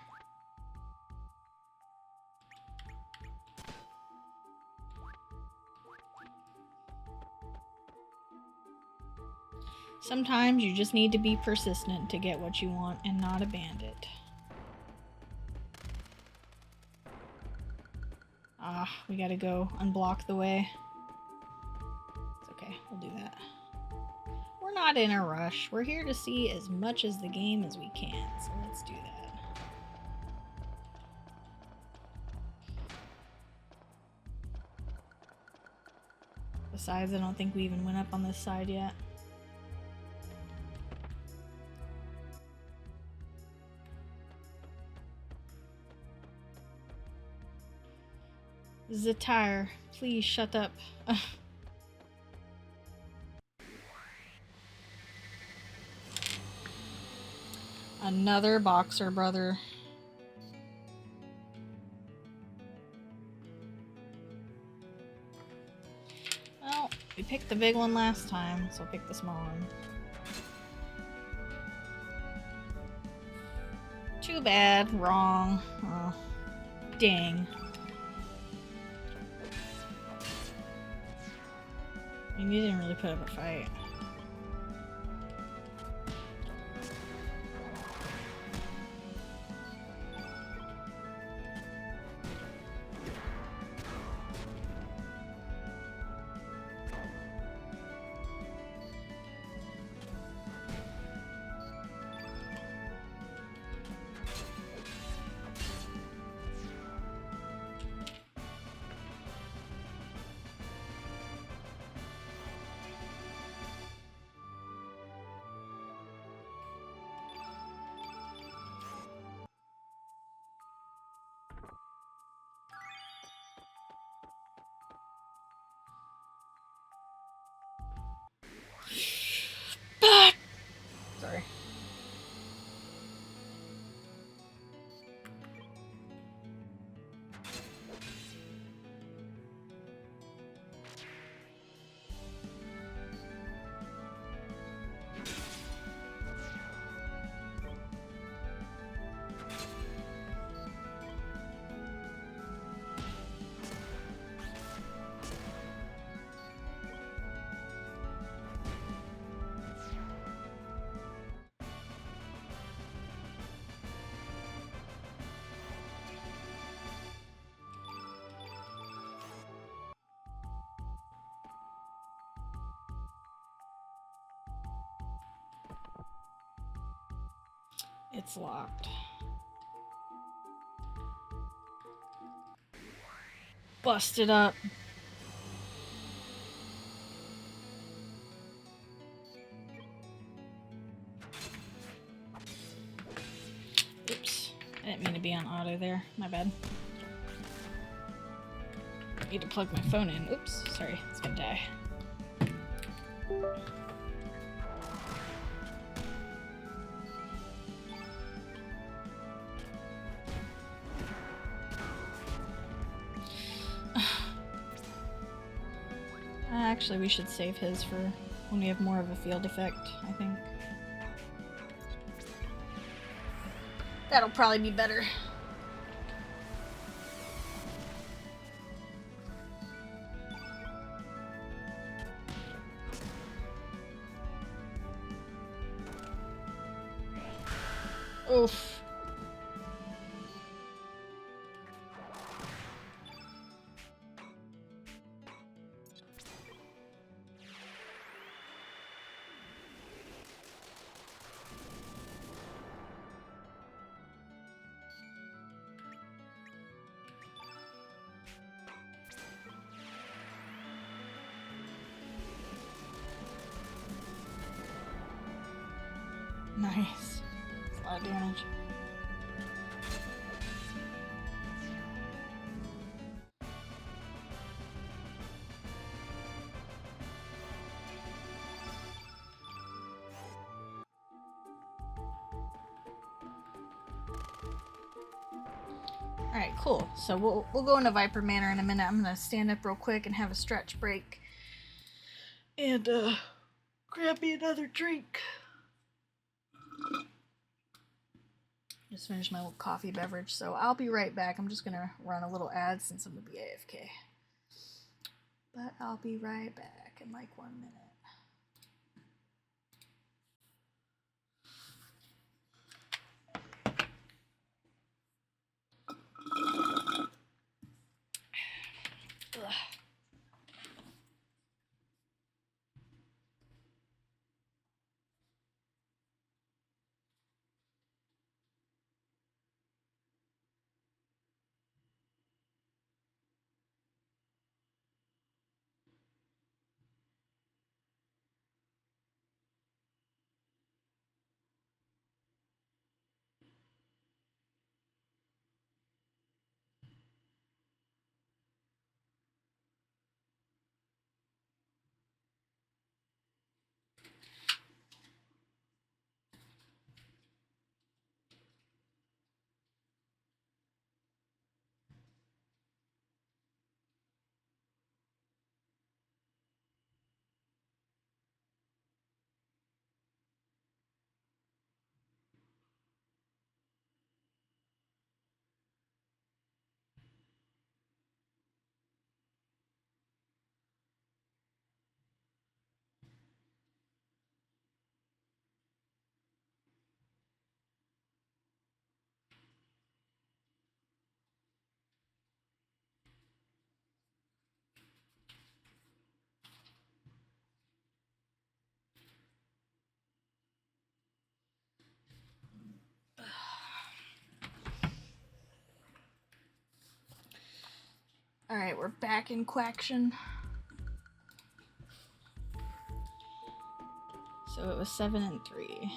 Sometimes you just need to be persistent to get what you want and not a bandit. Ah, we gotta go unblock the way. It's okay, we'll do that. We're not in a rush. We're here to see as much as the game as we can, so let's do that. Besides, I don't think we even went up on this side yet. Zatar, please shut up. Another boxer, brother. Well, we picked the big one last time, so I'll pick the small one. Too bad. Wrong. Oh, dang. I mean, you didn't really put up a fight. Sorry. It's locked. Busted up. Oops. I didn't mean to be on auto there. My bad. I need to plug my phone in. Oops. Sorry. It's gonna die. Actually, we should save his for when we have more of a field effect, I think. That'll probably be better. Oof. Nice. That's a lot of damage. Alright, cool. So we'll go into Viper Manor in a minute. I'm gonna stand up real quick and have a stretch break. And grab me another drink. Just finished my little coffee beverage, so I'll be right back. I'm just gonna run a little ad since I'm gonna be AFK. But I'll be right back in like 1 minute. Ugh. Alright, we're back in Quaction. So it was 7 and 3.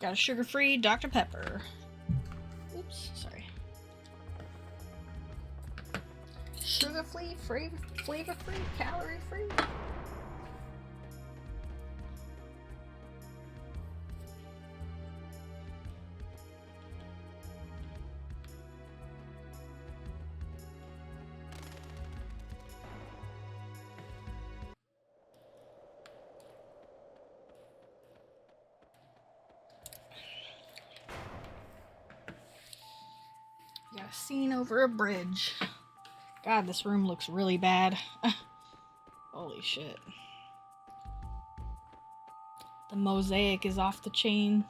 Got a sugar-free Dr. Pepper. Oops, sorry. Sugar-free, flavor-free, calorie-free. Got a scene over a bridge. God, this room looks really bad. Holy shit. The mosaic is off the chain.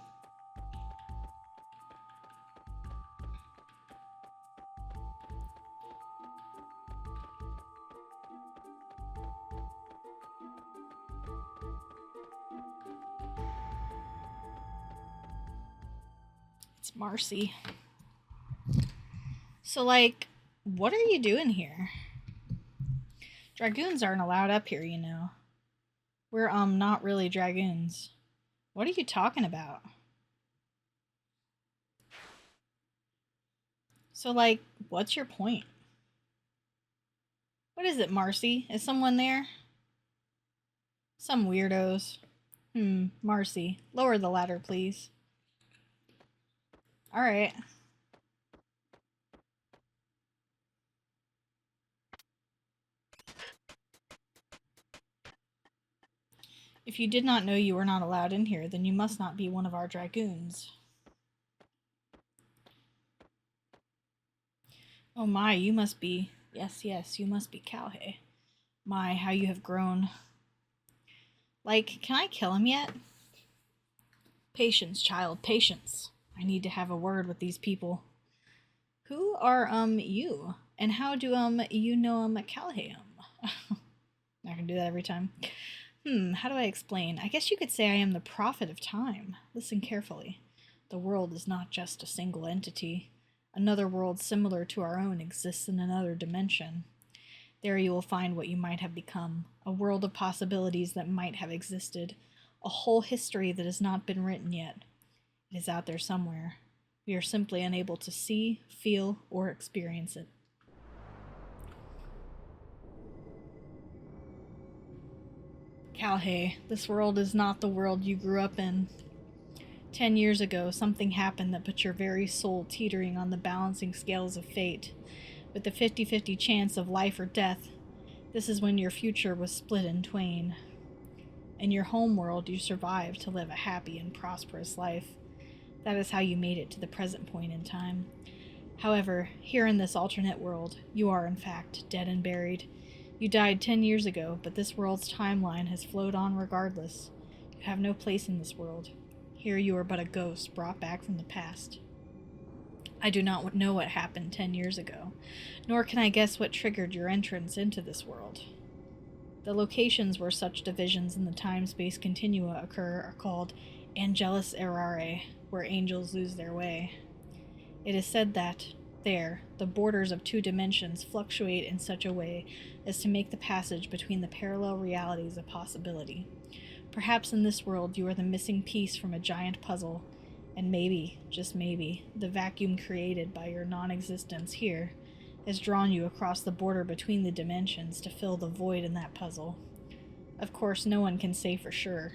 It's Marcy. So, like, what are you doing here? Dragoons aren't allowed up here, you know. We're, not really dragoons. What are you talking about? So, like, what's your point? What is it, Marcy? Is someone there? Some weirdos. Marcy. Lower the ladder, please. Alright. If you did not know you were not allowed in here, then you must not be one of our dragoons. Oh my, you must be... Yes, you must be Calhei. My, how you have grown. Like, can I kill him yet? Patience, child, patience. I need to have a word with these people. Who are, you? And how do, you know Calhei? Not gonna do that every time. How do I explain? I guess you could say I am the prophet of time. Listen carefully. The world is not just a single entity. Another world similar to our own exists in another dimension. There you will find what you might have become, a world of possibilities that might have existed, a whole history that has not been written yet. It is out there somewhere. We are simply unable to see, feel, or experience it. Calhei, this world is not the world you grew up in. 10 years ago, something happened that put your very soul teetering on the balancing scales of fate. With the 50-50 chance of life or death, this is when your future was split in twain. In your home world, you survived to live a happy and prosperous life. That is how you made it to the present point in time. However, here in this alternate world, you are in fact dead and buried. You died 10 years ago, but this world's timeline has flowed on regardless. You have no place in this world. Here you are but a ghost brought back from the past. I do not know what happened 10 years ago, nor can I guess what triggered your entrance into this world. The locations where such divisions in the time-space continua occur are called Angelus Errare, where angels lose their way. It is said that, there, the borders of two dimensions fluctuate in such a way as to make the passage between the parallel realities a possibility. Perhaps in this world you are the missing piece from a giant puzzle, and maybe, just maybe, the vacuum created by your non-existence here has drawn you across the border between the dimensions to fill the void in that puzzle. Of course, no one can say for sure.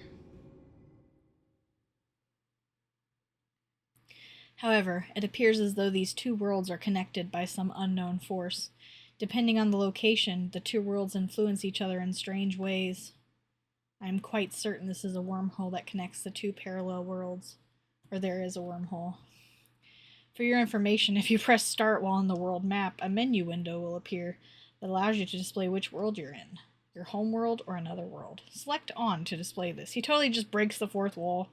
However, it appears as though these two worlds are connected by some unknown force. Depending on the location, the two worlds influence each other in strange ways. I am quite certain this is a wormhole that connects the two parallel worlds. Or there is a wormhole. For your information, if you press start while on the world map, a menu window will appear that allows you to display which world you're in. Your home world or another world. Select on to display this. He totally just breaks the fourth wall.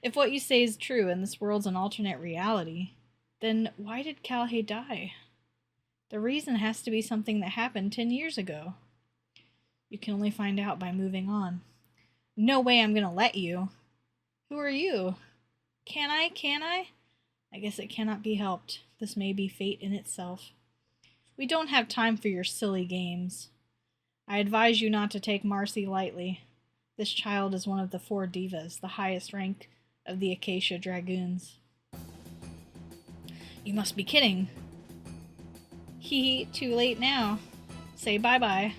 If what you say is true and this world's an alternate reality, then why did Calhei die? The reason has to be something that happened 10 years ago. You can only find out by moving on. No way I'm gonna let you. Who are you? Can I? Can I? I guess it cannot be helped. This may be fate in itself. We don't have time for your silly games. I advise you not to take Marcy lightly. This child is one of the 4 divas, the highest rank of the Acacia Dragoons. You must be kidding. Hee, too late now. Say bye-bye.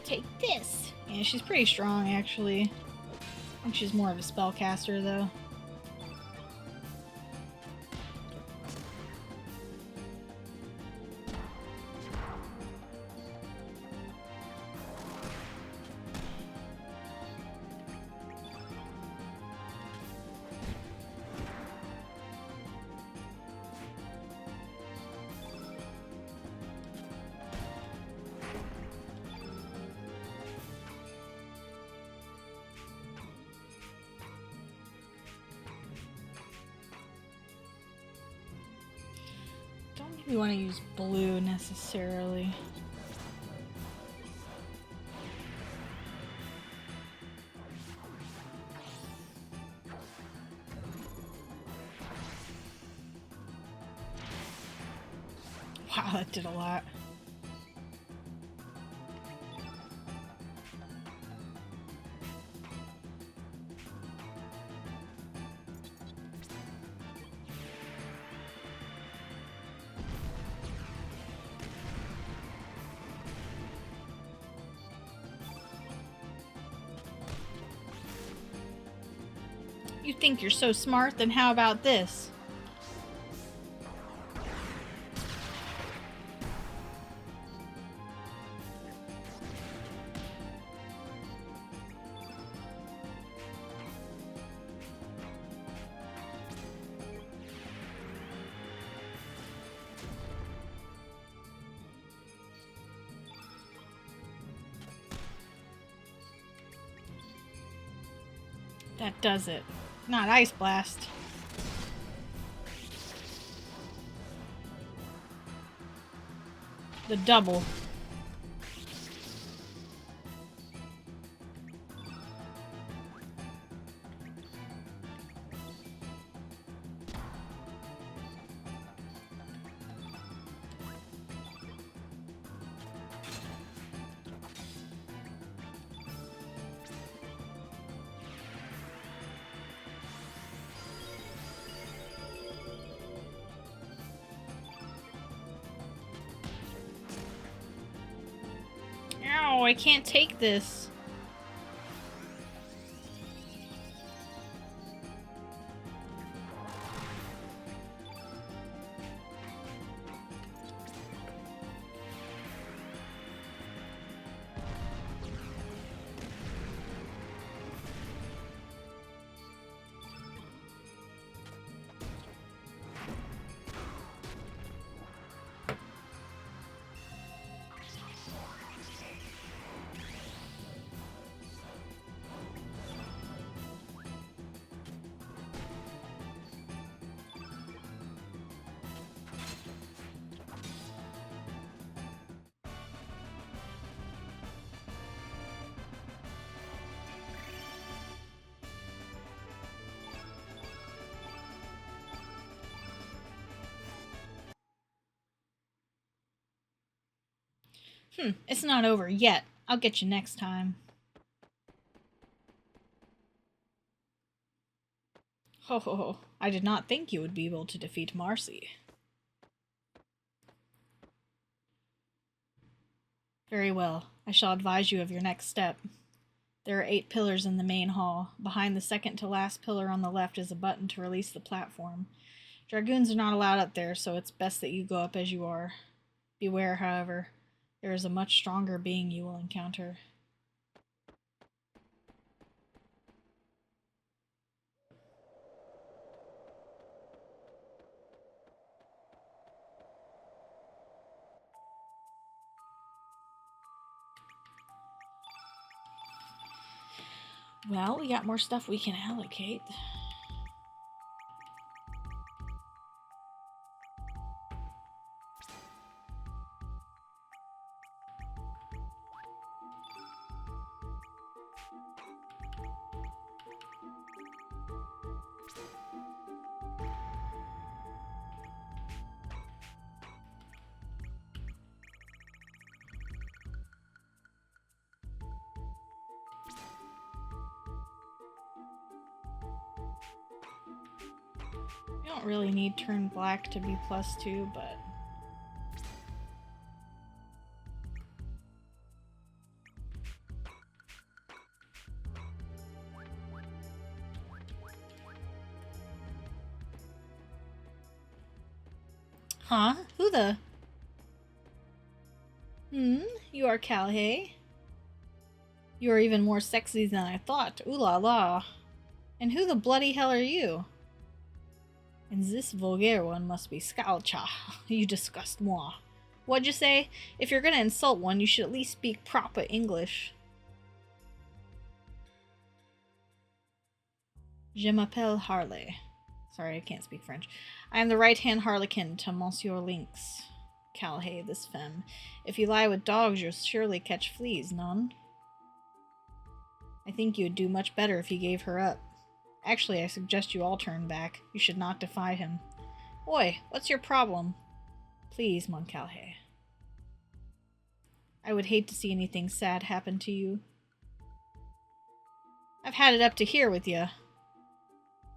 Take this! Yeah, she's pretty strong, actually. I think she's more of a spellcaster, though. Don't think we want to use blue necessarily. Wow, that did a lot. You think you're so smart, then how about this? That does it. Not Ice Blast. The double. Ow, I can't take this. It's not over yet. I'll get you next time. Ho ho ho. I did not think you would be able to defeat Marcy. Very well. I shall advise you of your next step. There are 8 pillars in the main hall. Behind the second to last pillar on the left is a button to release the platform. Dragoons are not allowed up there, so it's best that you go up as you are. Beware, however. There is a much stronger being you will encounter. Well, we got more stuff we can allocate. You don't really need turn black to be +2, but... Huh? Who the... You are Calhei? You are even more sexy than I thought. Ooh la la. And who the bloody hell are you? And this vulgaire one must be Scalcha. You disgust moi. What'd you say? If you're gonna insult one, you should at least speak proper English. Je m'appelle Harley. Sorry, I can't speak French. I am the right-hand harlequin to Monsieur Lynx. Calhei, this femme. If you lie with dogs, you'll surely catch fleas, non? I think you would do much better if you gave her up. Actually, I suggest you all turn back. You should not defy him. Oi, what's your problem? Please, mon Calhei. I would hate to see anything sad happen to you. I've had it up to here with you.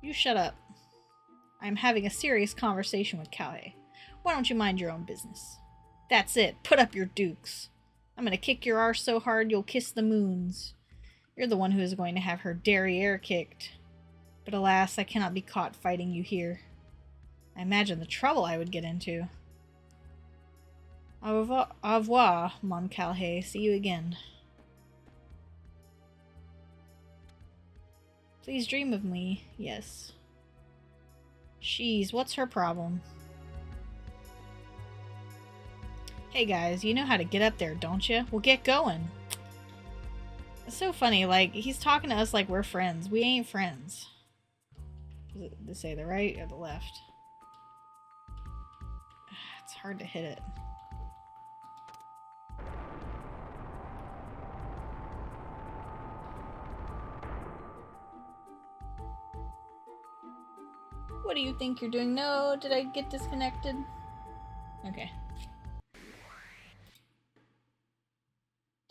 You shut up. I'm having a serious conversation with Calhei. Why don't you mind your own business? That's it. Put up your dukes. I'm gonna kick your arse so hard you'll kiss the moons. You're the one who is going to have her derriere kicked. But alas, I cannot be caught fighting you here. I imagine the trouble I would get into. Au revoir, mon Calhei. See you again. Please dream of me. Yes. Sheesh, what's her problem? Hey guys, you know how to get up there, don't you? Well, get going. It's so funny, like, he's talking to us like we're friends. We ain't friends. Does it say the right or the left? It's hard to hit it. What do you think you're doing? No, did I get disconnected? Okay.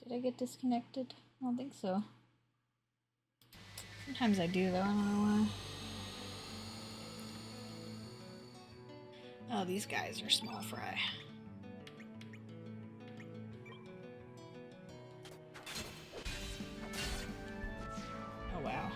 Did I get disconnected? I don't think so. Sometimes I do, though. I don't know why. Oh, these guys are small fry. Oh, wow.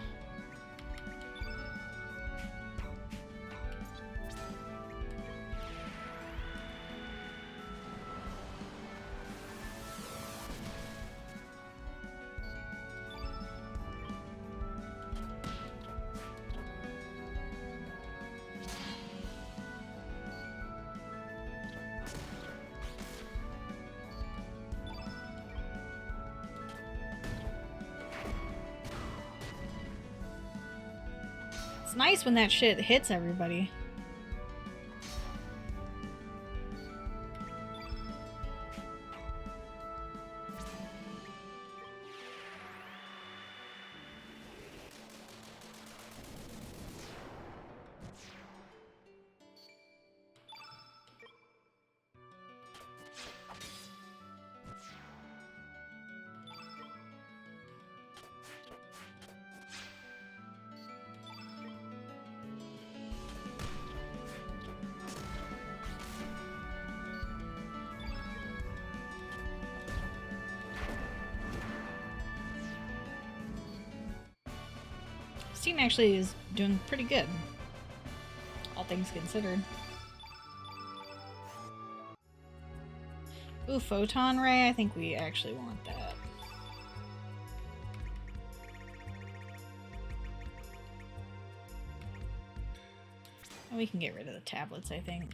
It's nice when that shit hits everybody. Steam actually is doing pretty good, all things considered. Ooh, Photon Ray? I think we actually want that. And we can get rid of the tablets, I think.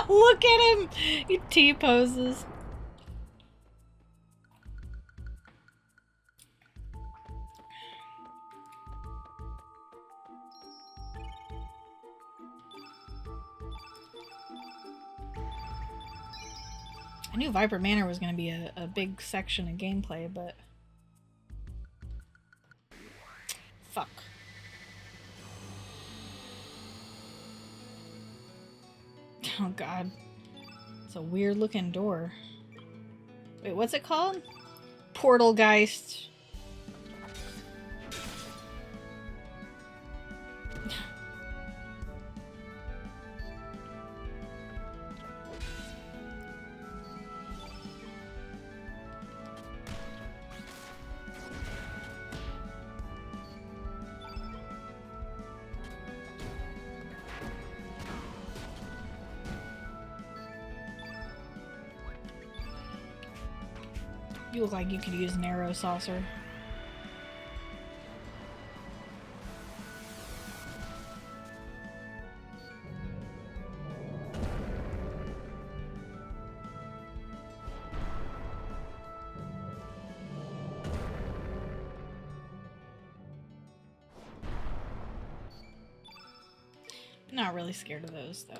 Look at him! He T-poses. I knew Viper Manor was going to be a big section of gameplay, but... Fuck. Oh god. It's a weird looking door. Wait, what's it called? Portalgeist. You look like you could use an arrow saucer. I'm not really scared of those, though.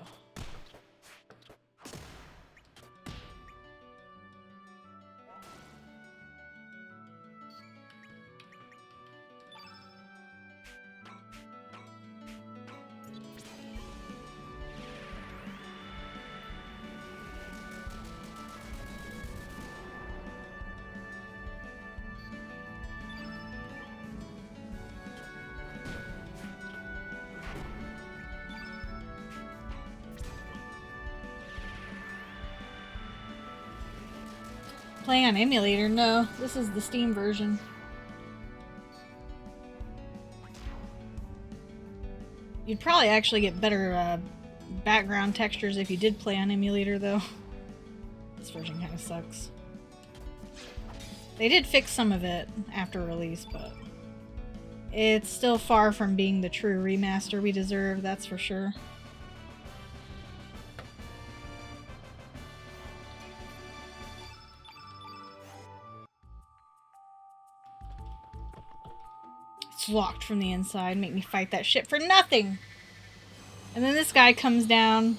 Playing on emulator? No, this is the Steam version. You'd probably actually get better background textures if you did play on emulator, though. This version kind of sucks. They did fix some of it after release, but it's still far from being the true remaster we deserve, that's for sure. It's locked from the inside. Make me fight that shit for nothing! And then this guy comes down.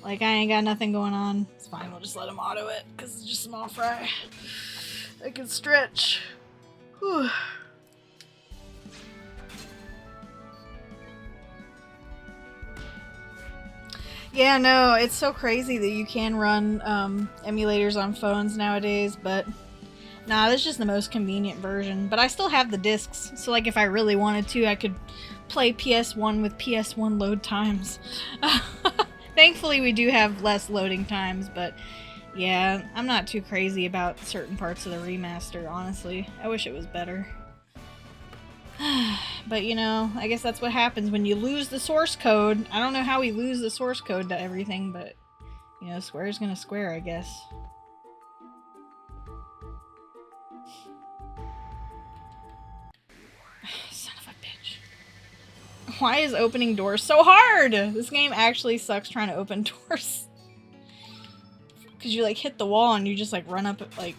Like, I ain't got nothing going on. It's fine, we'll just let him auto it, because it's just small fry. I can stretch. Whew. Yeah, no, it's so crazy that you can run emulators on phones nowadays, but nah, that's just the most convenient version. But I still have the discs, so like if I really wanted to, I could play PS1 with PS1 load times. Thankfully, we do have less loading times, but yeah, I'm not too crazy about certain parts of the remaster, honestly. I wish it was better. But you know, I guess that's what happens when you lose the source code. I don't know how we lose the source code to everything, but you know, Square's gonna square, I guess. Son of a bitch. Why is opening doors so hard? This game actually sucks trying to open doors. Because you like hit the wall and you just like run up like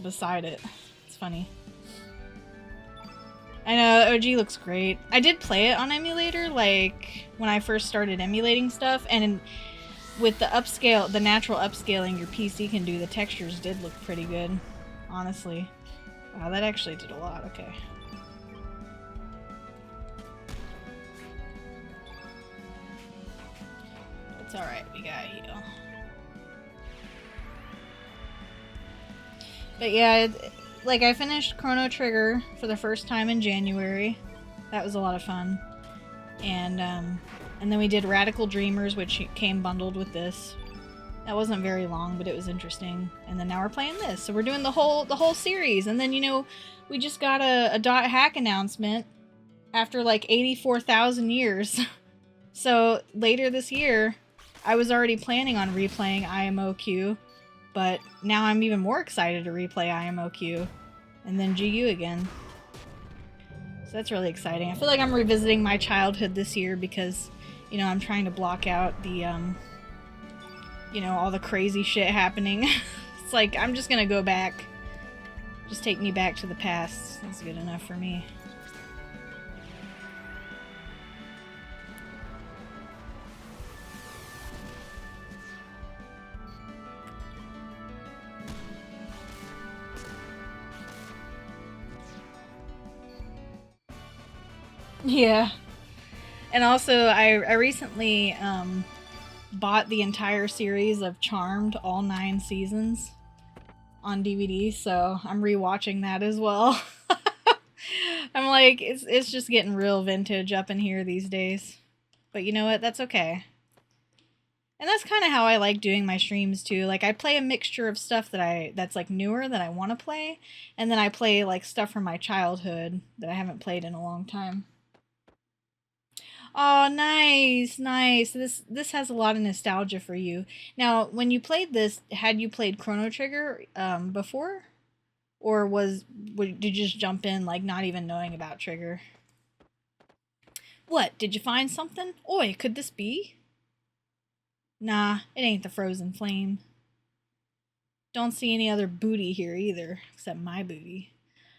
beside it. It's funny. I know, OG looks great. I did play it on emulator, like, when I first started emulating stuff, and with the upscale, the natural upscaling your PC can do, the textures did look pretty good, honestly. Wow, that actually did a lot, okay. It's alright, we got you. But yeah, like, I finished Chrono Trigger for the first time in January. That was a lot of fun. And then we did Radical Dreamers, which came bundled with this. That wasn't very long, but it was interesting. And then now we're playing this. So we're doing the whole series. And then, you know, we just got a dot hack announcement after like 84,000 years. So later this year, I was already planning on replaying IMOQ. But now I'm even more excited to replay IMOQ and then GU again. So that's really exciting. I feel like I'm revisiting my childhood this year because, you know, I'm trying to block out the you know, all the crazy shit happening. It's like, I'm just gonna go back. Just take me back to the past. That's good enough for me. Yeah. And also, I recently bought the entire series of Charmed, all 9 seasons, on DVD, so I'm rewatching that as well. I'm like, it's just getting real vintage up in here these days. But you know what? That's okay. And that's kind of how I like doing my streams too. Like I play a mixture of stuff that's like newer that I want to play, and then I play like stuff from my childhood that I haven't played in a long time. Oh, nice, nice. This has a lot of nostalgia for you. Now, when you played this, had you played Chrono Trigger before, or did you just jump in like not even knowing about Trigger? What? Did you find something? Oi, could this be? Nah, it ain't the frozen flame. Don't see any other booty here either, except my booty.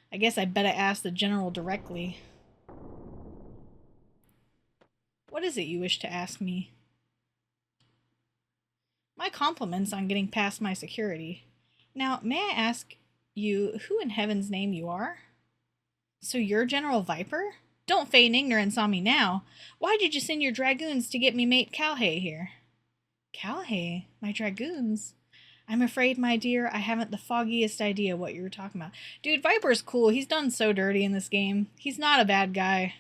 I guess I better ask the general directly. What is it you wish to ask me? My compliments on getting past my security. Now, may I ask you who in heaven's name you are? So you're General Viper? Don't feign ignorance on me now. Why did you send your dragoons to get me mate Calhay here? Calhay? My dragoons? I'm afraid, my dear, I haven't the foggiest idea what you were talking about. Dude, Viper's cool. He's done so dirty in this game. He's not a bad guy.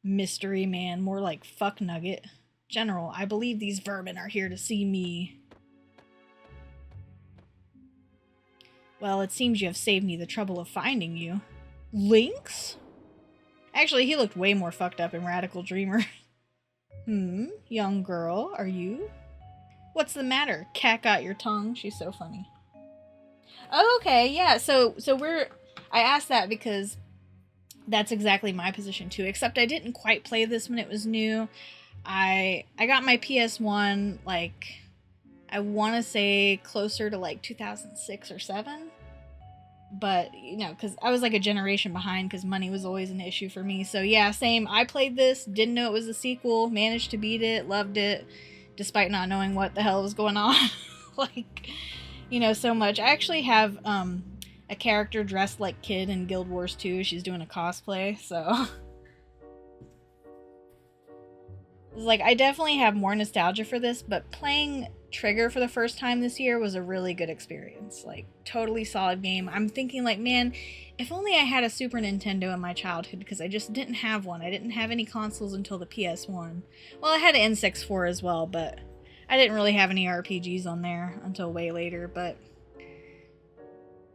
Mystery man, more like fuck nugget. General, I believe these vermin are here to see me. Well, it seems you have saved me the trouble of finding you. Lynx? Actually, he looked way more fucked up in Radical Dreamer. Young girl, are you? What's the matter? Cat got your tongue? She's so funny. Oh, okay, yeah, so I asked that because that's exactly my position too, except I didn't quite play this when it was new. I got my PS1 like I want to say closer to like 2006 or 7. But, you know, cuz I was like a generation behind cuz money was always an issue for me. So, yeah, same. I played this, didn't know it was a sequel, managed to beat it, loved it despite not knowing what the hell was going on. Like, you know, so much. I actually have a character dressed like Kid in Guild Wars 2. She's doing a cosplay, so it's like I definitely have more nostalgia for this, but playing Trigger for the first time this year was a really good experience. Like, totally solid game. I'm thinking like, man, if only I had a Super Nintendo in my childhood, because I just didn't have one. I didn't have any consoles until the PS1. Well, I had an N64 as well, but I didn't really have any RPGs on there until way later, but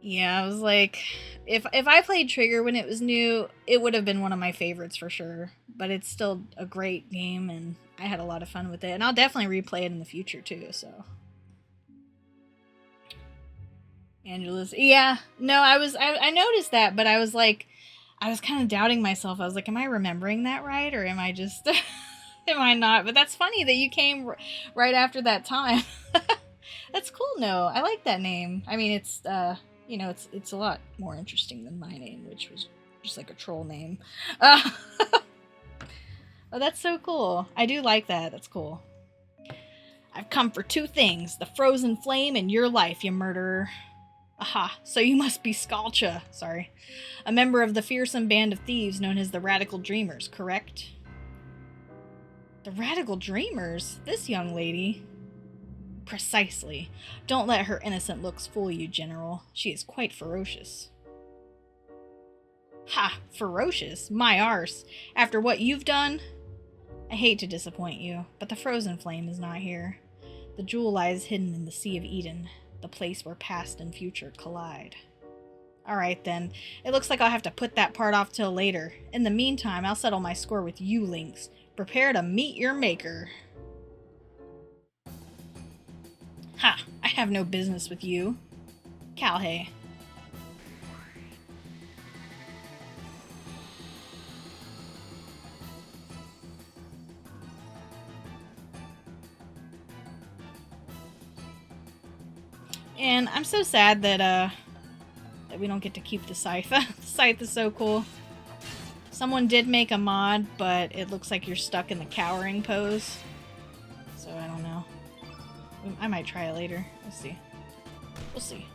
yeah, I was like, if I played Trigger when it was new, it would have been one of my favorites for sure. But it's still a great game, and I had a lot of fun with it, and I'll definitely replay it in the future too. So, Angela's, yeah, no, I noticed that, but I was like, I was kind of doubting myself. I was like, am I remembering that right, or am I just, am I not? But that's funny that you came right after that time. That's cool. No, I like that name. I mean, it's you know, it's a lot more interesting than my name, which was just like a troll name. Uh, oh, that's so cool. I do like that. That's cool. I've come for 2 things: the frozen flame and your life, you murderer. Aha, so you must be Skalcha, sorry, a member of the fearsome band of thieves known as the Radical Dreamers, correct? The Radical Dreamers? This young lady? Precisely. Don't let her innocent looks fool you, General. She is quite ferocious. Ha! Ferocious? My arse. After what you've done? I hate to disappoint you, but the frozen flame is not here. The jewel lies hidden in the Sea of Eden, the place where past and future collide. Alright then, it looks like I'll have to put that part off till later. In the meantime, I'll settle my score with you, Lynx. Prepare to meet your maker. Ha! I have no business with you. Calhay. And I'm so sad that we don't get to keep the scythe. The scythe is so cool. Someone did make a mod, but it looks like you're stuck in the cowering pose. So I don't know. I might try it later. We'll see. We'll see.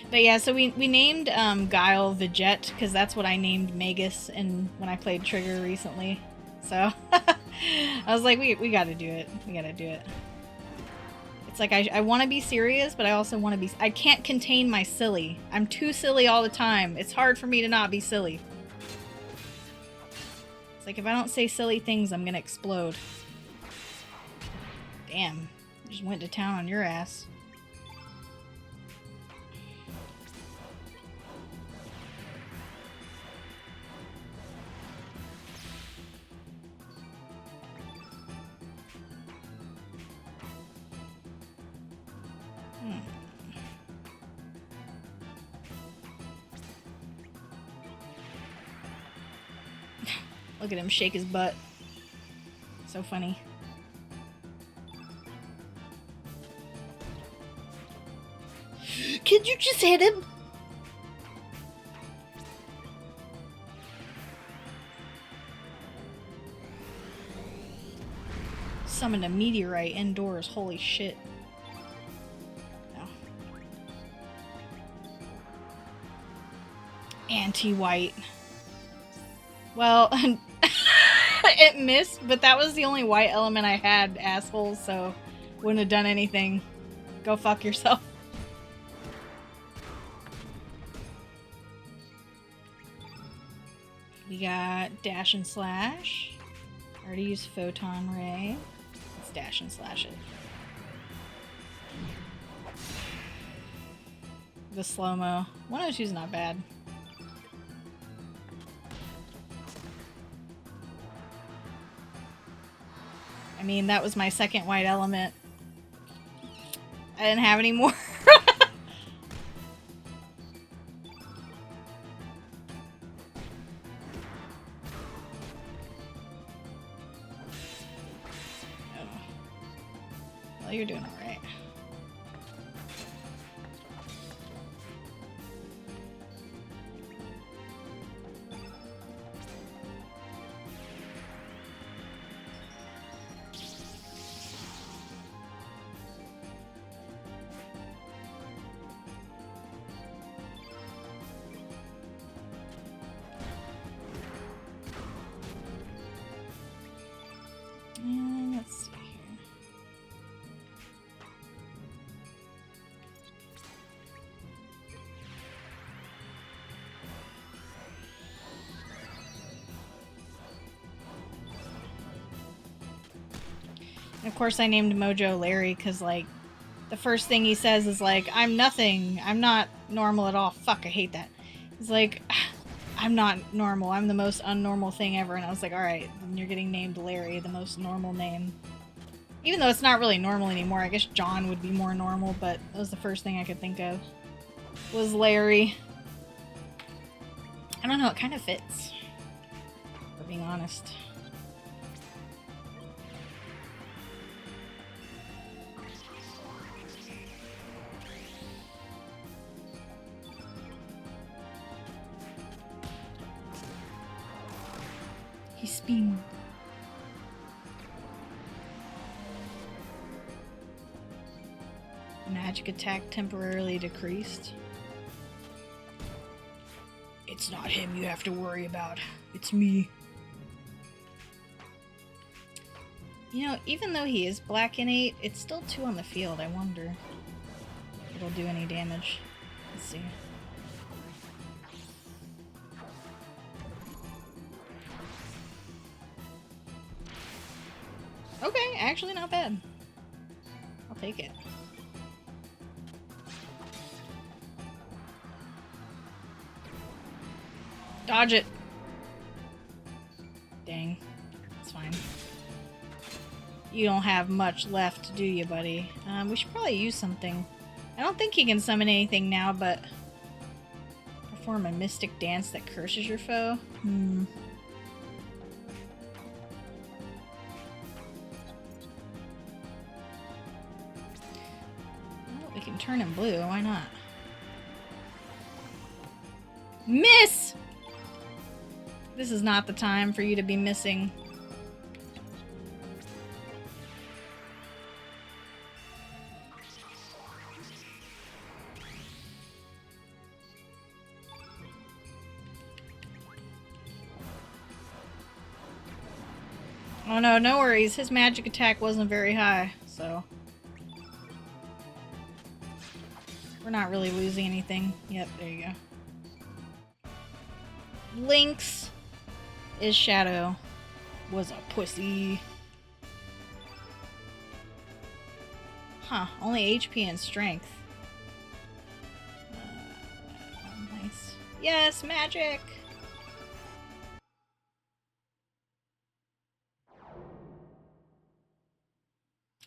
But yeah, so we named Guile Veget because that's what I named Magus when I played Trigger recently. So I was like, we gotta do it. We gotta do it. It's like I want to be serious, but I also want to be... I can't contain my silly. I'm too silly all the time. It's hard for me to not be silly. It's like if I don't say silly things, I'm gonna explode. Damn. Just went to town on your ass. Look at him shake his butt. So funny. Could you just hit him? Summoned a meteorite indoors. Holy shit. No. Anti-white. Well, it missed, but that was the only white element I had, assholes, so wouldn't have done anything. Go fuck yourself. We got dash and slash. I already used photon ray. Let's dash and slash it. The slow-mo. 102 is not bad. I mean, that was my second white element. I didn't have any more. Oh. Well, you're doing all right. Let's see here. And of course I named Mojo Larry because, like, the first thing he says is like, I'm nothing. I'm not normal at all. Fuck, I hate that. He's like, I'm not normal. I'm the most unnormal thing ever. And I was like, alright, then you're getting named Larry, the most normal name. Even though it's not really normal anymore. I guess John would be more normal, but that was the first thing I could think of. Was Larry. I don't know, it kind of fits. For being honest. He's spinning. Magic attack temporarily decreased. It's not him you have to worry about. It's me. You know, even though he is black innate, it's still 2 on the field. I wonder if it'll do any damage. Let's see. Okay, actually not bad. I'll take it. Dodge it. Dang. It's fine. You don't have much left, do you, buddy? We should probably use something. I don't think he can summon anything now, but... Perform a mystic dance that curses your foe? can turn him blue, why not? Miss! This is not the time for you to be missing. Oh no, no worries. His magic attack wasn't very high, so... we're not really losing anything. Yep, there you go. Lynx is Shadow. Was a pussy. Huh, only HP and strength. Nice. Yes, magic!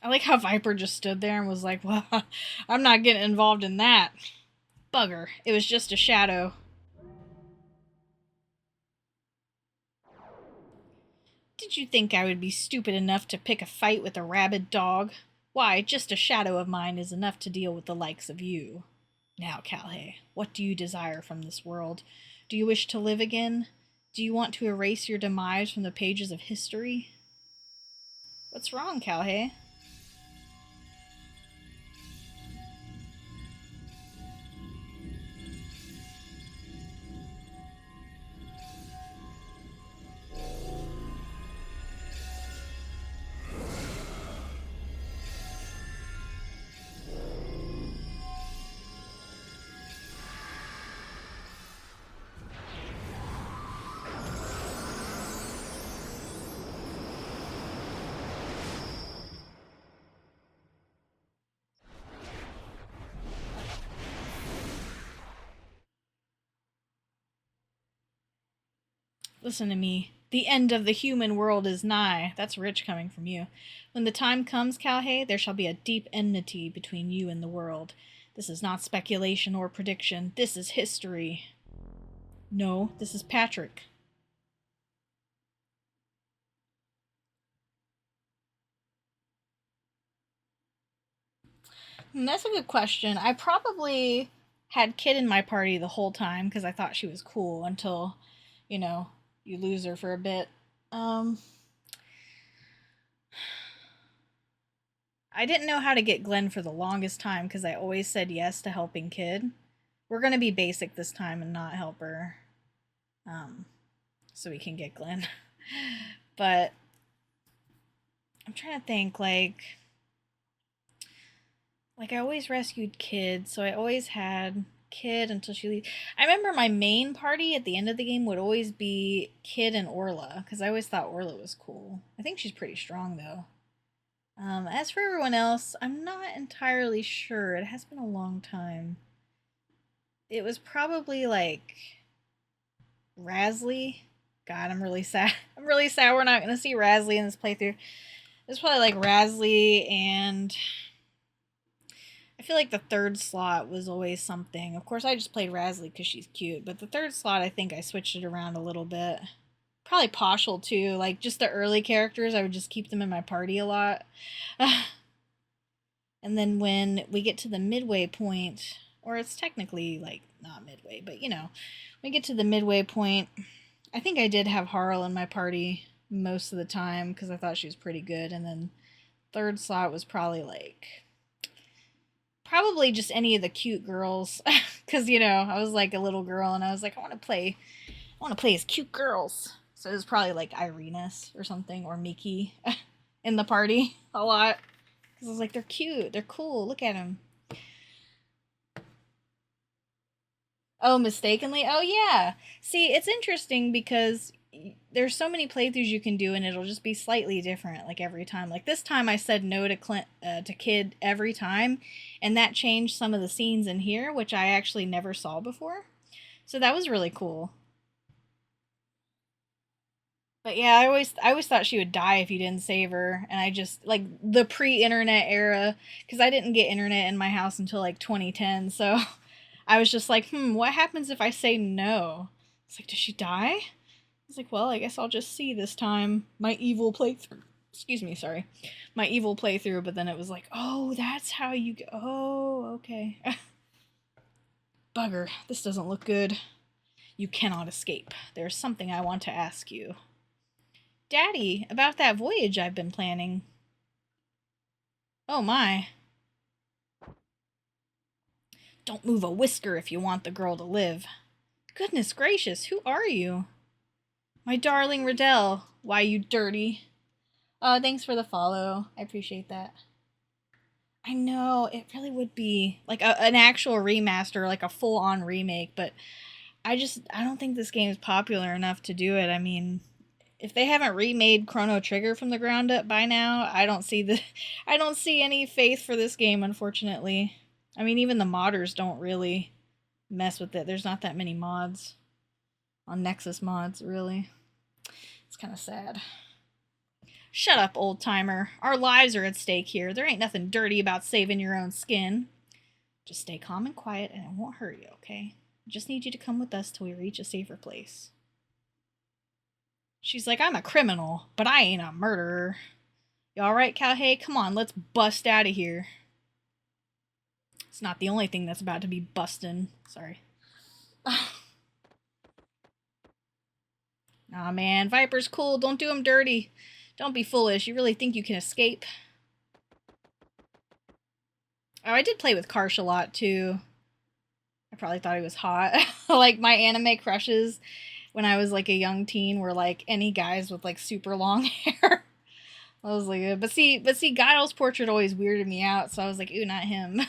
I like how Viper just stood there and was like, well, I'm not getting involved in that. Bugger. It was just a shadow. Did you think I would be stupid enough to pick a fight with a rabid dog? Why, just a shadow of mine is enough to deal with the likes of you. Now, Calhei, what do you desire from this world? Do you wish to live again? Do you want to erase your demise from the pages of history? What's wrong, Calhei? Listen to me. The end of the human world is nigh. That's rich coming from you. When the time comes, Calhei, there shall be a deep enmity between you and the world. This is not speculation or prediction. This is history. No, this is Patrick. That's a good question. I probably had Kid in my party the whole time because I thought she was cool until, you lose her for a bit. I didn't know how to get Glenn for the longest time because I always said yes to helping Kid. We're going to be basic this time and not help her. So we can get Glenn. But I'm trying to think, like I always rescued Kid, so I always had Kid until she leaves. I remember my main party at the end of the game would always be Kid and Orla, because I always thought Orla was cool. I think she's pretty strong, though. As for everyone else, I'm not entirely sure. It has been a long time. It was probably, like, Rasley. God, I'm really sad. I'm really sad we're not going to see Rasley in this playthrough. It's probably, like, Rasley and... I feel like the third slot was always something. Of course, I just played Rasley because she's cute, but the third slot, I think I switched it around a little bit. Probably Poshel, too. Like, just the early characters, I would just keep them in my party a lot. And then when we get to the midway point, or it's technically, like, not midway, but, we get to the midway point, I think I did have Harl in my party most of the time because I thought she was pretty good, and then third slot was probably, like... probably just any of the cute girls because I was like a little girl and I was like I want to play as cute girls, so it was probably like Irena's or something, or Miki in the party a lot because I was like, they're cute, they're cool, look at them. Oh, mistakenly. Oh yeah, see, it's interesting because there's so many playthroughs you can do and it'll just be slightly different like every time. Like this time I said no to Kid every time, and that changed some of the scenes in here which I actually never saw before, so that was really cool. But yeah, I always thought she would die if you didn't save her, and I just like the pre-internet era, because I didn't get internet in my house until like 2010, so I was just like, what happens if I say no? It's like, does she die? I was like, well, I guess I'll just see this time. My evil playthrough. Excuse me, sorry. My evil playthrough, but then it was like, oh, that's how you go. Oh, okay. Bugger, this doesn't look good. You cannot escape. There's something I want to ask you. Daddy, about that voyage I've been planning. Oh my. Don't move a whisker if you want the girl to live. Goodness gracious, who are you? My darling Riddell. Why, you dirty. Oh, thanks for the follow. I appreciate that. I know, it really would be like an actual remaster, like a full-on remake, but I don't think this game is popular enough to do it. I mean, if they haven't remade Chrono Trigger from the ground up by now, I don't see any faith for this game, unfortunately. I mean, even the modders don't really mess with it. There's not that many mods on Nexus mods, really. It's kind of sad. Shut up, old timer. Our lives are at stake here. There ain't nothing dirty about saving your own skin. Just stay calm and quiet and it won't hurt you, okay? I just need you to come with us till we reach a safer place. She's like, I'm a criminal, but I ain't a murderer. You alright, Calhei? Come on, let's bust out of here. It's not the only thing that's about to be bustin'. Sorry. Aw, man, Viper's cool. Don't do him dirty. Don't be foolish. You really think you can escape? Oh, I did play with Karsh a lot, too. I probably thought he was hot. Like, my anime crushes when I was, like, a young teen were, like, any guys with, like, super long hair. I was like, but see, Guile's portrait always weirded me out, so I was like, ooh, not him.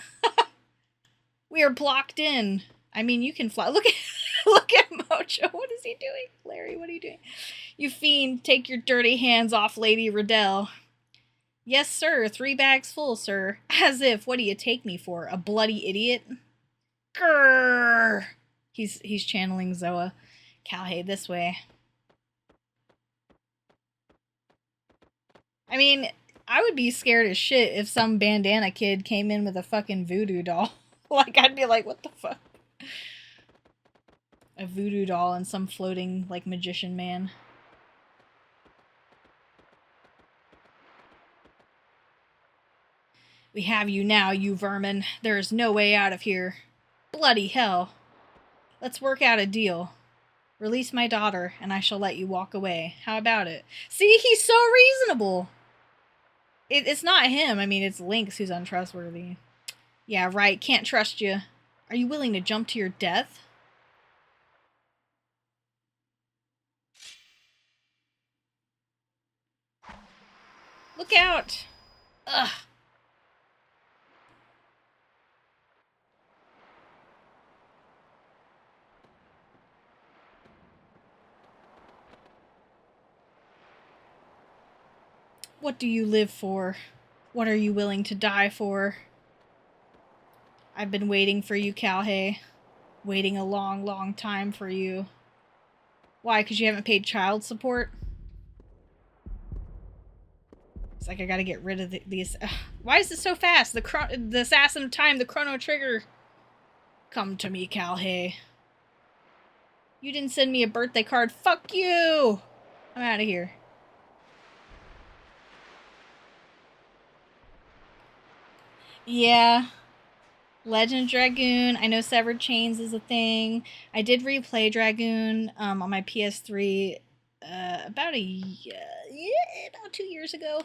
We are blocked in. I mean, you can fly. Look at Mojo. What is he doing? Larry, what are you doing? You fiend, take your dirty hands off Lady Riddell. Yes, sir. 3 bags full, sir. As if, what do you take me for? A bloody idiot? Grrr. He's channeling Zoa. Calhei, this way. I mean, I would be scared as shit if some bandana kid came in with a fucking voodoo doll. Like, I'd be like, what the fuck? A voodoo doll and some floating, like, magician man. We have you now, you vermin. There is no way out of here. Bloody hell. Let's work out a deal. Release my daughter, and I shall let you walk away. How about it? See, he's so reasonable. It's not him. I mean, it's Lynx who's untrustworthy. Yeah, right. Can't trust you. Are you willing to jump to your death? Look out! Ugh. What do you live for? What are you willing to die for? I've been waiting for you, Calhei. Waiting a long, long time for you. Why? Because you haven't paid child support? It's like I gotta get rid of these. Why is this so fast? The assassin of time, the Chrono Trigger. Come to me, Calhei. You didn't send me a birthday card. Fuck you! I'm out of here. Yeah. Legend of Dragoon. I know Severed Chains is a thing. I did replay Dragoon on my PS3 about 2 years ago.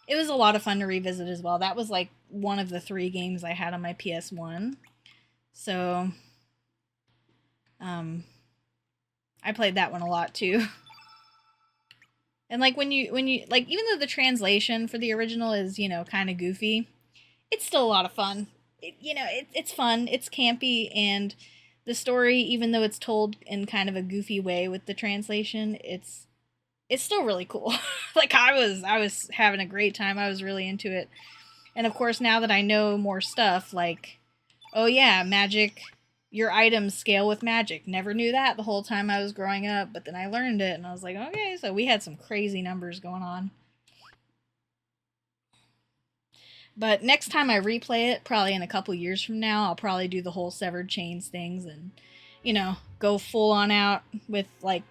It was a lot of fun to revisit as well. That was like one of the 3 games I had on my PS1. So, I played that one a lot too. And like when you like, even though the translation for the original is, you know, kind of goofy, it's still a lot of fun. It's fun, it's campy, and the story, even though it's told in kind of a goofy way with the translation, it's still really cool. Like, I was having a great time. I was really into it. And of course, now that I know more stuff, like, oh yeah, magic, your items scale with magic. Never knew that the whole time I was growing up, but then I learned it, and I was like, okay, so we had some crazy numbers going on. But next time I replay it, probably in a couple years from now, I'll probably do the whole Severed Chains things and, you know, go full on out with, like,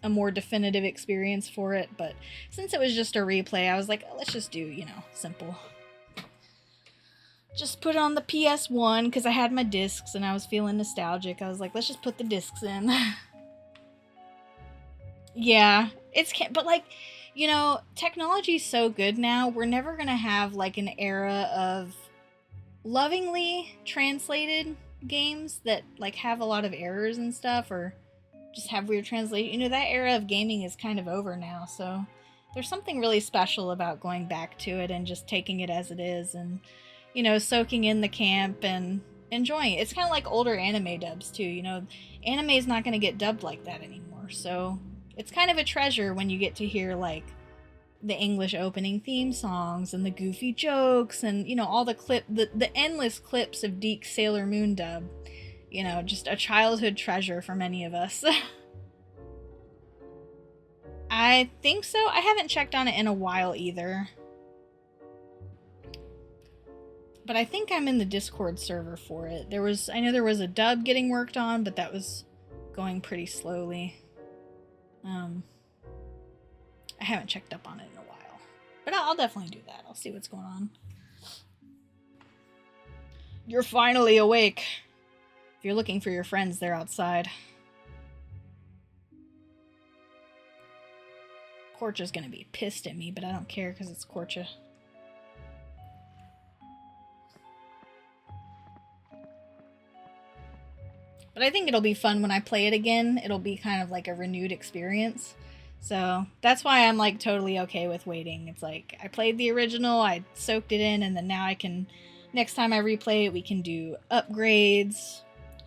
a more definitive experience for it, but since it was just a replay, I was like, let's just do, you know, simple. Just put it on the PS1 because I had my discs and I was feeling nostalgic. I was like, let's just put the discs in. Yeah, but like, you know, technology's so good now. We're never gonna have like an era of lovingly translated games that like have a lot of errors and stuff, or just have weird translation. You know, that era of gaming is kind of over now. So there's something really special about going back to it and just taking it as it is, and you know, soaking in the camp and enjoying it. It's kind of like older anime dubs too. You know, anime is not going to get dubbed like that anymore. So it's kind of a treasure when you get to hear like the English opening theme songs and the goofy jokes and, you know, all the endless clips of Deke's Sailor Moon dub. You know, just a childhood treasure for many of us. I think so. I haven't checked on it in a while either. But I think I'm in the Discord server for it. I know there was a dub getting worked on, but that was going pretty slowly. I haven't checked up on it in a while. But I'll definitely do that. I'll see what's going on. You're finally awake. If you're looking for your friends, they're outside. Korcha's gonna be pissed at me, but I don't care because it's Korcha. But I think it'll be fun when I play it again. It'll be kind of like a renewed experience. So that's why I'm like totally okay with waiting. It's like I played the original, I soaked it in, and then now I can, next time I replay it, we can do upgrades,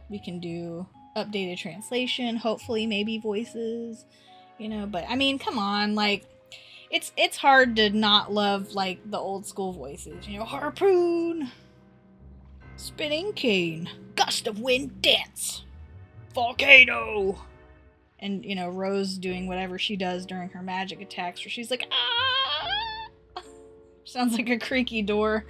we can do updated translation, hopefully maybe voices, you know. But I mean, come on, like it's hard to not love like the old school voices, you know, harpoon, spinning cane, gust of wind dance, volcano. And, you know, Rose doing whatever she does during her magic attacks where she's like, ah! Sounds like a creaky door.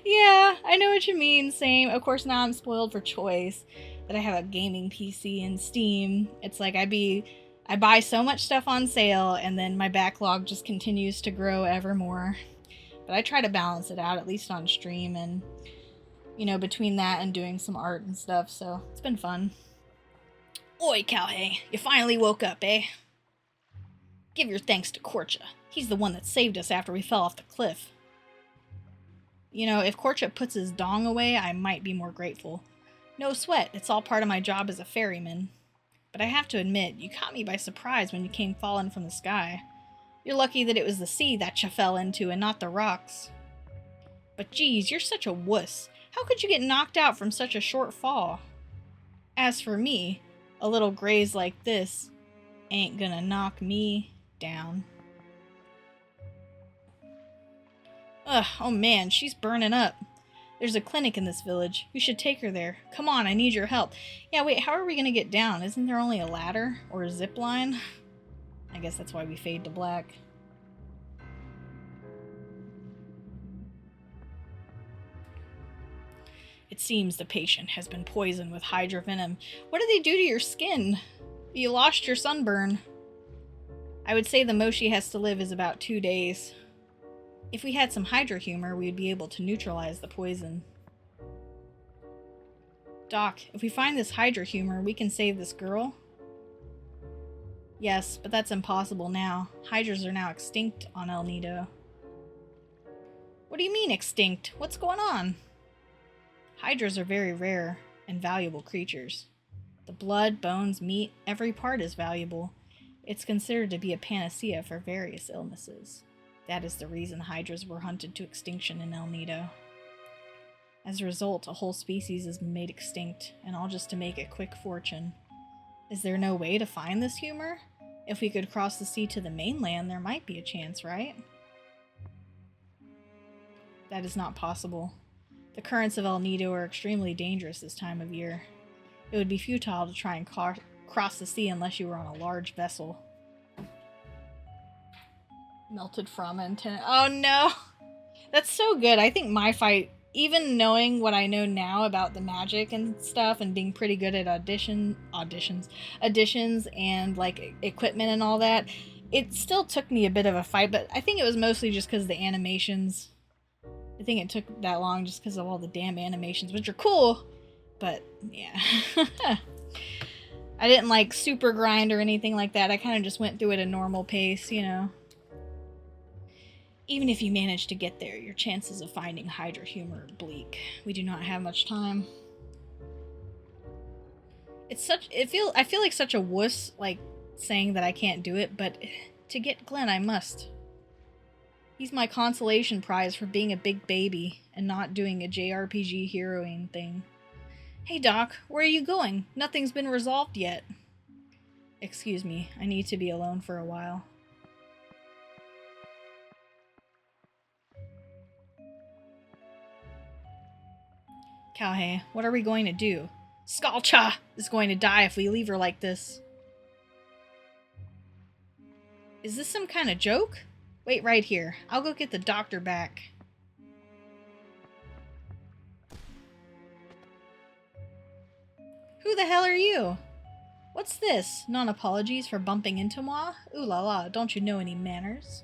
Yeah, I know what you mean, same. Of course, now I'm spoiled for choice that I have a gaming PC in Steam. It's like I buy so much stuff on sale and then my backlog just continues to grow ever more. But I try to balance it out, at least on stream, and, you know, between that and doing some art and stuff, so it's been fun. Oi, Cowhay, you finally woke up, eh? Give your thanks to Korcha. He's the one that saved us after we fell off the cliff. You know, if Korcha puts his dong away, I might be more grateful. No sweat, it's all part of my job as a ferryman. But I have to admit, you caught me by surprise when you came falling from the sky. You're lucky that it was the sea that you fell into and not the rocks. But geez, you're such a wuss. How could you get knocked out from such a short fall? As for me, a little graze like this ain't gonna knock me down. Ugh, oh man, she's burning up. There's a clinic in this village. We should take her there. Come on, I need your help. Yeah, wait, how are we gonna get down? Isn't there only a ladder? Or a zip line? I guess that's why we fade to black. It seems the patient has been poisoned with Hydra venom. What did they do to your skin? You lost your sunburn. I would say the most she has to live is about 2 days. If we had some Hydra humor, we would be able to neutralize the poison. Doc, if we find this Hydra humor, we can save this girl? Yes, but that's impossible now. Hydras are now extinct on El Nido. What do you mean extinct? What's going on? Hydras are very rare and valuable creatures. The blood, bones, meat, every part is valuable. It's considered to be a panacea for various illnesses. That is the reason hydras were hunted to extinction in El Nido. As a result, a whole species is made extinct, and all just to make a quick fortune. Is there no way to find this humor? If we could cross the sea to the mainland, there might be a chance, right? That is not possible. The currents of El Nido are extremely dangerous this time of year. It would be futile to try and cross the sea unless you were on a large vessel. Melted from antenna. Oh no! That's so good. I think my fight even knowing what I know now about the magic and stuff and being pretty good at auditions and like equipment and all that, it still took me a bit of a fight, but I think it was mostly just because of the animations. I think it took that long just because of all the damn animations, which are cool, but yeah. I didn't like super grind or anything like that. I kind of just went through it at a normal pace, you know. Even if you manage to get there, your chances of finding Hydra humor are bleak. We do not have much time. I feel like such a wuss, like, saying that I can't do it, but to get Glenn, I must. He's my consolation prize for being a big baby and not doing a JRPG heroine thing. Hey Doc, where are you going? Nothing's been resolved yet. Excuse me, I need to be alone for a while. Calhei, what are we going to do? Skalcha is going to die if we leave her like this. Is this some kind of joke? Wait right here. I'll go get the doctor back. Who the hell are you? What's this? Non-apologies for bumping into moi? Ooh la la, don't you know any manners?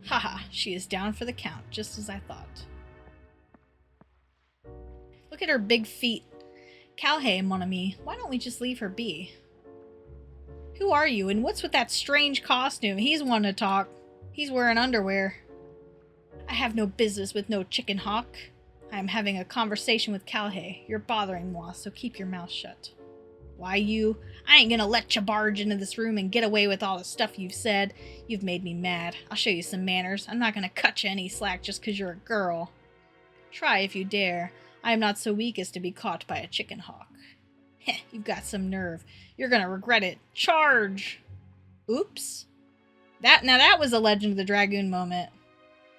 Haha, she is down for the count, just as I thought. Look at her big feet. Calhei, mon ami, why don't we just leave her be? Who are you, and what's with that strange costume? He's one to talk. He's wearing underwear. I have no business with no chicken hawk. I am having a conversation with Calhei. You're bothering moi, so keep your mouth shut. Why you? I ain't gonna let you barge into this room and get away with all the stuff you've said. You've made me mad. I'll show you some manners. I'm not gonna cut you any slack just 'cause you're a girl. Try if you dare. I am not so weak as to be caught by a chicken hawk. Heh, you've got some nerve. You're gonna regret it. Charge! Oops. Now that was a Legend of the Dragoon moment.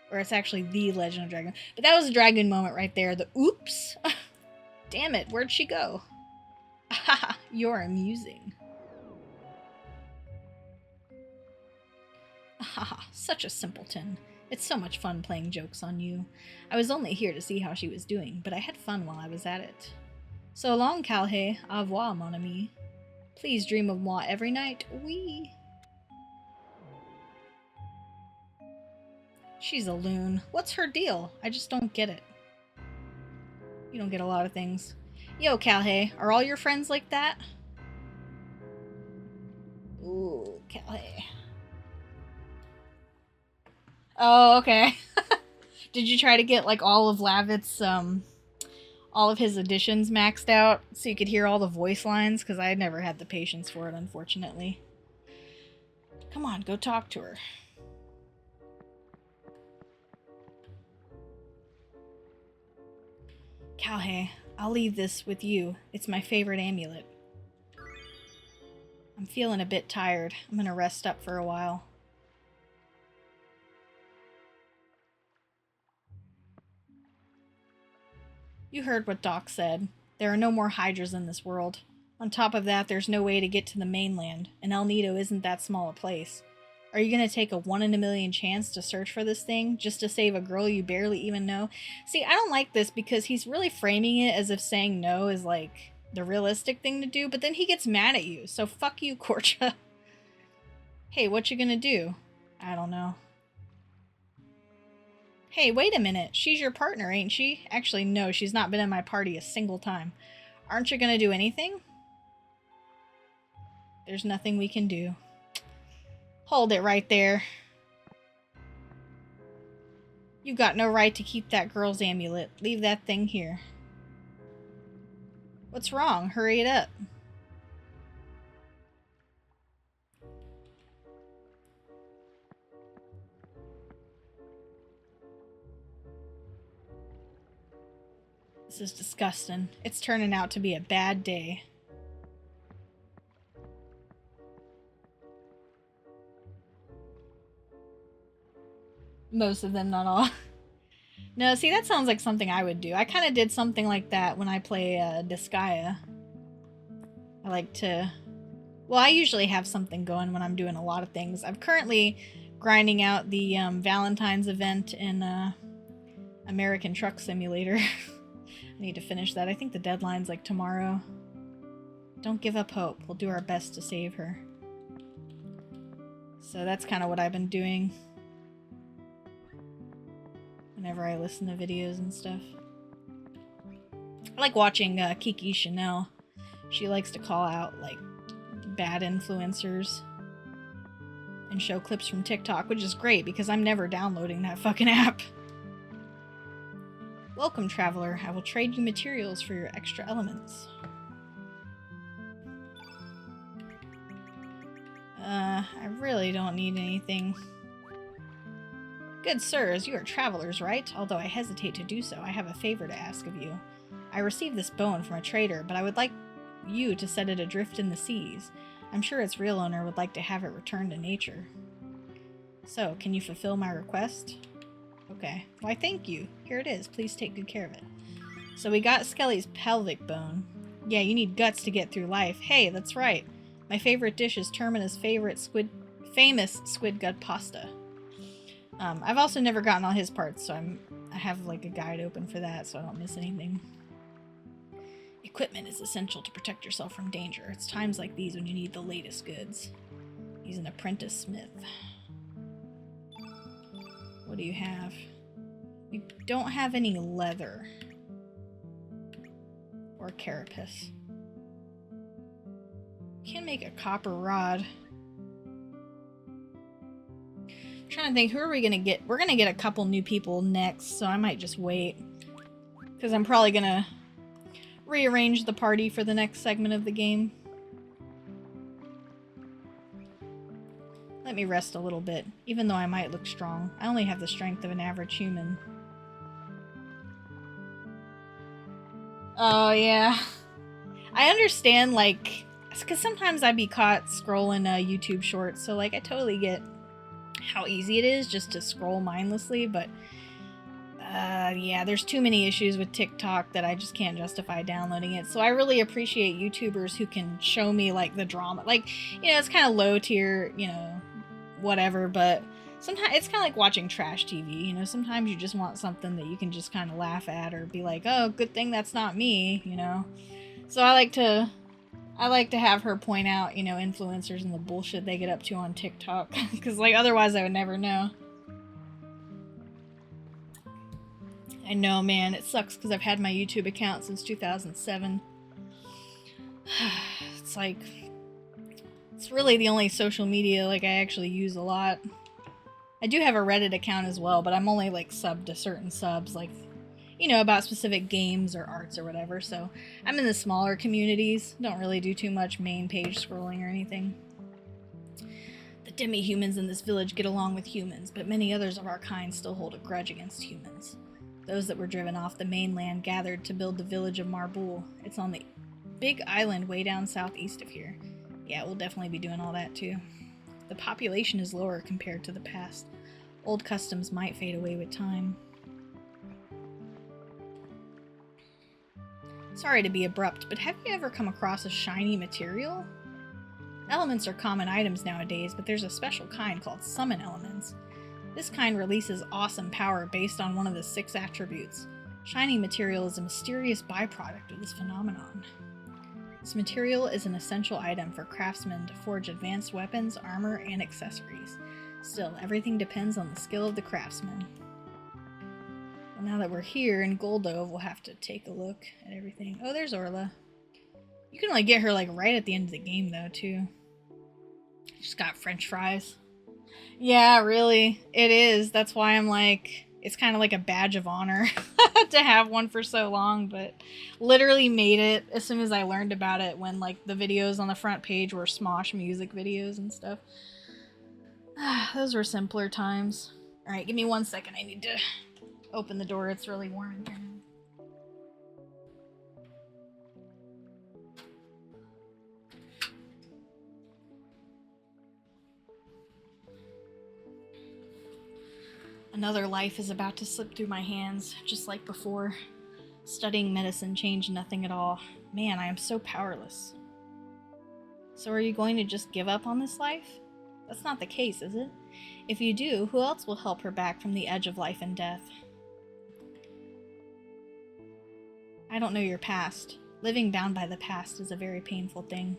Or it's actually the Legend of Dragoon. But that was a Dragoon moment right there. The oops. Damn it, where'd she go? Haha, you're amusing. Haha, such a simpleton. It's so much fun playing jokes on you. I was only here to see how she was doing, but I had fun while I was at it. So long, Calhei. Au revoir, mon ami. Please dream of moi every night. Oui. She's a loon. What's her deal? I just don't get it. You don't get a lot of things. Yo, Calhei, are all your friends like that? Ooh, Calhei. Oh, okay. Did you try to get like all of Lavitt's all of his additions maxed out so you could hear all the voice lines? Because I never had the patience for it, unfortunately. Come on, go talk to her. Calhei, I'll leave this with you. It's my favorite amulet. I'm feeling a bit tired. I'm gonna rest up for a while. You heard what Doc said. There are no more Hydras in this world. On top of that, there's no way to get to the mainland, and El Nido isn't that small a place. Are you gonna take a 1 in a million chance to search for this thing, just to save a girl you barely even know? See, I don't like this because he's really framing it as if saying no is, like, the realistic thing to do, but then he gets mad at you, so fuck you, Korcha. Hey, what you gonna do? I don't know. Hey, wait a minute. She's your partner, ain't she? Actually, no, she's not been in my party a single time. Aren't you gonna do anything? There's nothing we can do. Hold it right there. You've got no right to keep that girl's amulet. Leave that thing here. What's wrong? Hurry it up. This is disgusting. It's turning out to be a bad day. Most of them, not all. No, see, that sounds like something I would do. I kind of did something like that when I play Disgaea. I like to Well, I usually have something going when I'm doing a lot of things. I'm currently grinding out the Valentine's event in American Truck Simulator. I need to finish that. I think the deadline's like tomorrow. Don't give up hope. We'll do our best to save her. So that's kind of what I've been doing whenever I listen to videos and stuff. I like watching Kiki Chanel. She likes to call out like bad influencers and show clips from TikTok, which is great because I'm never downloading that fucking app. Welcome, traveler. I will trade you materials for your extra elements. I really don't need anything. Good sirs, you are travelers, right? Although I hesitate to do so, I have a favor to ask of you. I received this bone from a trader, but I would like you to set it adrift in the seas. I'm sure its real owner would like to have it returned to nature. So, can you fulfill my request? Okay. Why, thank you. Here it is. Please take good care of it. So we got Skelly's pelvic bone. Yeah, you need guts to get through life. Hey, that's right. My favorite dish is Termina's famous squid gut pasta. I've also never gotten all his parts, so I have like a guide open for that, so I don't miss anything. Equipment is essential to protect yourself from danger. It's times like these when you need the latest goods. He's an apprentice smith. What do you have? We don't have any leather. Or carapace. Can make a copper rod. I'm trying to think, who are we gonna get? We're gonna get a couple new people next, so I might just wait. Because I'm probably gonna rearrange the party for the next segment of the game. Let me rest a little bit, even though I might look strong. I only have the strength of an average human. Oh, yeah. I understand, like, because sometimes I'd be caught scrolling YouTube shorts, so, like, I totally get how easy it is just to scroll mindlessly, but yeah, there's too many issues with TikTok that I just can't justify downloading it. So I really appreciate YouTubers who can show me like the drama. Like, you know, it's kind of low tier, you know, whatever, but sometimes it's kind of like watching trash TV. You know, sometimes you just want something that you can just kind of laugh at or be like, oh, good thing that's not me, you know. So I like to have her point out, you know, influencers and the bullshit they get up to on TikTok, because like otherwise I would never know. I know, man, it sucks because I've had my YouTube account since 2007. It's like, it's really the only social media like I actually use a lot. I do have a Reddit account as well, but I'm only like subbed to certain subs, like, you know, about specific games or arts or whatever, so I'm in the smaller communities, don't really do too much main page scrolling or anything. The demi-humans in this village get along with humans, but many others of our kind still hold a grudge against humans. Those that were driven off the mainland gathered to build the village of Marbul. It's on the big island way down southeast of here. Yeah, we'll definitely be doing all that too. The population is lower compared to the past. Old customs might fade away with time. Sorry to be abrupt, but have you ever come across a shiny material? Elements are common items nowadays, but there's a special kind called summon elements. This kind releases awesome power based on one of the 6 attributes. Shiny material is a mysterious byproduct of this phenomenon. This material is an essential item for craftsmen to forge advanced weapons, armor, and accessories. Still, everything depends on the skill of the craftsman. Well, now that we're here in Goldove, we'll have to take a look at everything. Oh, there's Orla. You can only get her like right at the end of the game though, too. She's got French fries. Yeah, really. It is. That's why I'm like, it's kind of like a badge of honor to have one for so long, but literally made it as soon as I learned about it when like the videos on the front page were Smosh music videos and stuff. Those were simpler times. Alright, give me 1 second. I need to open the door. It's really warm in here now. Another life is about to slip through my hands, just like before. Studying medicine changed nothing at all. Man, I am so powerless. So are you going to just give up on this life? That's not the case, is it? If you do, who else will help her back from the edge of life and death? I don't know your past. Living bound by the past is a very painful thing.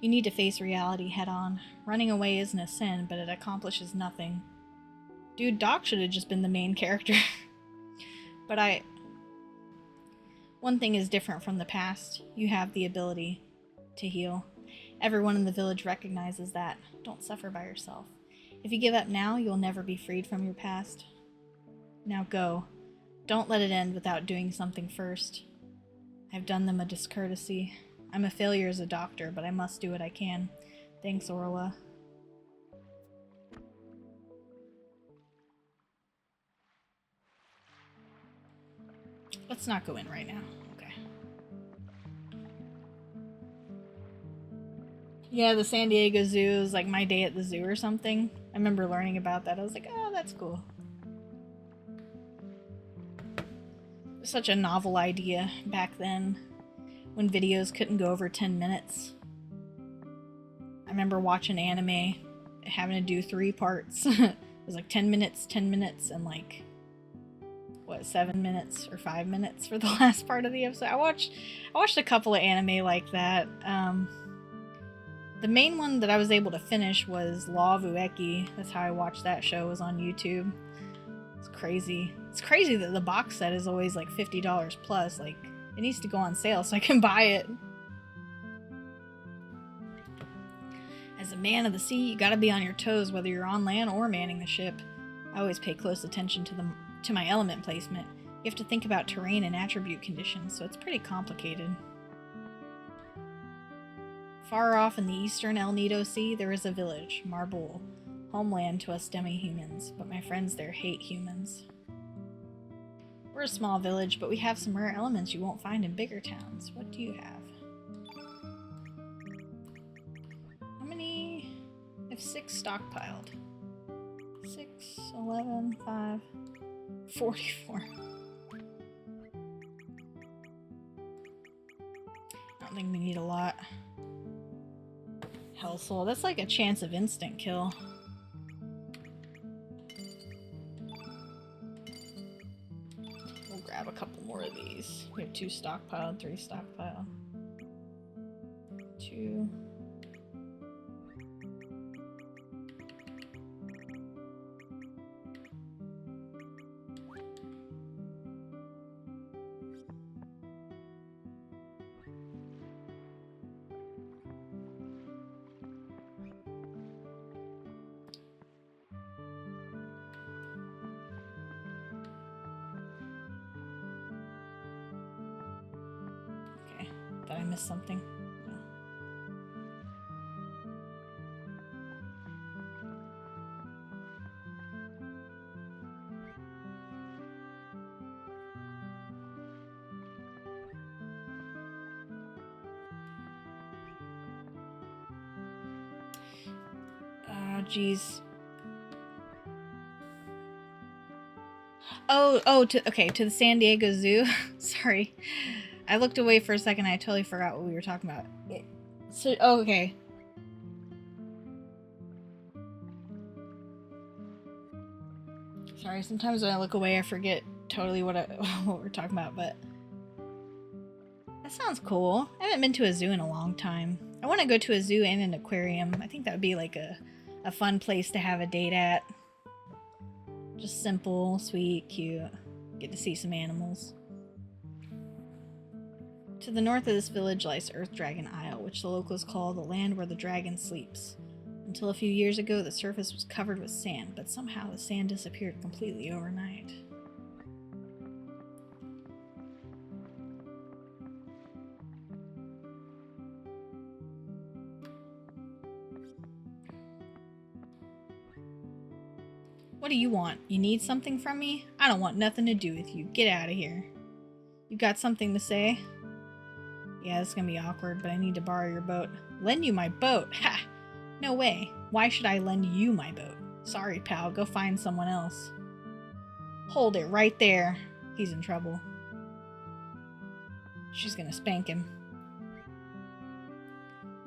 You need to face reality head on. Running away isn't a sin, but it accomplishes nothing. Dude, Doc should have just been the main character. But one thing is different from the past. You have the ability to heal. Everyone in the village recognizes that. Don't suffer by yourself. If you give up now, you'll never be freed from your past. Now go. Don't let it end without doing something first. I've done them a discourtesy. I'm a failure as a doctor, but I must do what I can. Thanks, Orla. Let's not go in right now. Okay. Yeah, the San Diego Zoo is like my day at the zoo or something. I remember learning about that. I was like, oh, that's cool. Such a novel idea back then when videos couldn't go over 10 minutes. I remember watching anime, having to do 3 parts. It was like 10 minutes, and like, what, 7 minutes or 5 minutes for the last part of the episode. I watched a couple of anime like that. The main one that I was able to finish was Law of Ueki. That's how I watched that show, was on YouTube. It's crazy. It's crazy that the box set is always like $50 plus. Like, it needs to go on sale so I can buy it. As a man of the sea, you gotta be on your toes whether you're on land or manning the ship. I always pay close attention to my element placement. You have to think about terrain and attribute conditions, so it's pretty complicated. Far off in the eastern El Nido Sea, there is a village, Marbul, homeland to us demi-humans, but my friends there hate humans. We're a small village, but we have some rare elements you won't find in bigger towns. What do you have? How many? I have 6 stockpiled. 6, 11, 5, 44. I don't think we need a lot. Hell Soul, that's like a chance of instant kill. We'll grab a couple more of these. We have 2 stockpiled, 3 stockpiled. 2. Did I miss something? No. Oh, jeez. Okay, to the San Diego Zoo. Sorry. I looked away for a second. I totally forgot what we were talking about. Okay. Sorry, sometimes when I look away, I forget totally what we're talking about, but that sounds cool. I haven't been to a zoo in a long time. I want to go to a zoo and an aquarium. I think that would be like a fun place to have a date at. Just simple, sweet, cute. Get to see some animals. To the north of this village lies Earth Dragon Isle, which the locals call the land where the dragon sleeps. Until a few years ago, the surface was covered with sand, but somehow the sand disappeared completely overnight. What do you want? You need something from me? I don't want nothing to do with you. Get out of here. You got something to say? Yeah, this is gonna be awkward, but I need to borrow your boat. Lend you my boat? Ha! No way. Why should I lend you my boat? Sorry, pal. Go find someone else. Hold it right there. He's in trouble. She's gonna spank him.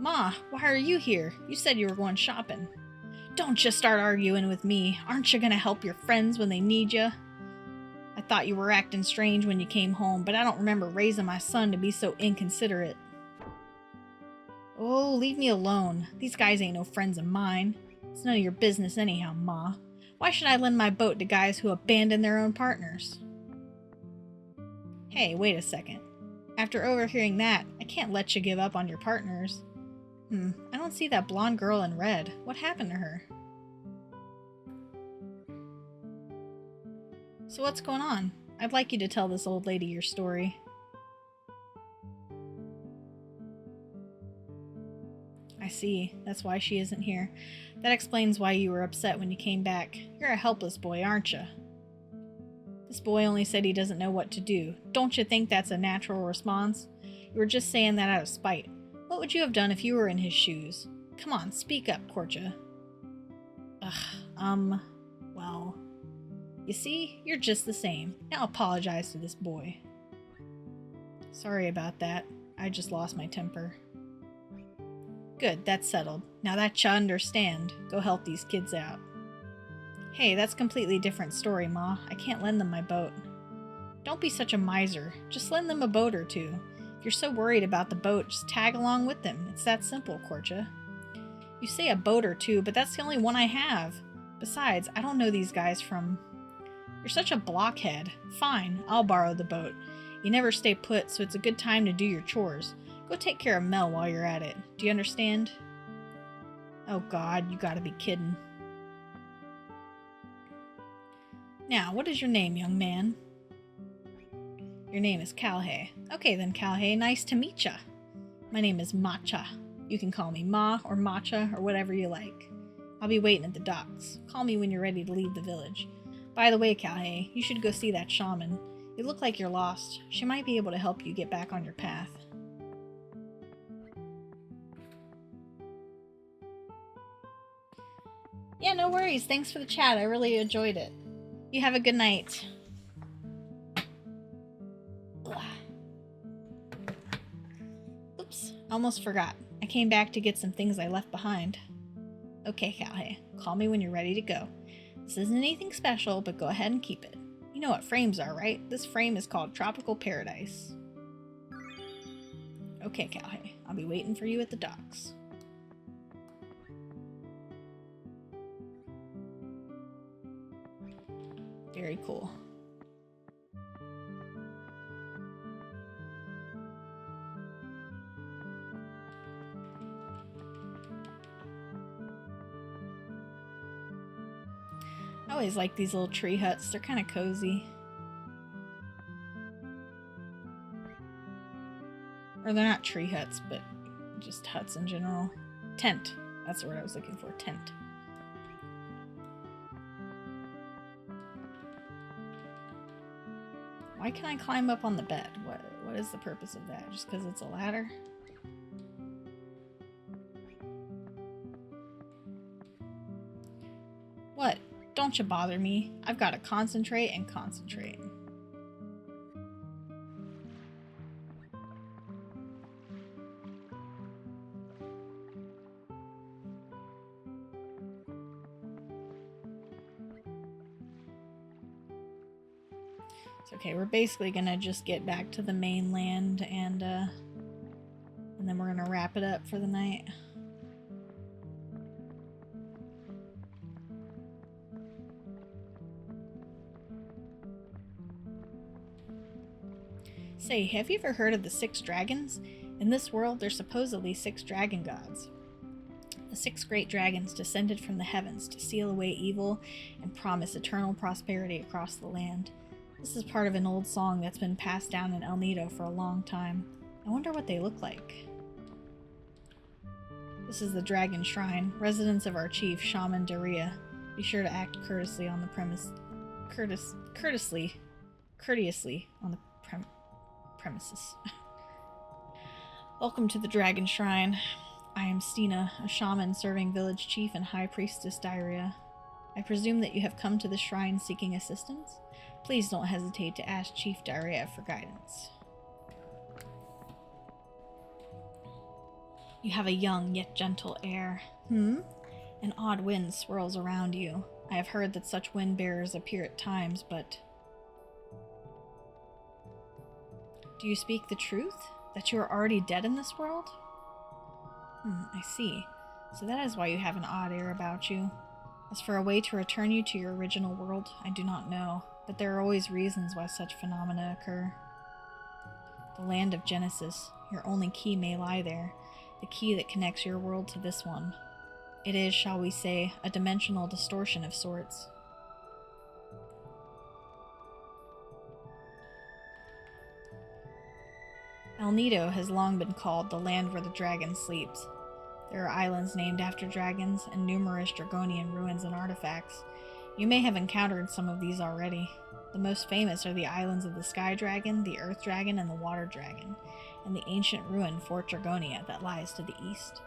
Ma, why are you here? You said you were going shopping. Don't you start arguing with me. Aren't you gonna help your friends when they need you? I thought you were acting strange when you came home, but I don't remember raising my son to be so inconsiderate. Oh, leave me alone. These guys ain't no friends of mine. It's none of your business anyhow, Ma. Why should I lend my boat to guys who abandon their own partners? Hey, wait a second. After overhearing that, I can't let you give up on your partners. I don't see that blonde girl in red. What happened to her? So what's going on? I'd like you to tell this old lady your story. I see. That's why she isn't here. That explains why you were upset when you came back. You're a helpless boy, aren't you? This boy only said he doesn't know what to do. Don't you think that's a natural response? You were just saying that out of spite. What would you have done if you were in his shoes? Come on, speak up, Korcha. Well... You see, you're just the same. Now apologize to this boy. Sorry about that. I just lost my temper. Good, that's settled. Now that you understand, go help these kids out. Hey, that's a completely different story, Ma. I can't lend them my boat. Don't be such a miser. Just lend them a boat or two. If you're so worried about the boat, just tag along with them. It's that simple, Korcha. You say a boat or two, but that's the only one I have. Besides, I don't know these guys from... You're such a blockhead. Fine, I'll borrow the boat. You never stay put, so it's a good time to do your chores. Go take care of Mel while you're at it. Do you understand? Oh God, you gotta be kidding. Now, what is your name, young man? Your name is Calhei. Okay then, Calhei, nice to meet ya. My name is Matcha. You can call me Ma or Matcha or whatever you like. I'll be waiting at the docks. Call me when you're ready to leave the village. By the way, Calhei, you should go see that shaman. You look like you're lost. She might be able to help you get back on your path. Yeah, no worries. Thanks for the chat. I really enjoyed it. You have a good night. Oops, almost forgot. I came back to get some things I left behind. Okay, Calhei. Call me when you're ready to go. This isn't anything special, but go ahead and keep it. You know what frames are, right? This frame is called Tropical Paradise. Okay, Calhei. I'll be waiting for you at the docks. Very cool. I always like these little tree huts. They're kind of cozy. Or they're not tree huts, but just huts in general. Tent. That's the word I was looking for. Tent. Why can I climb up on the bed? What is the purpose of that? Just because it's a ladder? What? Don't you bother me. I've got to concentrate and concentrate. It's okay, we're basically gonna just get back to the mainland and then we're gonna wrap it up for the night. Say, have you ever heard of the 6 dragons? In this world, there's supposedly 6 dragon gods. The 6 great dragons descended from the heavens to seal away evil and promise eternal prosperity across the land. This is part of an old song that's been passed down in El Nido for a long time. I wonder what they look like. This is the Dragon Shrine, residence of our chief, Shaman Daria. Be sure to act courteously on the courteously on the premises. Welcome to the Dragon Shrine. I am Stina, a shaman serving village chief and high priestess Daria. I presume that you have come to the shrine seeking assistance? Please don't hesitate to ask Chief Daria for guidance. You have a young yet gentle air. Hmm? An odd wind swirls around you. I have heard that such wind bearers appear at times, but... Do you speak the truth? That you are already dead in this world? I see. So that is why you have an odd air about you. As for a way to return you to your original world, I do not know, but there are always reasons why such phenomena occur. The land of Genesis, your only key may lie there, the key that connects your world to this one. It is, shall we say, a dimensional distortion of sorts. El Nido has long been called the land where the dragon sleeps. There are islands named after dragons and numerous Dragonian ruins and artifacts. You may have encountered some of these already. The most famous are the islands of the Sky Dragon, the Earth Dragon, and the Water Dragon, and the ancient ruin Fort Dragonia that lies to the east.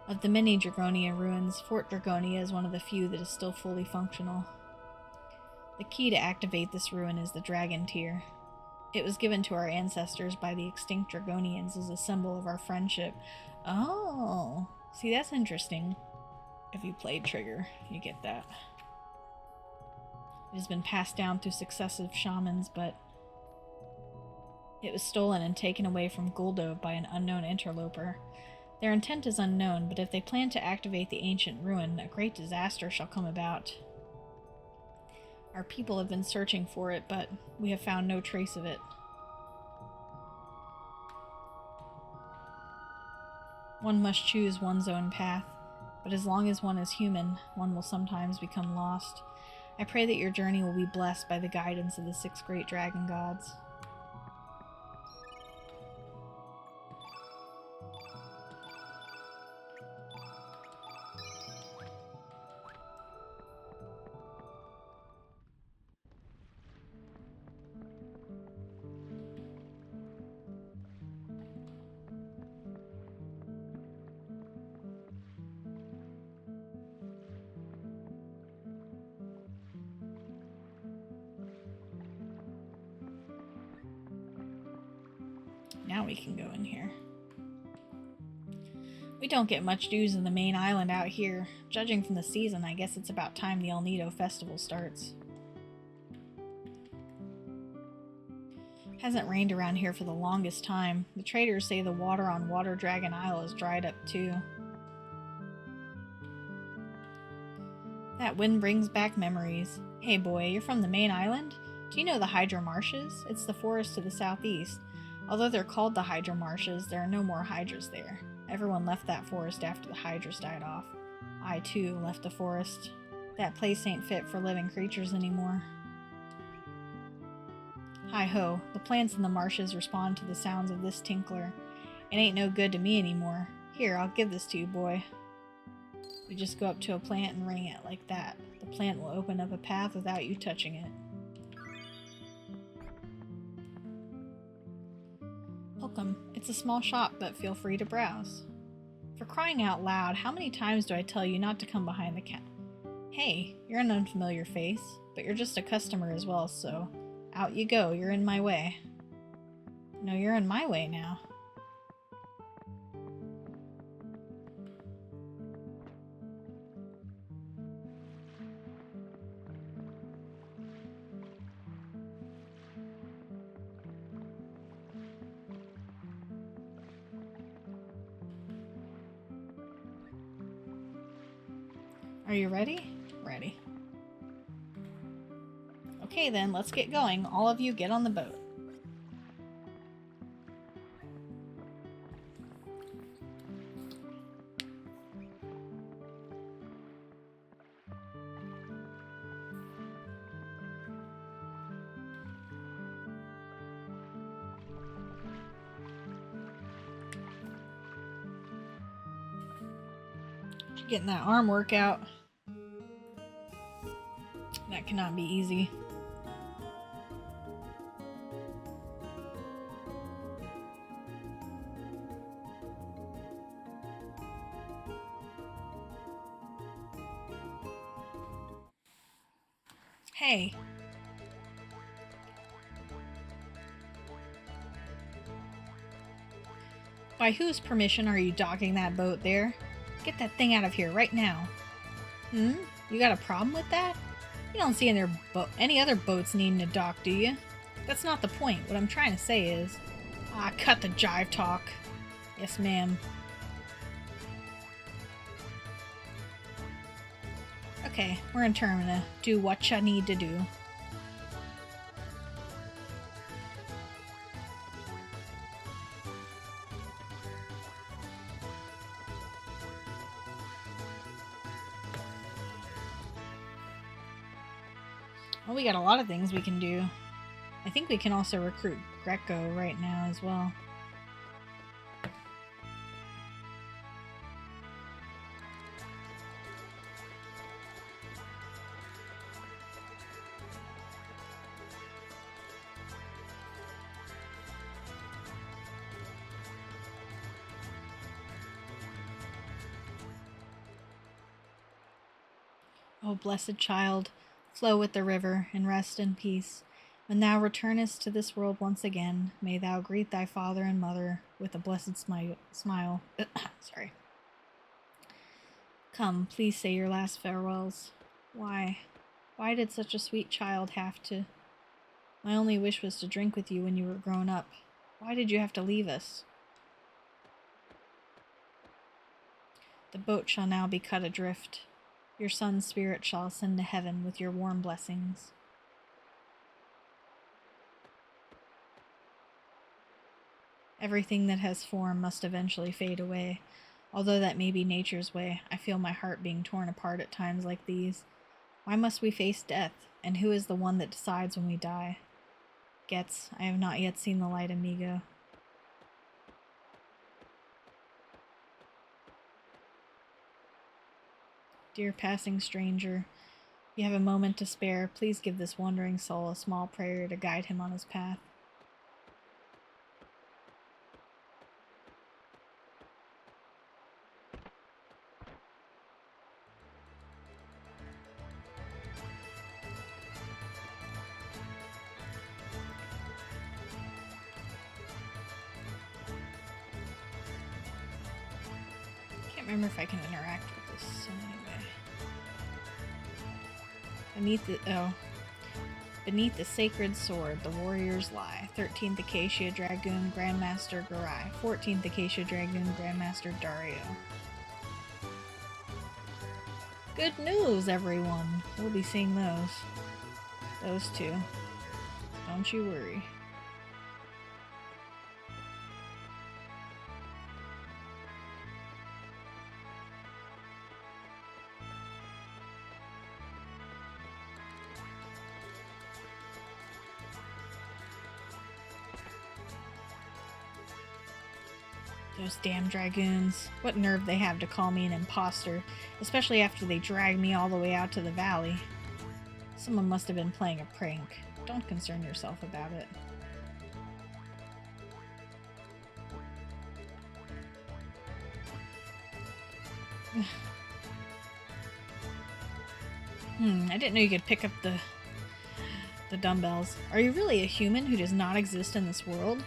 Of the many Dragonian ruins, Fort Dragonia is one of the few that is still fully functional. The key to activate this ruin is the Dragon Tear. It was given to our ancestors by the extinct Dragonians as a symbol of our friendship. Oh, see, that's interesting. If you played Trigger, you get that. It has been passed down through successive shamans, but it was stolen and taken away from Guldove by an unknown interloper. Their intent is unknown, but if they plan to activate the ancient ruin, a great disaster shall come about. Our people have been searching for it, but we have found no trace of it. One must choose one's own path, but as long as one is human, one will sometimes become lost. I pray that your journey will be blessed by the guidance of the 6 great dragon gods. Now we can go in here. We don't get much news in the main island out here. Judging from the season, I guess it's about time the El Nido festival starts. Hasn't rained around here for the longest time. The traders say the water on Water Dragon Isle is dried up too. That wind brings back memories. Hey boy, you're from the main island? Do you know the Hydra Marshes? It's the forest to the southeast. Although they're called the Hydra Marshes, there are no more Hydras there. Everyone left that forest after the Hydras died off. I, too, left the forest. That place ain't fit for living creatures anymore. Hi-ho, the plants in the marshes respond to the sounds of this tinkler. It ain't no good to me anymore. Here, I'll give this to you, boy. You just go up to a plant and ring it like that. The plant will open up a path without you touching it. Welcome. It's a small shop, but feel free to browse. For crying out loud, how many times do I tell you not to come behind the counter? Hey, you're an unfamiliar face, but you're just a customer as well, so out you go. You're in my way. No, you're in my way now. Are you ready? Ready. Okay then, let's get going. All of you get on the boat. Getting that arm workout. That cannot be easy. Hey. By whose permission are you docking that boat there? Get that thing out of here right now. You got a problem with that? You don't see any other boats needing to dock, do you? That's not the point. What I'm trying to say is... Ah, cut the jive talk. Yes, ma'am. Okay, we're in Termina. Do what ya need to do. Well, we got a lot of things we can do. I think we can also recruit Greco right now as well. O blessed child, flow with the river, and rest in peace. When thou returnest to this world once again, may thou greet thy father and mother with a blessed smile. Sorry. Come, please say your last farewells. Why? Why did such a sweet child have to... My only wish was to drink with you when you were grown up. Why did you have to leave us? The boat shall now be cut adrift. Your son's spirit shall ascend to heaven with your warm blessings. Everything that has form must eventually fade away. Although that may be nature's way, I feel my heart being torn apart at times like these. Why must we face death, and who is the one that decides when we die? Getz, I have not yet seen the light, amigo. Dear passing stranger, if you have a moment to spare, please give this wandering soul a small prayer to guide him on his path. Can't remember if I can interact with this anyway. Beneath the sacred sword, the warriors lie. 13th Acacia Dragoon Grandmaster Garai. 14th Acacia Dragoon Grandmaster Dario. Good news, everyone! We'll be seeing those. Those two. Don't you worry. Those damn dragoons. What nerve they have to call me an imposter, especially after they dragged me all the way out to the valley. Someone must have been playing a prank. Don't concern yourself about it. I didn't know you could pick up the dumbbells. Are you really a human who does not exist in this world?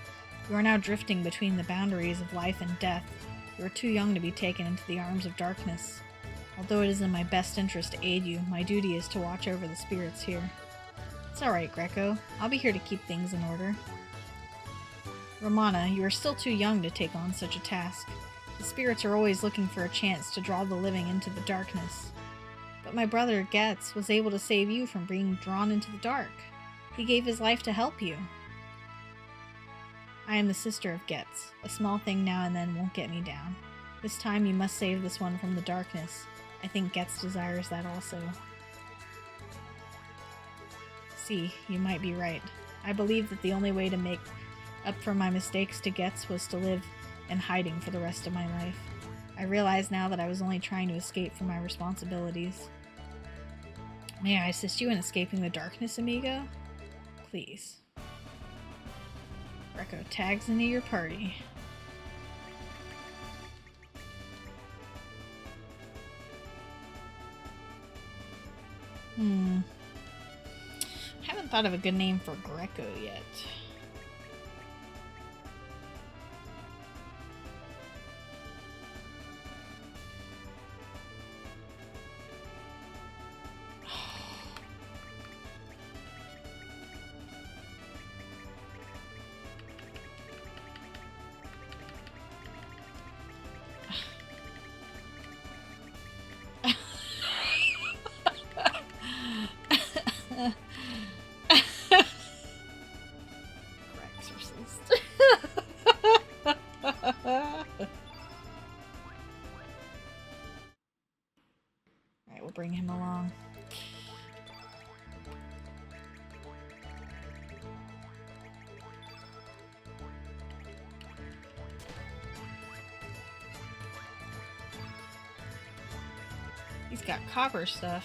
You are now drifting between the boundaries of life and death. You are too young to be taken into the arms of darkness. Although it is in my best interest to aid you, my duty is to watch over the spirits here. It's alright, Greco. I'll be here to keep things in order. Romana, you are still too young to take on such a task. The spirits are always looking for a chance to draw the living into the darkness. But my brother, Getz, was able to save you from being drawn into the dark. He gave his life to help you. I am the sister of Getz. A small thing now and then won't get me down. This time you must save this one from the darkness. I think Getz desires that also. See, you might be right. I believe that the only way to make up for my mistakes to Getz was to live in hiding for the rest of my life. I realize now that I was only trying to escape from my responsibilities. May I assist you in escaping the darkness, amigo? Please. Greco tags into your party. Haven't thought of a good name for Greco yet. bring him along. He's got copper stuff.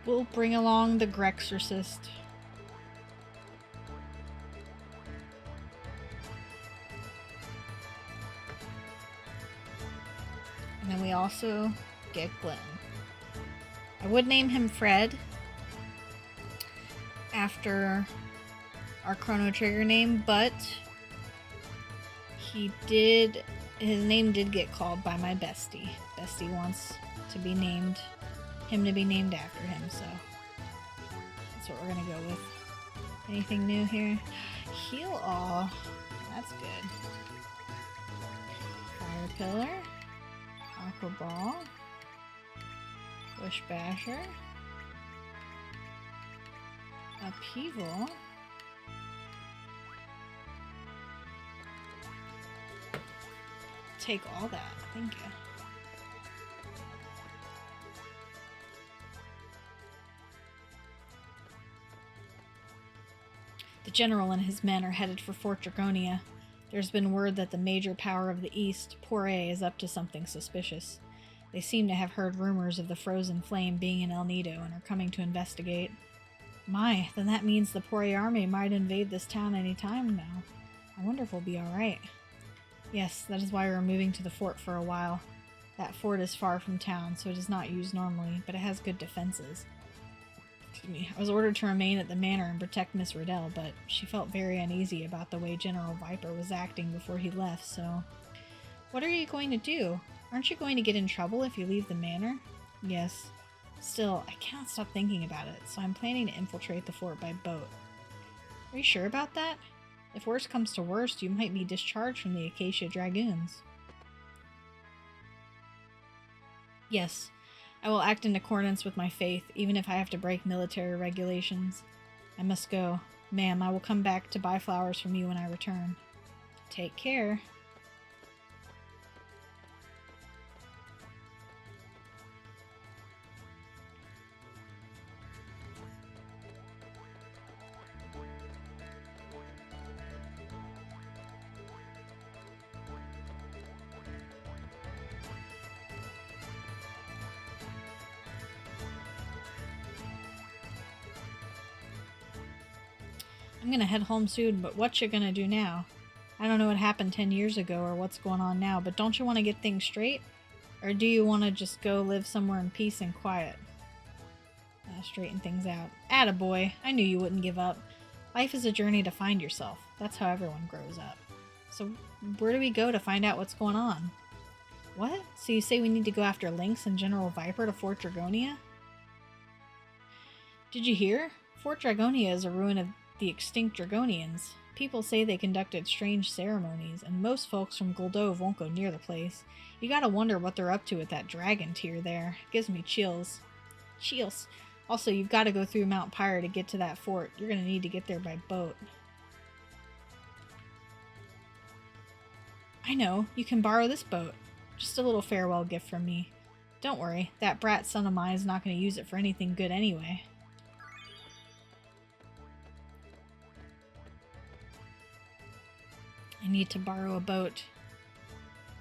We'll bring along the Grexorcist. And then we also get Glenn. I would name him Fred after our Chrono Trigger name, but his name did get called by my bestie. Bestie wants to be named, him to be named after him, so that's what we're gonna go with. Anything new here? Heal all. That's good. Fire Pillar. Aqua Ball. Bush Basher. Upheaval. Take all that. Thank you. The general and his men are headed for Fort Dragonia. There's been word that the major power of the East, Poirier, is up to something suspicious. They seem to have heard rumors of the Frozen Flame being in El Nido and are coming to investigate. My, then that means the Poirier army might invade this town any time now. I wonder if we'll be alright. Yes, that is why we're moving to the fort for a while. That fort is far from town, so it is not used normally, but it has good defenses. Excuse me. I was ordered to remain at the manor and protect Miss Riddell, but she felt very uneasy about the way General Viper was acting before he left, so... What are you going to do? Aren't you going to get in trouble if you leave the manor? Yes. Still, I can't stop thinking about it, so I'm planning to infiltrate the fort by boat. Are you sure about that? If worst comes to worst, you might be discharged from the Acacia Dragoons. Yes, I will act in accordance with my faith, even if I have to break military regulations. I must go. Ma'am, I will come back to buy flowers from you when I return. Take care. I'm gonna head home soon, but what you gonna do now? I don't know what happened 10 years ago or what's going on now, but don't you want to get things straight? Or do you want to just go live somewhere in peace and quiet? Straighten things out. Attaboy, I knew you wouldn't give up. Life is a journey to find yourself. That's how everyone grows up. So where do we go to find out what's going on? What? So you say we need to go after Lynx and General Viper to Fort Dragonia? Did you hear? Fort Dragonia is a ruin of the extinct Dragonians. People say they conducted strange ceremonies, and most folks from Goldove won't go near the place. You gotta wonder what they're up to with that dragon tier there. Gives me chills. Chills. Also, you've gotta go through Mount Pyre to get to that fort. You're gonna need to get there by boat. I know. You can borrow this boat. Just a little farewell gift from me. Don't worry. That brat son of mine is not gonna use it for anything good anyway. I need to borrow a boat.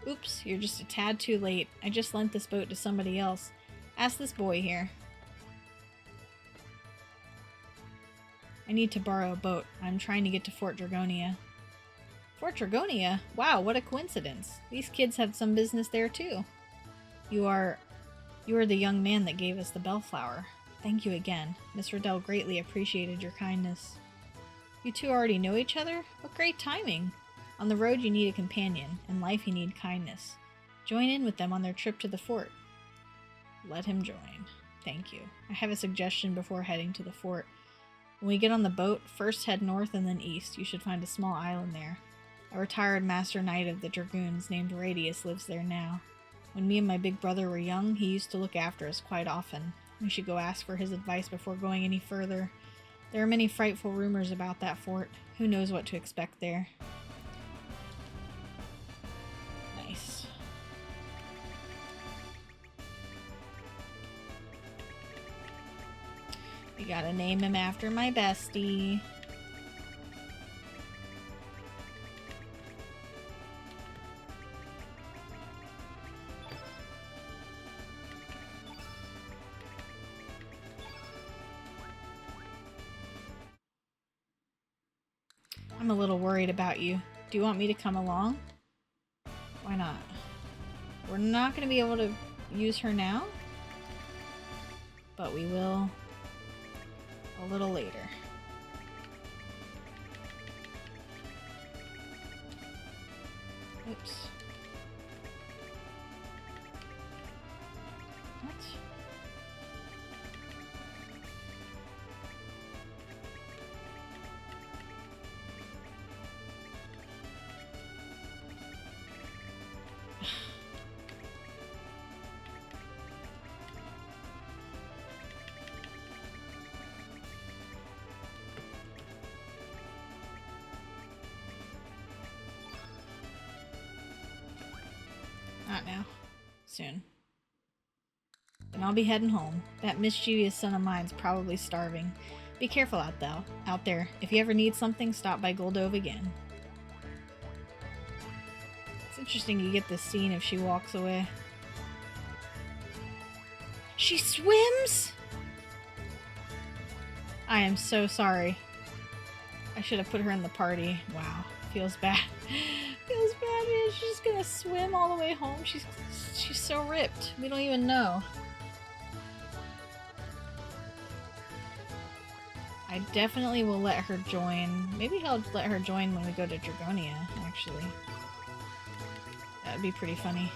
Oops, you're just a tad too late. I just lent this boat to somebody else. Ask this boy here. I need to borrow a boat. I'm trying to get to Fort Dragonia. Fort Dragonia? Wow, what a coincidence. These kids have some business there too. You are the young man that gave us the bellflower. Thank you again. Miss Riddell greatly appreciated your kindness. You two already know each other? What great timing! On the road you need a companion. In life you need kindness. Join in with them on their trip to the fort. Let him join. Thank you. I have a suggestion before heading to the fort. When we get on the boat, first head north and then east. You should find a small island there. A retired master knight of the dragoons named Radius lives there now. When me and my big brother were young, he used to look after us quite often. We should go ask for his advice before going any further. There are many frightful rumors about that fort. Who knows what to expect there? Nice. We gotta name him after my bestie. I'm a little worried about you. Do you want me to come along? Why not? We're not going to be able to use her now, but we will a little later. Oops. What? Not now. Soon. Then I'll be heading home. That mischievous son of mine's probably starving. Be careful out there. If you ever need something, stop by Goldove again. It's interesting you get this scene if she walks away. She swims?! I am so sorry. I should have put her in the party. Wow. Feels bad. Feels bad, man. She's just gonna swim all the way home. She's so ripped. We don't even know. I definitely will let her join. Maybe I'll let her join when we go to Dragonia, actually. That would be pretty funny.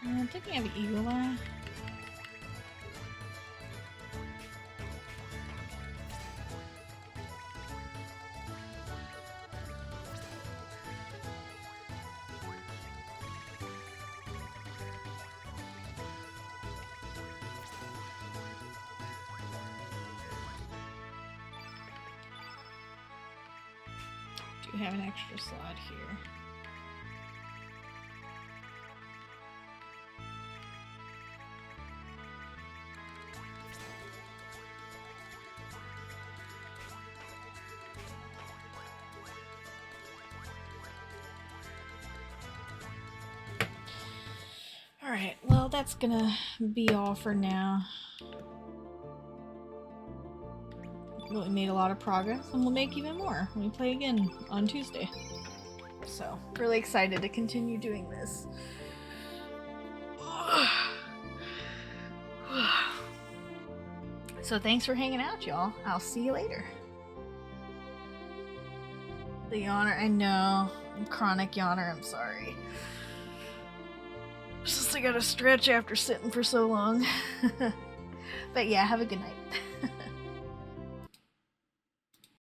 I'm thinking of Eagle Eye. Do have an extra slot here. Alright, well that's gonna be all for now. We made a lot of progress and we'll make even more when we play again on Tuesday. So, really excited to continue doing this. So thanks for hanging out, y'all. I'll see you later. The yawner, I know. I'm chronic yawner, I'm sorry. It's just I gotta stretch after sitting for so long. But yeah, have a good night.